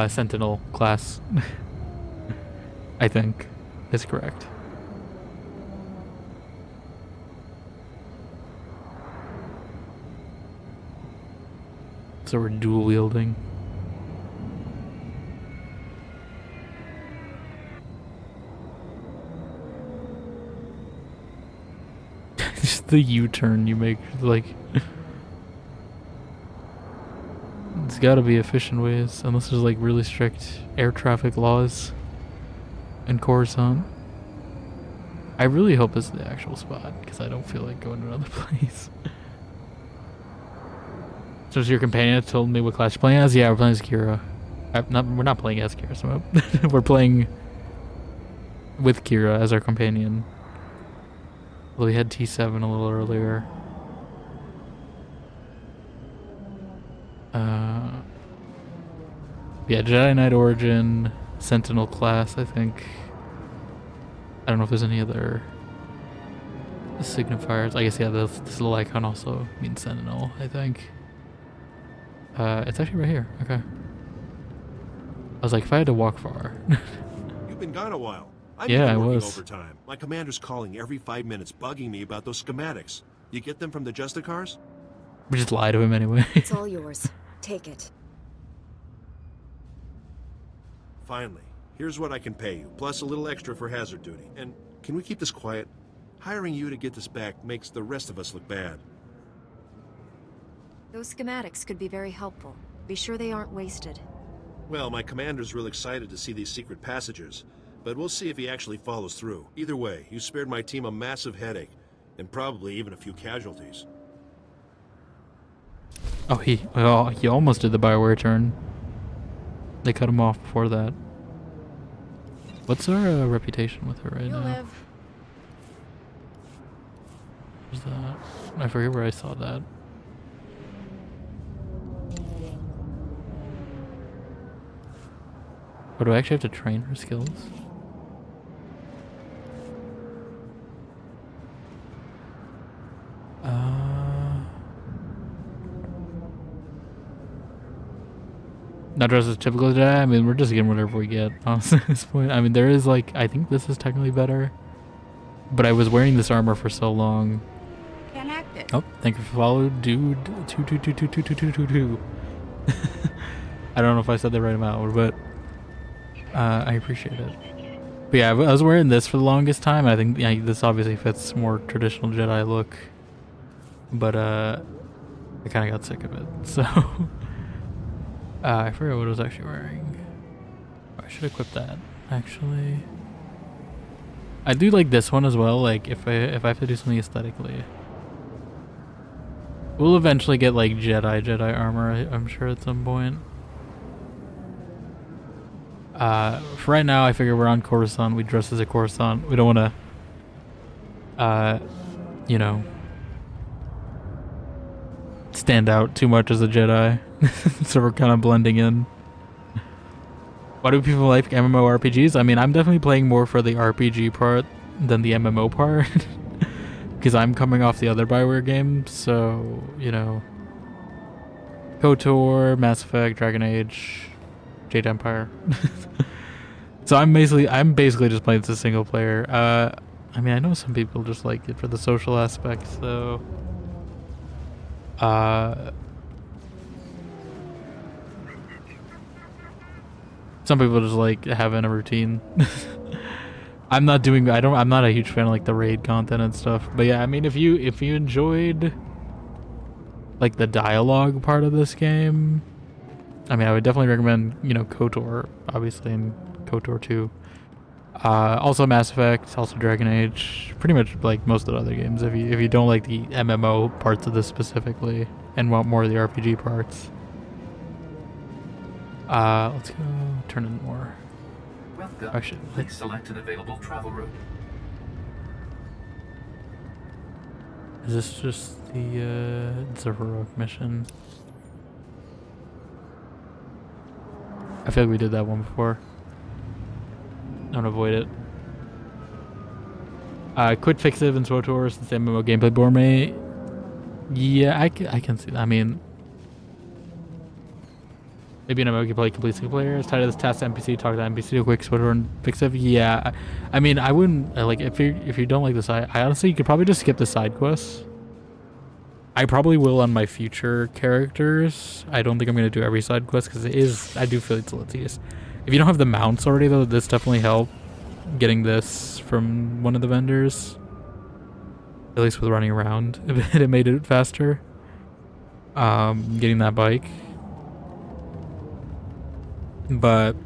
Sentinel class. I think is correct. So we're dual wielding. Just the U-turn you make, like it's gotta be efficient ways, unless there's like really strict air traffic laws in Coruscant. I really hope this is the actual spot, because I don't feel like going to another place. So your companion told me what class you're playing as? Yeah, we're playing as Kira. We're not playing as Kira, so we're playing with Kira as our companion. Well, we had T7 a little earlier. Yeah, Jedi Knight Origin, Sentinel class, I think. I don't know if there's any other signifiers. I guess, yeah, this little icon also means Sentinel, I think. It's actually right here. Okay. I was like, if I had to walk far. You've been gone a while. I've yeah, been I working was. overtime. My commander's calling every 5 minutes, bugging me about those schematics. You get them from the Justicars? We just lie to him anyway. It's all yours. Take it. Finally. Here's what I can pay you, plus a little extra for hazard duty. And can we keep this quiet? Hiring you to get this back makes the rest of us look bad. Those schematics could be very helpful. Be sure they aren't wasted. Well, my commander's real excited to see these secret passages, but we'll see if he actually follows through. Either way, you spared my team a massive headache, and probably even a few casualties. Oh, he almost did the Bioware turn. They cut him off before that. What's our reputation with her right now? Live. Where's that? I forget where I saw that. But do I actually have to train her skills? Not dressed as typical Jedi. I mean, we're just getting whatever we get, honestly, at this point. I mean, there is like, I think this is technically better. But I was wearing this armor for so long. Connected. Oh, thank you for following, dude. 222222222. I don't know if I said that right amount, but I appreciate it. But yeah, I was wearing this for the longest time. I think this obviously fits more traditional Jedi look. But I kind of got sick of it, so... I forget what I was actually wearing. I should equip that, actually. I do like this one as well, like if I have to do something aesthetically. We'll eventually get like Jedi armor, I'm sure, at some point. For right now, I figure we're on Coruscant. We dress as a Coruscant. We don't want to, you know, stand out too much as a Jedi. So we're kind of blending in. Why do people like MMORPGs? I mean, I'm definitely playing more for the RPG part than the MMO part. Because I'm coming off the other Bioware games, so, you know, KOTOR, Mass Effect, Dragon Age, Jade Empire. So I'm basically just playing as a single player. I mean, I know some people just like it for the social aspect, so some people just like having a routine. I'm not a huge fan of like the raid content and stuff. But yeah, I mean, if you enjoyed like the dialogue part of this game, I mean, I would definitely recommend, you know, KOTOR, obviously, and KOTOR 2. Also Mass Effect, also Dragon Age, pretty much like most of the other games. If you don't like the MMO parts of this specifically and want more of the RPG parts. Let's go turn in more. Welcome. Please select an available travel route. Is this just the it's a heroic mission? I feel like we did that one before. gonna avoid it. Quit Fixiv and SWTOR since the MMO gameplay bore me. Yeah, I can see that. I mean, maybe an MMO gameplay complete single player. It's tied to this task to NPC, talk to NPC to quick SWTOR and Fixiv. Yeah, I mean, I wouldn't like if you don't like the side. I honestly, you could probably just skip the side quests. I probably will on my future characters. I don't think I'm gonna do every side quest because I do feel it's a little tedious. If you don't have the mounts already though, this definitely helped getting this from one of the vendors. At least with running around, it made it faster. Getting that bike. But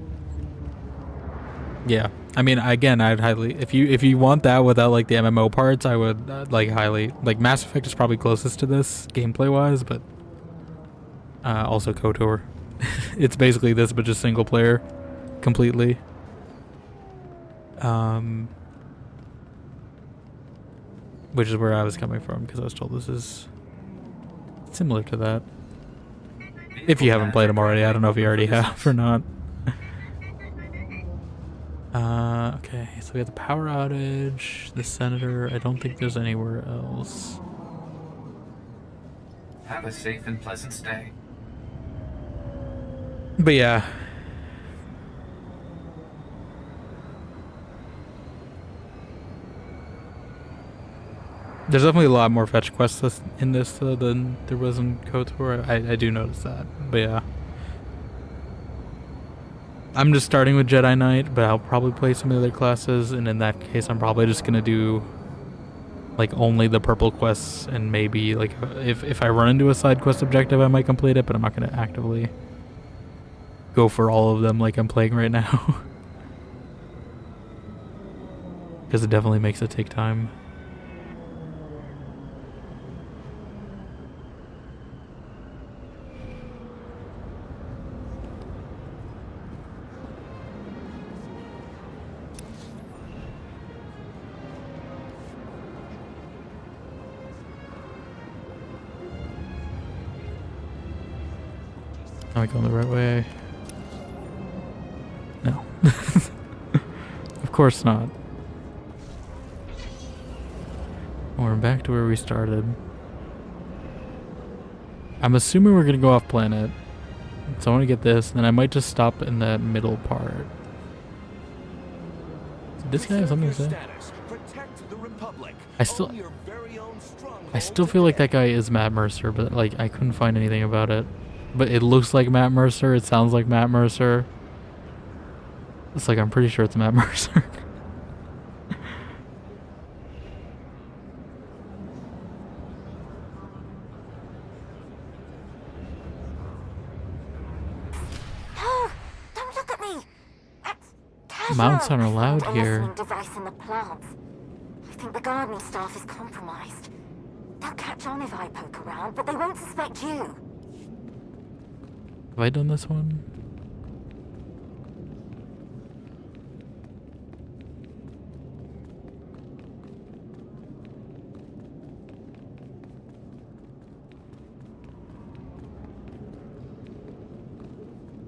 yeah, I mean, again, I'd highly if you want that without like the MMO parts, I would like highly like Mass Effect is probably closest to this gameplay wise, but also KOTOR. It's basically this but just single player completely. Which is where I was coming from because I was told this is similar to that. If you haven't played them already, I don't know if you already have or not. Okay, so we got the power outage, the senator. I don't think there's anywhere else. Have a safe and pleasant stay. But yeah. There's definitely a lot more fetch quests in this than there was in KOTOR. I do notice that, but yeah. I'm just starting with Jedi Knight, but I'll probably play some of the other classes, and in that case, I'm probably just gonna do like only the purple quests, and maybe like if I run into a side quest objective, I might complete it, but I'm not gonna actively go for all of them like I'm playing right now, because it definitely makes it take time. Am I going the right way? No. Of course not. We're back to where we started. I'm assuming we're gonna go off planet. So I want to get this, and then I might just stop in that middle part. Did this guy have something to say? I still feel like that guy is Matt Mercer, but like I couldn't find anything about it. But it looks like Matt Mercer. It sounds like Matt Mercer. It's like I'm pretty sure it's Matt Mercer. No! Don't look at me! Mounts aren't allowed here. Device in the plants. I think the gardening staff is compromised. They'll catch on if I poke around, but they won't suspect you. Have I done this one?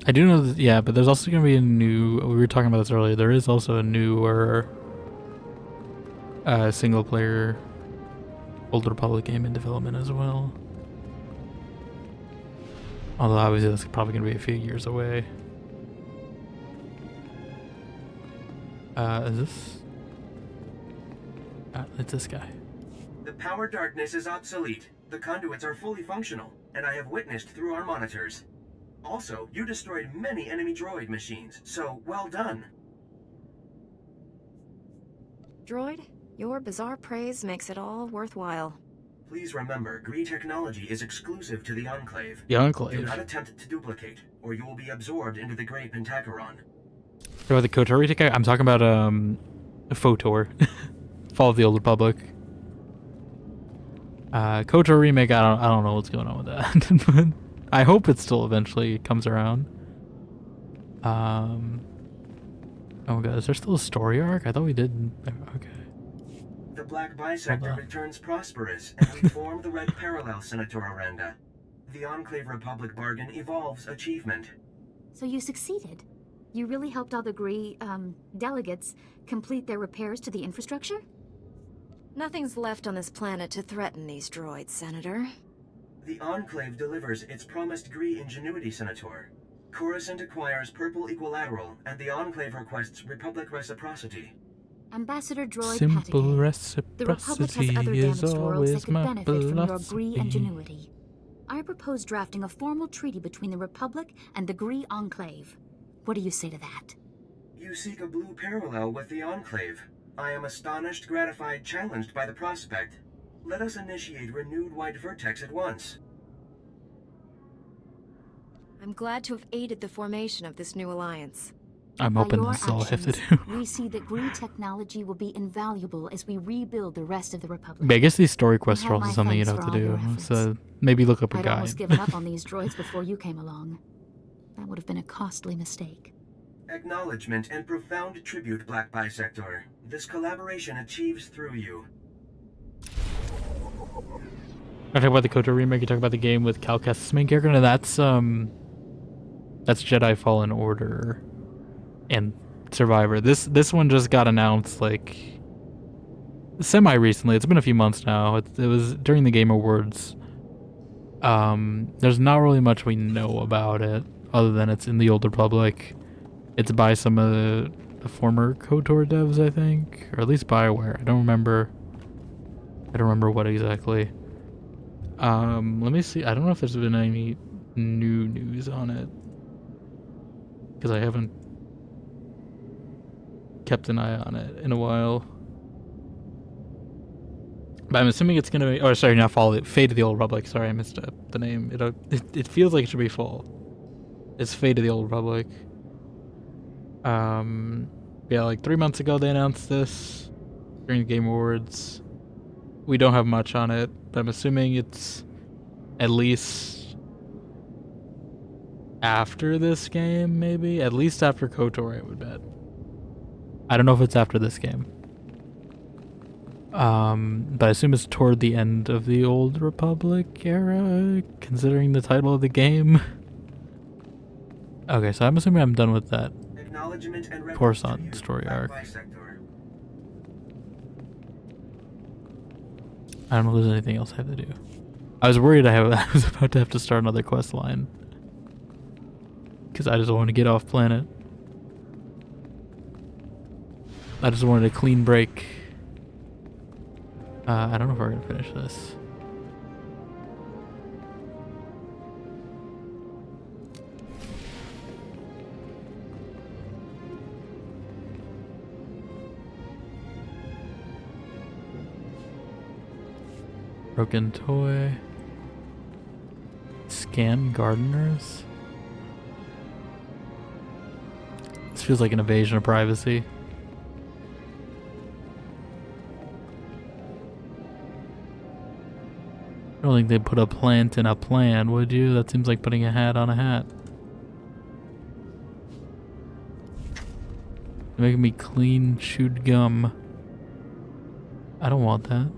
I do know that, yeah, but there's also going to be a new, we were talking about this earlier, there is also a newer single player Old Republic game in development as well. Although obviously that's probably going to be a few years away. Is this? It's this guy. The power darkness is obsolete. The conduits are fully functional, and I have witnessed through our monitors. Also, you destroyed many enemy droid machines, so well done. Droid, your bizarre praise makes it all worthwhile. Please remember, Gree technology is exclusive to the Enclave. The Enclave. Do not attempt to duplicate, or you will be absorbed into the Grey Pentacheron. About the KOTOR retake? I'm talking about FOTOR. Fall of the Old Republic. KOTOR remake, I don't know what's going on with that. But I hope it still eventually comes around. Oh my god, is there still a story arc? I thought we did. Okay. The Black Bisector returns prosperous, and we form the Red Parallel, Senator Aranda. The Enclave Republic bargain evolves achievement. So you succeeded? You really helped all the delegates complete their repairs to the infrastructure? Nothing's left on this planet to threaten these droids, Senator. The Enclave delivers its promised Gree ingenuity, Senator. Coruscant acquires Purple Equilateral, and the Enclave requests Republic reciprocity. Ambassador Droid Simple Patagay. reciprocity The Republic has other is damaged worlds always that could my benefit from your Gree philosophy. ingenuity. I propose drafting a formal treaty between the Republic and the Gree Enclave. What do you say to that? You seek a blue parallel with the Enclave. I am astonished, gratified, challenged by the prospect. Let us initiate renewed White Vertex at once. I'm glad to have aided the formation of this new alliance. I'm By hoping your this is all I have to actions, do. we see that Gree technology will be invaluable as we rebuild the rest of the Republic. But I guess these story quests You are have also my something you'd thanks have for to all your do. efforts. So maybe look up a I'd guide. almost given up on these droids before you came along. That would have been a costly mistake. Acknowledgement and profound tribute, Black Bisector. This collaboration achieves through you. I talk about the KOTOR remake. You talk about the game with Cal Kestis' main character. No, that's Jedi Fallen Order and Survivor. This one just got announced like semi recently. It's been a few months now. It was during the Game Awards. There's not really much we know about it other than it's in the Old Republic. It's by some of the former KOTOR devs, I think, or at least BioWare. I don't remember what exactly. Let me see. I don't know if there's been any new news on it because I haven't kept an eye on it in a while. But I'm assuming it's gonna be. Oh, sorry, not Fall. Fate of the Old Republic. Sorry, I missed the name. It feels like it should be Fall. It's Fate of the Old Republic. Yeah, like 3 months ago they announced this during the Game Awards. We don't have much on it, but I'm assuming it's at least after this game, maybe? At least after KOTOR, I would bet. I don't know if it's after this game. But I assume it's toward the end of the Old Republic era, considering the title of the game. Okay, so I'm assuming I'm done with that Coruscant story arc. I don't know if there's anything else I have to do. I was worried I was about to have to start another quest line. Because I just wanted to get off planet. I just wanted a clean break. I don't know if we're going to finish this. Broken toy. Scan gardeners. This feels like an invasion of privacy. I don't think they'd put a plant in a plan, would you? That seems like putting a hat on a hat. They're making me clean chewed gum. I don't want that.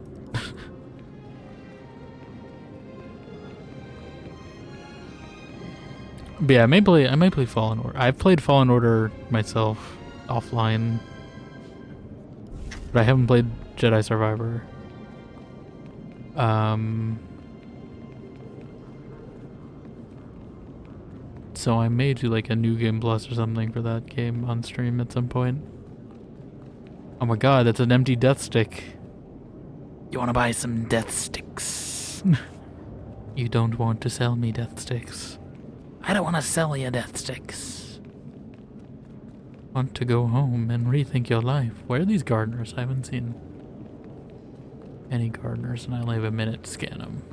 But yeah, I might play Fallen Order. I've played Fallen Order myself offline, but I haven't played Jedi Survivor. So I may do like a New Game Plus or something for that game on stream at some point. Oh my god, that's an empty death stick. You want to buy some death sticks? You don't want to sell me death sticks. I don't want to sell you death sticks. Want to go home and rethink your life. Where are these gardeners? I haven't seen any gardeners, and I only have a minute to scan them.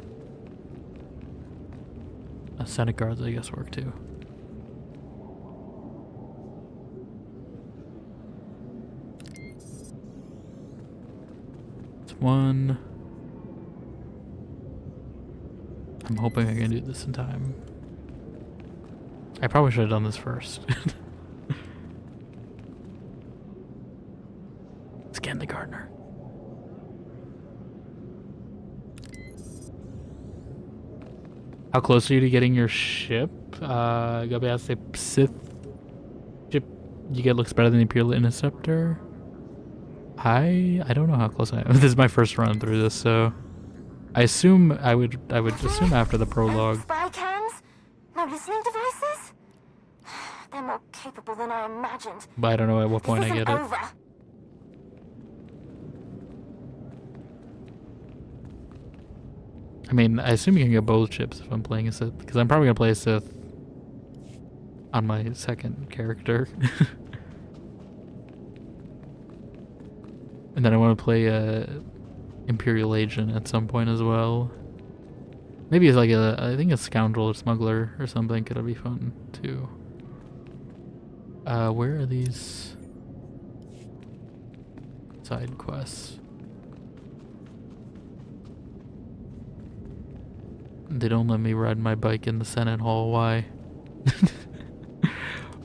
Senate guards, I guess, work too. It's one. I'm hoping I can do this in time. I probably should have done this first. Scan the gardener. How close are you to getting your ship? Gotta be asked the Sith ship You get looks better than the Imperial Interceptor. I don't know how close I am. This is my first run through this, so I assume I would assume after the prologue. Spy cams? No listening devices? They're more capable than I imagined. But I don't know at what point I get it. Over. I mean, I assume you can get both ships if I'm playing a Sith, because I'm probably gonna play a Sith on my second character. And then I want to play a Imperial Agent at some point as well. Maybe it's like I think a Scoundrel or Smuggler or something. It'll be fun too. Where are these side quests? They don't let me ride my bike in the Senate Hall. Why?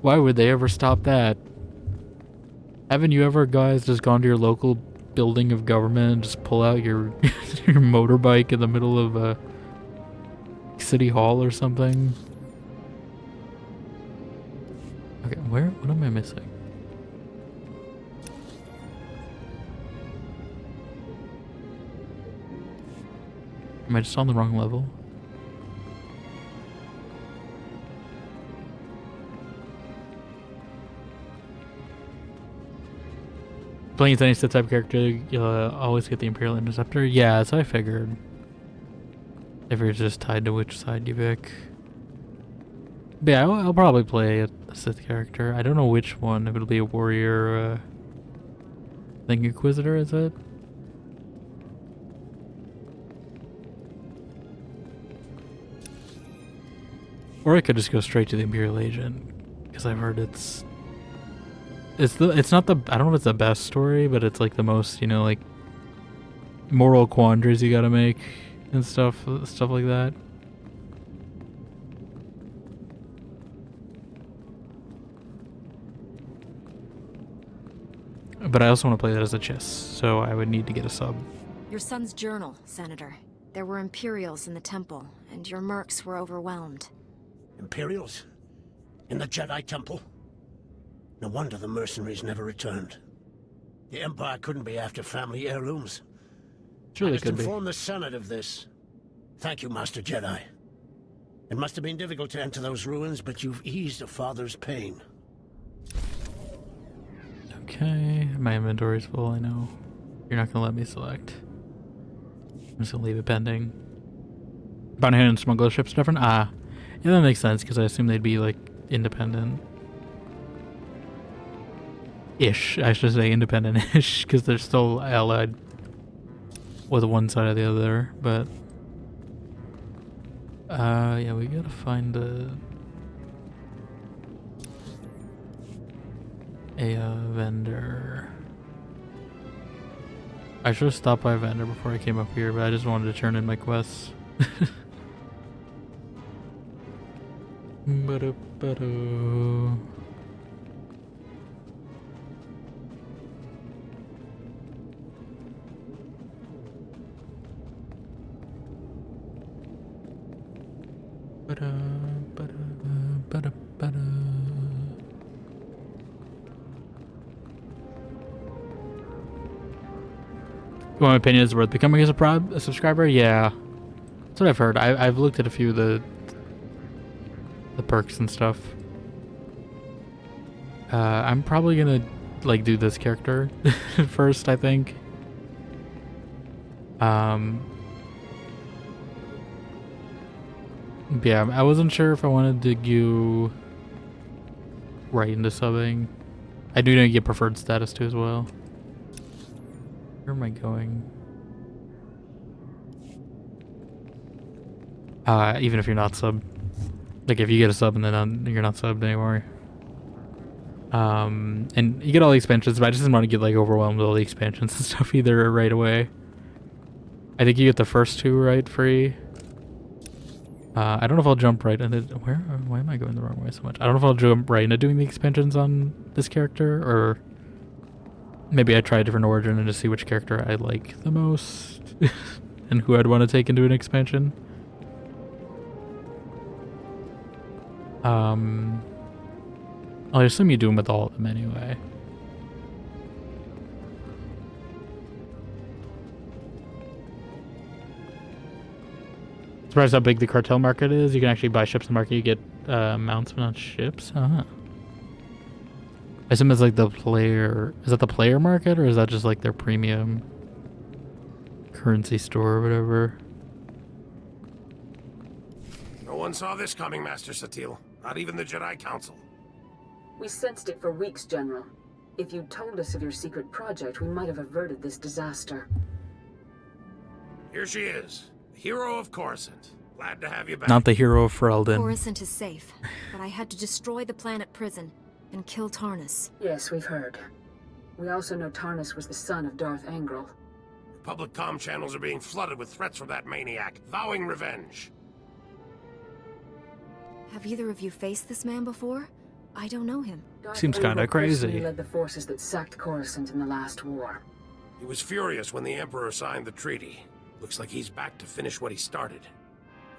Why would they ever stop that? Haven't you ever, guys, just gone to your local building of government and just pull out your your motorbike in the middle of a city hall or something? Okay, what am I missing? Am I just on the wrong level? Playing as any Sith type character, you'll always get the Imperial Interceptor. Yeah, that's what I figured. If you're just tied to which side you pick. But yeah, I'll probably play a Sith character. I don't know which one. If it'll be a warrior or I think Inquisitor, is it? Or I could just go straight to the Imperial Agent, because I've heard it's not the, I don't know if it's the best story, but it's like the most, you know, like moral quandaries you gotta make and stuff like that. But I also want to play that as a chess, so I would need to get a sub. Your son's journal, Senator. There were Imperials in the temple, and your mercs were overwhelmed. Imperials? In the Jedi Temple? No wonder the mercenaries never returned. The Empire couldn't be after family heirlooms. Sure, they could be. I must inform the Senate of this. Thank you, Master Jedi. It must have been difficult to enter those ruins, but you've eased a father's pain. Okay, my inventory's full, I know. You're not gonna let me select. I'm just gonna leave it pending. Bounty Hunter and Smuggler ships different? Ah. Yeah, that makes sense, because I assume they'd be, like, independent. Ish, I should say independent-ish, because they're still allied with one side or the other, but... yeah, we gotta find a vendor. I should have stopped by a vendor before I came up here, but I just wanted to turn in my quests. Ba-da-ba-da. Ba-da, ba-da, ba-da, ba-da. My opinion is worth becoming a subscriber? Yeah. That's what I've heard. I've looked at a few of the perks and stuff. I'm probably gonna like do this character first, I think. Yeah, I wasn't sure if I wanted to go right into subbing. I do need to get preferred status too as well. Where am I going? Even if you're not subbed. Like if you get a sub and then you're not subbed anymore. And you get all the expansions, but I just didn't want to get like overwhelmed with all the expansions and stuff either right away. I think you get the first two right free. I don't know if I'll jump right into why am I going the wrong way so much? I don't know if I'll jump right into doing the expansions on this character, or maybe I try a different origin and just see which character I like the most and who I'd want to take into an expansion. I assume you do them with all of them anyway. Surprised how big the cartel market is. You can actually buy ships in the market. You get mounts but not ships. I assume it's like the player... Is that the player market, or is that just like their premium currency store or whatever? No one saw this coming, Master Satil. Not even the Jedi Council. We sensed it for weeks, General. If you'd told us of your secret project, we might have averted this disaster. Here she is, the hero of Coruscant. Glad to have you back. Not the hero of Ferelden. Coruscant is safe, but I had to destroy the planet prison and kill Tarnus. Yes, we've heard. We also know Tarnus was the son of Darth Angral. Public comm channels are being flooded with threats from that maniac, vowing revenge. Have either of you faced this man before? I don't know him. Seems kind of crazy. He led the forces that sacked Coruscant in the last war. He was furious when the Emperor signed the treaty. Looks like he's back to finish what he started.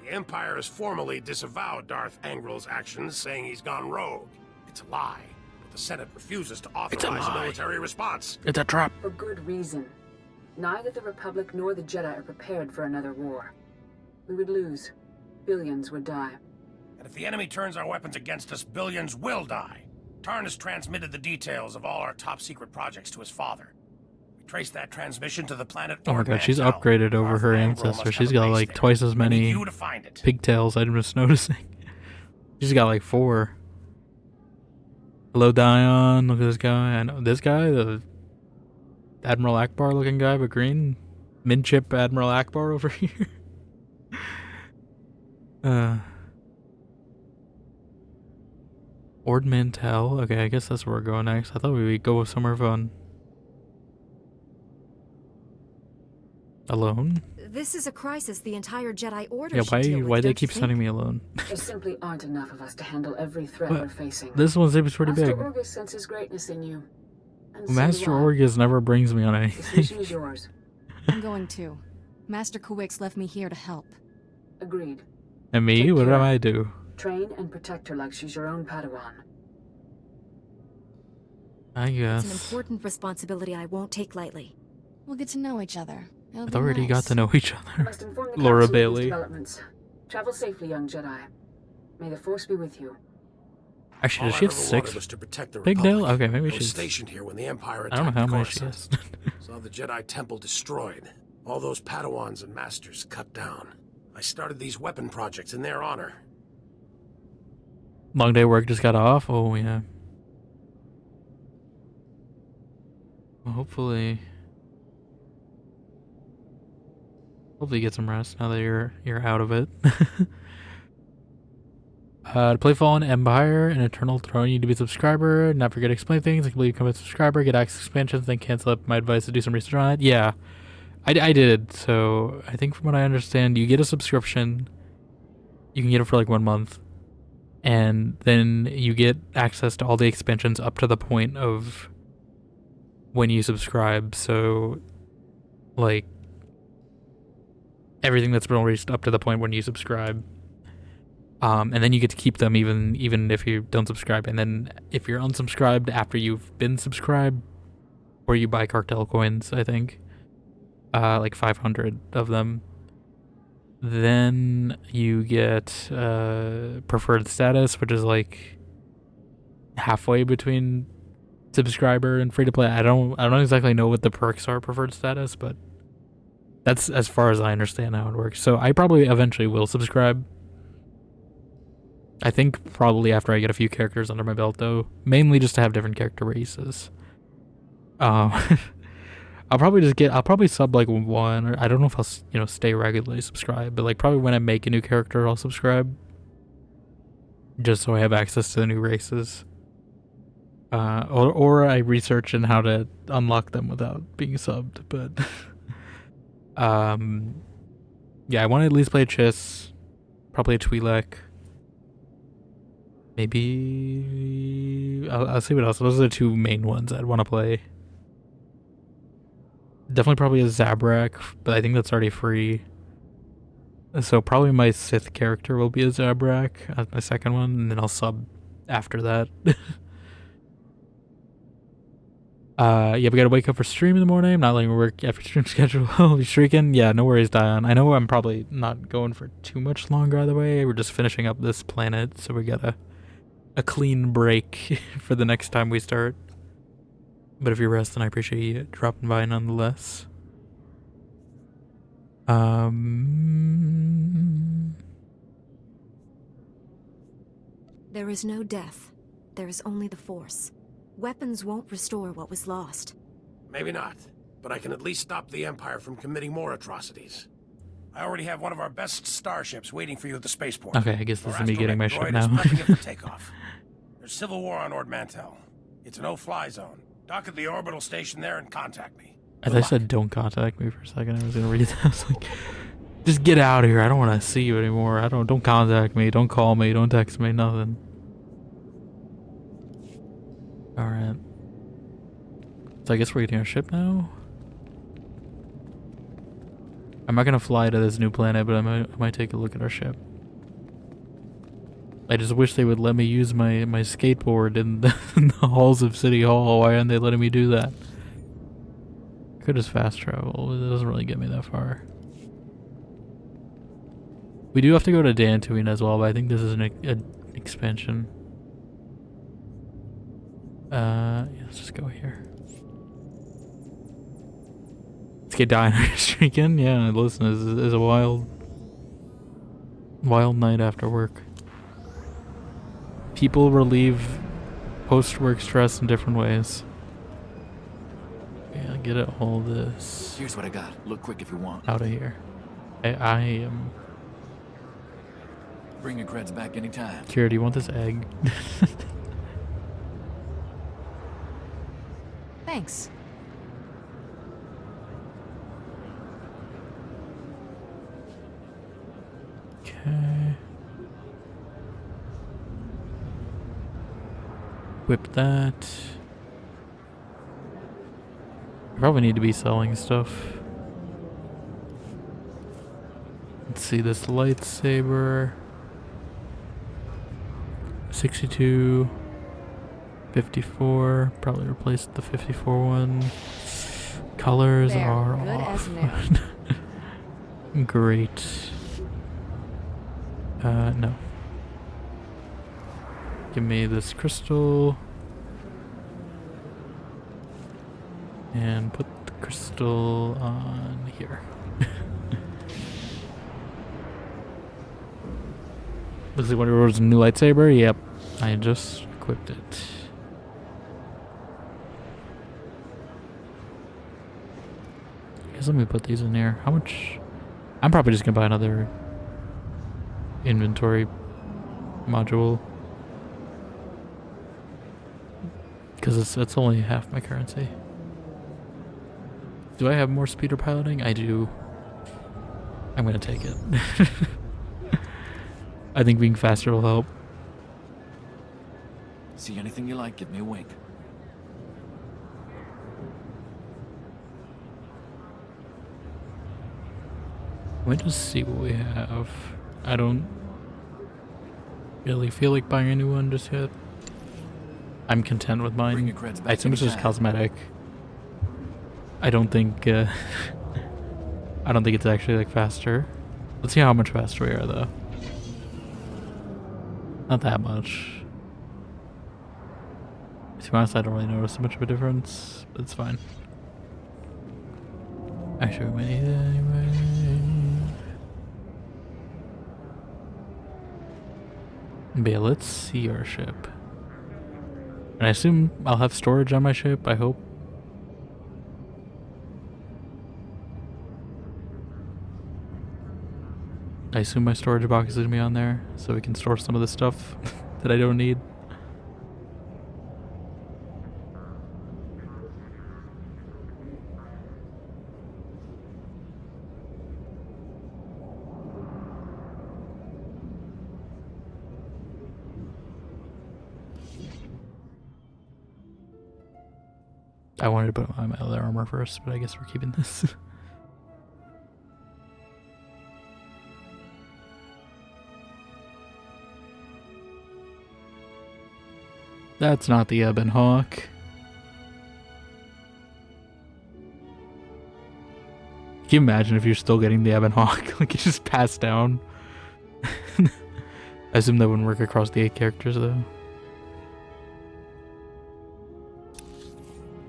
The Empire has formally disavowed Darth Angral's actions, saying he's gone rogue. It's a lie, but the Senate refuses to authorize a military response. It's a trap. For good reason. Neither the Republic nor the Jedi are prepared for another war. We would lose. Billions would die. And if the enemy turns our weapons against us, billions will die. Tarnus transmitted the details of all our top-secret projects to his father. We traced that transmission to the planet. Oh my god, she's upgraded over her ancestor. She's got like twice as many pigtails, I'm just noticing. She's got like 4. Hello, Dion. Look at this guy. I know this guy, the Admiral Akbar looking guy, but green. Minchip Admiral Akbar over here. Ord Mantell. Okay, I guess that's where we're going next. I thought we would go somewhere fun. Alone? This is a crisis the entire Jedi Order should deal with, why they don't keep you think? sending me alone? There simply aren't enough of us to handle every threat we're facing. This one seems pretty Master big. Orgus senses greatness in you. And so Master do I. Orgus never brings me on This anything. mission is yours. I'm going too. Master Kuwix left me here to help. Agreed. And me? What did I do? Train and protect her like she's your own Padawan. I guess. It's an important responsibility I won't take lightly. We'll get to know each other. I've already got to know each I other. must inform the Laura Council of these Bailey. developments. Travel safely, young Jedi. May the Force be with you. Actually, does All she I have ever 6 wanted was to protect the pigtail? Republic. Okay, maybe I was she's... stationed here when the Empire I don't know attacked how many she Coruscant. has. Saw the Jedi Temple destroyed. All those Padawans and Masters cut down. I started these weapon projects in their honor. Long day work just got off? Oh, yeah. Well, hopefully you get some rest now that you're out of it. To play Fallen Empire and Eternal Throne, you need to be a subscriber. Not forget to explain things. I can believe you become a subscriber, get access to expansions, then cancel up my advice to do some research on it. Yeah, I did. So I think from what I understand, you get a subscription. You can get it for like 1 month. And then you get access to all the expansions up to the point of when you subscribe. So, like, everything that's been released up to the point when you subscribe. And then you get to keep them even if you don't subscribe. And then if you're unsubscribed after you've been subscribed, or you buy cartel coins, I think, like 500 of them, then you get preferred status, which is like halfway between subscriber and free to play. I don't exactly know what the perks are preferred status, but that's as far as I understand how it works. So I probably eventually will subscribe. I think probably after I get a few characters under my belt, though, mainly just to have different character races. I'll probably sub like 1, or I don't know if I'll stay regularly subscribed, but like probably when I make a new character I'll subscribe, just so I have access to the new races. Or I research on how to unlock them without being subbed, but yeah, I want to at least play a Chiss, probably a Twi'lek. Maybe I'll see what else. Those are the 2 main ones I'd want to play. Definitely probably a Zabrak, but I think that's already free. So probably my Sith character will be a Zabrak as my second one, and then I'll sub after that. Yeah, we gotta wake up for stream in the morning. I'm not letting her work after stream schedule. I'll be shrieking. Yeah, no worries, Dion. I know I'm probably not going for too much longer either way. We're just finishing up this planet, so we got a clean break for the next time we start. But if you're resting, I appreciate you dropping by nonetheless. There is no death. There is only the Force. Weapons won't restore what was lost. Maybe not, but I can at least stop the Empire from committing more atrocities. I already have one of our best starships waiting for you at the spaceport. Okay, I guess this is me getting my ship Droid now. is prepping it for takeoff. There's civil war on Ord Mantell. It's a no-fly zone. Dock at the orbital station there and contact me. As I said, don't contact me for a second. I was gonna read that. I was like, just get out of here. I don't want to see you anymore. Don't contact me. Don't call me. Don't text me. Nothing. All right. So I guess we're getting our ship now. I'm not gonna fly to this new planet, but I might take a look at our ship. I just wish they would let me use my skateboard in the halls of City Hall. Why aren't they letting me do that? I could just fast travel. It doesn't really get me that far. We do have to go to Dantooine as well, but I think this is an expansion. Yeah, let's just go here. Let's get Diner streaking. Yeah, listen, it's a wild night after work. People relieve post-work stress in different ways. Yeah, get it all this. Here's what I got. Look quick if you want. Out of here. I am. Bring your creds back anytime. Kira, do you want this egg? Thanks. Okay. Whip that. I probably need to be selling stuff. Let's see this lightsaber. 62. 54. Probably replaced the 54 one. Colors There, are good off. as new. Great. No. Give me this crystal. And put the crystal on here. Looks like one of a new lightsaber. Yep. I just equipped it. I guess let me put these in here. How much? I'm probably just gonna buy another inventory module. Because it's only half my currency. Do I have more speeder piloting? I do. I'm gonna take it. I think being faster will help. See anything you like, give me a wink. Let me just see what we have. I don't really feel like buying a new one just yet. I'm content with mine. I assume it's just cosmetic. I don't think I don't think it's actually like faster. Let's see how much faster we are though. Not that much. To be honest, I don't really notice much of a difference, but it's fine. Actually, we might need it anyway. But yeah, let's see our ship. And I assume I'll have storage on my ship, I hope. I assume my storage box is going to be on there, so we can store some of the stuff that I don't need. I wanted to put on my other armor first, but I guess we're keeping this. That's not the Ebon Hawk. Can you imagine if you're still getting the Ebon Hawk? Like, you just pass down. I assume that wouldn't work across the 8 characters, though.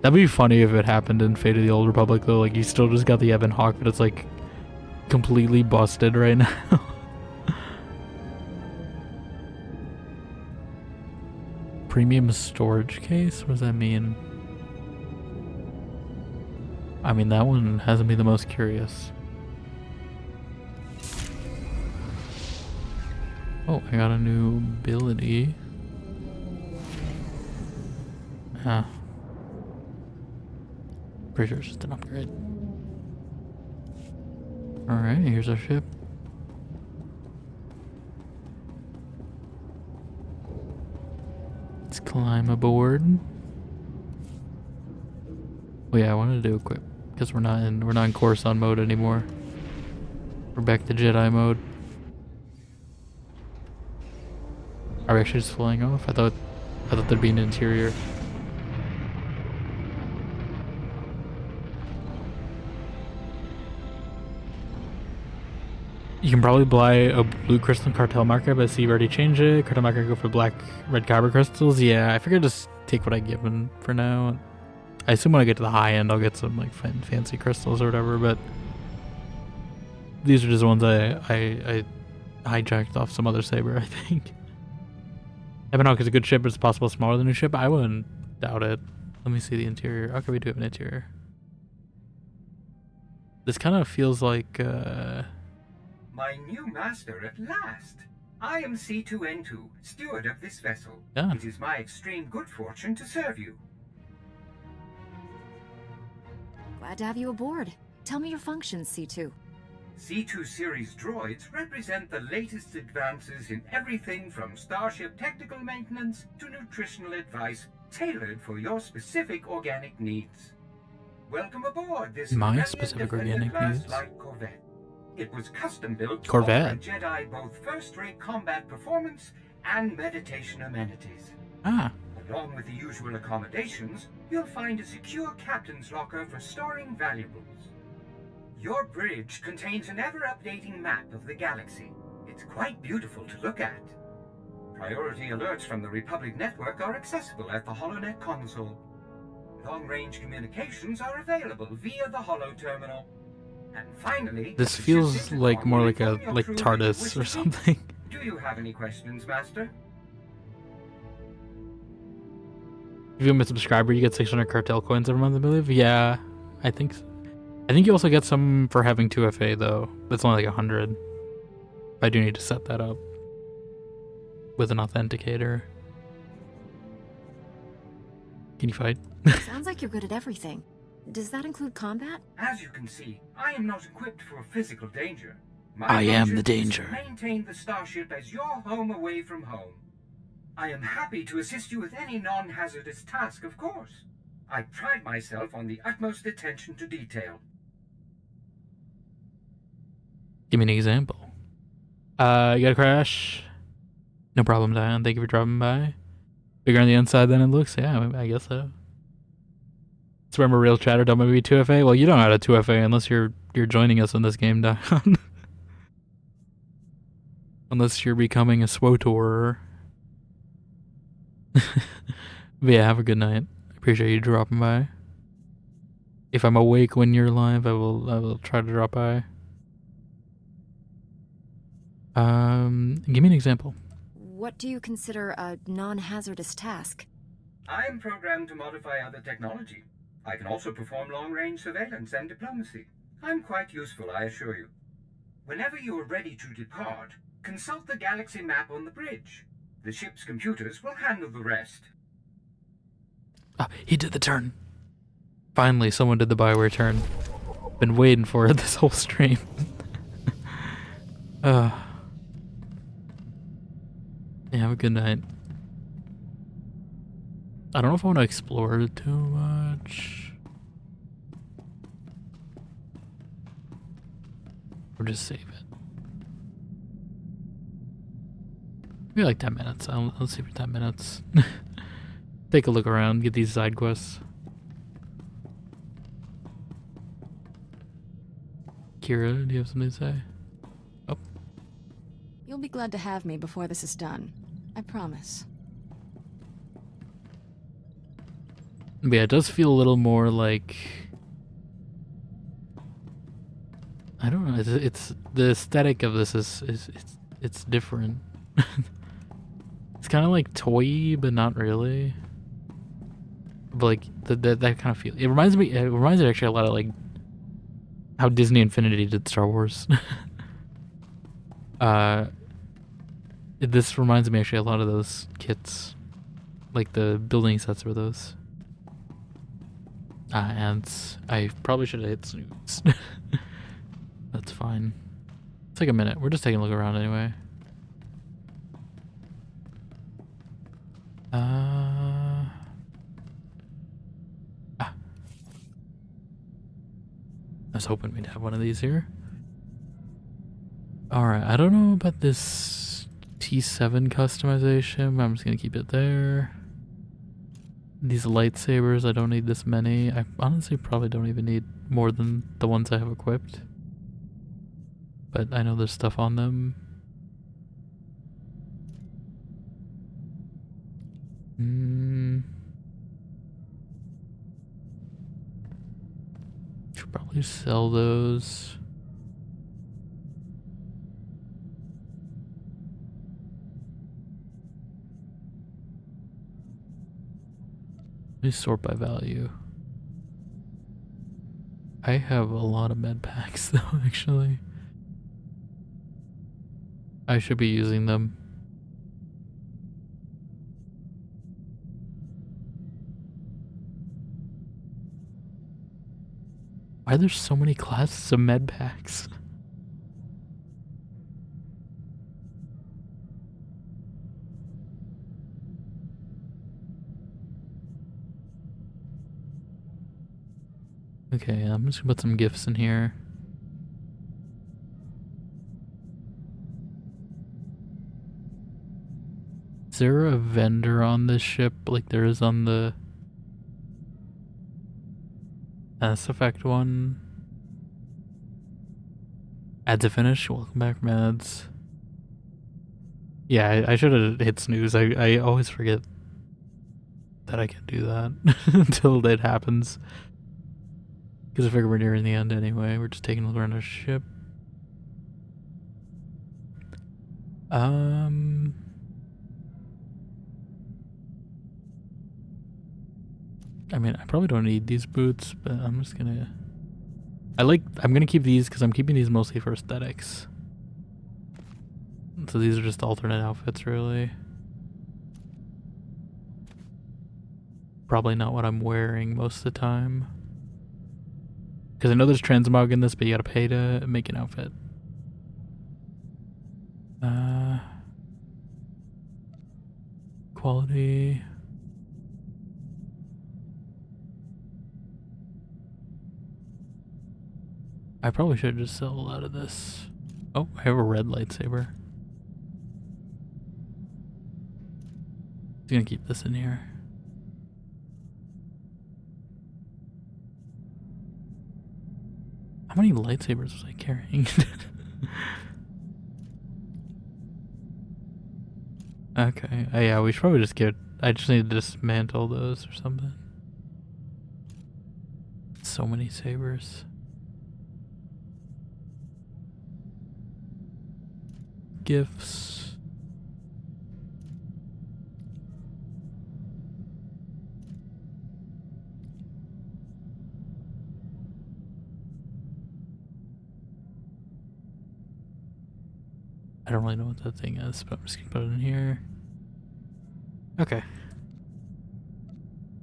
That'd be funny if it happened in Fate of the Old Republic, though. Like, you still just got the Ebon Hawk, but it's, like, completely busted right now. Premium storage case? What does that mean? I mean, that one has me the most curious. Oh, I got a new ability. Ah. Pretty sure it's just an upgrade. Alright, here's our ship. Let's climb aboard. Oh yeah, I wanted to do equip because we're not in Coruscant mode anymore. We're back to Jedi mode. Are we actually just flying off? I thought there'd be an interior. You can probably buy a blue crystal cartel marker, but see, you already changed it. Cartel marker go for black, red kyber crystals. Yeah, I figured just take what I given for now. I assume when I get to the high end, I'll get some like fancy crystals or whatever. But these are just ones I hijacked off some other saber, I think. Ebon Hawk is a good ship, but it's possible smaller than a new ship. I wouldn't doubt it. Let me see the interior. Okay, we do have an interior. This kind of feels like. My new master at last. I am C2N2, steward of this vessel. Yeah. It is my extreme good fortune to serve you. Glad to have you aboard. Tell me your functions, C2. C2 series droids represent the latest advances in everything from starship technical maintenance to nutritional advice tailored for your specific organic needs. Welcome aboard this my specific organic needs. Light Corvette. It was custom built Corvette. to offer Jedi both first-rate combat performance and meditation amenities. Ah. Along with the usual accommodations, you'll find a secure captain's locker for storing valuables. Your bridge contains an ever-updating map of the galaxy. It's quite beautiful to look at. Priority alerts from the Republic network are accessible at the HoloNet console. Long-range communications are available via the Holo terminal. And finally, this feels like more like a TARDIS or something. Do you have any questions, Master? If you become a subscriber, you get 600 cartel coins every month, I believe. Yeah, I think so. I think you also get some for having 2FA though. It's only like 100. I do need to set that up with an authenticator. Can you fight? Sounds like you're good at everything. Does that include combat? As you can see, I am not equipped for physical danger. I am the danger. Is to maintain the starship as your home away from home. I am happy to assist you with any non-hazardous task, of course. I pride myself on the utmost attention to detail. Give me an example. You got a crash? No problem, Diane. Thank you for dropping by. Bigger on the inside than it looks? Yeah, I guess so. Let's remember real chatter, don't maybe 2FA? Well, you don't know how to 2FA unless you're joining us in this game, Diane. Unless you're becoming a SWOTOR. But yeah, have a good night. Appreciate you dropping by. If I'm awake when you're live, I will try to drop by. Give me an example. What do you consider a non-hazardous task? I am programmed to modify other technology. I can also perform long-range surveillance and diplomacy. I'm quite useful, I assure you. Whenever you are ready to depart, consult the galaxy map on the bridge. The ship's computers will handle the rest. Ah, he did the turn. Finally, someone did the Bioware turn. Been waiting for it this whole stream. Yeah, have a good night. I don't know if I want to explore too much. Or just save it. Maybe like 10 minutes. Let's see for 10 minutes. Take a look around, get these side quests. Kira, do you have something to say? Oh. You'll be glad to have me before this is done. I promise. But yeah, it does feel a little more like... I don't know, it's the aesthetic of this it's different. It's kind of like toy, but not really. But like that kind of feel. It reminds me actually a lot of like how Disney Infinity did Star Wars. This reminds me actually a lot of those kits, like the building sets were those. And I probably should have hit snooze. That's fine. It's like a minute. We're just taking a look around anyway. I was hoping we'd have one of these here. Alright, I don't know about this T7 customization, but I'm just gonna keep it there. These lightsabers, I don't need this many. I honestly probably don't even need more than the ones I have equipped. But I know there's stuff on them. Should probably sell those. Let me sort by value. I have a lot of med packs though, actually. I should be using them. Why are there so many classes of med packs? Okay, I'm just gonna put some gifts in here. Is there a vendor on this ship like there is on the Mass Effect one? Ads to finish. Welcome back from ads. Yeah, I should have hit snooze. I always forget that I can do that until it happens. Because I figure we're nearing the end anyway. We're just taking a look around our ship. I mean, I probably don't need these boots, but I'm just gonna... I'm gonna keep these because I'm keeping these mostly for aesthetics. So these are just alternate outfits, really. Probably not what I'm wearing most of the time. Because I know there's transmog in this, but you gotta pay to make an outfit. Quality... I probably should just sell a lot of this. Oh, I have a red lightsaber. I'm gonna keep this in here. How many lightsabers was I carrying? Okay. Oh, yeah, we should probably just get... I just need to dismantle those or something. So many sabers. Gifts. I don't really know what that thing is, but I'm just gonna put it in here. Okay. I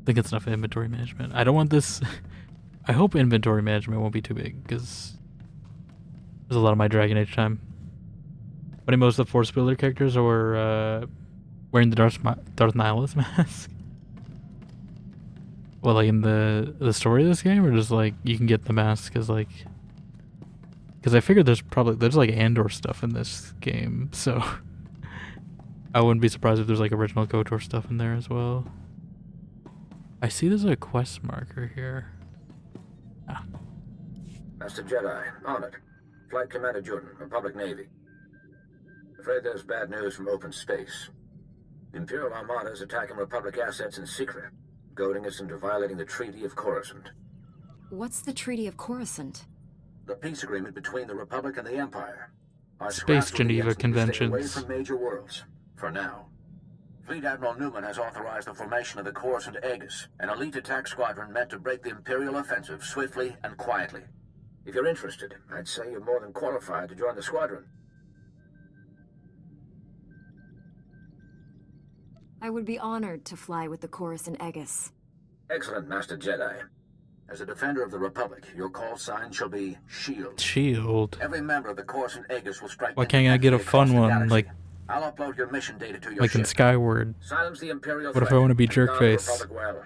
think it's enough inventory management. I don't want this... I hope inventory management won't be too big, because there's a lot of my Dragon Age time. But most of the Force Builder characters are wearing the Darth Nihilus mask. Well, like in the story of this game, or just like you can get the mask because like... Because I figured there's like Andor stuff in this game, so I wouldn't be surprised if there's like original KOTOR stuff in there as well. I see there's a quest marker here. Master Jedi, on it. Flight Commander Jordan, Republic Navy. Afraid there's bad news from open space. The Imperial Armada is attacking Republic assets in secret, goading us into violating the Treaty of Coruscant. What's the Treaty of Coruscant? The peace agreement between the Republic and the Empire. Our Space scraps will be Geneva extant to stay away Conventions. from major worlds, for now. Fleet Admiral Newman has authorized the formation of the Coruscant Aegis, an elite attack squadron meant to break the Imperial offensive swiftly and quietly. If you're interested, I'd say you're more than qualified to join the squadron. I would be honored to fly with the Coruscant Aegis. Excellent, Master Jedi. As a defender of the Republic, your call sign shall be SHIELD. Shield. Every member of the Coruscant Aegis will strike. Why can't I get a fun one like I'll upload your mission data to your like in ship. Skyward? Silence the Imperial What if I threat want to be and guard the Jerkface? Republic well.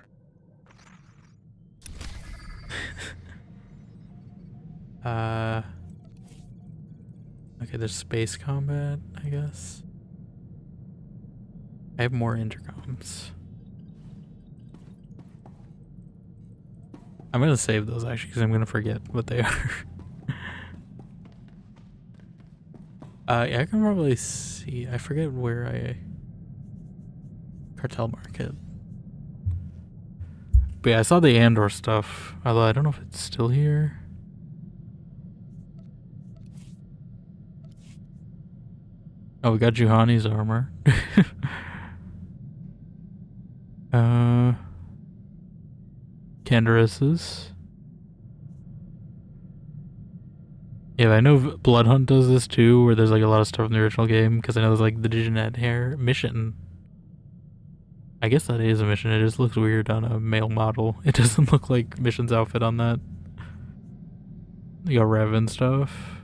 Okay, there's space combat, I guess. I have more intercoms. I'm gonna save those actually because I'm gonna forget what they are. Yeah, I can probably see. I forget where Cartel Market. But yeah, I saw the Andor stuff. Although I don't know if it's still here. Oh, we got Juhani's armor. Candaris's. Yeah, I know Blood Hunt does this too, where there's like a lot of stuff in the original game, because I know there's like the Diginet hair mission. I guess that is a mission, it just looks weird on a male model. It doesn't look like Mission's outfit on that. You got Rev and stuff.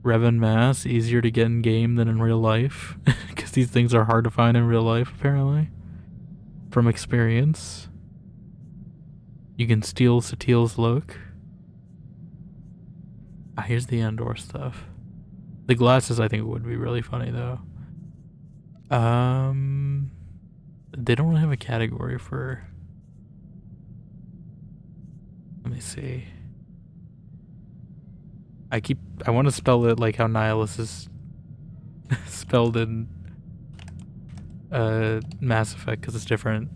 Rev and Mass, easier to get in game than in real life, because these things are hard to find in real life, apparently. From experience. You can steal Satil's look. Ah, here's the Andor stuff. The glasses I think would be really funny though. They don't really have a category for... Let me see. I want to spell it like how Nihilus is spelled in Mass Effect because it's different.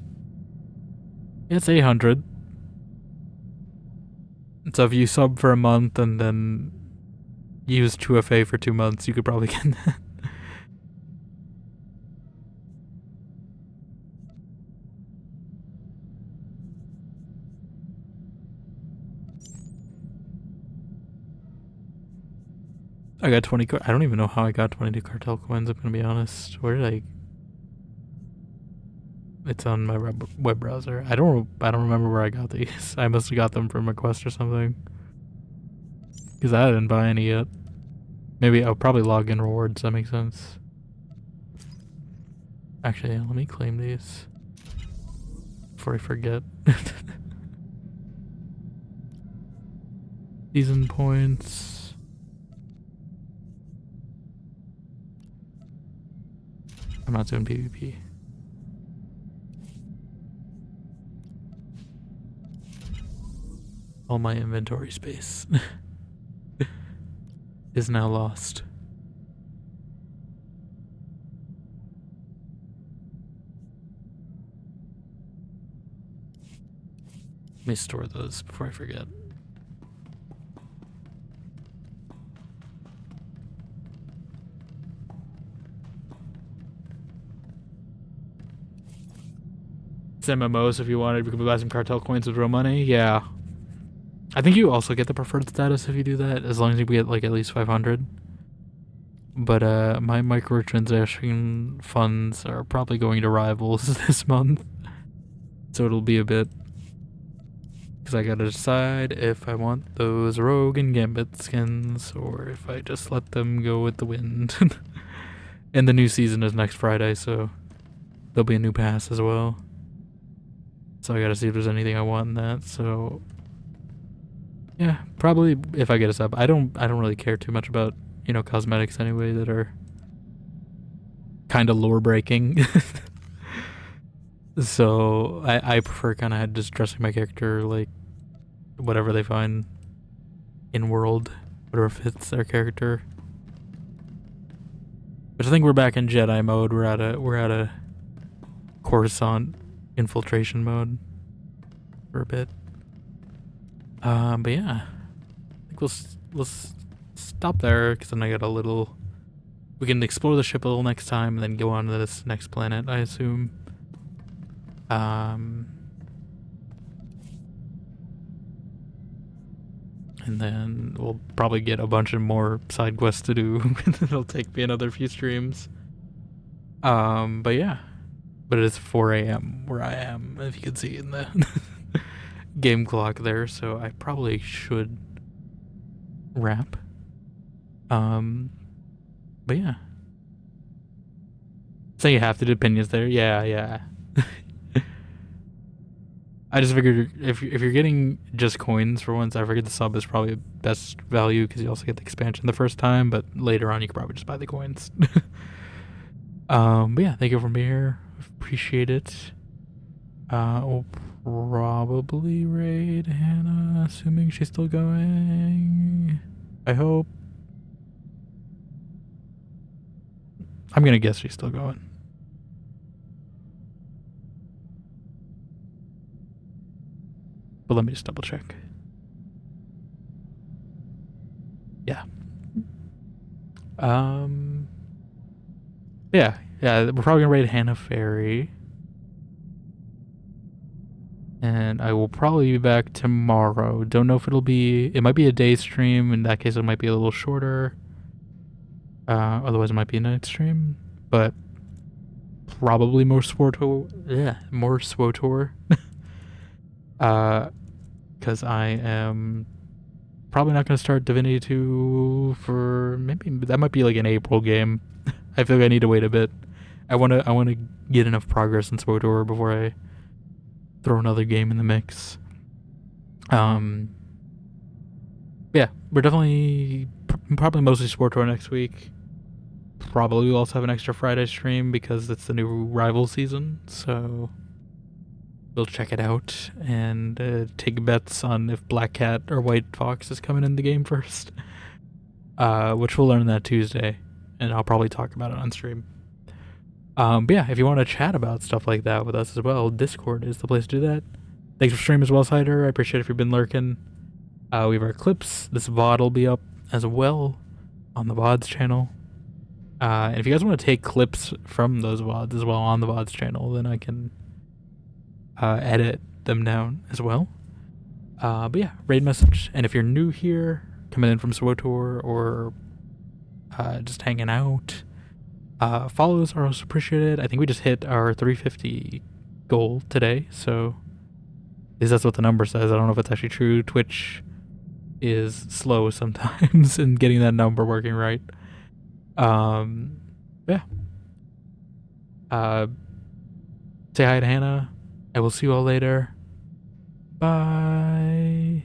It's 800. So if you sub for a month and then use 2FA for 2 months, you could probably get that. I got 20. I don't even know how I got 22 cartel coins. I'm gonna be honest. Where did I? It's on my web browser. I don't remember where I got these. I must have got them from a quest or something. Because I didn't buy any yet. Maybe I'll probably log in rewards. That makes sense. Actually, yeah, let me claim these before I forget. Season points. I'm not doing PvP. All my inventory space is now lost. Let me store those before I forget. MMOs if you wanted. We could buy some cartel coins with real money. Yeah. I think you also get the preferred status if you do that, as long as you get like at least 500. But my microtransaction funds are probably going to Rivals this month. So it'll be a bit. Because I gotta decide if I want those Rogue and Gambit skins or if I just let them go with the wind. And the new season is next Friday, so there'll be a new pass as well. So I gotta see if there's anything I want in that. So yeah, probably if I get a sub. I don't really care too much about, you know, cosmetics anyway that are kind of lore breaking. So I prefer kind of just dressing my character like whatever they find in-world, whatever fits their character. But I think we're back in Jedi mode. We're at a Coruscant infiltration mode for a bit. But yeah, I think we'll stop there because then I got a little. We can explore the ship a little next time and then go on to this next planet, I assume. And then we'll probably get a bunch of more side quests to do. It'll take me another few streams. But yeah. But it is 4 a.m. where I am, if you can see in the game clock there, so I probably should wrap. But yeah. So you have to do opinions there. Yeah. I just figured if you're getting just coins for once, I figured the sub is probably best value because you also get the expansion the first time, but later on you could probably just buy the coins. But yeah, thank you for being here. Appreciate it. We'll probably raid Hannah, assuming she's still going. I hope. I'm gonna guess she's still going. But let me just double check. Yeah. Yeah, we're probably gonna raid Hannah Ferry. And I will probably be back tomorrow. Don't know if it might be a day stream. In that case, it might be a little shorter. Otherwise, it might be a night stream. But probably more SWTOR. Yeah, more SWTOR. Because I am probably not going to start Divinity 2 for maybe that might be like an April game. I feel like I need to wait a bit. I want to get enough progress in SWTOR before I throw another game in the mix. Yeah, we're definitely probably mostly SWTOR next week. Probably we'll also have an extra Friday stream because it's the new rival season, so we'll check it out and take bets on if Black Cat or White Fox is coming in the game first. Which we'll learn that Tuesday, and I'll probably talk about it on stream. But yeah, if you want to chat about stuff like that with us as well, Discord is the place to do that. Thanks for streaming as well, Cider. I appreciate it if you've been lurking. We have our clips. This VOD will be up as well on the VODs channel. And if you guys want to take clips from those VODs as well on the VODs channel, then I can edit them down as well. But yeah, raid message. And if you're new here, coming in from SWTOR or just hanging out, follows are also appreciated. I think we just hit our 350 goal today, so at least that's what the number says. I don't know if it's actually true. Twitch is slow sometimes in getting that number working right. Yeah. Say hi to Hannah. I will see you all later. Bye.